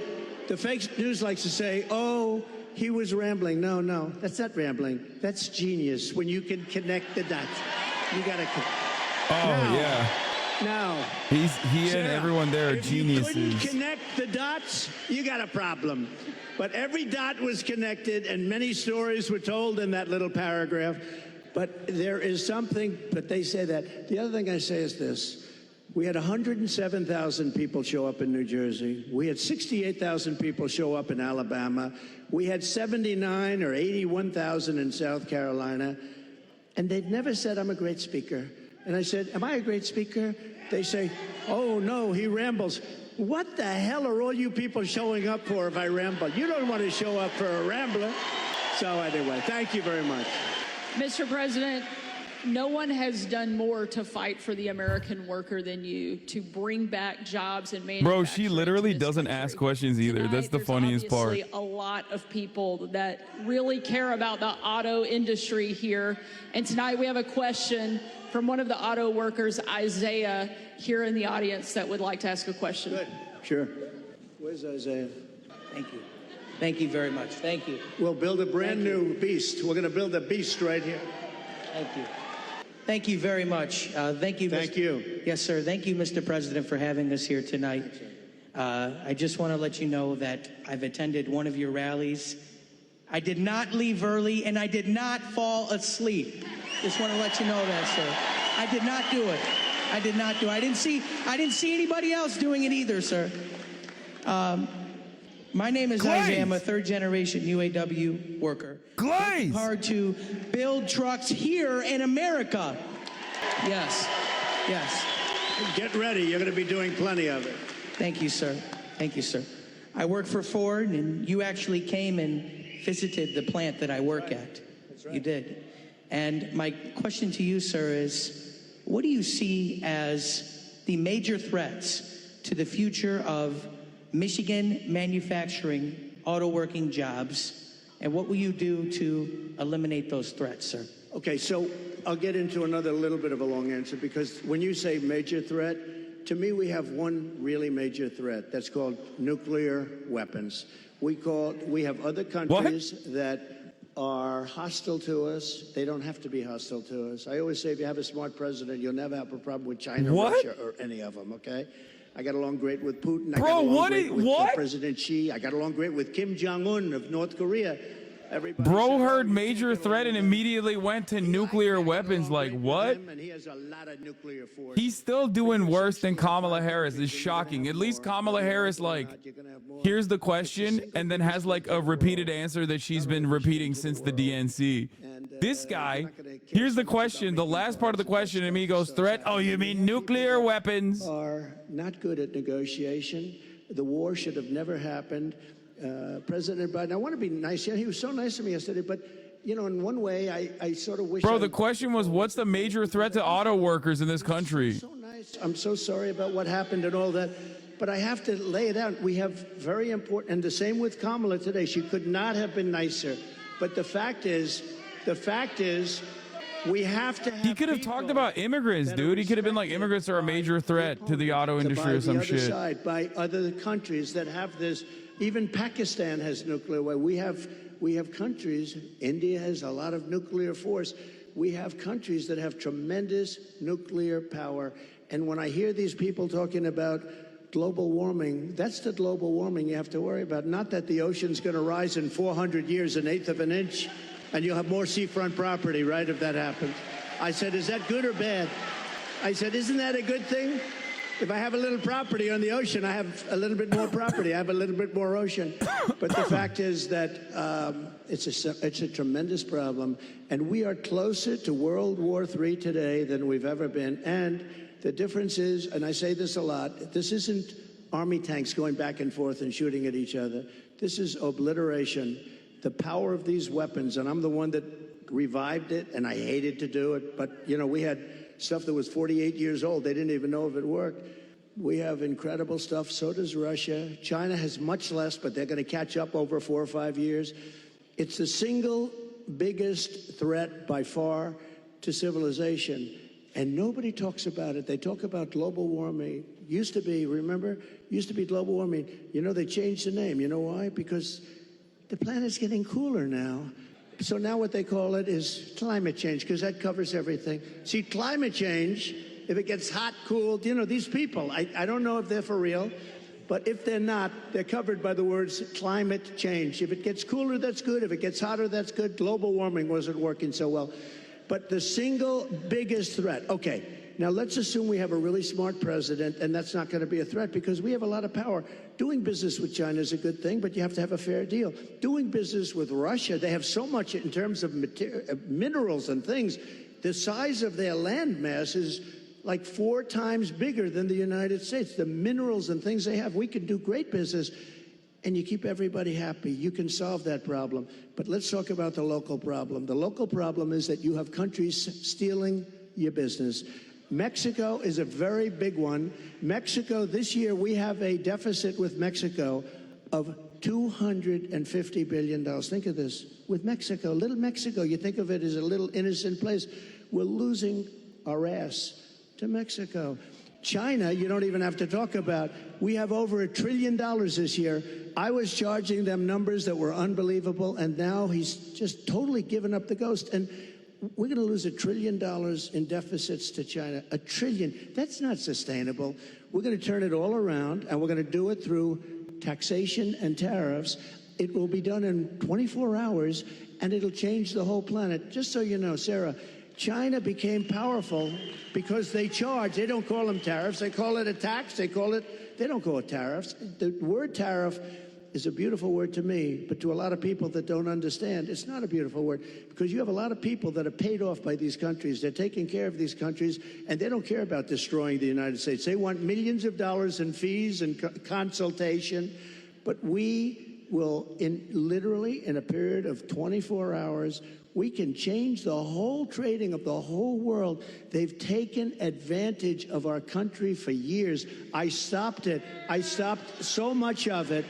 oh, he was rambling. No, that's not rambling. That's genius, when you can connect the dots. You gotta. Yeah. Now, he Sarah, and everyone there are if geniuses. you couldn't connect the dots, you got a problem. But every dot was connected, and many stories were told in that little paragraph. But there is something. But they say that. The other thing I say is this: we had 107,000 people show up in New Jersey. We had 68,000 people show up in Alabama. We had 79 or 81,000 in South Carolina. And they've never said, I'm a great speaker. And I said, am I a great speaker? They say, oh, no, he rambles. What the hell are all you people showing up for if I ramble? You don't want to show up for a rambler. So anyway, thank you very much. Mr. President, no one has done more to fight for the American worker than you, to bring back jobs and manufacturing. Bro, she literally doesn't ask questions either. Tonight, that's the funniest part. There's obviously a lot of people that really care about the auto industry here. And tonight we have a question from one of the auto workers, Isaiah, here in the audience that would like to ask a question. Good. Sure. Where's Isaiah? Thank you. Thank you very much. Thank you. We'll build a brand new beast. We're going to build a beast right here. Thank you. Thank you very much. Thank you. Thank you. Yes, sir. Thank you, Mr. President, for having us here tonight. I just want to let you know that I've attended one of your rallies. I did not leave early, and I did not fall asleep. Just want to let you know that, sir. I did not do it. I did not do it. I didn't see anybody else doing it either, sir. My name is Isaiah. I'm a third-generation UAW worker. Working hard to build trucks here in America. Yes. Yes. Get ready. You're going to be doing plenty of it. Thank you, sir. Thank you, sir. I work for Ford, and you actually came and visited the plant that I work at. That's right. You did. And my question to you, sir, is what do you see as the major threats to the future of Michigan manufacturing, auto working jobs, and what will you do to eliminate those threats, sir? Okay, so I'll get into another little bit of a long answer, because when you say major threat, to me we have one really major threat that's called nuclear weapons. We have other countries that are hostile to us. They don't have to be hostile to us. I always say if you have a smart president, you'll never have a problem with China, Russia, or any of them, okay? I got along great with Putin. I got along great with President Xi. I got along great with Kim Jong-un of North Korea. Bro heard major threat and immediately went to nuclear weapons. Like, what? And he has a lot of nuclear force. He's still doing worse than Kamala Harris. It's shocking. At least Kamala Harris, like, here's the question and then has, like, a repeated answer that she's been repeating since the DNC. This guy, here's the question. The last part of the question, and he goes, threat? Oh, you mean nuclear weapons? Are not good at negotiation. The war should have never happened. President Biden, I want to be nice. Yeah, he was so nice to me yesterday, but, you know, in one way, I sort of wish... Bro, the question was, what's the major threat to auto workers in this country? So nice. I'm so sorry about what happened and all that, but I have to lay it out. We have very important, and the same with Kamala today. She could not have been nicer. But the fact is, we have to have... He could have talked about immigrants, dude. He could have been like, immigrants are a major threat to the auto industry or some shit. By other countries that have this. Even Pakistan has nuclear weapons. We have countries, India has a lot of nuclear force. We have countries that have tremendous nuclear power. And when I hear these people talking about global warming, that's the global warming you have to worry about. Not that the ocean's going to rise in 400 years, 1/8 of an inch, and you'll have more seafront property, right, if that happens. I said, is that good or bad? I said, isn't that a good thing? If I have a little property on the ocean, I have a little bit more property. I have a little bit more ocean. But the fact is that it's a tremendous problem. And we are closer to World War III today than we've ever been. And the difference is, and I say this a lot, this isn't army tanks going back and forth and shooting at each other. This is obliteration. The power of these weapons, and I'm the one that revived it, and I hated to do it. But, you know, we had stuff that was 48 years old. They didn't even know if it worked. We have incredible stuff. So does Russia. China has much less, but they're going to catch up over 4 or 5 years. It's the single biggest threat by far to civilization. And nobody talks about it. They talk about global warming. Used to be, remember? Used to be global warming. You know, they changed the name. You know why? Because the planet's getting cooler now. So now what they call it is climate change, because that covers everything. See, climate change, if it gets hot, cool, you know, these people, I don't know if they're for real, but if they're not, they're covered by the words climate change. If it gets cooler, that's good. If it gets hotter, that's good. Global warming wasn't working so well. But the single biggest threat, okay, now let's assume we have a really smart president, and that's not going to be a threat because we have a lot of power. Doing business with China is a good thing, but you have to have a fair deal. Doing business with Russia, they have so much in terms of minerals and things. The size of their land mass is like 4 times bigger than the United States. The minerals and things they have, we can do great business, and you keep everybody happy. You can solve that problem. But let's talk about the local problem. The local problem is that you have countries stealing your business. Mexico is a very big one. Mexico, this year, we have a deficit with Mexico of $250 billion. Think of this. With Mexico, little Mexico, you think of it as a little innocent place. We're losing our ass to Mexico. China, you don't even have to talk about. We have over $1 trillion this year. I was charging them numbers that were unbelievable, and now he's just totally given up the ghost. And we're going to lose $1 trillion in deficits to China. $1 trillion. That's not sustainable. We're going to turn it all around, and we're going to do it through taxation and tariffs. It will be done in 24 hours, and it'll change the whole planet. Just so you know, Sarah, China became powerful because they charge. They don't call them tariffs. They call it a tax. They don't call it tariffs. The word tariff is a beautiful word to me, but to a lot of people that don't understand, it's not a beautiful word, because you have a lot of people that are paid off by these countries. They're taking care of these countries, and they don't care about destroying the United States. They want millions of dollars in fees and consultation, but we will, literally in a period of 24 hours, We can change the whole trading of the whole world. They've taken advantage of our country for years. I stopped it. I stopped so much of it.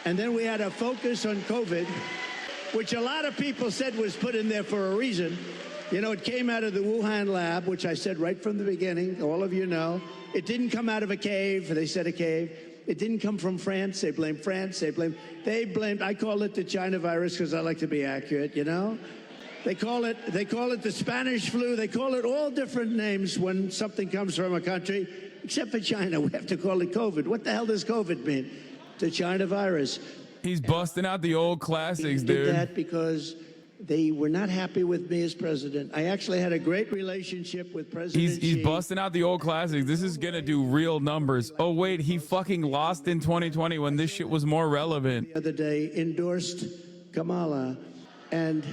And then we had a focus on COVID, which a lot of people said was put in there for a reason. You know, it came out of the Wuhan lab, which I said right from the beginning, all of you know. It didn't come out of a cave. They said a cave. It didn't come from France. They blamed France. They blamed, I call it the China virus because I like to be accurate, you know? They call it the Spanish flu. They call it all different names when something comes from a country, except for China. We have to call it COVID. What the hell does COVID mean? The China virus. He's busting out the old classics, He dude. did that because they were not happy with me as president. I actually had a great relationship with President He's Xi. busting out the old classics. This is gonna do real numbers. Oh wait, he fucking lost in 2020 when this shit was more relevant. The other day endorsed Kamala, and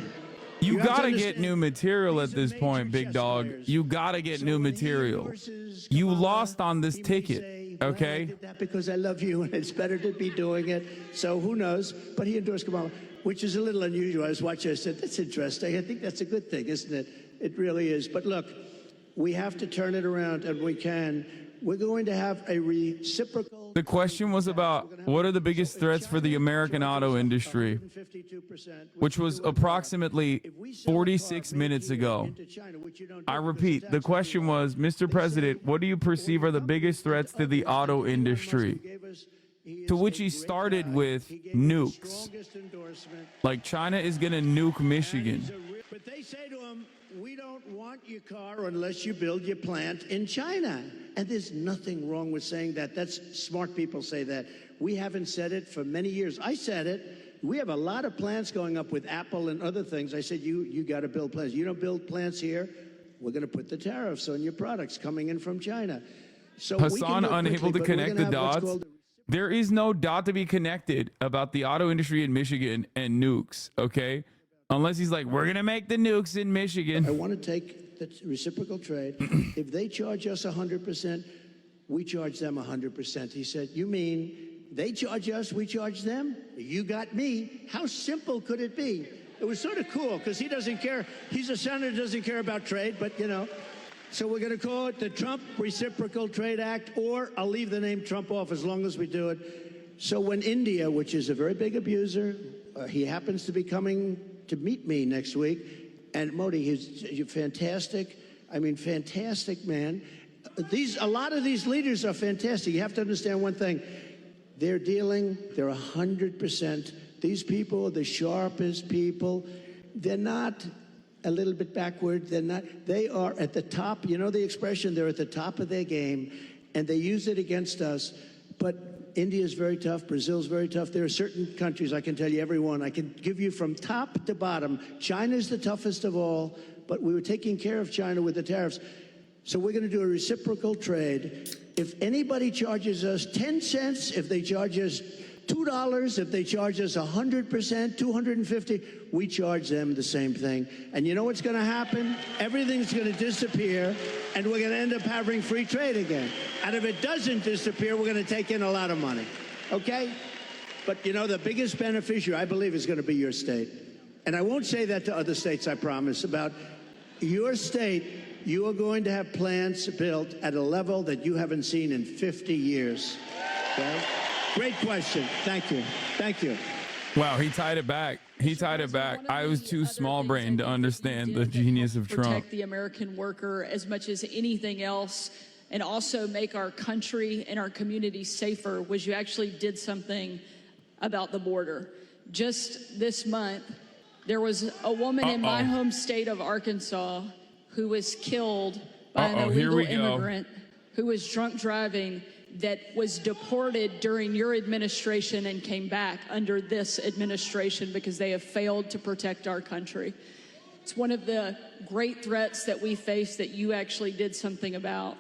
you have to gotta get understand, new material at this point, big dog. You gotta get new material. You lost on this ticket, okay? that because I love you and it's better to be doing it. So who knows? But he endorsed Kamala, which is a little unusual. I was watching, I said, that's interesting. I think that's a good thing, isn't it? It really is. But look, we have to turn it around, and we can. We're going to have a reciprocal. The question was about what are the biggest threats for the American auto industry, which was approximately 46 minutes ago. I repeat, the question was, Mr. President, what do you perceive are the biggest threats to the auto industry? To which he started with nukes. Like China is going to nuke Michigan. But they say to him, we don't want your car unless you build your plant in China. And there's nothing wrong with saying that. That's smart people say that. We haven't said it for many years. I said it. We have a lot of plants going up with Apple and other things. I said, you got to build plants. You don't build plants here, we're going to put the tariffs on your products coming in from China. So Hassan unable to connect the dots. There is no dot to be connected about the auto industry in Michigan and nukes, okay? Unless he's like, we're going to make the nukes in Michigan. I want to take the reciprocal trade. If they charge us 100%, we charge them 100%. He said, you mean they charge us, we charge them? You got me. How simple could it be? It was sort of cool because he doesn't care. He's a senator, doesn't care about trade, but you know. So we're going to call it the Trump Reciprocal Trade Act, or I'll leave the name Trump off as long as we do it. So when India, which is a very big abuser, he happens to be coming to meet me next week, and Modi, he's fantastic. I mean, fantastic man. A lot of these leaders are fantastic. You have to understand one thing. They're 100%. These people are the sharpest people. They're not a little bit backward. They are at the top. You know the expression, they're at the top of their game, and they use it against us. But India is very tough. Brazil's very tough. There are certain countries, I can tell you every one. I can give you from top to bottom. China's the toughest of all, but we were taking care of China with the tariffs. So we're going to do a reciprocal trade. If anybody charges us 10 cents, if they charge us $2, if they charge us 100%, 250, we charge them the same thing. And you know what's going to happen? Everything's going to disappear, and we're going to end up having free trade again. And if it doesn't disappear, we're going to take in a lot of money. Okay? But you know, the biggest beneficiary, I believe, is going to be your state. And I won't say that to other states, I promise. About your state, you are going to have plants built at a level that you haven't seen in 50 years. Okay? Great question. Thank you. Thank you. Wow, he tied it back. He tied it back. I was too small-brained to understand the genius of Trump. Protect the American worker as much as anything else, and also make our country and our communities safer, was you actually did something about the border. Just this month, there was a woman in my home state of Arkansas who was killed by an illegal immigrant who was drunk driving, that was deported during your administration and came back under this administration because they have failed to protect our country. It's one of the great threats that we face that you actually did something about.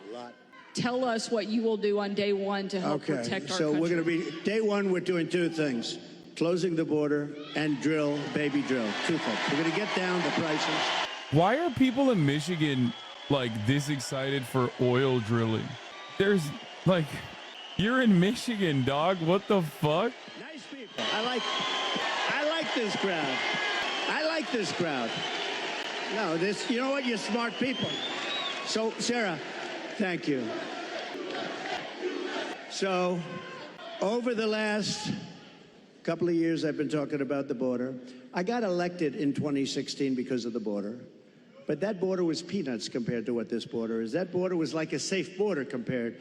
Tell us what you will do on day one to help protect our country. So we're going to be, day one, we're doing two things. Closing the border and baby drill. Two things. We're going to get down the prices. Why are people in Michigan like this excited for oil drilling? There's like, you're in Michigan, dog. What the fuck? Nice people. I like this crowd. I like this crowd. No, this, you know what? You're smart people. So, Sarah, thank you. So, over the last couple of years, I've been talking about the border. I got elected in 2016 because of the border. But that border was peanuts compared to what this border is. That border was like a safe border compared.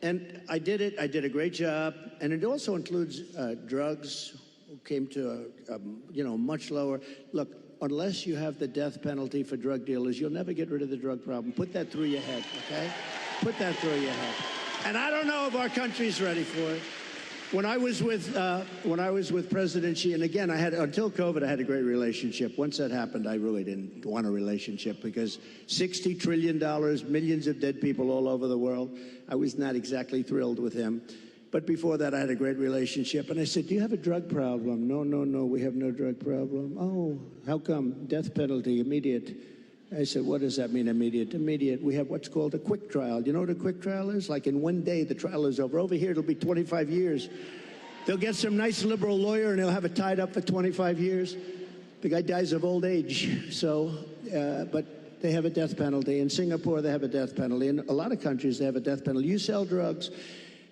And I did it. I did a great job. And it also includes drugs, came to much lower. Look, unless you have the death penalty for drug dealers, you'll never get rid of the drug problem. Put that through your head, okay? Put that through your head. And I don't know if our country's ready for it. When I was with President Xi, and again, until COVID, I had a great relationship. Once that happened, I really didn't want a relationship because $60 trillion, millions of dead people all over the world. I was not exactly thrilled with him. But before that, I had a great relationship. And I said, do you have a drug problem? No, we have no drug problem. Oh, how come? Death penalty, immediate. I said, what does that mean, immediate? Immediate. We have what's called a quick trial. You know what a quick trial is? Like in one day, the trial is over. Over here, it'll be 25 years. They'll get some nice liberal lawyer, and they'll have it tied up for 25 years. The guy dies of old age. So, but they have a death penalty. In Singapore, they have a death penalty. In a lot of countries, they have a death penalty. You sell drugs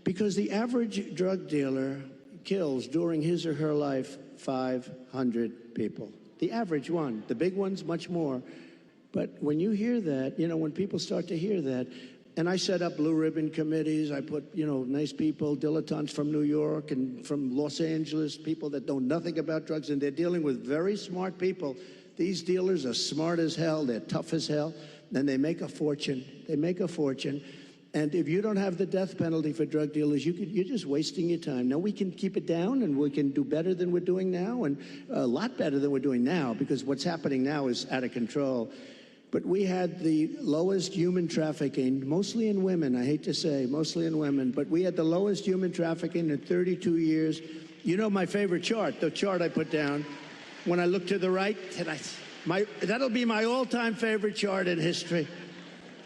because the average drug dealer kills during his or her life 500 people. The average one. The big ones, much more. But when you hear that, when people start to hear that, and I set up blue ribbon committees, I put, nice people, dilettantes from New York and from Los Angeles, people that know nothing about drugs, and they're dealing with very smart people. These dealers are smart as hell, they're tough as hell, and they make a fortune. They make a fortune. And if you don't have the death penalty for drug dealers, you're just wasting your time. Now, we can keep it down, and we can do better than we're doing now, and a lot better than we're doing now, because what's happening now is out of control. But we had the lowest human trafficking, mostly in women, I hate to say, mostly in women, but we had the lowest human trafficking in 32 years. You know my favorite chart, the chart I put down. When I look to the right, that'll be my all-time favorite chart in history.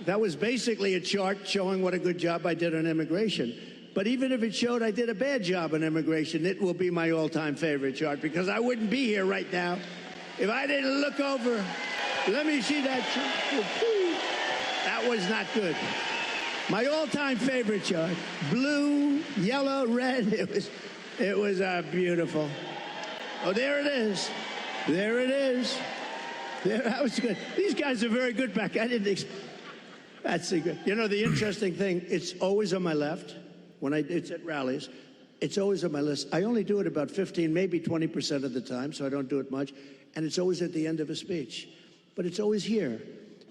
That was basically a chart showing what a good job I did on immigration. But even if it showed I did a bad job on immigration, it will be my all-time favorite chart, because I wouldn't be here right now if I didn't look over. Let me see that. That was not good. My all-time favorite chart. Blue, yellow, red. It was beautiful. Oh, there it is. There it is. There, that was good. These guys are very good back. I didn't expect. That's the good. The interesting thing, it's always on my left. It's at rallies. It's always on my list. I only do it about 15, maybe 20% of the time, so I don't do it much. And it's always at the end of a speech. But it's always here.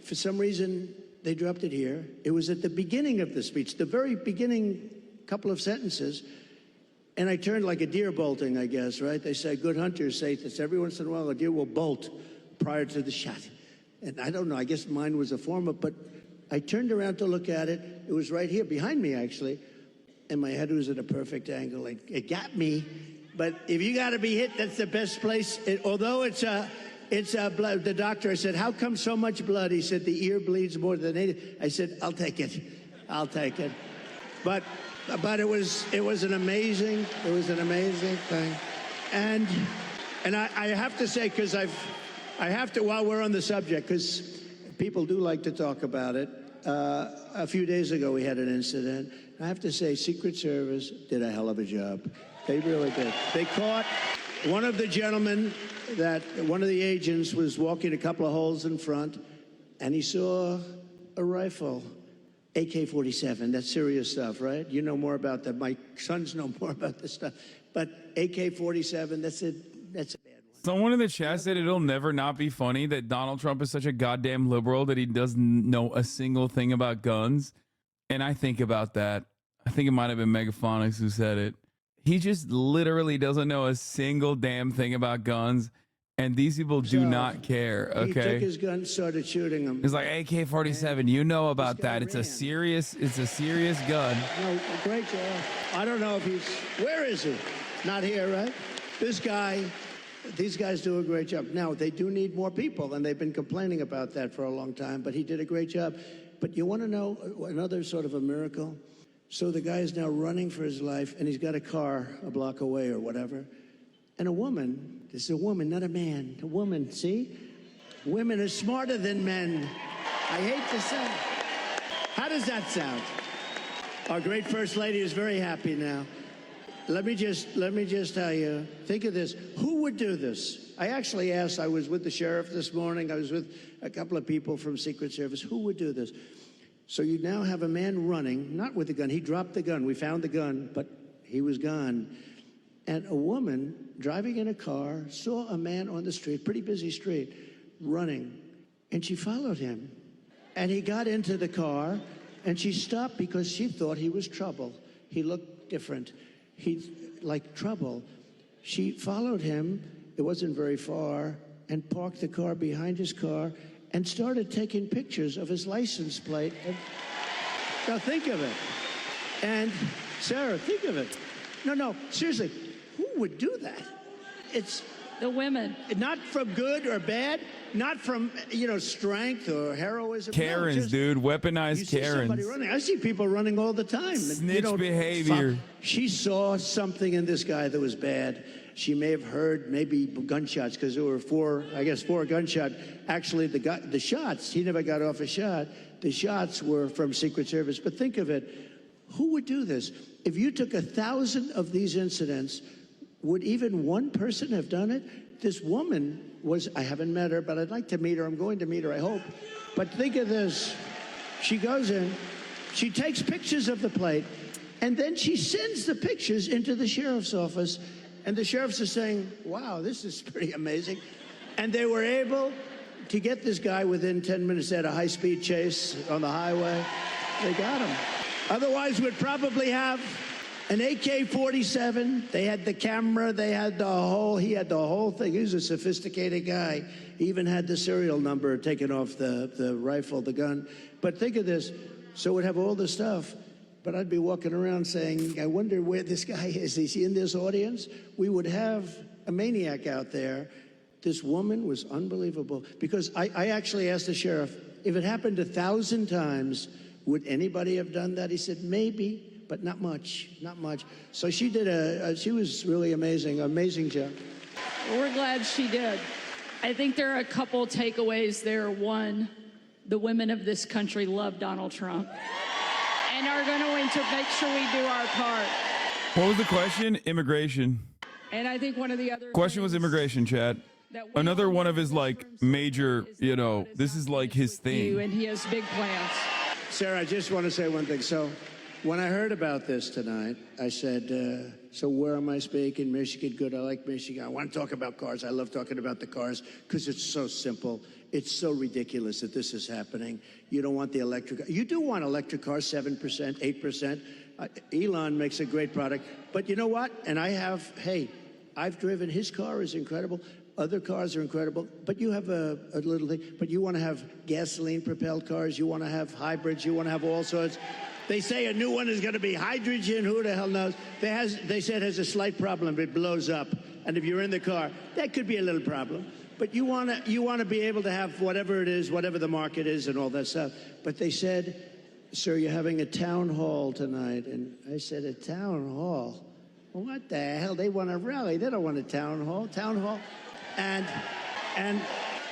For some reason, they dropped it here. It was at the beginning of the speech, the very beginning couple of sentences. And I turned like a deer bolting, I guess, right? They say good hunters say this. Every once in a while, a deer will bolt prior to the shot. And I don't know, I guess mine was a form of, but I turned around to look at it. It was right here, behind me, actually. And my head was at a perfect angle. It got me. But if you got to be hit, that's the best place. Although it's blood. The doctor, I said, how come so much blood? He said, the ear bleeds more than it. I said, I'll take it. I'll take it. But it was an amazing thing. And I have to say, because I have to, while we're on the subject, because people do like to talk about it. A few days ago, we had an incident. I have to say, Secret Service did a hell of a job. They really did. They caught one of the gentlemen one of the agents was walking a couple of holes in front, and he saw a rifle, AK-47. That's serious stuff, right? You know more about that. My sons know more about this stuff. But AK-47, that's a bad one. Someone in the chat said it'll never not be funny that Donald Trump is such a goddamn liberal that he doesn't know a single thing about guns. And I think about that. I think it might have been Megaphonics who said it. He just literally doesn't know a single damn thing about guns, and these people do not care. Okay, he took his gun and started shooting them. It's like AK-47. You know about that? It's a serious gun. No, great job. I don't know if where is he? Not here, right? These guys do a great job. Now they do need more people, and they've been complaining about that for a long time. But he did a great job. But you want to know another sort of a miracle? So the guy is now running for his life, and he's got a car a block away or whatever. And a woman, this is a woman, not a man, a woman, see? Women are smarter than men. I hate to say it. How does that sound? Our great First Lady is very happy now. Let me just tell you, think of this. Who would do this? I actually asked, I was with the sheriff this morning, I was with a couple of people from Secret Service, who would do this? So you now have a man running, not with a gun, he dropped the gun, we found the gun, but he was gone. And a woman driving in a car saw a man on the street, pretty busy street, running, and she followed him. And he got into the car, and she stopped because she thought he was trouble. He looked different. He like trouble. She followed him, it wasn't very far, and parked the car behind his car and started taking pictures of his license plate. Now think of it. And Sarah, think of it. No, seriously, who would do that? It's the women. Not from good or bad, not from, strength or heroism. Karens, no, just, dude, weaponized you see Karens. somebody running. I see people running all the time. Snitch behavior. She saw something in this guy that was bad. She may have heard maybe gunshots because there were four gunshots. Actually, the shots, he never got off a shot. The shots were from Secret Service. But think of it, who would do this? If you took 1,000 of these incidents, would even one person have done it? This woman was, I haven't met her, but I'd like to meet her. I'm going to meet her, I hope. But think of this. She goes in, she takes pictures of the plate, and then she sends the pictures into the sheriff's office. And the sheriffs are saying, wow, this is pretty amazing. And they were able to get this guy within 10 minutes. They had a high-speed chase on the highway. They got him. Otherwise, we'd probably have an AK-47. They had the camera. He had the whole thing. He was a sophisticated guy. He even had the serial number taken off the rifle, the gun. But think of this. So we'd have all the stuff. But I'd be walking around saying, I wonder where this guy is. Is he in this audience? We would have a maniac out there. This woman was unbelievable. Because I actually asked the sheriff, if it happened 1,000 times, would anybody have done that? He said, maybe, but not much, not much. So she did she was really amazing job. We're glad she did. I think there are a couple takeaways there. One, the women of this country love Donald Trump and are going to make sure we do our part. What was the question? Immigration. And I think one of the other question was immigration, Chad. Another one of his major, this is like his thing. And he has big plans. Sarah, I just want to say one thing. So when I heard about this tonight, I said, so where am I speaking? Michigan, good. I like Michigan. I want to talk about cars. I love talking about the cars because it's so simple. It's so ridiculous that this is happening. You don't want the electric. You do want electric cars, 7%, 8%. Elon makes a great product. But you know what? And I've driven. His car is incredible. Other cars are incredible. But you have a little thing. But you want to have gasoline-propelled cars. You want to have hybrids. You want to have all sorts. They say a new one is going to be hydrogen. Who the hell knows? They said it has a slight problem. It blows up. And if you're in the car, that could be a little problem. But you want to be able to have whatever it is, whatever the market is and all that stuff. But they said, sir, you're having a town hall tonight. And I said, a town hall? What the hell? They want a rally. They don't want a town hall. Town hall? And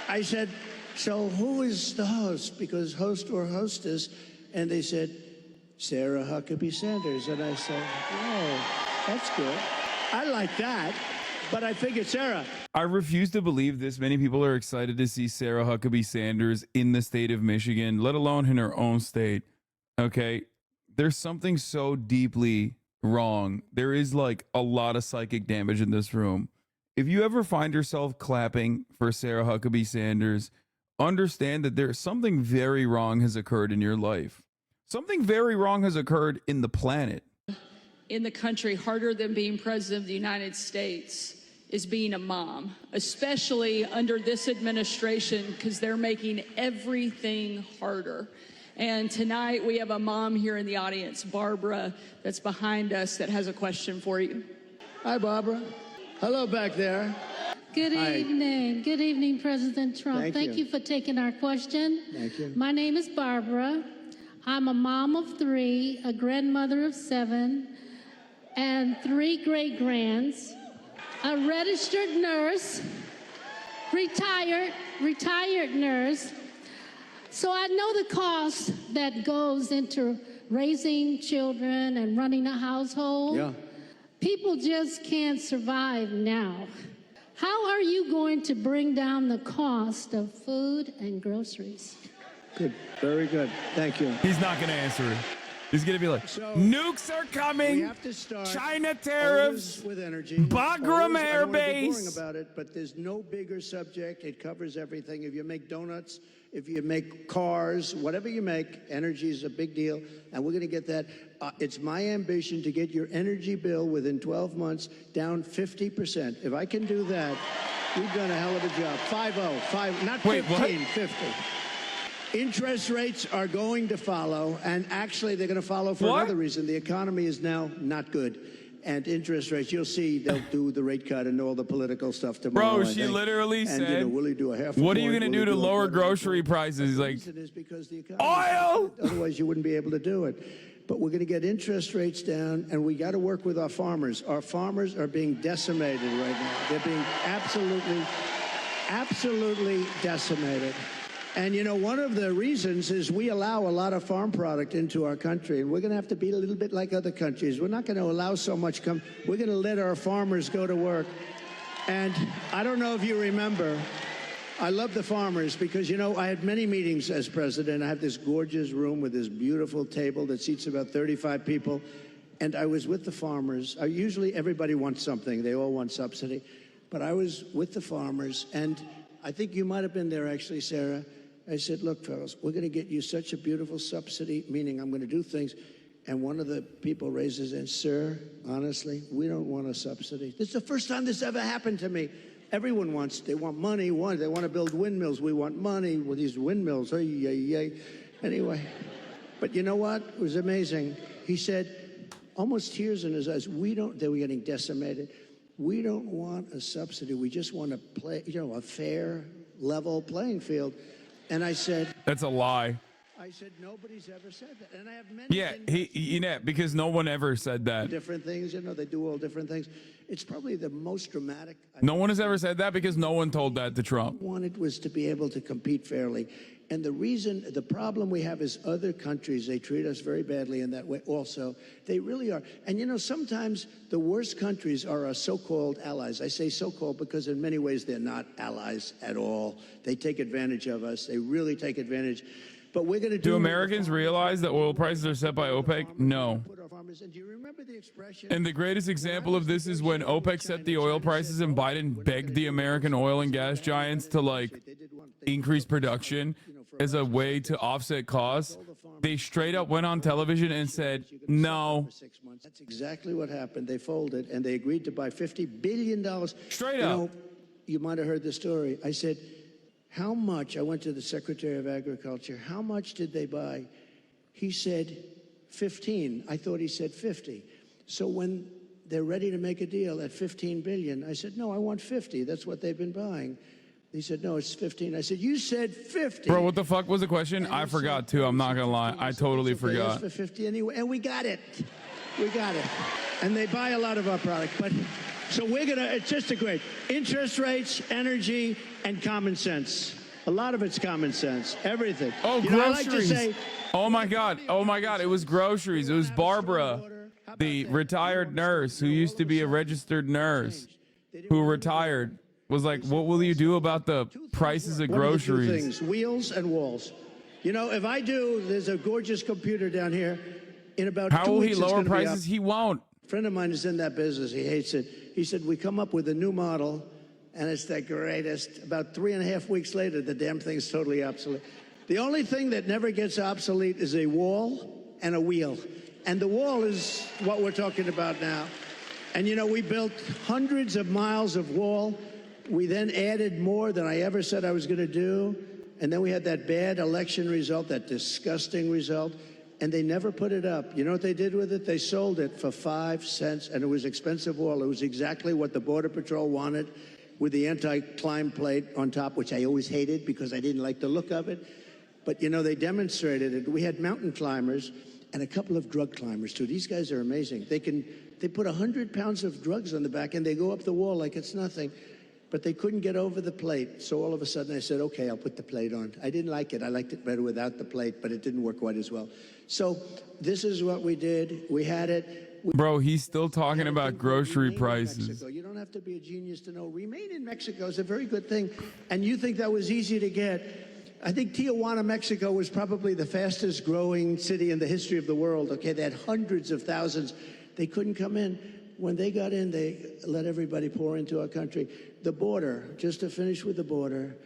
I said, so who is the host? Because host or hostess. And they said, Sarah Huckabee Sanders. And I said, whoa, that's good. I like that. But I figured, Sarah. I refuse to believe this many people are excited to see Sarah Huckabee Sanders in the state of Michigan, let alone in her own state. Okay? There's something so deeply wrong. There is a lot of psychic damage in this room. If you ever find yourself clapping for Sarah Huckabee Sanders, understand that there's something very wrong has occurred in your life. Something very wrong has occurred in the planet. In the country, harder than being president of the United States is being a mom, especially under this administration, because they're making everything harder. And tonight we have a mom here in the audience, Barbara, that's behind us, that has a question for you. Hi, Barbara. Hello back there. Good evening. Good evening, President Trump. Thank you for taking our question. Thank you. My name is Barbara. I'm a mom of 3, a grandmother of 7, and 3 great-grands, a registered nurse, retired, retired nurse, so I know the cost that goes into raising children and running a household. Yeah. People just can't survive now. How are you going to bring down the cost of food and groceries? Good. Very good. Thank you. He's not going to answer it. He's going to be like, nukes are coming, We have to start China tariffs, always with energy. Bagram Always, I Air don't wanna be boring Base. about it, but there's no bigger subject. It covers everything. If you make donuts, if you make cars, whatever you make, energy is a big deal, and we're going to get that. It's my ambition to get your energy bill within 12 months down 50%. If I can do that, we've done a hell of a job. 5-0, not 15, 50. Interest rates are going to follow, and actually they're going to follow for another reason. The economy is now not good, and interest rates, you'll see they'll do the rate cut and all the political stuff tomorrow. Bro, I she think. literally And, said, you know, will he do a half what are a you point? going to Will do he to a lower quarter grocery prices? He's like, reason is because the economy oil! Otherwise, you wouldn't be able to do it. But we're going to get interest rates down, and we got to work with our farmers. Our farmers are being decimated right now. They're being absolutely decimated. And, you know, one of the reasons is we allow a lot of farm product into our country, and we're going to have to be a little bit like other countries. We're not going to allow so much come. We're going to let our farmers go to work. And I don't know if you remember, I love the farmers because, you know, I had many meetings as president. I have this gorgeous room with this beautiful table that seats about 35 people. And I was with the farmers. Usually everybody wants something. They all want subsidy. But I was with the farmers, and I think you might have been there actually, Sarah. I said, look, fellas, we're going to get you such a beautiful subsidy, meaning I'm going to do things. And one of the people raises and, sir, honestly, we don't want a subsidy. This is the first time this ever happened to me. Everyone wants, they want money, they want to build windmills. We want money with these windmills. Anyway, but you know what? It was amazing. He said, almost tears in his eyes, they were getting decimated. We don't want a subsidy. We just want to play, you know, a fair, level playing field. And I said, that's a lie. I said, nobody's ever said that. And I have many because no one ever said that. different things, you know, they do all different things. It's probably the most dramatic. No one has ever said that because no one told that to Trump. Wanted was to be able to compete fairly. And the problem we have is other countries, they treat us very badly in that way also. They really are. And you know, sometimes the worst countries are our so-called allies. I say so-called because in many ways they're not allies at all. They take advantage of us. They really take advantage. But we're going to do Americans realize that oil prices are set by OPEC? No. And do you remember the expression? And the greatest example of this is when OPEC set the oil prices and Biden begged the American oil and gas giants to like increase production as a way to offset costs. They straight up went on television and said, no. That's exactly what happened. They folded and they agreed to buy $50 billion. Straight you up. Know, you might have heard the story. I said, how much? I went to the Secretary of Agriculture. How much did they buy? He said 15. I thought he said 50. So when they're ready to make a deal at 15 billion, I said, no, I want 50. That's what they've been buying. He said, no, it's 15. I said, you said 50. Bro, what the fuck was the question? I forgot too. I'm not going to lie. I totally forgot. For 50 anyway, and we got it. We got it. And they buy a lot of our product. But so we're going to, it's just a great interest rates, energy, and common sense. A lot of it's common sense. Everything. Oh, you know, groceries. I like to say, oh my God. Oh my God. It was groceries. It was Barbara, the retired nurse who used to be a registered nurse who retired. Was like, what will you do about the prices of groceries? Two things, wheels and walls. You know, if I do, there's a gorgeous computer down here. In about How 2 will he weeks, it's lower gonna be prices? up. He won't. A friend of mine is in that business. He hates it. He said, we come up with a new model, and it's the greatest. About 3.5 weeks later, the damn thing's totally obsolete. The only thing that never gets obsolete is a wall and a wheel. And the wall is what we're talking about now. And, you know, we built hundreds of miles of wall. We then added more than I ever said I was going to do. And then we had that bad election result, that disgusting result. And they never put it up. You know what they did with it? They sold it for 5 cents, and it was expensive wall. It was exactly what the Border Patrol wanted, with the anti-climb plate on top, which I always hated because I didn't like the look of it. But, you know, they demonstrated it. We had mountain climbers and a couple of drug climbers, too. These guys are amazing. They put 100 pounds of drugs on the back, and they go up the wall like it's nothing. but they couldn't get over the plate. So all of a sudden I said, okay, I'll put the plate on. I didn't like it. I liked it better without the plate, but it didn't work quite as well. So this is what we did. We had it. Bro, he's still talking about grocery prices. You don't have to be a genius to know Remain in Mexico is a very good thing. And you think that was easy to get. I think Tijuana, Mexico was probably the fastest growing city in the history of the world. Okay, they had hundreds of thousands. They couldn't come in. When they got in, they let everybody pour into our country. The border, just to finish with the border,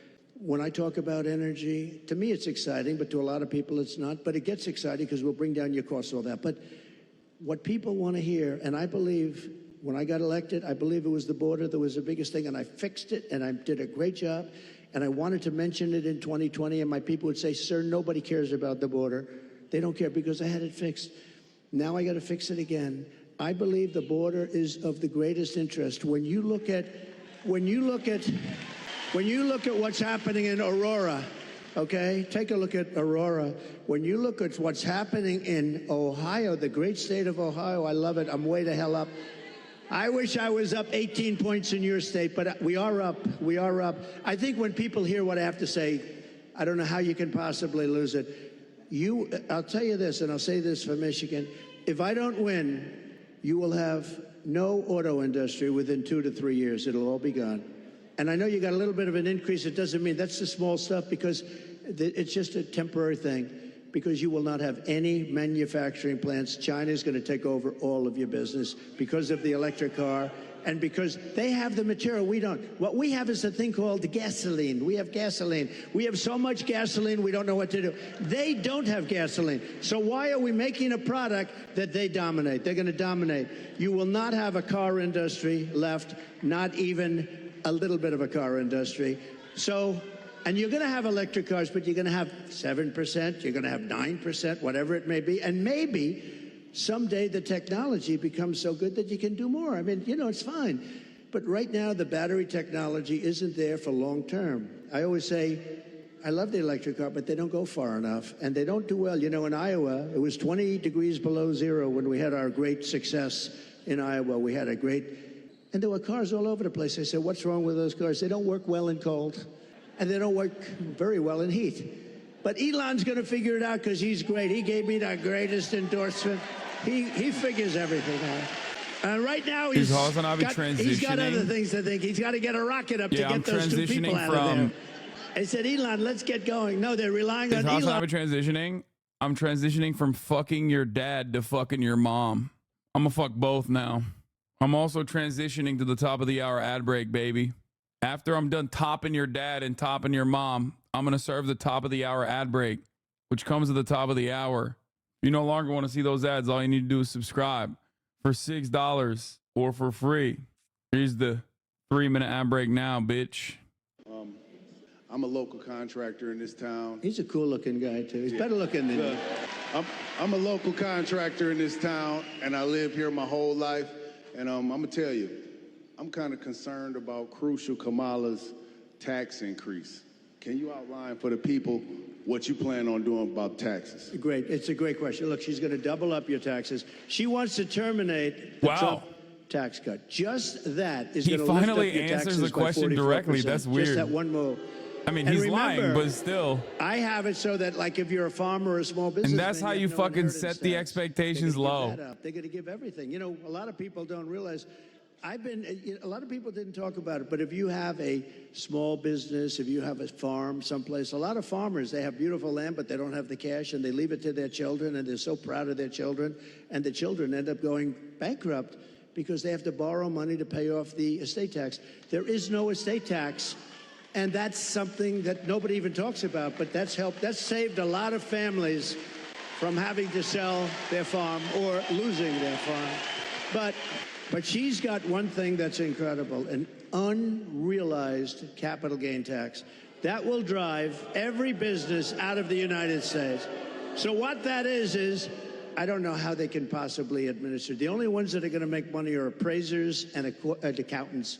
when I talk about energy, to me it's exciting, but to a lot of people it's not. But it gets exciting because we'll bring down your costs, all that. But what people want to hear, and I believe when I got elected, I believe it was the border that was the biggest thing, and I fixed it, and I did a great job. And I wanted to mention it in 2020, and my people would say, sir, nobody cares about the border. They don't care because I had it fixed. Now I got to fix it again. I believe the border is of the greatest interest. When you look at what's happening in Aurora, okay? Take a look at Aurora. When you look at what's happening in Ohio, the great state of Ohio, I love it. I'm way the hell up. I wish I was up 18 points in your state, but we are up. We are up. I think when people hear what I have to say, I don't know how you can possibly lose it. I'll tell you this, and I'll say this for Michigan. If I don't win, you will have no auto industry within 2 to 3 years. It'll all be gone. And I know you got a little bit of an increase. It doesn't mean that's the small stuff because it's just a temporary thing because you will not have any manufacturing plants. China's going to take over all of your business because of the electric car and because they have the material we don't. What we have is a thing called gasoline. We have gasoline. We have so much gasoline we don't know what to do. They don't have gasoline. So why are we making a product that they dominate? They're going to dominate. You will not have a car industry left, not even a little bit of a car industry. So, and you're going to have electric cars, but you're going to have 7%, you're going to have 9%, whatever it may be. And maybe someday the technology becomes so good that you can do more. I mean, you know, it's fine. But right now, the battery technology isn't there for long term. I always say, I love the electric car, but they don't go far enough. And they don't do well. You know, in Iowa, it was 20 degrees below zero when we had our great success in Iowa. We had a great, and there were cars all over the place. I said, what's wrong with those cars? They don't work well in cold, and they don't work very well in heat. But Elon's going to figure it out because he's great. He gave me the greatest endorsement. He figures everything out. Right now he's got other things to think. He's got to get a rocket up to get those two people out of there. I said, Elon, let's get going. No, they're relying on Elon. I'm transitioning from fucking your dad to fucking your mom. I'm gonna fuck both now. I'm also transitioning to the top of the hour ad break, baby. After I'm done topping your dad and topping your mom, I'm going to serve the top of the hour ad break, which comes at the top of the hour. If you no longer want to see those ads, all you need to do is subscribe for $6 or for free. Here's the 3-minute ad break now, bitch. I'm a local contractor in this town. He's a cool looking guy too. He's better looking than you. I'm a local contractor in this town, and I live here my whole life. And I'm going to tell you, I'm kind of concerned about crucial Kamala's tax increase. Can you outline for the people what you plan on doing about taxes? Great. It's a great question. Look, she's going to double up your taxes. She wants to terminate the Trump tax cut. Just that is going to lift up your taxes. He finally answers the question directly. That's weird. Just that one move. I mean, he's lying, but still. I have it so that, like, if you're a farmer or a small business, and that's how you fucking set the expectations low. They're going to give everything. You know, a lot of people don't realize. A lot of people didn't talk about it, but if you have a small business, if you have a farm someplace, a lot of farmers, they have beautiful land, but they don't have the cash, and they leave it to their children, and they're so proud of their children, and the children end up going bankrupt because they have to borrow money to pay off the estate tax. There is no estate tax. And that's something that nobody even talks about, but that's helped. That's saved a lot of families from having to sell their farm or losing their farm. But she's got one thing that's incredible, an unrealized capital gain tax. That will drive every business out of the United States. So what that is I don't know how they can possibly administer. The only ones that are going to make money are appraisers and accountants.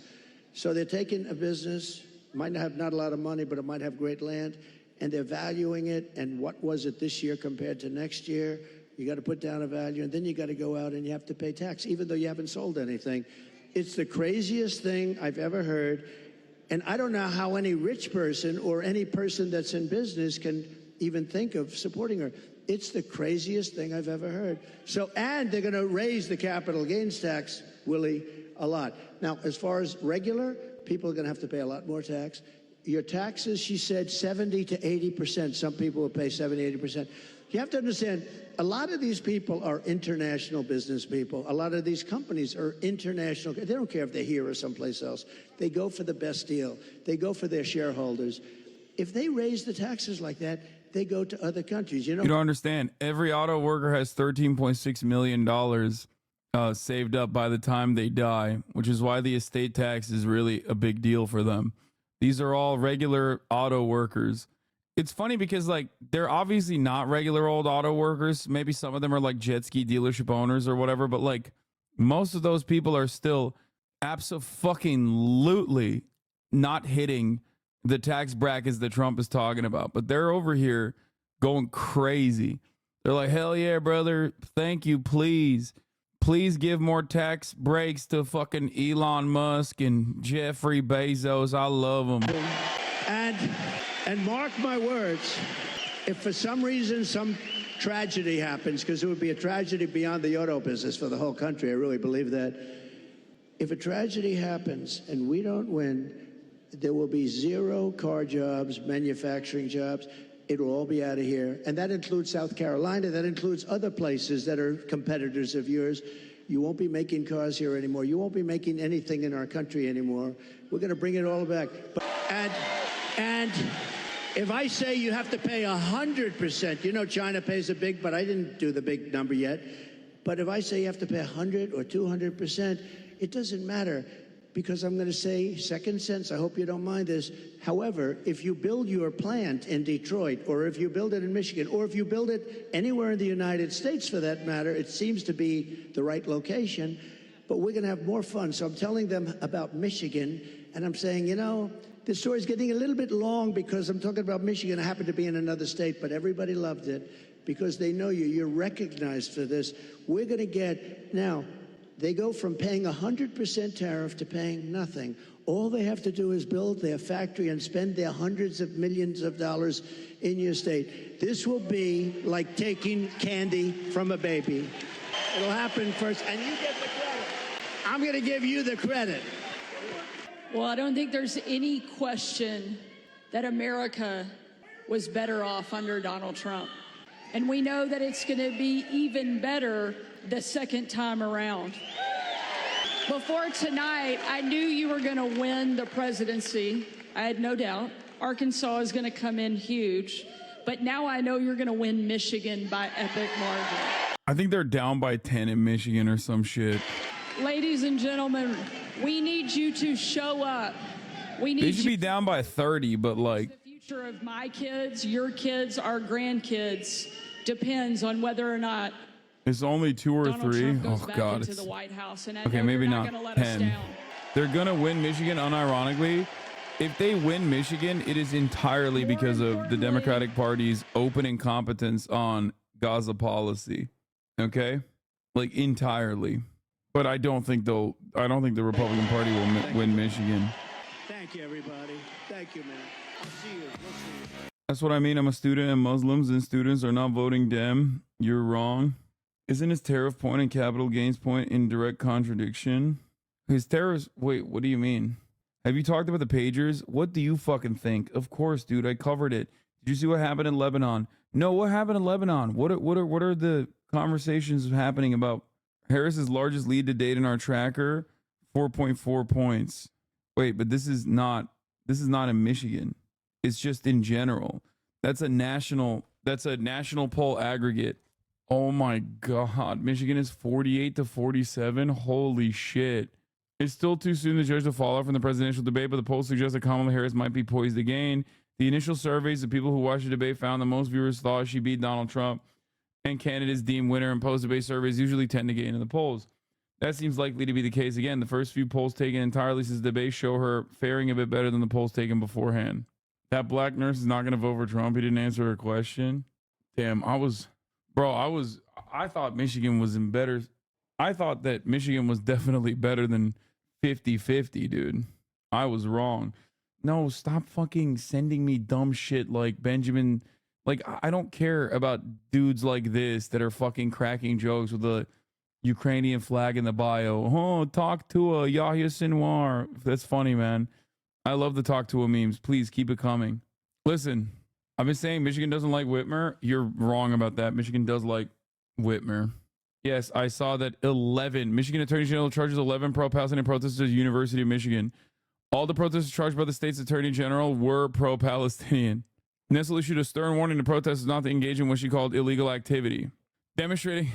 So they're taking a business, might have not a lot of money, but it might have great land, and they're valuing it. And what was it this year compared to next year? You got to put down a value, and then you got to go out and you have to pay tax, even though you haven't sold anything. It's the craziest thing I've ever heard. And I don't know how any rich person or any person that's in business can even think of supporting her. It's the craziest thing I've ever heard. So, and they're going to raise the capital gains tax, Willie, a lot. Now, as far as regular, people are going to have to pay a lot more tax. Your taxes, she said, 70 to 80%. Some people will pay 70, 80%. You have to understand, a lot of these people are international business people. A lot of these companies are international. They don't care if they're here or someplace else. They go for the best deal. They go for their shareholders. If they raise the taxes like that, they go to other countries. You know, You don't understand. Every auto worker has $13.6 million saved up by the time they die, which is why the estate tax is really a big deal for them. These are all regular auto workers. It's funny because, like, they're obviously not regular old auto workers. Maybe some of them are like jet ski dealership owners or whatever, but like most of those people are still abso-fucking-lutely not hitting the tax brackets that Trump is talking about. But they're over here going crazy. They're like, hell yeah, brother. Thank you. Please give more tax breaks to fucking Elon Musk and Jeffrey Bezos. I love them. And mark my words, if for some reason some tragedy happens, because it would be a tragedy beyond the auto business for the whole country, I really believe that. If a tragedy happens and we don't win, there will be 0 car jobs, manufacturing jobs. It will all be out of here. And that includes South Carolina. That includes other places that are competitors of yours. You won't be making cars here anymore. You won't be making anything in our country anymore. We're going to bring it all back. And if I say you have to pay 100%, you know China pays a big, but I didn't do the big number yet. But if I say you have to pay 100 or 200%, it doesn't matter, because I'm going to say, second sense, I hope you don't mind this. However, if you build your plant in Detroit, or if you build it in Michigan, or if you build it anywhere in the United States for that matter, it seems to be the right location, but we're going to have more fun. So I'm telling them about Michigan, and I'm saying, you know, the story's getting a little bit long because I'm talking about Michigan. I happen to be in another state, but everybody loved it because they know you. You're recognized for this. We're going to get, now, they go from paying 100% tariff to paying nothing. All they have to do is build their factory and spend their hundreds of millions of dollars in your state. This will be like taking candy from a baby. It'll happen first, and you get the credit. I'm going to give you the credit. Well, I don't think there's any question that America was better off under Donald Trump. And we know that it's going to be even better the second time around. Before tonight, I knew you were going to win the presidency. I had no doubt. Arkansas is going to come in huge. But now I know you're going to win Michigan by epic margin. I think they're down by 10 in Michigan or some shit. Ladies and gentlemen, we need you to show up. We need They should be down by 30, but like, the future of my kids, your kids, our grandkids depends on whether or not it's only 2 or Donald 3. Trump goes Oh back God, into it's the White House. And I okay. know Maybe you're not gonna let us 10. down. They're gonna win Michigan. Unironically, if they win Michigan, it is entirely because of the Democratic Party's open incompetence on Gaza policy. Okay, like entirely. But I don't think the Republican Party will win Michigan. Thank you, everybody. Thank you, man. I'll see you. We'll see you. That's what I mean. I'm a student, and Muslims and students are not voting Dem. You're wrong. Isn't his tariff point and capital gains point in direct contradiction? His tariffs. Wait, what do you mean? Have you talked about the pagers? What do you fucking think? Of course, dude. I covered it. Did you see what happened in Lebanon? No, what happened in Lebanon? What are the conversations happening about Harris's largest lead to date in our tracker? 4.4 points. Wait, but this is not in Michigan. It's just in general. That's a national poll aggregate. Oh my God. Michigan is 48 to 47. Holy shit. It's still too soon to judge the fallout from the presidential debate, but the polls suggest that Kamala Harris might be poised again. The initial surveys of people who watched the debate found that most viewers thought she beat Donald Trump, and candidates deemed winner in post-debate surveys usually tend to gain in the polls. That seems likely to be the case again. The first few polls taken entirely since the debate show her faring a bit better than the polls taken beforehand. That black nurse is not going to vote for Trump. He didn't answer her question. Damn, I thought Michigan was in better. I thought that Michigan was definitely better than 50-50, dude. I was wrong. no, stop fucking sending me dumb shit like Benjamin. Like, I don't care about dudes like this that are fucking cracking jokes with the Ukrainian flag in the bio. Oh, talk to a Yahya Sinwar. That's funny, man. I love the talk to a memes. Please keep it coming. Listen, I've been saying Michigan doesn't like Whitmer. You're wrong about that. Michigan does like Whitmer. Yes, I saw that 11. Michigan Attorney General charges 11 pro-Palestinian protesters at University of Michigan. All the protesters charged by the state's Attorney General were pro-Palestinian. Nessel issued a stern warning to protesters not to engage in what she called illegal activity. Demonstrating...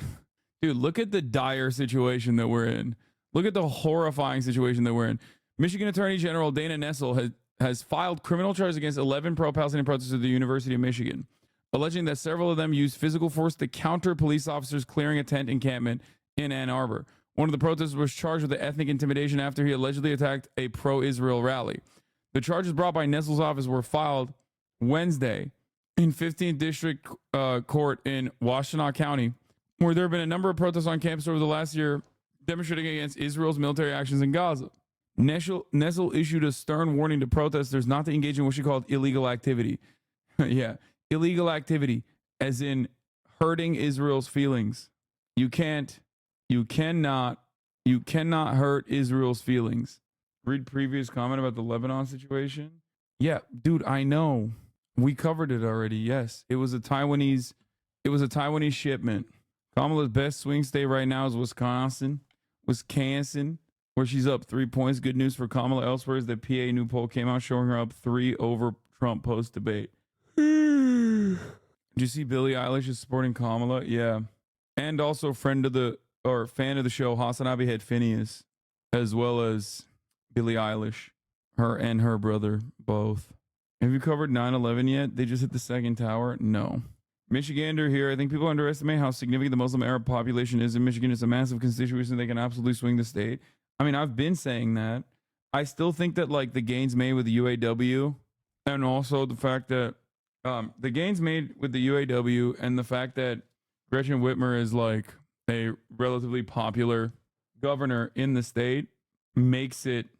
Dude, look at the dire situation that we're in. Look at the horrifying situation that we're in. Michigan Attorney General Dana Nessel has filed criminal charges against 11 pro-Palestinian protesters at the University of Michigan, alleging that several of them used physical force to counter police officers clearing a tent encampment in Ann Arbor. One of the protesters was charged with ethnic intimidation after he allegedly attacked a pro-Israel rally. The charges brought by Nessel's office were filed Wednesday in 15th District Court in Washtenaw County, where there have been a number of protests on campus over the last year demonstrating against Israel's military actions in Gaza. Nessel issued a stern warning to protesters not to engage in what she called illegal activity. Yeah, illegal activity, as in hurting Israel's feelings. You cannot hurt Israel's feelings. Read previous comment about the Lebanon situation. Yeah, dude, I know. We covered it already. Yes, it was a Taiwanese shipment. Kamala's best swing state right now is Wisconsin, where she's up 3 points. Good news for Kamala elsewhere is that PA new poll came out showing her up 3 over Trump post debate. Did you see Billie Eilish is supporting Kamala? Yeah. And also fan of the show, HasanAbi had Phineas, as well as Billie Eilish, her and her brother, both. Have you covered 9/11 yet? They just hit the second tower? No. Michigander here. I think people underestimate how significant the Muslim Arab population is in Michigan. It's a massive constituency. They can absolutely swing the state. I mean, I've been saying that. I still think that like the gains made with the UAW, and also the fact that the gains made with the UAW and the fact that Gretchen Whitmer is like a relatively popular governor in the state makes it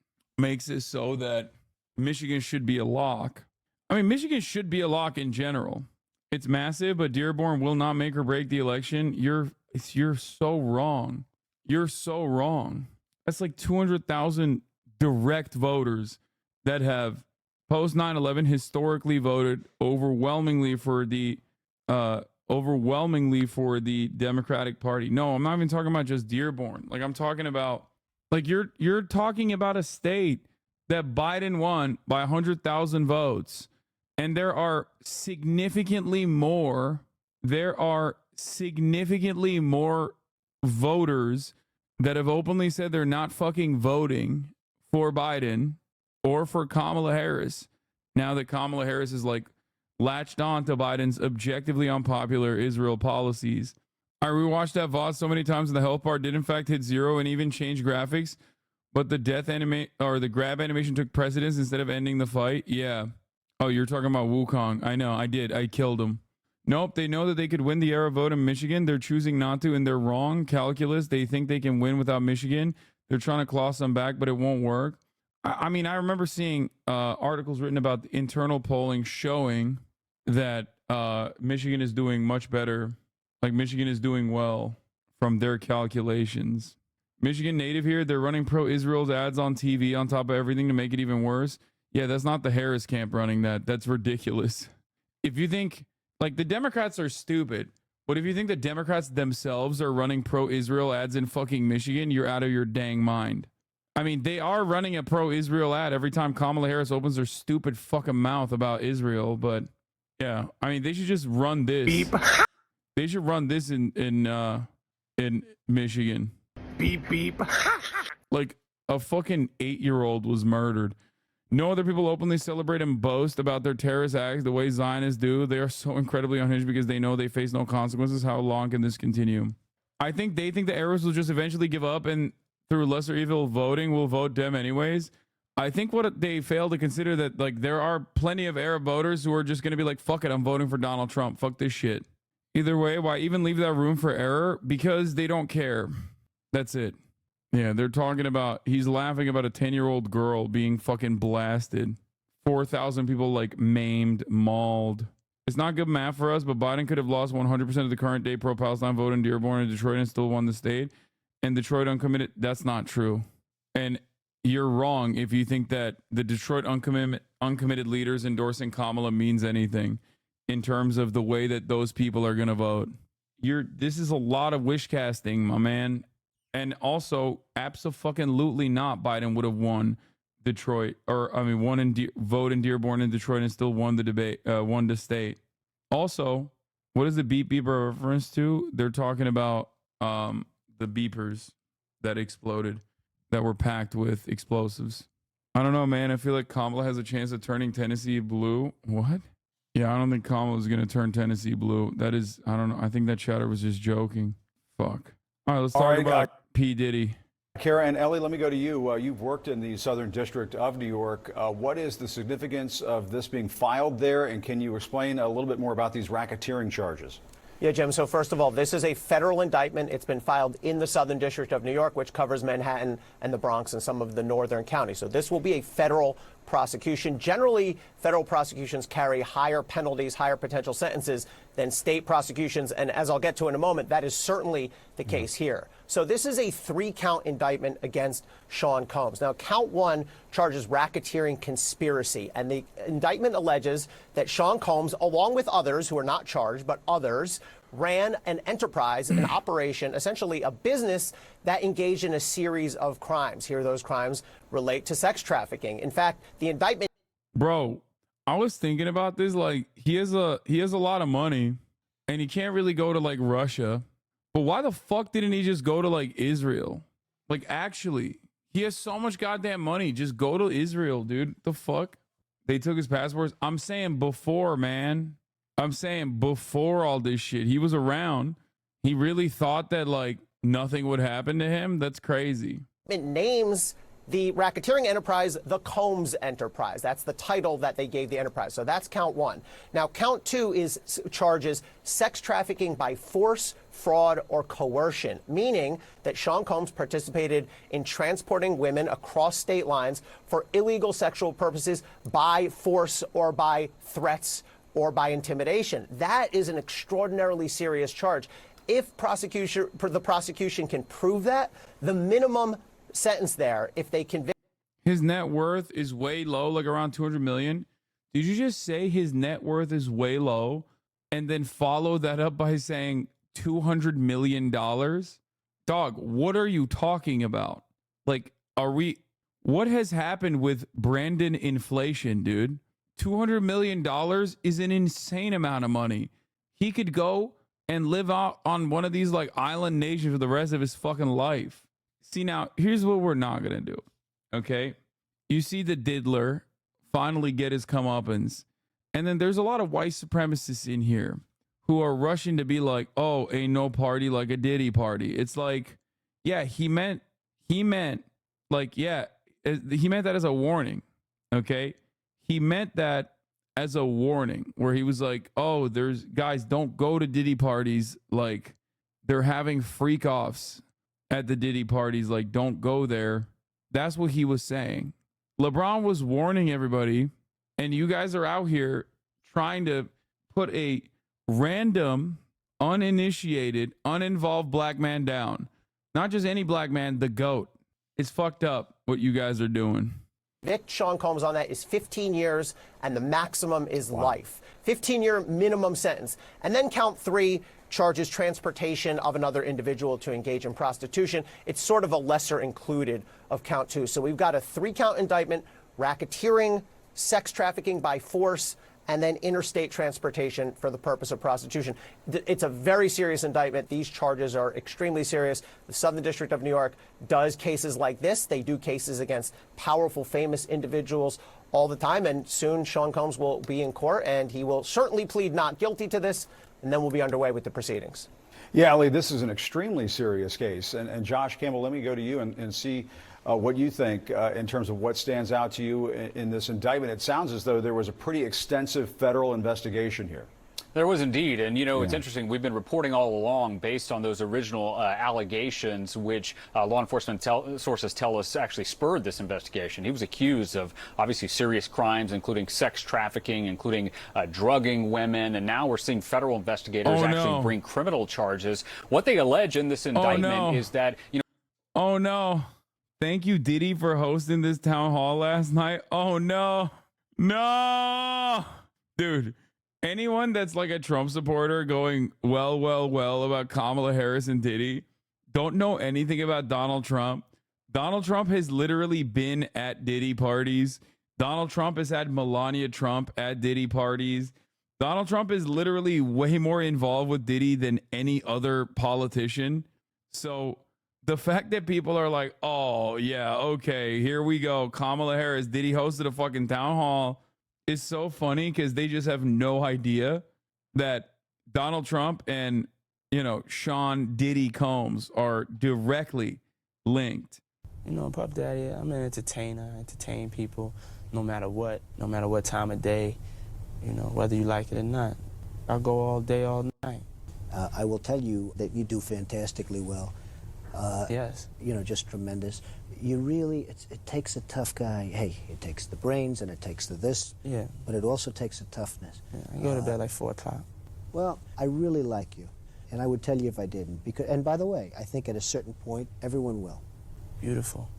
so that Michigan should be a lock. I mean, Michigan should be a lock in general. It's massive, but Dearborn will not make or break the election. You're so wrong. You're so wrong. That's like 200,000 direct voters that have post 9/11 historically voted overwhelmingly for the Democratic Party. No, I'm not even talking about just Dearborn. Like I'm talking about like you're talking about a state that Biden won by 100,000 votes. And there are significantly more voters that have openly said they're not fucking voting for Biden or for Kamala Harris. Now that Kamala Harris is like latched on to Biden's objectively unpopular Israel policies. I rewatched that VOD so many times and the health bar did in fact hit 0 and even change graphics, but the the grab animation took precedence instead of ending the fight. Yeah. Oh, you're talking about Wukong. I know, I did. I killed him. Nope, they know that they could win the Arab vote in Michigan. They're choosing not to, and they're wrong. Calculus, they think they can win without Michigan. They're trying to claw some back, but it won't work. I mean, I remember seeing articles written about internal polling showing that Michigan is doing much better. Like, Michigan is doing well from their calculations. Michigan native here, they're running pro-Israel's ads on TV on top of everything to make it even worse. Yeah, that's not the Harris camp running that. That's ridiculous. If you think, like, the Democrats are stupid, but if you think the Democrats themselves are running pro-Israel ads in fucking Michigan, you're out of your dang mind. I mean, they are running a pro-Israel ad every time Kamala Harris opens her stupid fucking mouth about Israel, but yeah, I mean, they should just run this. Beep. They should run this in Michigan. Beep, beep. Like, a fucking 8-year-old was murdered. No other people openly celebrate and boast about their terrorist acts the way Zionists do. They are so incredibly unhinged because they know they face no consequences. How long can this continue? I think they think the Arabs will just eventually give up and through lesser evil voting will vote them anyways. I think what they fail to consider that like there are plenty of Arab voters who are just going to be like, fuck it, I'm voting for Donald Trump. Fuck this shit. Either way, why even leave that room for error? Because they don't care. That's it. Yeah, they're talking about, he's laughing about a 10-year-old girl being fucking blasted. 4,000 people like maimed, mauled. It's not good math for us, but Biden could have lost 100% of the current day pro-Palestine vote in Dearborn and Detroit and still won the state. And Detroit uncommitted, that's not true. And you're wrong if you think that the Detroit uncommitted leaders endorsing Kamala means anything in terms of the way that those people are going to vote. This is a lot of wish casting, my man. And also, abso-fucking-lutely not, Biden would have won Detroit, or I mean, vote in Dearborn and Detroit and still won the debate, won the state. Also, what is the beep beeper reference to? They're talking about the beepers that exploded, that were packed with explosives. I don't know, man. I feel like Kamala has a chance of turning Tennessee blue. What? Yeah, I don't think Kamala is going to turn Tennessee blue. That is, I don't know. I think that chatter was just joking. Fuck. All right, let's talk about P. Diddy. Kara and Ellie, let me go to you. You've worked in the Southern District of New York. What is the significance of this being filed there? And can you explain a little bit more about these racketeering charges? Yeah, Jim. So first of all, this is a federal indictment. It's been filed in the Southern District of New York, which covers Manhattan and the Bronx and some of the northern counties. So this will be a federal prosecution. Generally, federal prosecutions carry higher penalties, higher potential sentences than state prosecutions. And as I'll get to in a moment, that is certainly the case here. So this is a 3-count indictment against Sean Combs. Now, count 1 charges racketeering conspiracy. And the indictment alleges that Sean Combs, along with others who are not charged, but others, ran an enterprise, an operation, essentially a business that engaged in a series of crimes. Here, those crimes relate to sex trafficking. In fact, the indictment... Bro, I was thinking about this. Like, he has a lot of money, and he can't really go to, like, Russia. But why the fuck didn't he just go to, like, Israel? Like, actually, he has so much goddamn money. Just go to Israel, dude. The fuck? They took his passports. I'm saying before, man. I'm saying before all this shit. He was around. He really thought that, like, nothing would happen to him. That's crazy. It names the racketeering enterprise the Combs Enterprise. That's the title that they gave the enterprise. So that's count 1. Now, count 2 charges sex trafficking by force, fraud, or coercion, meaning that Sean Combs participated in transporting women across state lines for illegal sexual purposes by force or by threats or by intimidation. That is an extraordinarily serious charge. If the prosecution can prove that, the minimum sentence there, if they convict... His net worth is way low, like around 200 million. Did you just say his net worth is way low and then follow that up by saying $200 million? Dog, what are you talking about? Like, what has happened with Brandon inflation, dude? $200 million is an insane amount of money. He could go and live out on one of these like island nations for the rest of his fucking life. See, now, here's what we're not going to do, okay? You see the diddler finally get his comeuppance, and then there's a lot of white supremacists in here who are rushing to be like, oh, ain't no party like a Diddy party. It's like, yeah, he meant like, yeah, he meant that as a warning, okay? He meant that as a warning where he was like, oh, there's guys, don't go to Diddy parties. Like, they're having freak offs at the Diddy parties. Like, don't go there. That's what he was saying. LeBron was warning everybody, and you guys are out here trying to put a random, uninitiated, uninvolved black man down. Not just any black man, the GOAT. It's fucked up what you guys are doing. Sean Combs on that is 15 years, and the maximum is life. 15-year minimum sentence. And then count 3 charges transportation of another individual to engage in prostitution. It's sort of a lesser included of count 2. So we've got a 3-count indictment, racketeering, sex trafficking by force, and then interstate transportation for the purpose of prostitution. It's a very serious indictment. These charges are extremely serious. The Southern District of New York does cases like this. They do cases against powerful, famous individuals all the time. And soon Sean Combs will be in court, and he will certainly plead not guilty to this, and then we'll be underway with the proceedings. Yeah, Ali, this is an extremely serious case. And Josh Campbell, let me go to you and see what you think in terms of what stands out to you in this indictment. It sounds as though there was a pretty extensive federal investigation here. There was indeed. And, you know, it's interesting. We've been reporting all along based on those original allegations, which law enforcement sources tell us actually spurred this investigation. He was accused of obviously serious crimes, including sex trafficking, including drugging women. And now we're seeing federal investigators actually bring criminal charges. What they allege in this indictment is that, you know. Oh, no. Thank you, Diddy, for hosting this town hall last night. Oh, no. No. Dude. Anyone that's like a Trump supporter going well about Kamala Harris and Diddy don't know anything about Donald Trump. Donald Trump has literally been at Diddy parties. Donald Trump has had Melania Trump at Diddy parties. Donald Trump is literally way more involved with Diddy than any other politician. So the fact that people are like, oh, yeah, okay, here we go. Kamala Harris, Diddy hosted a fucking town hall. Is so funny because they just have no idea that Donald Trump and, you know, Sean Diddy Combs are directly linked. You know, Puff Daddy, I'm an entertainer. I entertain people no matter what time of day, you know, whether you like it or not. I go all day, all night. I will tell you that you do fantastically well. Yes. You know, just tremendous. You really, it takes a tough guy. Hey, it takes the brains and it takes the this. Yeah. But it also takes a toughness. Yeah, I go to bed like 4 o'clock. Well, I really like you. And I would tell you if I didn't. Because, and by the way, I think at a certain point, everyone will. Beautiful.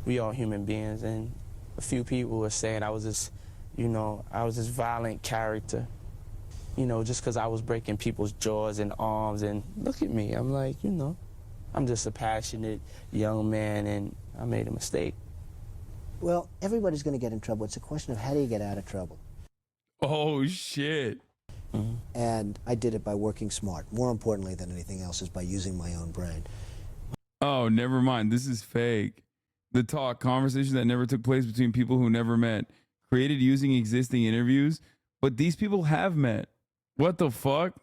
We all human beings. And a few people were saying I was this, you know, I was this violent character. You know, just because I was breaking people's jaws and arms. And look at me. I'm like, you know, I'm just a passionate young man, and I made a mistake. Well, everybody's going to get in trouble. It's a question of how do you get out of trouble. Oh, shit. Mm-hmm. And I did it by working smart. More importantly than anything else is by using my own brain. Oh, never mind. This is fake. The talk, conversation that never took place between people who never met, created using existing interviews, but these people have met. What the fuck?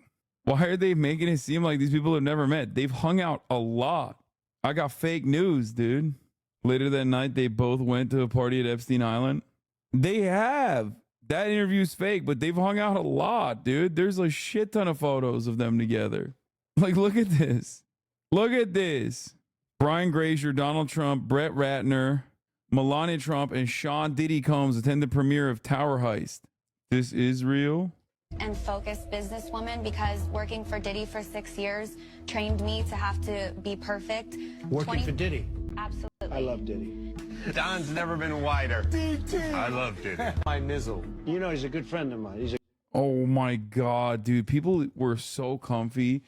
Why are they making it seem like these people have never met? They've hung out a lot. I got fake news, dude. Later that night, they both went to a party at Epstein Island. They have. That interview's fake, but they've hung out a lot, dude. There's a shit ton of photos of them together. Like, look at this. Look at this. Brian Grazer, Donald Trump, Brett Ratner, Melania Trump, and Sean Diddy Combs attend the premiere of Tower Heist. This is real? And focused businesswoman, because working for Diddy for 6 years trained me to have to be perfect. Working for Diddy. Absolutely. I love Diddy. Don's never been wider. I love Diddy. My nizzle. You know, he's a good friend of mine. He's a Oh my God, dude. People were so comfy.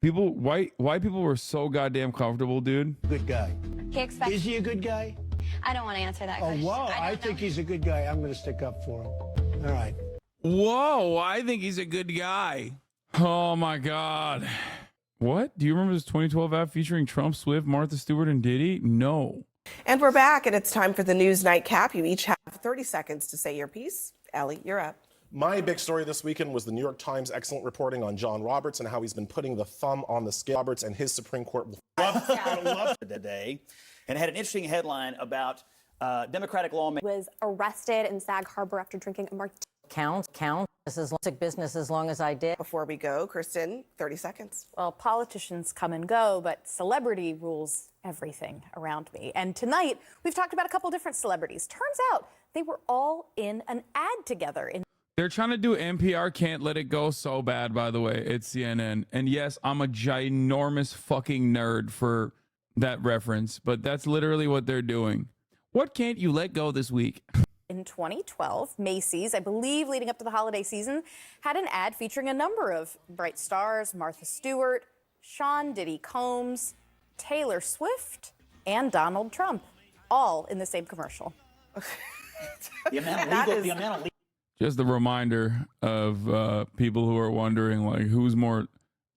White people were so goddamn comfortable, dude. good guy. He expects. Is he a good guy? I don't want to answer that Oh, question. wow. I think he's a good guy. I'm going to stick up for him. All right. Whoa, I think he's a good guy. Oh my God. What? Do you remember this 2012 ad featuring Trump, Swift, Martha Stewart, and Diddy? No. And we're back, and it's time for the news nightcap. You each have 30 seconds to say your piece. Ellie, you're up. My big story this weekend was the New York Times' excellent reporting on John Roberts and how he's been putting the thumb on the scale. Roberts and his Supreme Court. Love today, and had an interesting headline about Democratic lawmakers. Was arrested in Sag Harbor after drinking a martini. Count. This is business as long as I did. Before we go, Kristen, 30 seconds. Well, politicians come and go, but celebrity rules everything around me. And tonight, we've talked about a couple different celebrities. Turns out they were all in an ad together. They're trying to do NPR Can't Let It Go so bad, by the way. It's CNN. And yes, I'm a ginormous fucking nerd for that reference, but that's literally what they're doing. What can't you let go this week? In 2012, Macy's, I believe leading up to the holiday season, had an ad featuring a number of bright stars: Martha Stewart, Sean Diddy Combs, Taylor Swift, and Donald Trump, all in the same commercial. The amount of legal. Just a reminder of people who are wondering, like, who's more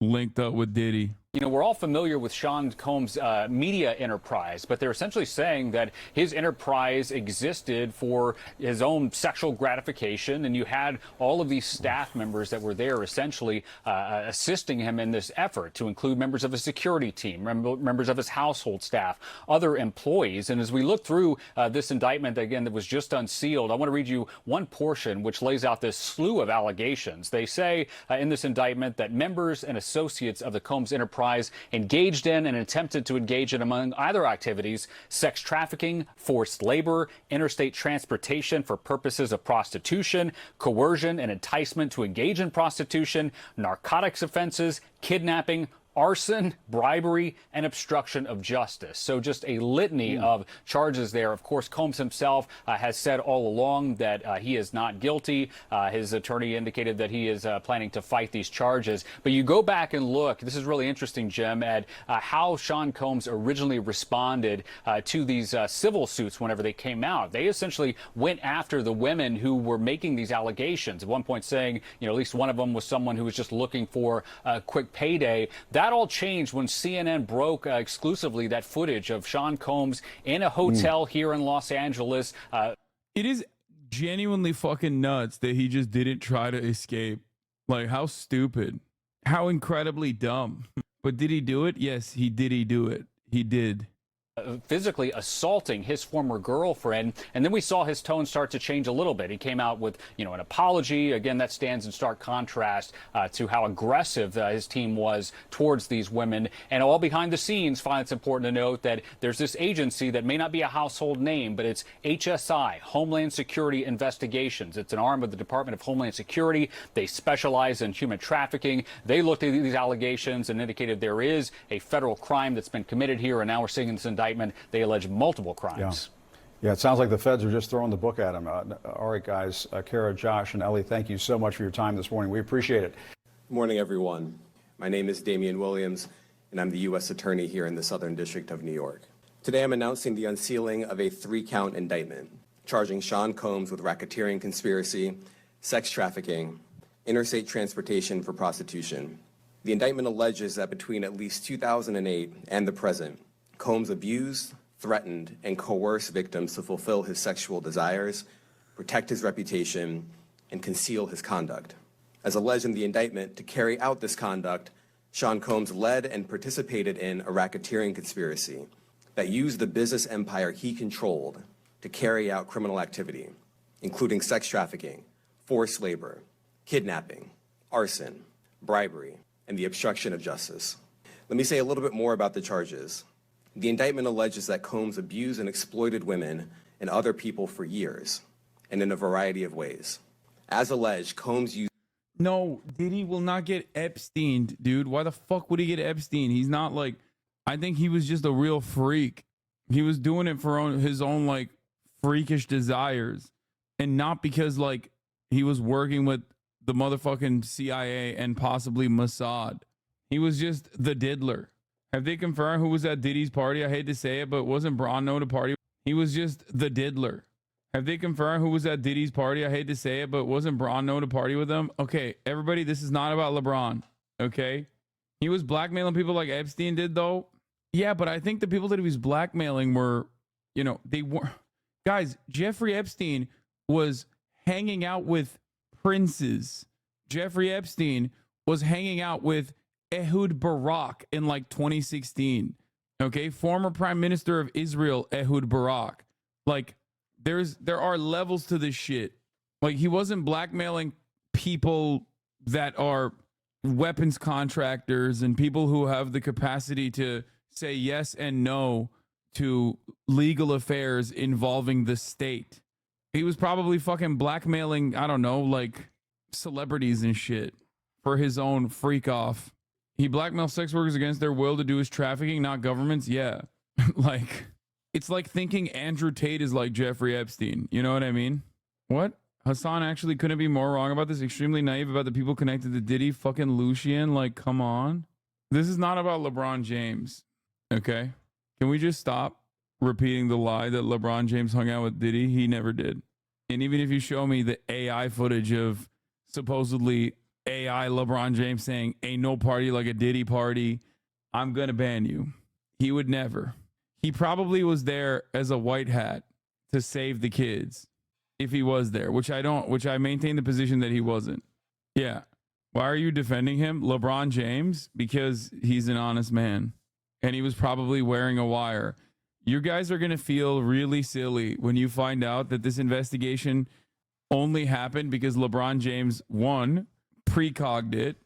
linked up with Diddy. You know, we're all familiar with Sean Combs' media enterprise, but they're essentially saying that his enterprise existed for his own sexual gratification, and you had all of these staff members that were there essentially assisting him in this effort, to include members of his security team, members of his household staff, other employees. And as we look through this indictment, again, that was just unsealed, I want to read you one portion which lays out this slew of allegations. They say in this indictment that members and associates of the Combs enterprise engaged in and attempted to engage in, among other activities, sex trafficking, forced labor, interstate transportation for purposes of prostitution, coercion and enticement to engage in prostitution, narcotics offenses, kidnapping, arson, bribery, and obstruction of justice. So just a litany of charges there. Of course, Combs himself has said all along that he is not guilty. His attorney indicated that he is planning to fight these charges. But you go back and look, this is really interesting, Jim, at how Sean Combs originally responded to these civil suits whenever they came out. They essentially went after the women who were making these allegations. At one point saying, you know, at least one of them was someone who was just looking for a quick payday. That all changed when CNN broke exclusively that footage of Sean Combs in a hotel here in Los Angeles. It is genuinely fucking nuts that he just didn't try to escape. Like, how stupid. How incredibly dumb. But did he do it? Yes, he did. He did. Physically assaulting his former girlfriend, and then we saw his tone start to change a little bit. He came out with, you know, an apology. Again, that stands in stark contrast to how aggressive his team was towards these women. And all behind the scenes, finally, it's important to note that there's this agency that may not be a household name, but it's HSI, Homeland Security Investigations. It's an arm of the Department of Homeland Security. They specialize in human trafficking. They looked at these allegations and indicated there is a federal crime that's been committed here, and now we're seeing this indictment. They allege multiple crimes. Yeah, it sounds like the feds are just throwing the book at him. All right, guys. Kara, Josh, and Ellie, thank you so much for your time this morning. We appreciate it. Good morning, everyone. My name is Damian Williams, and I'm the U.S. Attorney here in the Southern District of New York. Today, I'm announcing the unsealing of a 3-count indictment charging Sean Combs with racketeering conspiracy, sex trafficking, interstate transportation for prostitution. The indictment alleges that between at least 2008 and the present, Combs abused, threatened, and coerced victims to fulfill his sexual desires, protect his reputation, and conceal his conduct. As alleged in the indictment, to carry out this conduct, Sean Combs led and participated in a racketeering conspiracy that used the business empire he controlled to carry out criminal activity, including sex trafficking, forced labor, kidnapping, arson, bribery, and the obstruction of justice. Let me say a little bit more about the charges. The indictment alleges that Combs abused and exploited women and other people for years, and in a variety of ways. As alleged, Combs used... No, Diddy will not get Epsteined, dude. Why the fuck would he get Epstein? He's not like... I think he was just a real freak. He was doing it for his own, like, freakish desires. And not because, like, he was working with the motherfucking CIA and possibly Mossad. He was just the diddler. Have they confirmed who was at Diddy's party? I hate to say it, but wasn't Braun known to party? He was just the diddler. Have they confirmed who was at Diddy's party? I hate to say it, but wasn't Braun known to party with them? Okay, everybody, this is not about LeBron, okay? He was blackmailing people like Epstein did, though. Yeah, but I think the people that he was blackmailing were, you know, they were... Guys, Jeffrey Epstein was hanging out with princes. Jeffrey Epstein was hanging out with Ehud Barak in like 2016. Okay, former Prime Minister of Israel, Ehud Barak. Like, there are levels to this shit. Like, he wasn't blackmailing people that are weapons contractors and people who have the capacity to say yes and no to legal affairs involving the state. He was probably fucking blackmailing, I don't know, like celebrities and shit for his own freak off. He blackmailed sex workers against their will to do his trafficking, not governments. Yeah. Like, it's like thinking Andrew Tate is like Jeffrey Epstein. You know what I mean? What? Hassan actually couldn't be more wrong about this. Extremely naive about the people connected to Diddy. Fucking Lucian. Like, come on. This is not about LeBron James. Okay? Can we just stop repeating the lie that LeBron James hung out with Diddy? He never did. And even if you show me the AI footage of supposedly AI LeBron James saying ain't no party like a Diddy party, I'm going to ban you. He would never. He probably was there as a white hat to save the kids if he was there, which I maintain the position that he wasn't. Yeah. Why are you defending him? LeBron James? Because he's an honest man and he was probably wearing a wire. You guys are going to feel really silly when you find out that this investigation only happened because LeBron James, one, precogged it,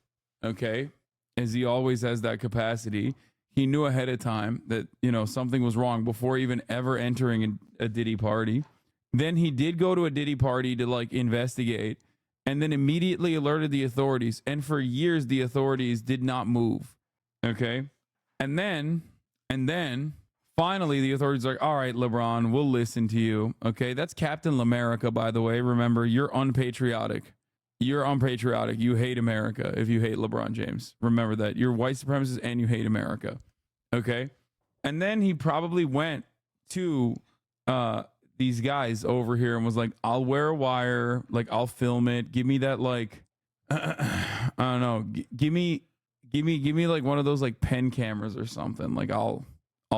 okay, as he always has that capacity. He knew ahead of time that, you know, something was wrong before even ever entering a Diddy party. Then he did go to a Diddy party to like investigate and then immediately alerted the authorities. And for years, the authorities did not move, okay? And then finally, the authorities are like, all right, LeBron, we'll listen to you. Okay, that's Captain Lamerica, by the way. Remember, you're unpatriotic. You're unpatriotic. You hate America if you hate LeBron James. Remember that. You're white supremacist and you hate America. Okay? And then he probably went to these guys over here and was like, I'll wear a wire. Like, I'll film it. Give me that, like, I don't know. Give me like one of those like pen cameras or something. Like, I'll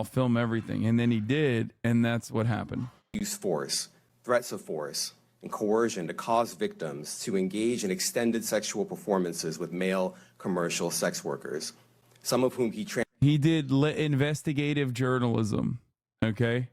film everything. And then he did, and that's what happened. Use force, threats of force, and coercion to cause victims to engage in extended sexual performances with male commercial sex workers, some of whom he did investigative journalism, okay?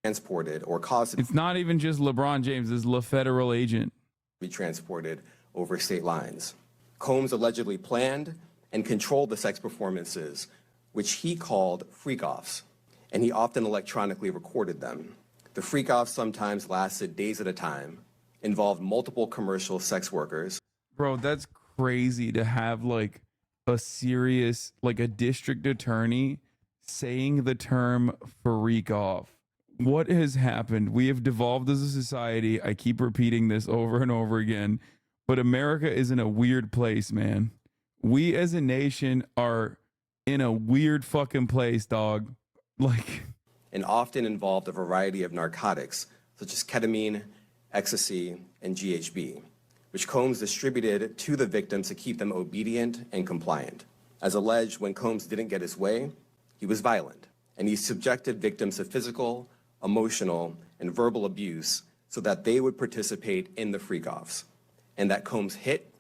Transported or caused. It's not even just LeBron James, it's a federal agent. Be transported over state lines. Combs allegedly planned and controlled the sex performances, which he called freak-offs, and he often electronically recorded them. The freak-offs sometimes lasted days at a time, involved multiple commercial sex workers. Bro, that's crazy to have like a serious, like a district attorney saying the term freak-off. What has happened? We have devolved as a society. I keep repeating this over and over again, but America is in a weird place, man. We as a nation are in a weird fucking place, dog. Like, and often involved a variety of narcotics, such as ketamine, ecstasy, and GHB, which Combs distributed to the victims to keep them obedient and compliant. As alleged, when Combs didn't get his way, he was violent, and he subjected victims to physical, emotional, and verbal abuse so that they would participate in the freak-offs, and that Combs hit,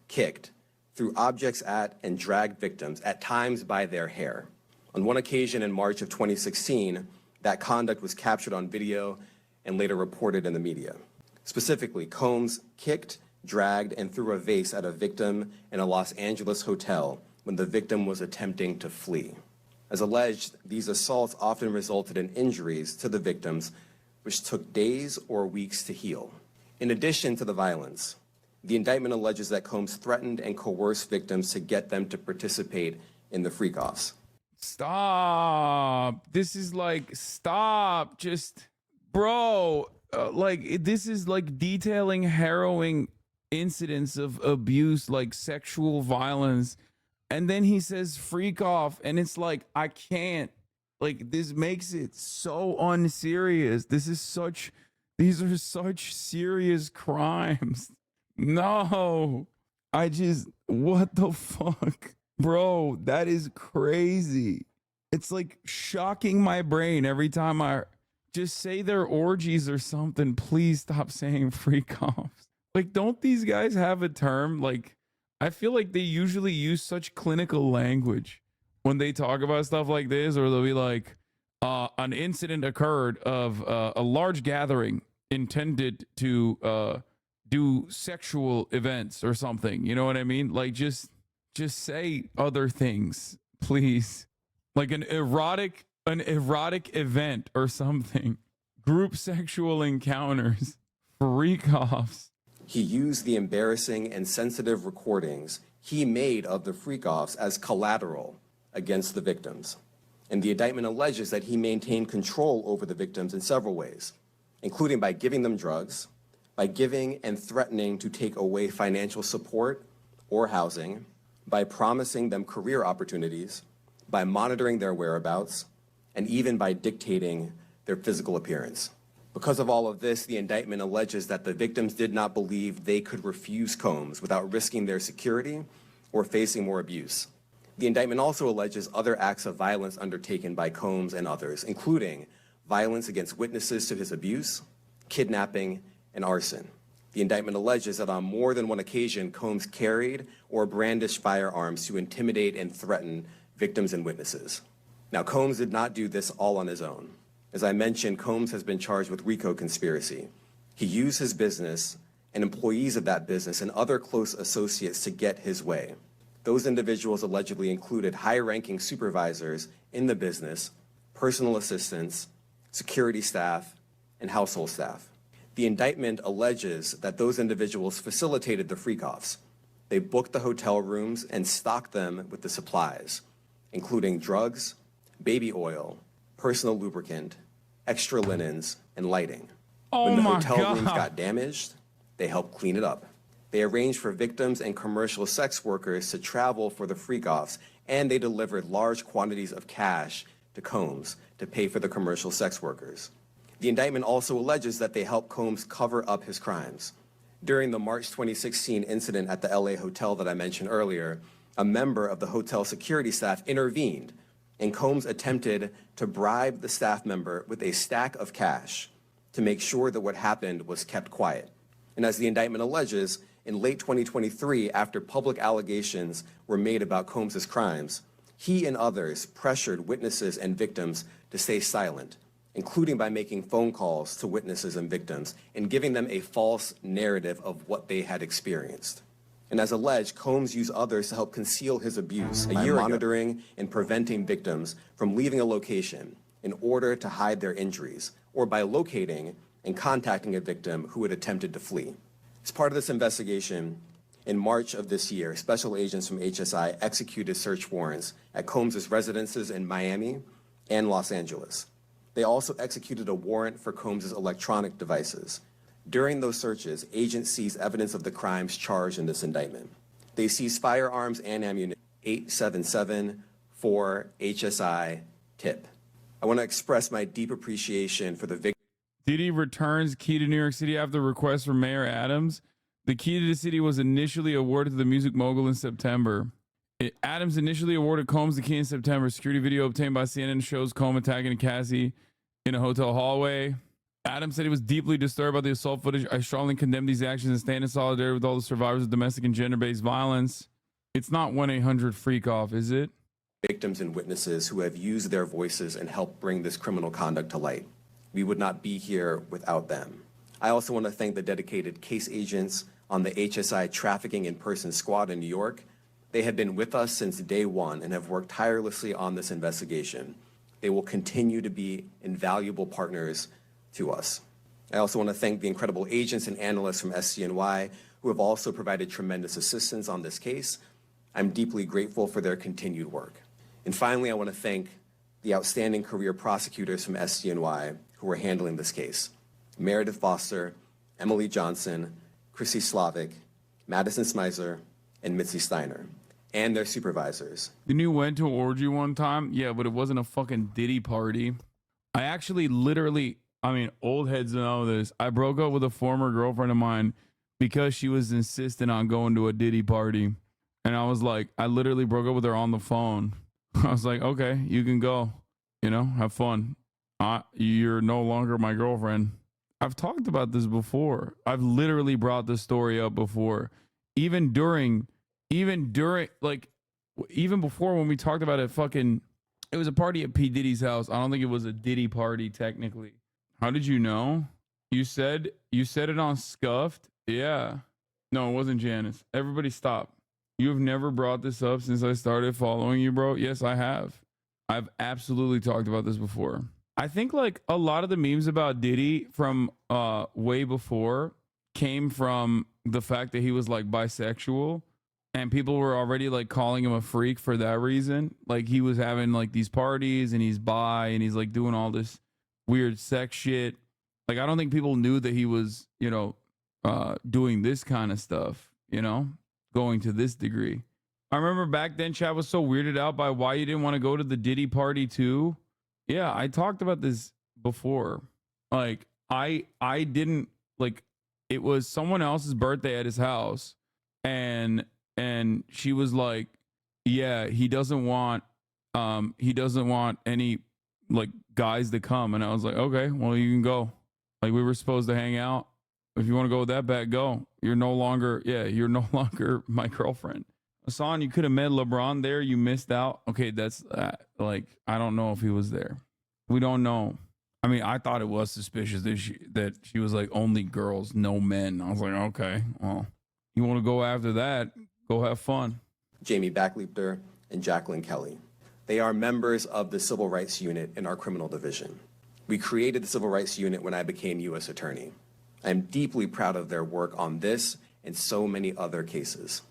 kicked, threw objects at, and dragged victims, at times by their hair. On one occasion in March of 2016, that conduct was captured on video and later reported in the media. Specifically, Combs kicked, dragged, and threw a vase at a victim in a Los Angeles hotel when the victim was attempting to flee. As alleged, these assaults often resulted in injuries to the victims, which took days or weeks to heal. In addition to the violence, the indictment alleges that Combs threatened and coerced victims to get them to participate in the freak-offs. Stop. This is like, stop. Just, bro, like, this is like detailing harrowing incidents of abuse, like sexual violence. And then he says freak off. And it's like, I can't. Like, this makes it so unserious. These are such serious crimes. No. What the fuck? Bro, that is crazy. It's like shocking my brain every time I just say their orgies or something. Please stop saying freak offs. Like, don't these guys have a term? Like, I feel like they usually use such clinical language when they talk about stuff like this, or they'll be like, an incident occurred of a large gathering intended to do sexual events or something. You know what I mean? Like, just say other things, please. Like an erotic event or something. Group sexual encounters. Freak-offs. He used the embarrassing and sensitive recordings he made of the freak-offs as collateral against the victims. And the indictment alleges that he maintained control over the victims in several ways, including by giving them drugs, by giving and threatening to take away financial support or housing, by promising them career opportunities, by monitoring their whereabouts, and even by dictating their physical appearance. Because of all of this, the indictment alleges that the victims did not believe they could refuse Combs without risking their security or facing more abuse. The indictment also alleges other acts of violence undertaken by Combs and others, including violence against witnesses to his abuse, kidnapping, and arson. The indictment alleges that on more than one occasion, Combs carried or brandished firearms to intimidate and threaten victims and witnesses. Now, Combs did not do this all on his own. As I mentioned, Combs has been charged with RICO conspiracy. He used his business and employees of that business and other close associates to get his way. Those individuals allegedly included high-ranking supervisors in the business, personal assistants, security staff, and household staff. The indictment alleges that those individuals facilitated the freak-offs. They booked the hotel rooms and stocked them with the supplies, including drugs, baby oil, personal lubricant, extra linens, and lighting. When the hotel rooms got damaged, they helped clean it up. They arranged for victims and commercial sex workers to travel for the freak-offs, and they delivered large quantities of cash to Combs to pay for the commercial sex workers. The indictment also alleges that they helped Combs cover up his crimes. During the March 2016 incident at the LA hotel that I mentioned earlier, a member of the hotel security staff intervened, and Combs attempted to bribe the staff member with a stack of cash to make sure that what happened was kept quiet. And as the indictment alleges, in late 2023, after public allegations were made about Combs' crimes, he and others pressured witnesses and victims to stay silent, including by making phone calls to witnesses and victims and giving them a false narrative of what they had experienced. And as alleged, Combs used others to help conceal his abuse by monitoring and preventing victims from leaving a location in order to hide their injuries, or by locating and contacting a victim who had attempted to flee. As part of this investigation, in March of this year, special agents from HSI executed search warrants at Combs' residences in Miami and Los Angeles. They also executed a warrant for Combs' electronic devices. During those searches, agents seized evidence of the crimes charged in this indictment. They seized firearms and ammunition. 877-4 HSI tip. I want to express my deep appreciation for the victims. Diddy returns key to New York City after request from Mayor Adams. The key to the city was initially awarded to the music mogul in September. Adams initially awarded Combs the key in September. Security video obtained by CNN shows Combs attacking Cassie in a hotel hallway. Adams said he was deeply disturbed by the assault footage. I strongly condemn these actions and stand in solidarity with all the survivors of domestic and gender-based violence. It's not 1-800 freak off, is it? Victims and witnesses who have used their voices and helped bring this criminal conduct to light. We would not be here without them. I also want to thank the dedicated case agents on the HSI Trafficking in Person Squad in New York. They have been with us since day one and have worked tirelessly on this investigation. They will continue to be invaluable partners to us. I also want to thank the incredible agents and analysts from SCNY who have also provided tremendous assistance on this case. I'm deeply grateful for their continued work. And finally, I want to thank the outstanding career prosecutors from SCNY who are handling this case. Meredith Foster, Emily Johnson, Chrissy Slavic, Madison Smizer, and Mitzi Steiner, and their supervisors. Didn't you went to an orgy one time? Yeah, but it wasn't a fucking Diddy party. I actually literally, old heads know this. I broke up with a former girlfriend of mine because she was insistent on going to a Diddy party. And I was like, I literally broke up with her on the phone. I was like, okay, you can go, have fun. You're no longer my girlfriend. I've talked about this before. I've literally brought this story up before. Even before when we talked about it, it was a party at P. Diddy's house. I don't think it was a Diddy party technically. How did you know? You said it on Scuffed? Yeah. No, it wasn't Janice. Everybody stop. You have never brought this up since I started following you, bro. Yes, I have. I've absolutely talked about this before. I think a lot of the memes about Diddy from way before came from the fact that he was bisexual, and people were already calling him a freak for that reason. He was having these parties and he's bi and he's doing all this weird sex shit. I don't think people knew that he was, doing this kind of stuff, going to this degree. I remember back then Chad was so weirded out by why you didn't want to go to the Diddy party too. Yeah, I talked about this before. I didn't it was someone else's birthday at his house, and she was like, yeah, he doesn't want any like guys to come. And I was like, okay, well, you can go. Like, we were supposed to hang out. If you want to go with that bet, go. You're no longer my girlfriend. Hassan, you could have met LeBron there. You missed out. Okay, that's like, I don't know if he was there. We don't know. I mean, I thought it was suspicious that she was like, only girls, no men. I was like, okay, well, you want to go after that, go have fun. Jamie Backleeper and Jacqueline Kelly. They are members of the Civil Rights Unit in our criminal division. We created the Civil Rights Unit when I became U.S. Attorney. I am deeply proud of their work on this and so many other cases.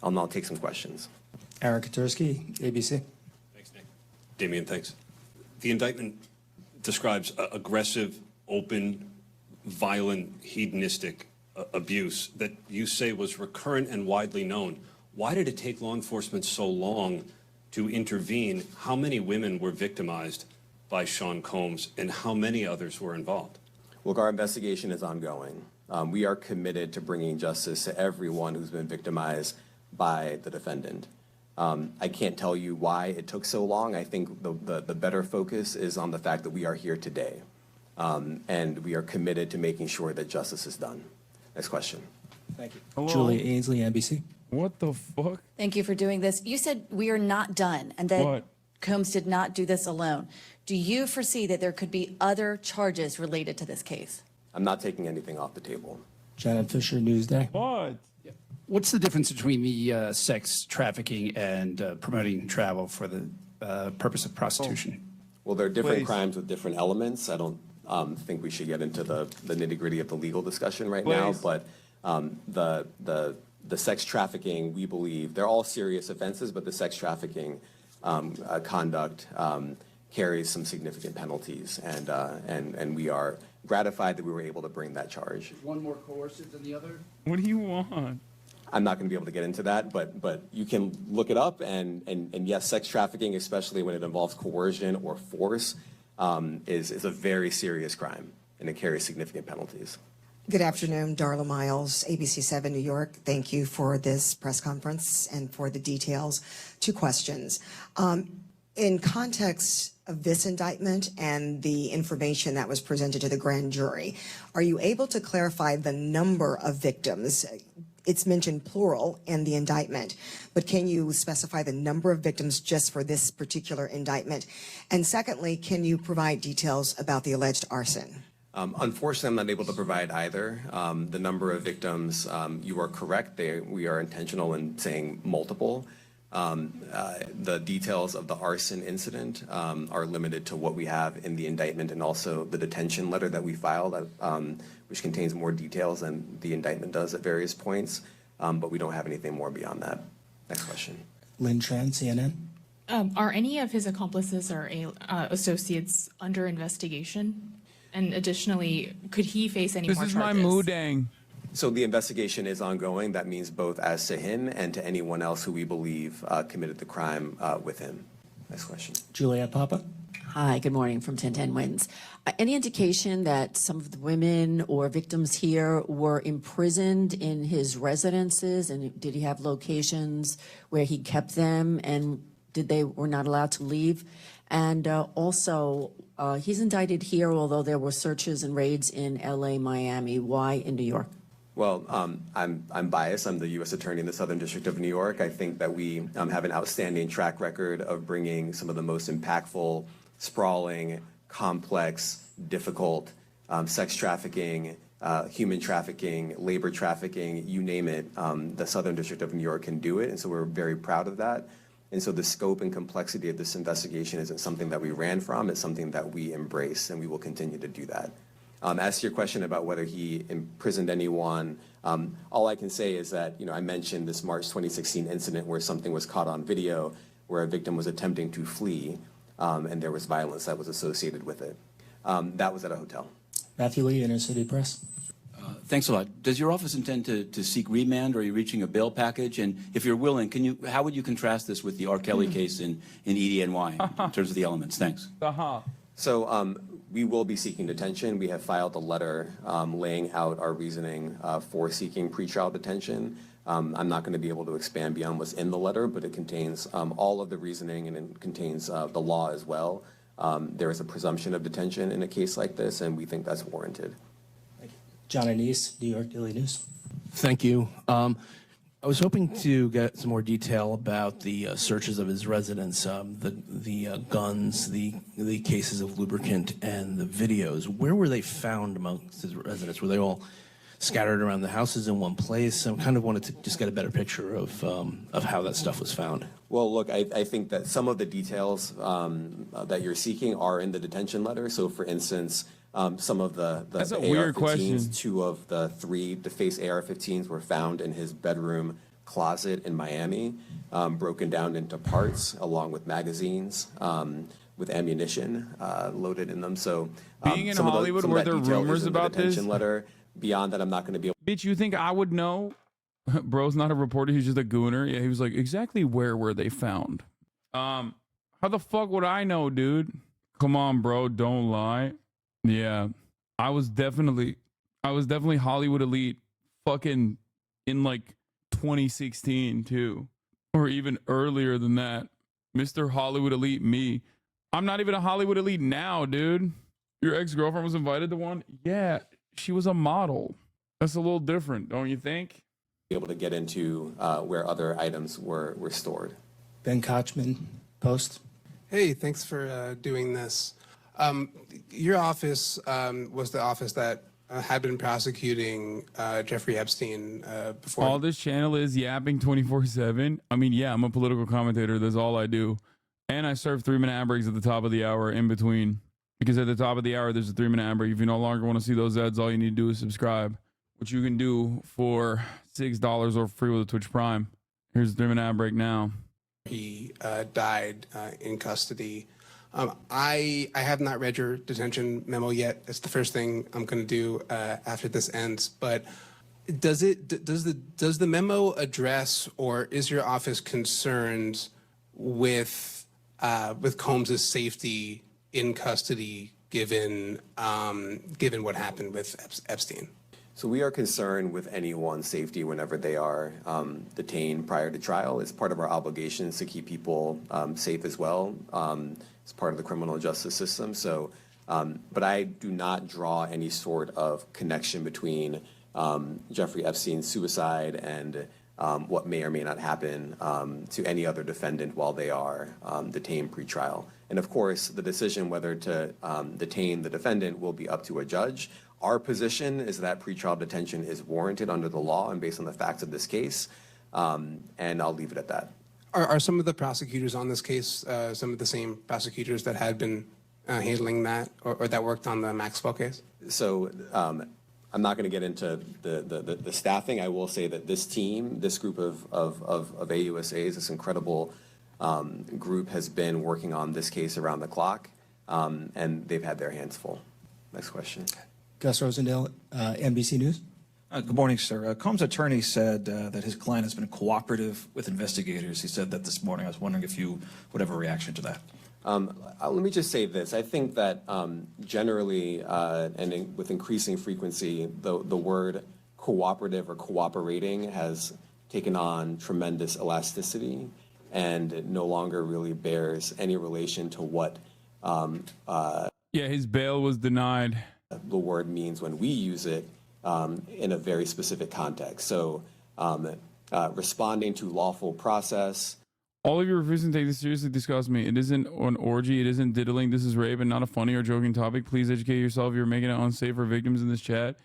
I'll now take some questions. Aaron Katursky, ABC. Thanks, Nick. Damian, thanks. The indictment describes aggressive, open, violent, hedonistic abuse that you say was recurrent and widely known. Why did it take law enforcement so long to intervene? How many women were victimized by Sean Combs, and how many others were involved? Look, our investigation is ongoing. We are committed to bringing justice to everyone who's been victimized by the defendant. I can't tell you why it took so long. I think the better focus is on the fact that we are here today, and we are committed to making sure that justice is done. Next question. Thank you. Hello? Julia Ainsley, NBC. What the fuck? Thank you for doing this. You said we are not done and that What? Combs did not do this alone. Do you foresee that there could be other charges related to this case? I'm not taking anything off the table. Janet Fisher, Newsday. What? What's the difference between the sex trafficking and promoting travel for the purpose of prostitution? Well, there are different Please. crimes with different elements. I don't think we should get into the nitty-gritty of the legal discussion right now, but the sex trafficking, we believe, they're all serious offenses, but the sex trafficking conduct carries some significant penalties, and we are gratified that we were able to bring that charge. One more coercive than the other? What do you want? I'm not going to be able to get into that, but you can look it up, and yes, sex trafficking, especially when it involves coercion or force, is a very serious crime, and it carries significant penalties. Good afternoon, Darla Miles, ABC 7 New York. Thank you for this press conference and for the details. Two questions. In context of this indictment and the information that was presented to the grand jury, are you able to clarify the number of victims? It's mentioned plural in the indictment, but can you specify the number of victims just for this particular indictment? And secondly, can you provide details about the alleged arson? Unfortunately, I'm not able to provide either. The number of victims, you are correct. We are intentional in saying multiple. The details of the arson incident are limited to what we have in the indictment and also the detention letter that we filed, which contains more details than the indictment does at various points, but we don't have anything more beyond that. Next question. Lynn Tran, CNN. Are any of his accomplices or associates under investigation? And additionally, could he face any more charges? This is my moodang. So the investigation is ongoing. That means both as to him and to anyone else who we believe committed the crime with him. Next question. Juliette Papa. Hi, good morning from 1010 Wins. Any indication that some of the women or victims here were imprisoned in his residences, and did he have locations where he kept them, and were not allowed to leave? And also, he's indicted here, although there were searches and raids in LA, Miami. Why in New York? Well, I'm biased. I'm the U.S. Attorney in the Southern District of New York. I think that we have an outstanding track record of bringing some of the most impactful, sprawling, complex, difficult sex trafficking, human trafficking, labor trafficking, you name it. The Southern District of New York can do it, and so we're very proud of that. And so the scope and complexity of this investigation isn't something that we ran from. It's something that we embrace, and we will continue to do that. As to your question about whether he imprisoned anyone, all I can say is that, I mentioned this March 2016 incident where something was caught on video where a victim was attempting to flee, and there was violence that was associated with it. That was at a hotel. Matthew Lee, Inner City Press. Thanks a lot. Does your office intend to seek remand, or are you reaching a bail package? And if you're willing, how would you contrast this with the R. Kelly case in EDNY in terms of the elements? Thanks. So we will be seeking detention. We have filed a letter laying out our reasoning for seeking pretrial detention. I'm not going to be able to expand beyond what's in the letter, but it contains all of the reasoning, and it contains the law as well. There is a presumption of detention in a case like this, and we think that's warranted. John Anise, New York Daily News. Thank you. I was hoping to get some more detail about the searches of his residence, the guns, the cases of lubricant, and the videos. Where were they found amongst his residence? Were they all scattered around the houses in one place? I kind of wanted to just get a better picture of how that stuff was found. Well, look, I think that some of the details that you're seeking are in the detention letter. So, for instance, some of the That's a weird question. AR-15s, 2 of the 3 defaced AR-15s were found in his bedroom closet in Miami, broken down into parts along with magazines with ammunition loaded in them. So, being in some of Hollywood, some of were that there detail is rumors in the about this? detention letter. Beyond that, I'm not going to be able. Bitch, you think I would know? Bro's not a reporter. He's just a gooner. Yeah, he was like, exactly where were they found? How the fuck would I know, dude? Come on, bro. Don't lie. Yeah, I was definitely Hollywood elite fucking in like 2016 too, or even earlier than that. Mr. Hollywood elite me. I'm not even a Hollywood elite now, dude. Your ex-girlfriend was invited to one? Yeah, she was a model. That's a little different, don't you think? Be able to get into where other items were stored. Ben Kochman, Post. Hey, thanks for doing this. Your office was the office that had been prosecuting Jeffrey Epstein before. All this channel is yapping 24/7. I mean, yeah, I'm a political commentator. That's all I do. And I serve 3-minute ad breaks at the top of the hour in between. Because at the top of the hour, there's a 3-minute ad break. If you no longer want to see those ads, all you need to do is subscribe, which you can do for $6 or free with a Twitch Prime. Here's the 3-minute ad break now. He died in custody. I have not read your detention memo yet. It's the first thing I'm going to do after this ends. But does the memo address, or is your office concerned with Combs's safety in custody, given what happened with Epstein? So we are concerned with anyone's safety whenever they are detained prior to trial. It's part of our obligations to keep people safe as well. It's part of the criminal justice system. So, but I do not draw any sort of connection between Jeffrey Epstein's suicide and what may or may not happen to any other defendant while they are detained pre-trial. And of course, the decision whether to detain the defendant will be up to a judge. Our position is that pretrial detention is warranted under the law and based on the facts of this case, and I'll leave it at that. Are some of the prosecutors on this case some of the same prosecutors that had been handling that, or that worked on the Maxwell case? So I'm not going to get into the staffing. I will say that this team, this group of AUSAs, this incredible group has been working on this case around the clock, and they've had their hands full. Next question. Gus Rosendale, NBC News. Good morning, sir. Combs' attorney said that his client has been cooperative with investigators. He said that this morning. I was wondering if you would have a reaction to that. Let me just say this. I think that generally and with increasing frequency, the word cooperative or cooperating has taken on tremendous elasticity and no longer really bears any relation to what yeah, his bail was denied. The word means when we use it in a very specific context. So responding to lawful process. All of you refusing to take this seriously disgusts me. It isn't an orgy. It isn't diddling. This is rape and not a funny or joking topic. Please educate yourself. You're making it unsafe for victims in this chat.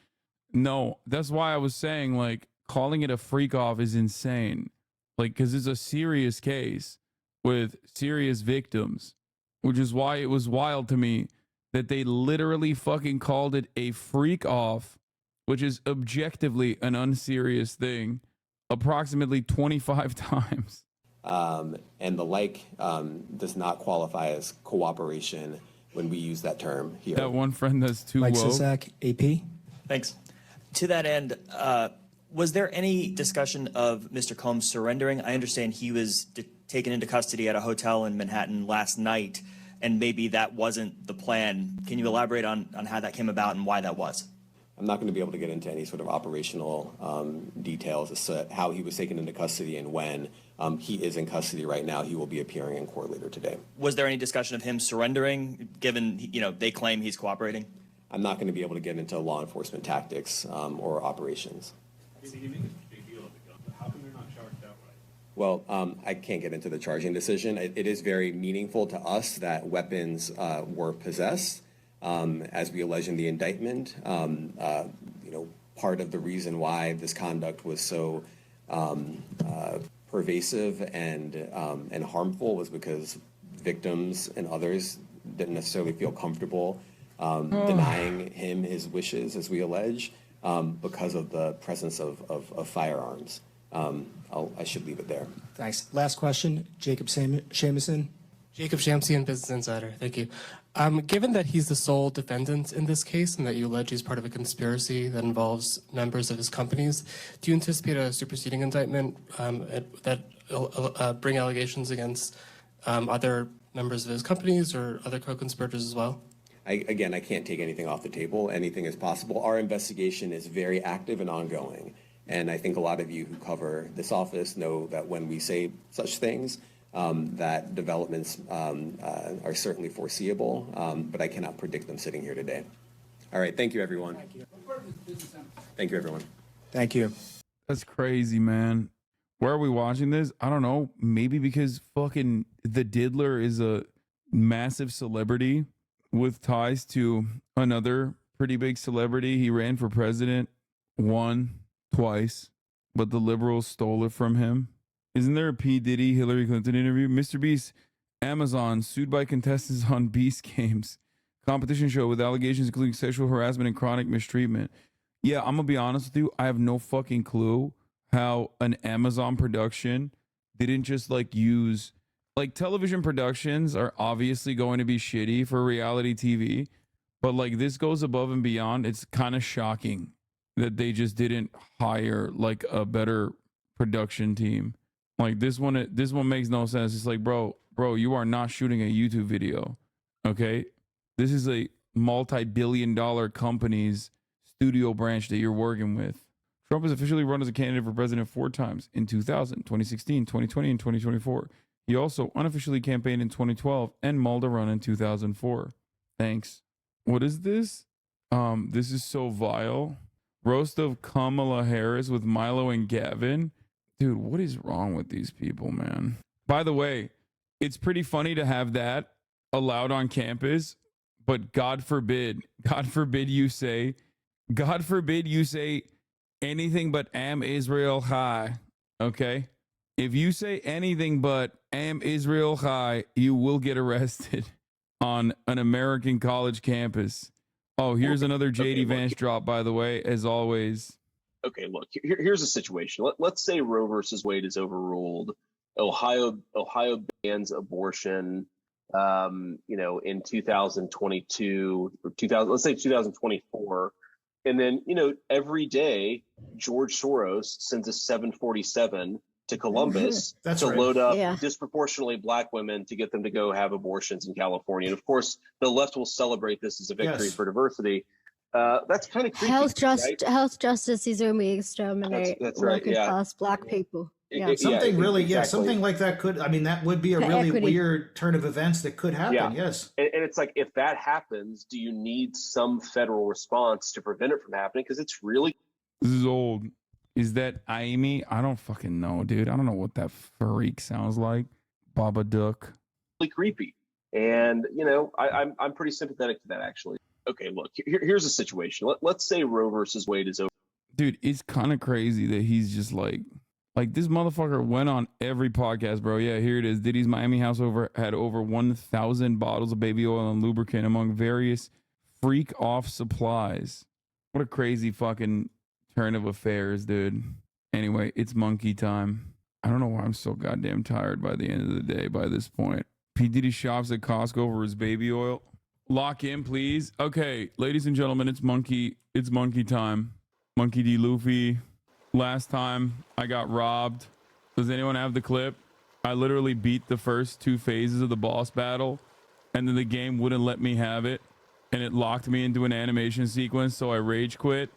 No, that's why I was saying, like, calling it a freak off is insane. Like, because it's a serious case with serious victims, which is why it was wild to me that they literally fucking called it a freak off, which is objectively an unserious thing, approximately 25 times. And the like does not qualify as cooperation when we use that term here. That one friend that's too Mike woke. Sisak, AP. Thanks. To that end, was there any discussion of Mr. Combs surrendering? I understand he was taken into custody at a hotel in Manhattan last night, and maybe that wasn't the plan. Can you elaborate on how that came about and why that was? I'm not going to be able to get into any sort of operational details as to how he was taken into custody and when. He is in custody right now. He will be appearing in court later today. Was there any discussion of him surrendering, given, they claim he's cooperating? I'm not going to be able to get into law enforcement tactics or operations. Well, I can't get into the charging decision. It is very meaningful to us that weapons were possessed, as we allege in the indictment. Part of the reason why this conduct was so pervasive and harmful was because victims and others didn't necessarily feel comfortable denying him his wishes, as we allege, because of the presence of firearms. I should leave it there. Thanks. Last question, Jacob Shamison. Jacob Shamsian, Business Insider. Thank you. Given that he's the sole defendant in this case and that you allege he's part of a conspiracy that involves members of his companies, do you anticipate a superseding indictment that bring allegations against other members of his companies or other co-conspirators as well? I can't take anything off the table. Anything is possible. Our investigation is very active and ongoing. And I think a lot of you who cover this office know that when we say such things, that developments are certainly foreseeable, but I cannot predict them sitting here today. All right. Thank you, everyone. Thank you. Thank you, everyone. Thank you. That's crazy, man. Where are we watching this? I don't know. Maybe because fucking the Diddler is a massive celebrity with ties to another pretty big celebrity. He ran for president, won twice, but the liberals stole it from him. Isn't there a P. Diddy Hillary Clinton interview? Mr. Beast, Amazon sued by contestants on Beast Games competition show with allegations including sexual harassment and chronic mistreatment. Yeah, I'm gonna be honest with you. I have no fucking clue how an Amazon production didn't just use television productions are obviously going to be shitty for reality TV, but this goes above and beyond. It's kind of shocking that they just didn't hire a better production team. This one makes no sense. It's bro, you are not shooting a YouTube video. Okay? This is a multi-billion-dollar company's studio branch that you're working with. Trump has officially run as a candidate for president 4 times in 2000, 2016, 2020, and 2024. He also unofficially campaigned in 2012 and mauled a run in 2004. Thanks. What is this? This is so vile. Roast of Kamala Harris with Milo and Gavin. Dude, what is wrong with these people, man? By the way, it's pretty funny to have that allowed on campus, but God forbid you say anything but Am Israel High, okay? If you say anything but Am Israel High, you will get arrested on an American college campus. Oh, here's another JD Vance drop, by the way, as always. Okay, look, here's the situation. Let's say Roe versus Wade is overruled. Ohio bans abortion, in 2022 or 2024. And then, every day, George Soros sends a 747 to Columbus to load up disproportionately black women to get them to go have abortions in California. And of course, the left will celebrate this as a victory for diversity. That's kind of creepy. Health justice is whom we exterminate working class black people. Something like that could, that would be a really weird turn of events that could happen. Yes. And it's if that happens, do you need some federal response to prevent it from happening? Because it's really. This is old. Is that Amy? I don't fucking know, dude. I don't know what that freak sounds like. Baba Duck. Really creepy. And, I'm pretty sympathetic to that, actually. Okay, look, here's the situation. Let's say Roe versus Wade is over. Dude, it's kind of crazy that he's just like this motherfucker went on every podcast, bro. Yeah, here it is. Diddy's Miami house had over 1,000 bottles of baby oil and lubricant among various freak off supplies. What a crazy fucking turn of affairs, dude. Anyway, it's monkey time. I don't know why I'm so goddamn tired by the end of the day by this point. P. Diddy shops at Costco for his baby oil. Lock in, please. Okay, ladies and gentlemen, it's monkey time. Monkey D. Luffy. Last time I got robbed. Does anyone have the clip? I literally beat the first 2 phases of the boss battle, and then the game wouldn't let me have it. and it locked me into an animation sequence, so I rage quit.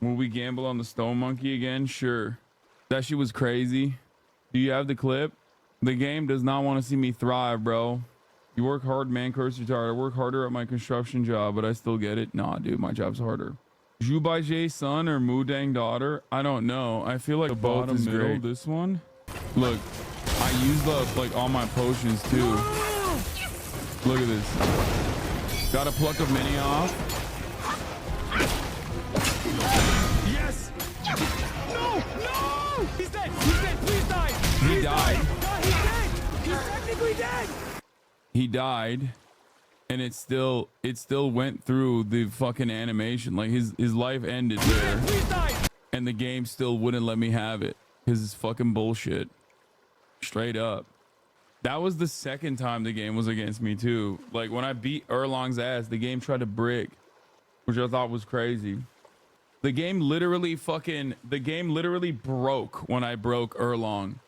Will we gamble on the stone monkey again? Sure. That shit was crazy. Do you have the clip? The game does not want to see me thrive, bro. You work hard, man. Curse your tired. I work harder at my construction job, but I still get it. Nah, dude, my job's harder. Jubaijay's son or Mudang daughter? I don't know. I feel like both is great. This one? Look, I used up like all my potions too. Look at this. Got a pluck of mini off. Yes! No! No! He's dead! He's dead! Please die! He died. No, he's dead! He's technically dead! He died, and it still went through the fucking animation. Like his life ended there, and the game still wouldn't let me have it because it's fucking bullshit. Straight up. That was the second time the game was against me too. Like when I beat Erlong's ass, the game tried to brick, which I thought was crazy. The game literally broke when I broke Erlong.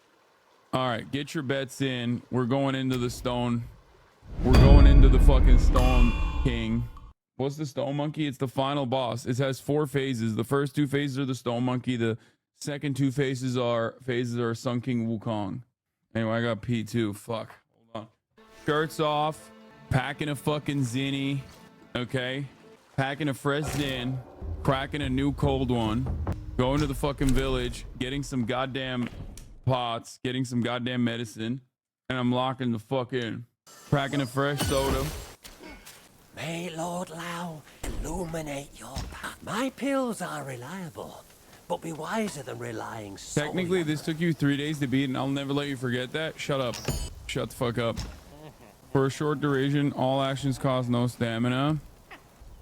All right, get your bets in. We're going into the stone. We're going into the fucking Stone King. What's the Stone Monkey? It's the final boss. It has 4 phases. The first 2 phases are the Stone Monkey. The second 2 phases are Sun King Wukong. Anyway, I got P2. Fuck. Hold on. Shirts off. Packing a fucking Zinni. Okay. Packing a fresh Zin. Cracking a new cold one. Going to the fucking village. Getting some goddamn pots. Getting some goddamn medicine. And I'm locking the fuck in. Cracking a fresh soda. May Lord Lao illuminate your path. My pills are reliable, but be wiser than relying solely. Technically, this took you 3 days to beat, and I'll never let you forget that. Shut up. Shut the fuck up. For a short duration, all actions cost no stamina.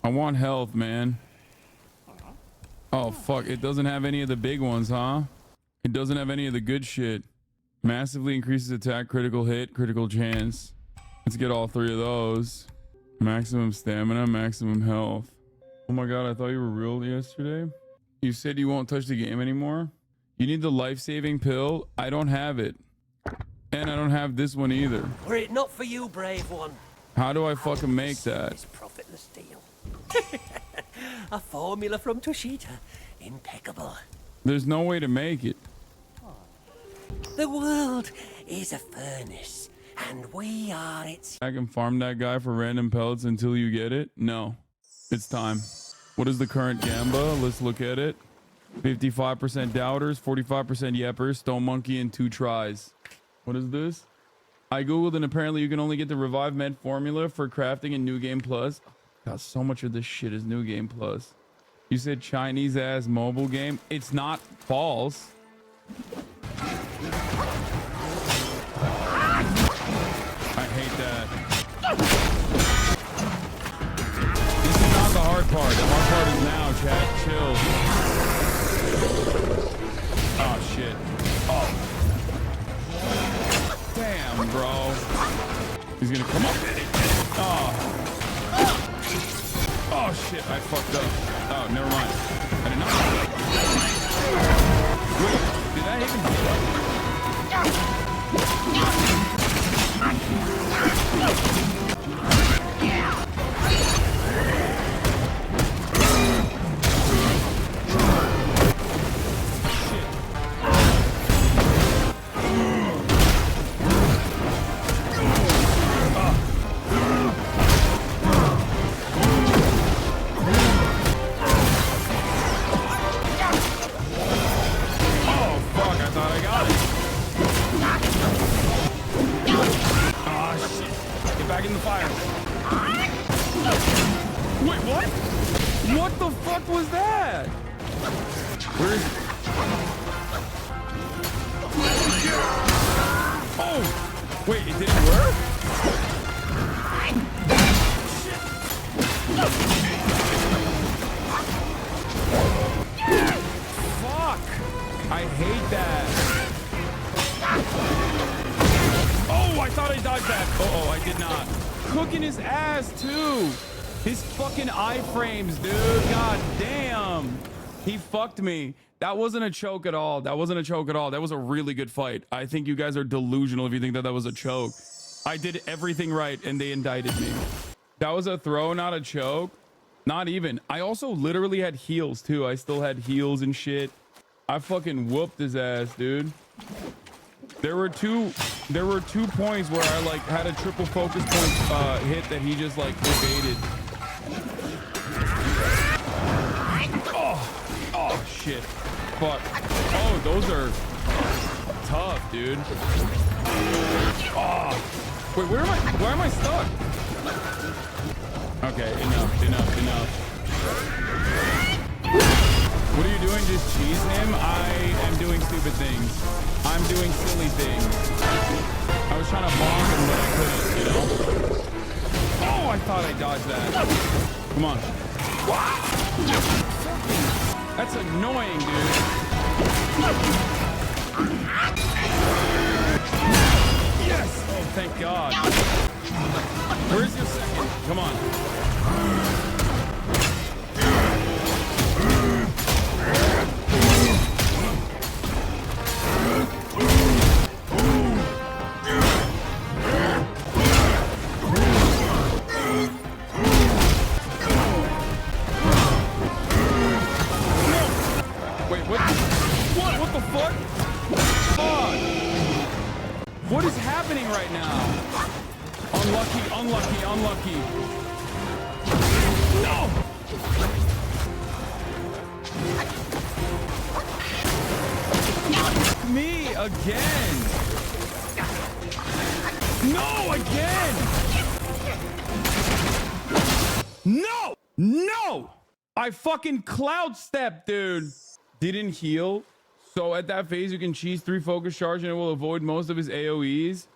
I want health, man. Oh, fuck. It doesn't have any of the big ones, huh? It doesn't have any of the good shit. Massively increases attack, critical hit, critical chance. Let's get all 3 of those. Maximum stamina, maximum health. Oh my god, I thought you were real yesterday. You said you won't touch the game anymore. You need the life-saving pill. I don't have it. And I don't have this one either. Were it not for you, brave one. How do I fucking make that? This profitless deal. A formula from Toshita. Impeccable. There's no way to make it. The world is a furnace, and we are its... I can farm that guy for random pellets until you get it? No. It's time. What is the current Gamba? Let's look at it. 55% doubters, 45% yeppers, Stone Monkey in 2 tries. What is this? I googled and apparently you can only get the Revive Med formula for crafting in New Game Plus. God, so much of this shit is New Game Plus. You said Chinese ass mobile game. It's not false. I hate that. This is not the hard part. The hard part is now, chat. Chill. Oh, shit. Oh. Damn, bro. He's gonna come up. Oh. Oh, shit. I fucked up. Oh, never mind. I did not. Wait, did that even hit up? Back in the fire. Wait, what? What the fuck was that? Where is it? Oh! Wait, it didn't work? Fuck! I hate that. Oh, I thought I dodged that. Oh, I did not. Cooking his ass, too. His fucking iframes, dude. God damn. He fucked me. That wasn't a choke at all. That wasn't a choke at all. That was a really good fight. I think you guys are delusional if you think that that was a choke. I did everything right, and they indicted me. That was a throw, not a choke. Not even. I also literally had heals too. I still had heals and shit. I fucking whooped his ass, dude. There were two points where I like had a triple focus point hit that he just like evaded. Oh shit. Fuck. Oh, those are tough, dude. Oh. Wait, where am I? Why am I stuck? Okay, enough. What are you doing? Just cheese him? I am doing stupid things. I'm doing silly things. I was trying to bonk him, but I couldn't, you know? Oh, I thought I dodged that. Come on. That's annoying, dude. Yes! Oh, thank God. Where's your second? Come on. Wait, what the fuck? Fuck. What is happening right now? Unlucky. No! Me again. No, again. No! I fucking cloud stepped, dude. Didn't heal. So at that phase, you can cheese 3 focus charge and it will avoid most of his AoEs.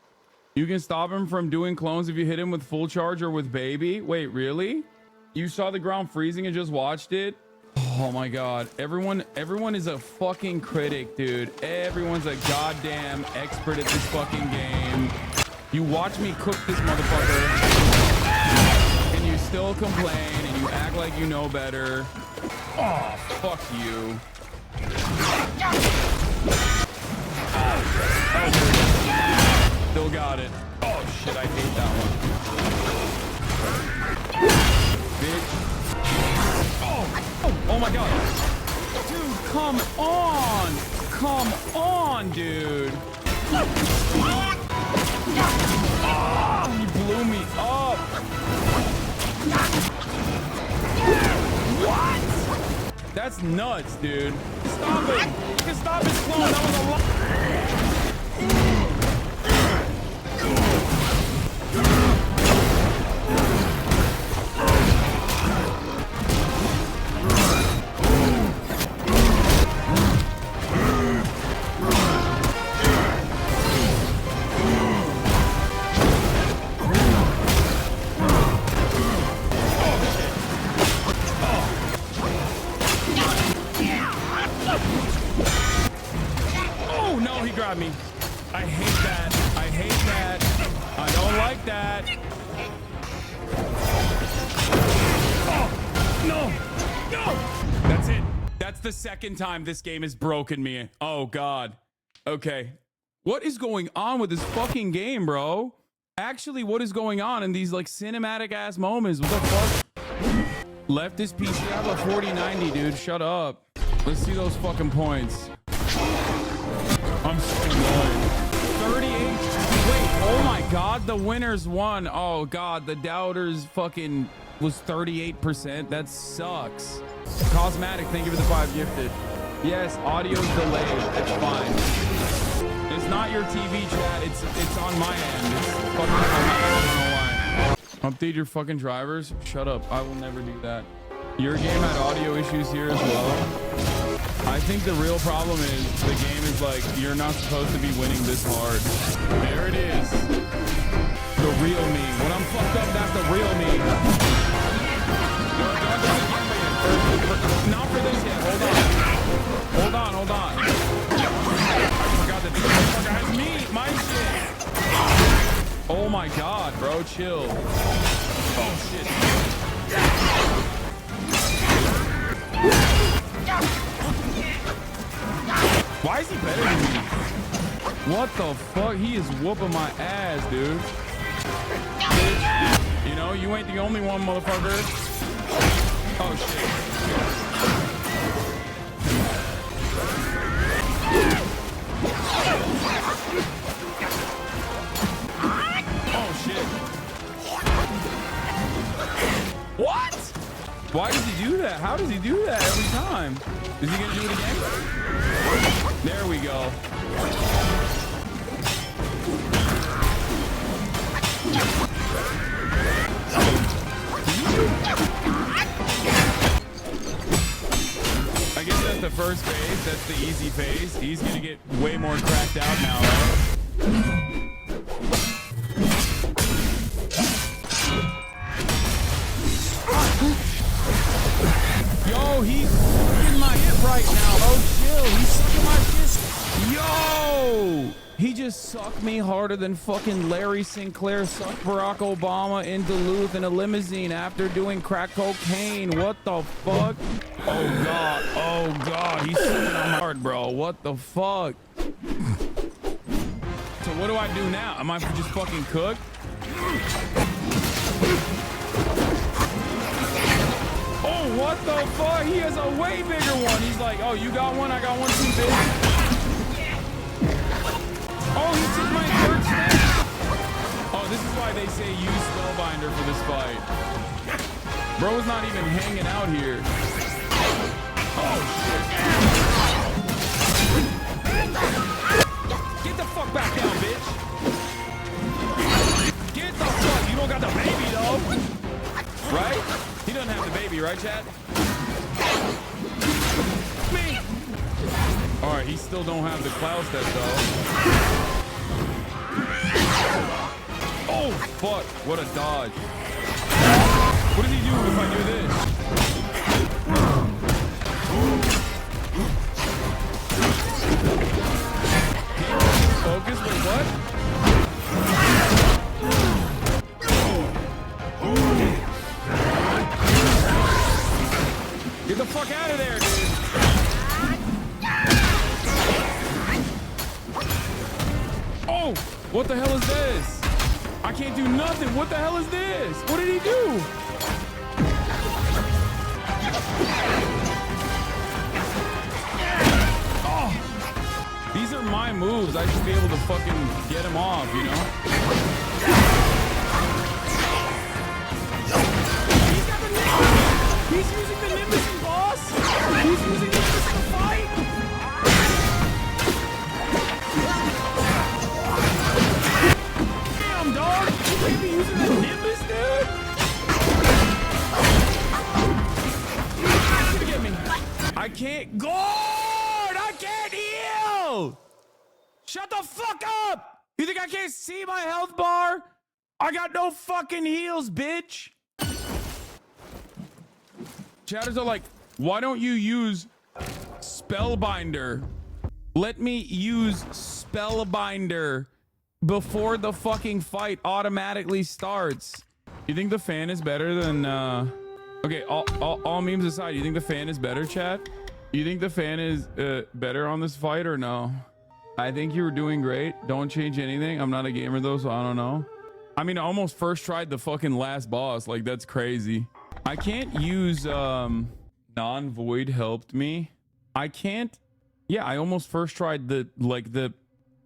You can stop him from doing clones if you hit him with full charge or with baby. Wait, really? You saw the ground freezing and just watched it? Oh my God. Everyone is a fucking critic, dude. Everyone's a goddamn expert at this fucking game. You watch me cook this motherfucker and you still complain and you act like you know better. Oh, fuck you. Still got it. Oh shit, I hate that one. Bitch. Oh my God. Dude, come on, dude. Oh, he blew me up. What? That's nuts, dude. Stop him. You can stop his clone. That was a lot. Oh no, he grabbed me. I hate that. I don't like that. Oh, no. That's it. That's the second time this game has broken me. Oh God. Okay. What is going on with this fucking game, bro? Actually, what is going on in these like cinematic ass moments? What the fuck? Left this PC. I have a 4090, dude. Shut up. Let's see those fucking points. I'm so annoyed. 38. Wait, oh my God, the winners won. Oh God, the doubters fucking was 38%. That sucks. Cosmetic, thank you for the 5 gifted. Yes, audio's delayed. It's fine. It's not your TV chat. It's on my end. It's fucking on my end. I don't know why. Update your fucking drivers. Shut up. I will never do that. Your game had audio issues here as well. I think the real problem is the game is like, you're not supposed to be winning this hard. There it is. The real me. When I'm fucked up, that's the real me. Not for this yet. Hold on. I forgot that this motherfucker has me. My shit. Oh my God, bro. Chill. Oh shit. Why is he better than me? What the fuck? He is whooping my ass, dude. You know, you ain't the only one, motherfucker. Oh, shit. Oh, shit. What? Why does he do that? How does he do that every time? Is he going to do it again? There we go. I guess that's the first phase. That's the easy phase. He's gonna get way more cracked out now, right? Yo, he's sucking my hip right now. Oh, chill. He's sucking my shit. Yo! He just sucked me harder than fucking Larry Sinclair sucked Barack Obama in Duluth in a limousine after doing crack cocaine. What the fuck? Oh god. Oh god. He's sucking on my hard, bro. What the fuck? So what do I do now? Am I just fucking cooked? Oh, what the fuck? He has a way bigger one. He's like, oh, you got one? I got one too big. Oh, he took my third step. Oh, this is why they say use Spellbinder for this fight. Bro's not even hanging out here. Oh, shit. Get the fuck back down, bitch. Get the fuck. You don't got the baby, though. Right? He doesn't have the baby, right, Chad? Me. All right, he still don't have the cloud step, though. Oh, fuck. What a dodge. What does he do if I do this? Focus, wait, what? Get the fuck out of there, dude. Oh, what the hell is this? I can't do nothing. What the hell is this? What did he do? Oh, these are my moves. I should be able to fucking get him off, you know? He's got the Nimbus. He's using the Nimbus in boss. He's using the Nimbus in the fight. Damn, dog. You can't be using the Nimbus, dude. Get me. I can't guard. I can't heal. Shut the fuck up. You think I can't see my health bar? I got no fucking heals, bitch. Chatters are like, why don't you use Spellbinder? Let me use Spellbinder before the fucking fight automatically starts. You think the fan is better than okay, all memes aside, you think the fan is better, chat? You think the fan is better on this fight or no? I think you were doing great. Don't change anything. I'm not a gamer though, so I don't know. I mean, I almost first tried the fucking last boss. Like, that's crazy. I can't use non-void helped me. I can't. Yeah, I almost first tried the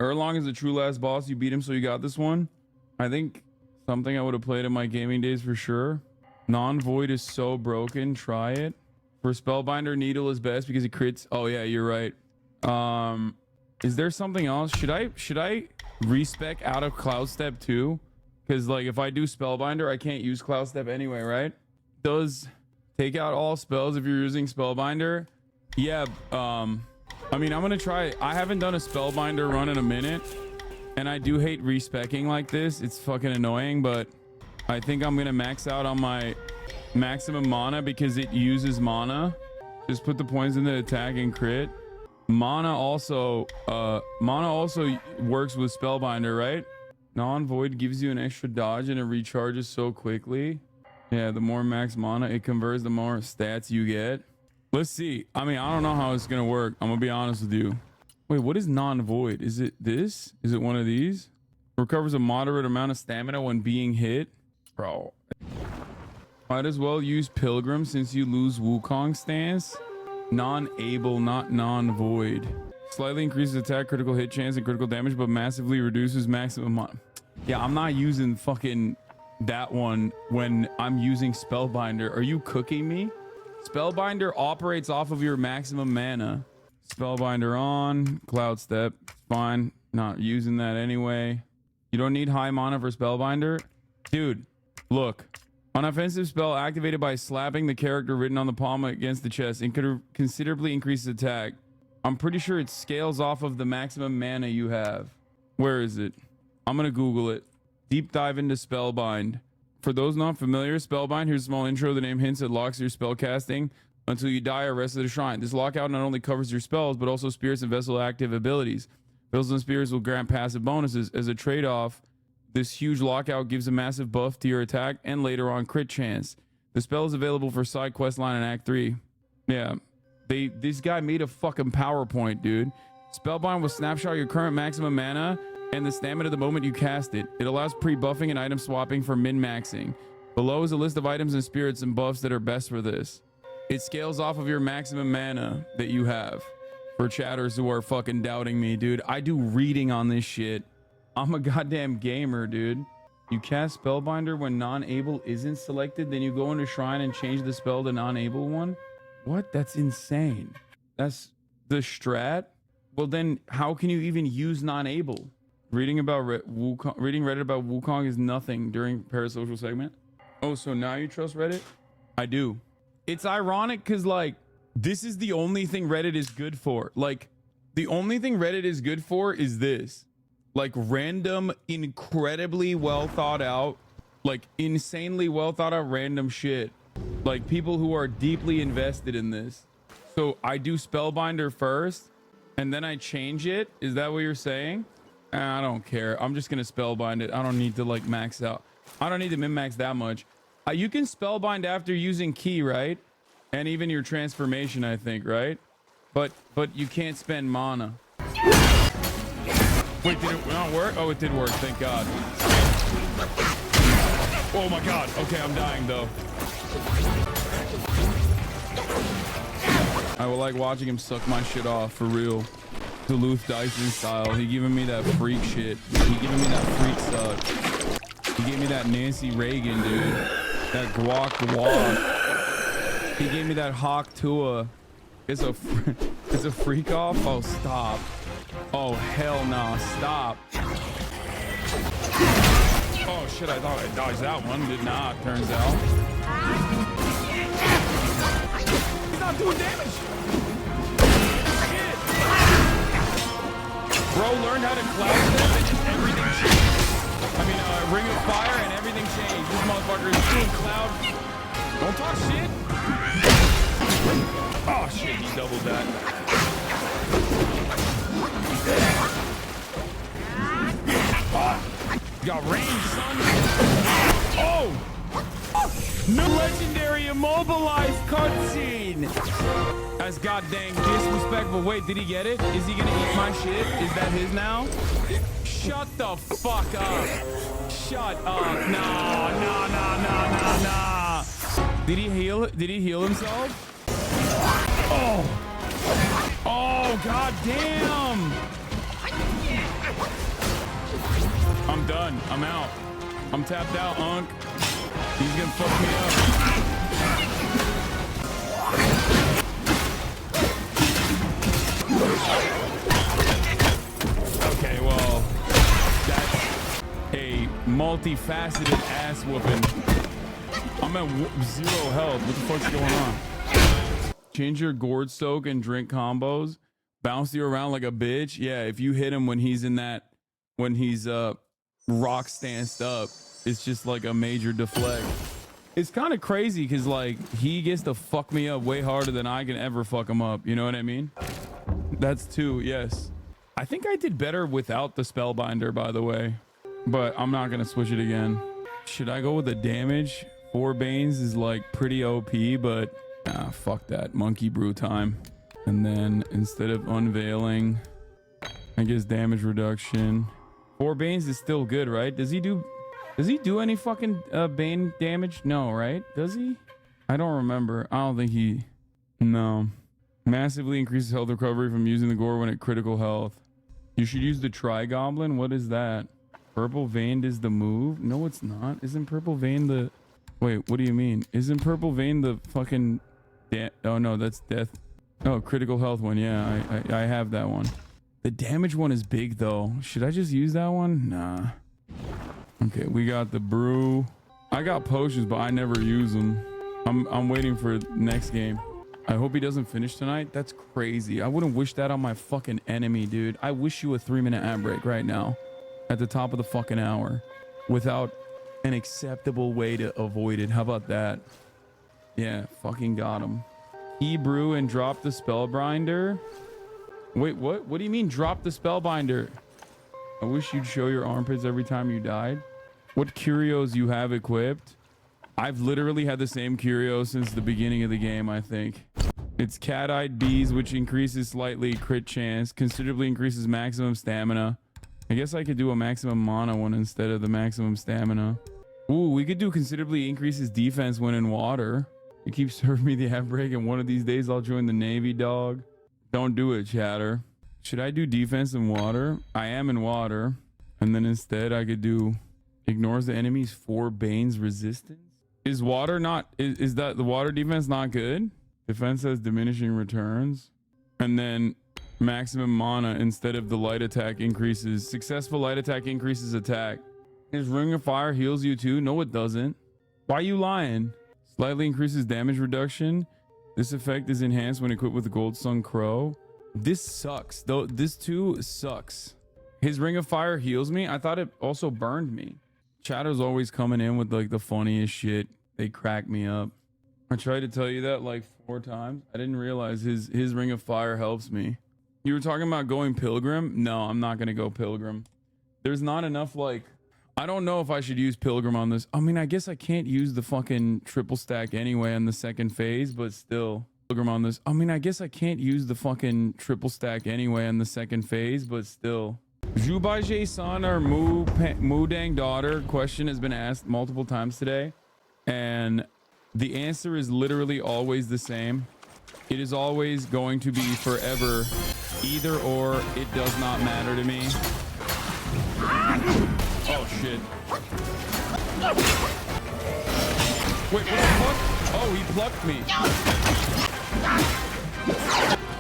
Erlong is the true last boss. You beat him, so you got this one. I think something I would have played in my gaming days for sure. Non-void is so broken. Try it. For Spellbinder, Needle is best because it crits. Oh yeah, you're right. Is there something else? Should I respec out of Cloud Step too? Because like if I do Spellbinder, I can't use Cloud Step anyway, right? Does take out all spells if you're using Spellbinder? Yeah. I mean, I'm gonna try. I haven't done a Spellbinder run in a minute, and I do hate respecking like this. It's fucking annoying, but I think I'm gonna max out on my maximum mana because it uses mana. Just put the points in the attack and crit. Mana also works with Spellbinder, right? Non-void gives you an extra dodge and it recharges so quickly. Yeah, the more max mana it converts, the more stats you get. Let's see. I mean, I don't know how it's gonna work. I'm gonna be honest with you. Wait, what is non-void? Is it this? Is it one of these? Recovers a moderate amount of stamina when being hit? Bro. Might as well use Pilgrim since you lose Wukong stance. Non-able, not non-void. Slightly increases attack, critical hit chance, and critical damage, but massively reduces maximum. Yeah, I'm not using fucking that one when I'm using Spellbinder. Are you cooking me? Spellbinder operates off of your maximum mana. Spellbinder on, Cloud Step, fine. Not using that anyway. You don't need high mana for Spellbinder. Dude, look. An offensive spell activated by slapping the character written on the palm against the chest and considerably increases attack. I'm pretty sure it scales off of the maximum mana you have. Where is it? I'm gonna Google it. Deep dive into Spellbind. For those not familiar, Spellbind, here's a small intro. The name hints it locks your spell casting until you die or rest of the shrine. This lockout not only covers your spells, but also spirits and vessel active abilities. Vessels and spirits will grant passive bonuses. As a trade-off, this huge lockout gives a massive buff to your attack and later on crit chance. The spell is available for side quest line in Act 3. Yeah. This guy made a fucking PowerPoint, dude. Spellbind will snapshot your current maximum mana and the stamina the moment you cast it. It allows pre-buffing and item swapping for min-maxing. Below is a list of items and spirits and buffs that are best for this. It scales off of your maximum mana that you have. For chatters who are fucking doubting me, dude, I do reading on this shit. I'm a goddamn gamer, dude. You cast Spellbinder when non-able isn't selected, then you go into Shrine and change the spell to non-able one? What? That's insane. That's the strat? Well, then how can you even use non-able? Reading Reddit about Wukong is nothing during parasocial segment. Oh, so now you trust Reddit? I do. It's ironic because, like, this is the only thing Reddit is good for. Like, the only thing Reddit is good for is this. Like, random, incredibly well thought out, like, insanely well thought out random shit. Like, people who are deeply invested in this. So I do Spellbinder first, and then I change it. Is that what you're saying? I don't care. I'm just gonna Spellbind it. I don't need to, like, max out. I don't need to min-max that much. You can Spellbind after using Key, right? And even your transformation, I think, right? But you can't spend mana. Wait, did it not work? Oh, it did work. Thank God. Oh my God. Okay, I'm dying though. I will like watching him suck my shit off for real. Duluth Dyson style. He giving me that freak shit. He giving me that freak suck. He gave me that Nancy Reagan, dude. That guac. He gave me that Hawk Tua. It's a freak off. Oh, stop. Oh, hell no. Stop. Oh, shit. I thought I dodged that one. Did not, turns out. He's not doing damage. Shit. Bro learned how to cloud step and just everything changed. I mean, Ring of Fire and everything changed. This motherfucker is doing cloud. Don't talk shit. Oh, shit. He doubled that. Got range, son. Oh! No legendary immobilized cutscene. That's goddamn disrespectful. Wait, did he get it? Is he gonna eat my shit? Is that his now? Shut the fuck up. Shut up. Nah. Did he heal? Did he heal himself? Oh, god damn. I'm done. I'm out. I'm tapped out, Unc. He's gonna fuck me up. Okay, well, that's a multifaceted ass whooping. I'm at 0 health. What the fuck's going on? Change your gourd soak and drink combos. Bounce you around like a bitch. Yeah, if you hit him when he's in that, when he's rock stanced up, it's just like a major deflect. It's kind of crazy because like he gets to fuck me up way harder than I can ever fuck him up. You know what I mean? That's 2, yes. I think I did better without the Spellbinder, by the way, but I'm not gonna switch it again. Should I go with the damage? 4 Banes is like pretty OP, but fuck that. Monkey brew time. And then instead of unveiling, I guess damage reduction. 4 Banes is still good, right? Does he do Does he do any fucking Bane damage? No, right? Does he? I don't remember. I don't think he... No. Massively increases health recovery from using the gore when at critical health. You should use the Tri-Goblin. What is that? Purple Veined is the move? No, it's not. Isn't Purple Vein the... Wait, what do you mean? Isn't Purple Vein the fucking... Oh, no, that's death. Oh, critical health one. Yeah, I have that one. The damage one is big, though. Should I just use that one? Nah. Okay, we got the brew. I got potions, but I never use them. I'm waiting for next game. I hope he doesn't finish tonight. That's crazy. I wouldn't wish that on my fucking enemy, dude. I wish you a 3-minute ad break right now at the top of the fucking hour without an acceptable way to avoid it. How about that? Yeah, fucking got him. Hebrew and drop the Spellbinder. Wait, what? What do you mean drop the Spellbinder? I wish you'd show your armpits every time you died. What curios you have equipped? I've literally had the same curio since the beginning of the game, I think. It's Cat-Eyed Bees, which increases slightly crit chance, considerably increases maximum stamina. I guess I could do a maximum mana one instead of the maximum stamina. Ooh, we could do considerably increases defense when in water. You keep serving me the ad break, and one of these days I'll join the Navy, dog. Don't do it, chatter. Should I do defense in water? I am in water. And then instead I could do ignores the enemy's 4 Bane's resistance. Is water not, is that the water defense not good? Defense has diminishing returns. And then maximum mana instead of the light attack increases. Successful light attack increases attack. His Ring of Fire heals you too? No, it doesn't. Why are you lying? Slightly increases damage reduction. This effect is enhanced when equipped with the Gold Sun Crow. This sucks. Though this too sucks. His Ring of Fire heals me. I thought it also burned me. Chatter's always coming in with like the funniest shit. They crack me up. I tried to tell you that like 4 times. I didn't realize his Ring of Fire helps me. You were talking about going Pilgrim? No, I'm not gonna go Pilgrim. There's not enough like, I don't know if I should use Pilgrim on this. I mean, I guess I can't use the fucking triple stack anyway on the second phase, but still. Pilgrim on this. I mean, I guess I can't use the fucking triple stack anyway on the second phase, but still. Jubaije son or Mudang daughter question has been asked multiple times today, and the answer is literally always the same. It is always going to be forever either or. It does not matter to me. Oh shit. Wait, what the fuck? Oh, he plucked me.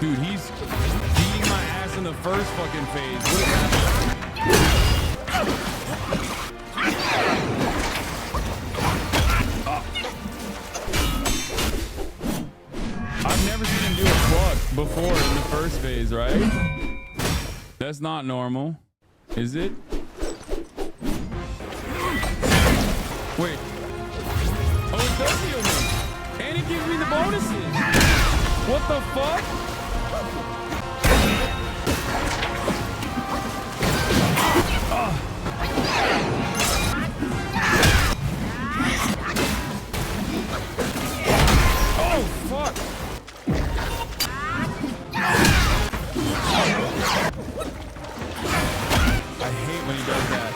Dude, he's beating my ass in the first fucking phase. What is happening? I've never seen him do a pluck before in the first phase, right? That's not normal. Is it? Wait. Oh, it does heal me. And it gives me the bonuses. What the fuck? Oh, fuck. I hate when he does that.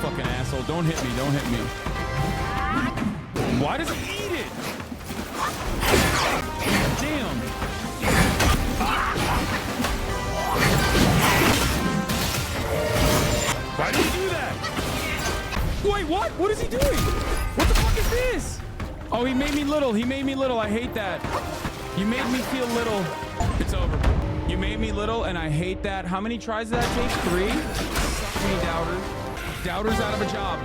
Fucking asshole. Don't hit me. Don't hit me. Why does he eat it? Damn. Why did he do that? Wait, what? What is he doing? What the fuck is this? Oh, he made me little. He made me little. I hate that. You made me feel little. It's over. You made me little, and I hate that. How many tries did that take? 3? Suck me, doubters. Doubters out of a job.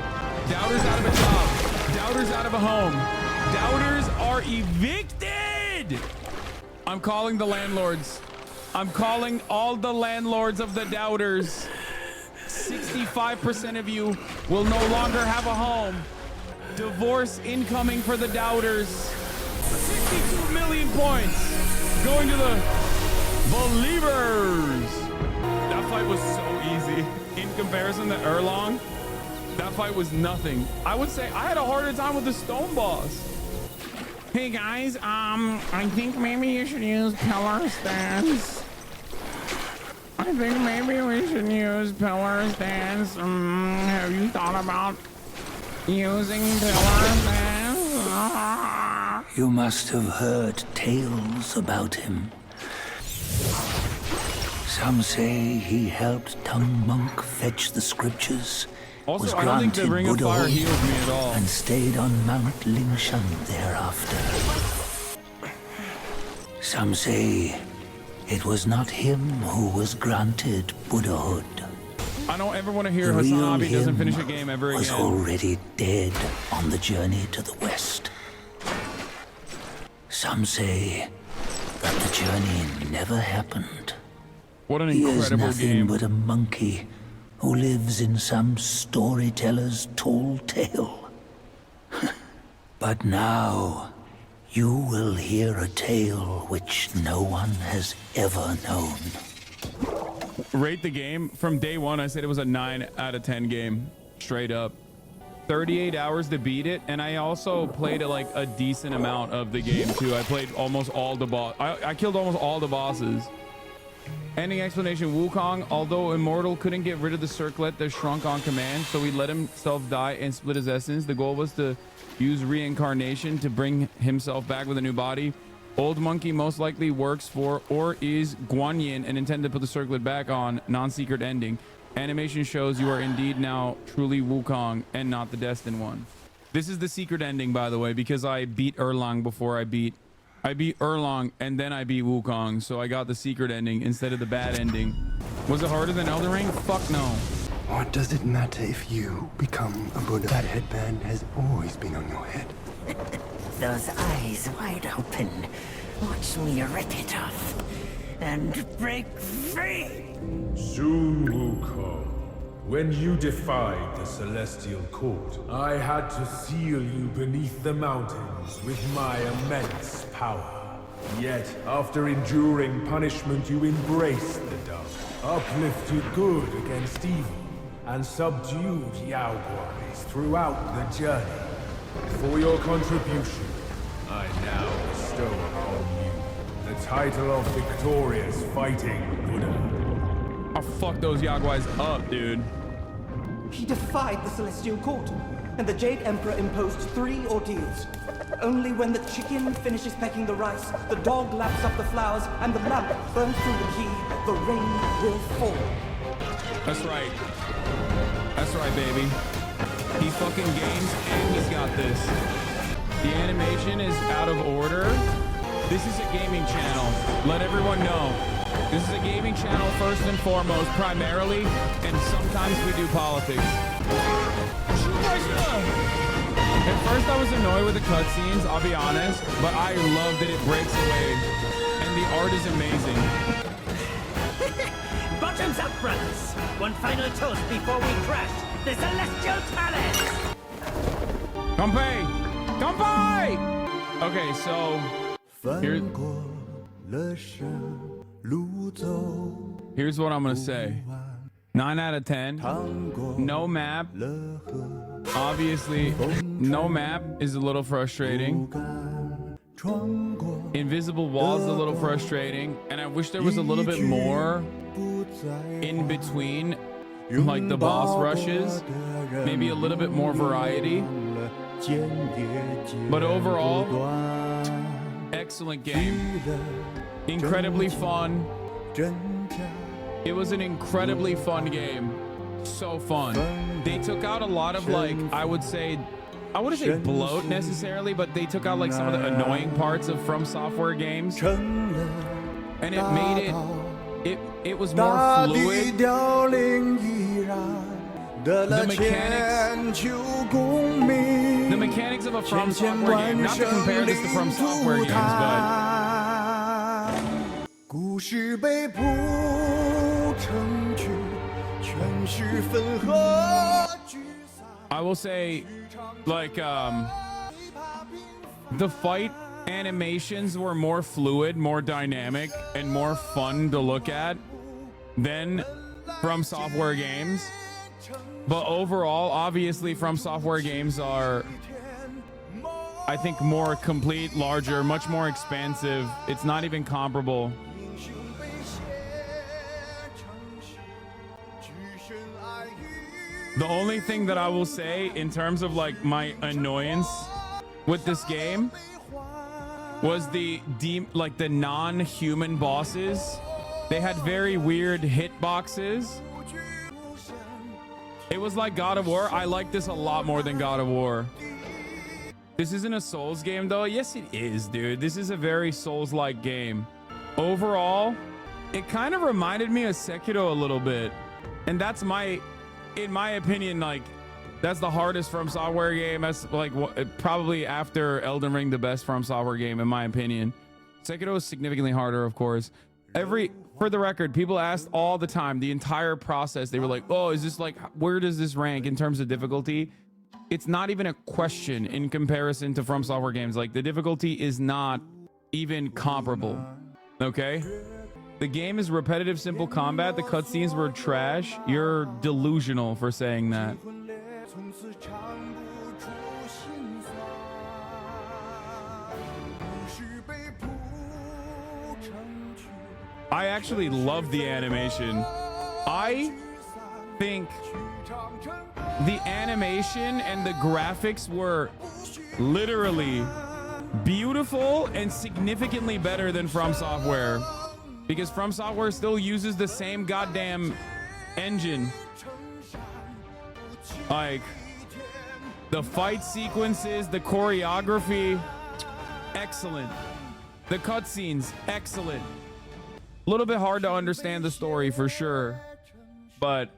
Doubters out of a job. Doubters out of a home. Doubters are evicted. I'm calling the landlords. I'm calling all the landlords of the doubters. 65% of you will no longer have a home. Divorce incoming for the doubters. 62 million points going to the believers. The That fight was so easy. In comparison to Erlong, that fight was nothing. I would say I had a harder time with the stone boss. Hey guys, I think maybe you should use pillar stance. I think maybe we should use pillar stance. Have you thought about using pillar stance? You must have heard tales about him. Some say he helped Tung Monk fetch the scriptures, Also, was I don't think the granted Ring of Fire Buddhahood, heals me at all. and stayed on Mount Lingshan thereafter. Some say it was not him who was granted Buddhahood. I don't ever want to hear The real HasanAbi doesn't him finish a game ever was again. already dead on the journey to the west. Some say that the journey never happened. What an He is incredible nothing game. but a monkey who lives in some storyteller's tall tale. But now, you will hear a tale which no one has ever known. Rate the game. From day one, I said it was a 9 out of 10 game. Straight up. 38 hours to beat it, and I also played like a decent amount of the game too. I played almost all the I killed almost all the bosses. Ending explanation: Wukong, although immortal, couldn't get rid of the circlet that shrunk on command, so he let himself die and split his essence. The goal was to use reincarnation to bring himself back with a new body. Old Monkey most likely works for or is Guanyin and intended to put the circlet back on. Non-secret ending. Animation shows you are indeed now truly Wukong and not the destined one. This is the secret ending, by the way, because I beat Erlang before I beat Erlang and then I beat Wukong, so I got the secret ending instead of the bad ending. Was it harder than Elden Ring? Fuck no. What does it matter if you become a Buddha? That headband has always been on your head. Those eyes wide open. Watch me rip it off and break free. Sun Wukong, when you defied the Celestial Court, I had to seal you beneath the mountains with my immense power. Yet, after enduring punishment, you embraced the dark, uplifted good against evil, and subdued Yaoguais throughout the journey. For your contribution, I now bestow upon you the title of Victorious Fighting Buddha. I'll fuck those Yaoguais up, dude. He defied the Celestial Court, and the Jade Emperor imposed 3 ordeals. Only when the chicken finishes pecking the rice, the dog laps up the flowers, and the lamp burns through the key, the rain will fall. That's right. That's right, baby. He fucking games and he's got this. The animation is out of order. This is a gaming channel. Let everyone know. This is a gaming channel first and foremost, primarily, and sometimes we do politics. At first I was annoyed with the cutscenes, I'll be honest, but I love that it breaks away. And the art is amazing. Bottoms up, brothers. One final toast before we crash the Celestial Palace. Kanpai! Kanpai! Okay, so here's what I'm gonna say. 9 out of 10. No map. Obviously, no map is a little frustrating. Invisible walls a little frustrating, and I wish there was a little bit more in between, like the boss rushes. Maybe a little bit more variety. But overall, excellent game. Incredibly fun. It was an incredibly fun game. So fun. They took out a lot of, like, I wouldn't say bloat necessarily, but they took out like some of the annoying parts of From Software games. And it made it was more fluid. The mechanics of a From Software game, not to compare this to From Software games, but I will say, like, the fight animations were more fluid, more dynamic, and more fun to look at than From Software games. But overall, obviously, From Software games are, I think, more complete, larger, much more expansive. It's not even comparable. The only thing that I will say in terms of like my annoyance with this game was the non-human bosses. They had very weird hitboxes. It was like God of War. I like this a lot more than God of War. This isn't a Souls game though. Yes, it is, dude. This is a very Souls-like game. Overall, it kind of reminded me of Sekiro a little bit. And that's in my opinion, like, that's the hardest From Software game. That's like probably after Elden Ring, the best From Software game, in my opinion. Sekiro is significantly harder, of course. For the record, people asked all the time, the entire process, they were like, oh, is this like, where does this rank in terms of difficulty? It's not even a question in comparison to From Software games. Like, the difficulty is not even comparable, okay? The game is repetitive, simple combat. The cutscenes were trash. You're delusional for saying that. I actually love the animation. I think the animation and the graphics were literally beautiful and significantly better than From Software, because From Software still uses the same goddamn engine. Like, the fight sequences, the choreography, excellent. The cutscenes, excellent. A little bit hard to understand the story for sure, but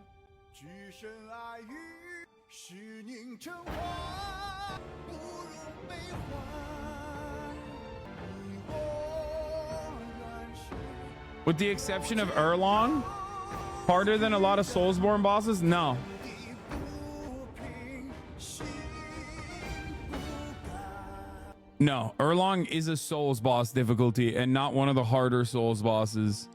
with the exception of Erlong, harder than a lot of Soulsborne bosses? No. No, Erlong is a Souls boss difficulty and not one of the harder Souls bosses.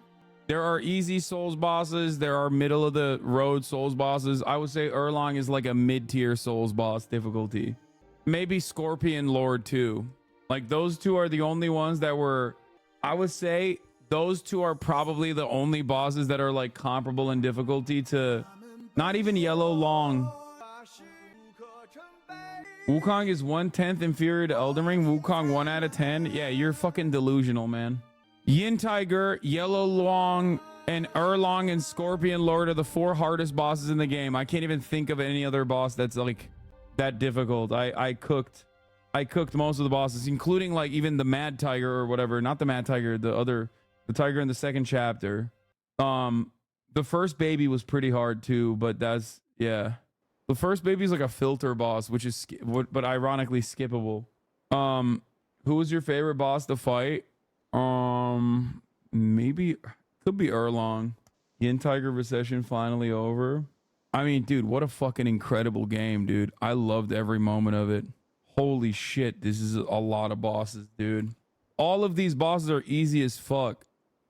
There are easy Souls bosses. There are middle of the road Souls bosses. I would say Erlong is like a mid-tier Souls boss difficulty. Maybe Scorpion Lord too. Like, those two are the only ones that were, I would say those two are probably the only bosses that are like comparable in difficulty to not even Yellow Long. Wukong is 1/10 inferior to Elden Ring. Wukong 1 out of 10. Yeah, you're fucking delusional, man. Yin Tiger, Yellow Long, and Erlong and Scorpion Lord are the 4 hardest bosses in the game. I can't even think of any other boss that's like that difficult. I cooked most of the bosses, including like even the Mad Tiger or whatever. Not the Mad Tiger, the tiger in the second chapter. The first baby was pretty hard too, but that's, yeah. The first baby is like a filter boss, which is but ironically skippable. Who was your favorite boss to fight? Maybe could be Erlong. Yin Tiger Recession finally over. I mean, dude, what a fucking incredible game, dude. I loved every moment of it. Holy shit, this is a lot of bosses, dude. All of these bosses are easy as fuck.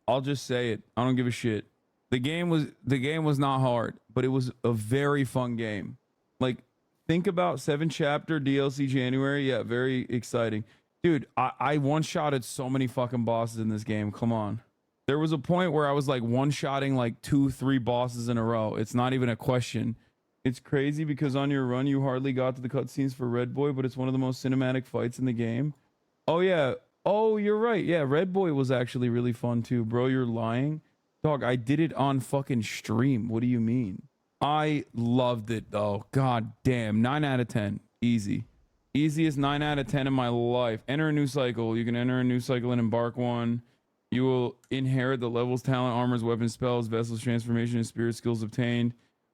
I'll just say it. I don't give a shit. The game was not hard, but it was a very fun game. Like, think about 7 chapter DLC January. Yeah, very exciting. Dude, I one-shotted so many fucking bosses in this game. Come on. There was a point where I was like one-shotting like 2-3 bosses in a row. It's not even a question. It's crazy because on your run, you hardly got to the cutscenes for Red Boy, but it's one of the most cinematic fights in the game. Oh, yeah. Oh, you're right. Yeah, Red Boy was actually really fun too. Bro, you're lying. Dog, I did it on fucking stream. What do you mean? I loved it though. God damn. 9 out of 10. Easy. Easiest 9 out of 10 in my life. Enter a new cycle. You can enter a new cycle and embark one. You will inherit the levels, talent, armors, weapons, spells, vessels, transformation, and spirit skills obtained.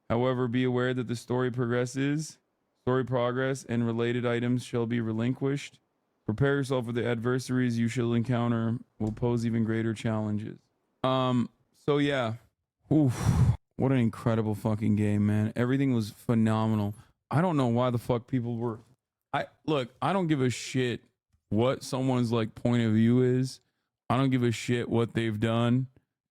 However, be aware that the story progress, and related items shall be relinquished. Prepare yourself for the adversaries you shall encounter will pose even greater challenges. So yeah. Oof. What an incredible fucking game, man. Everything was phenomenal. I don't know why the fuck people were... Look, I don't give a shit what someone's like point of view is. I don't give a shit what they've done.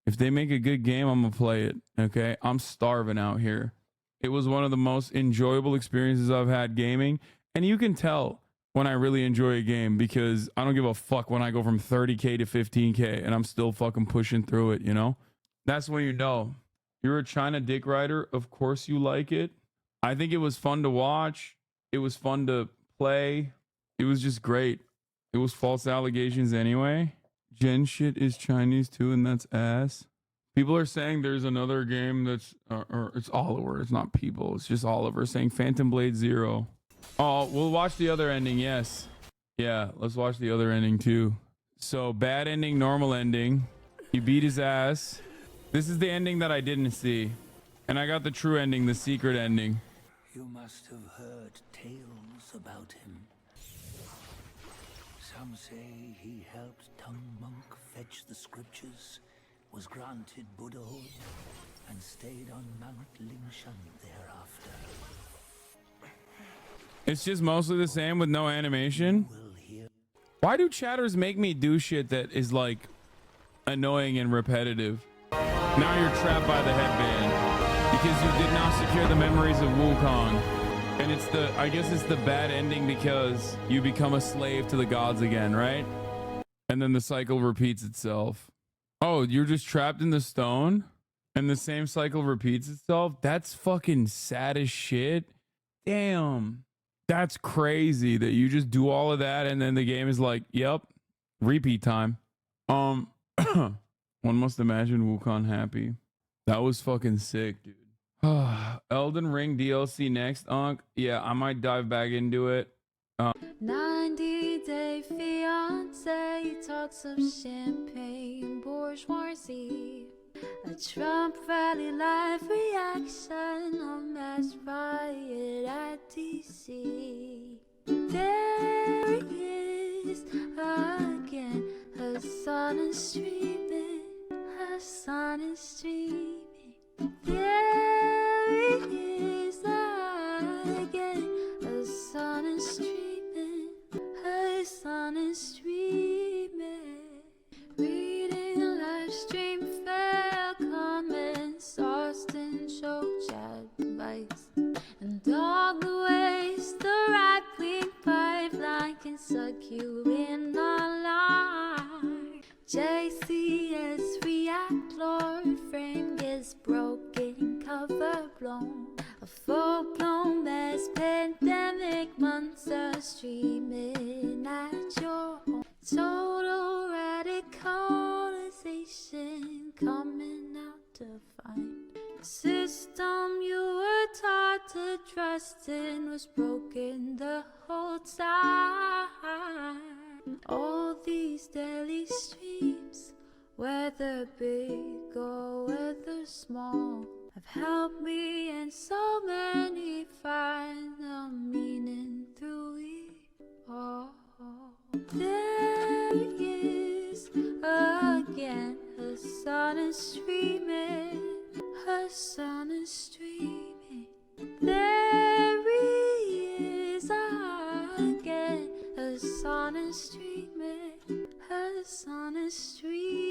If they make a good game, I'm gonna play it. Okay, I'm starving out here. It was one of the most enjoyable experiences I've had gaming, and you can tell when I really enjoy a game because I don't give a fuck when I go from 30K to 15K and I'm still fucking pushing through it, you know? That's when you know. You're a China dick rider, of course you like it. I think it was fun to watch. It was fun to play. It was just great. It was false allegations anyway. Gen shit is Chinese too, and that's ass. People are saying there's another game that's, or it's Oliver. It's not people. It's just Oliver saying Phantom Blade 0. Oh, we'll watch the other ending. Yes. Yeah, let's watch the other ending too. So bad ending, normal ending. You beat his ass. This is the ending that I didn't see. And I got the true ending, the secret ending. You must have heard tales about him. Some say he helped Tung Monk fetch the scriptures, was granted Buddhahood, and stayed on Mount Lingshan thereafter. It's just mostly the same with no animation. Why do chatters make me do shit that is like annoying and repetitive? Now you're trapped by the headband because you did not secure the memories of Wukong. And it's the, I guess it's the bad ending because you become a slave to the gods again, right? And then the cycle repeats itself. Oh, you're just trapped in the stone and the same cycle repeats itself? That's fucking sad as shit. Damn. That's crazy that you just do all of that and then the game is like, yep, repeat time. One must imagine Wukong happy. That was fucking sick, dude. Elden Ring DLC next, Unc. Yeah, I might dive back into it. 90-day fiance talks of champagne bourgeoisie. A Trump rally live reaction on mass riot at DC. There he is again. Her son is streaming. Her son is streaming. There he is again. Her son is streaming. Her son is streaming. Reading a live stream, fair comments, Austin show chat advice, and all the ways the right-wing pipeline can suck you in online. JCS react, Lord frame gets broken, cover blown. A full-blown mass pandemic monster streaming at your home. Total radicalization coming out to find. The system you were taught to trust in was broken the whole time. All these daily streams, whether big or whether small, have helped me and so many find the meaning through it all. There he is again. Her son is streaming. Her son is streaming. There he is again. Her son is streaming. Her son is streaming.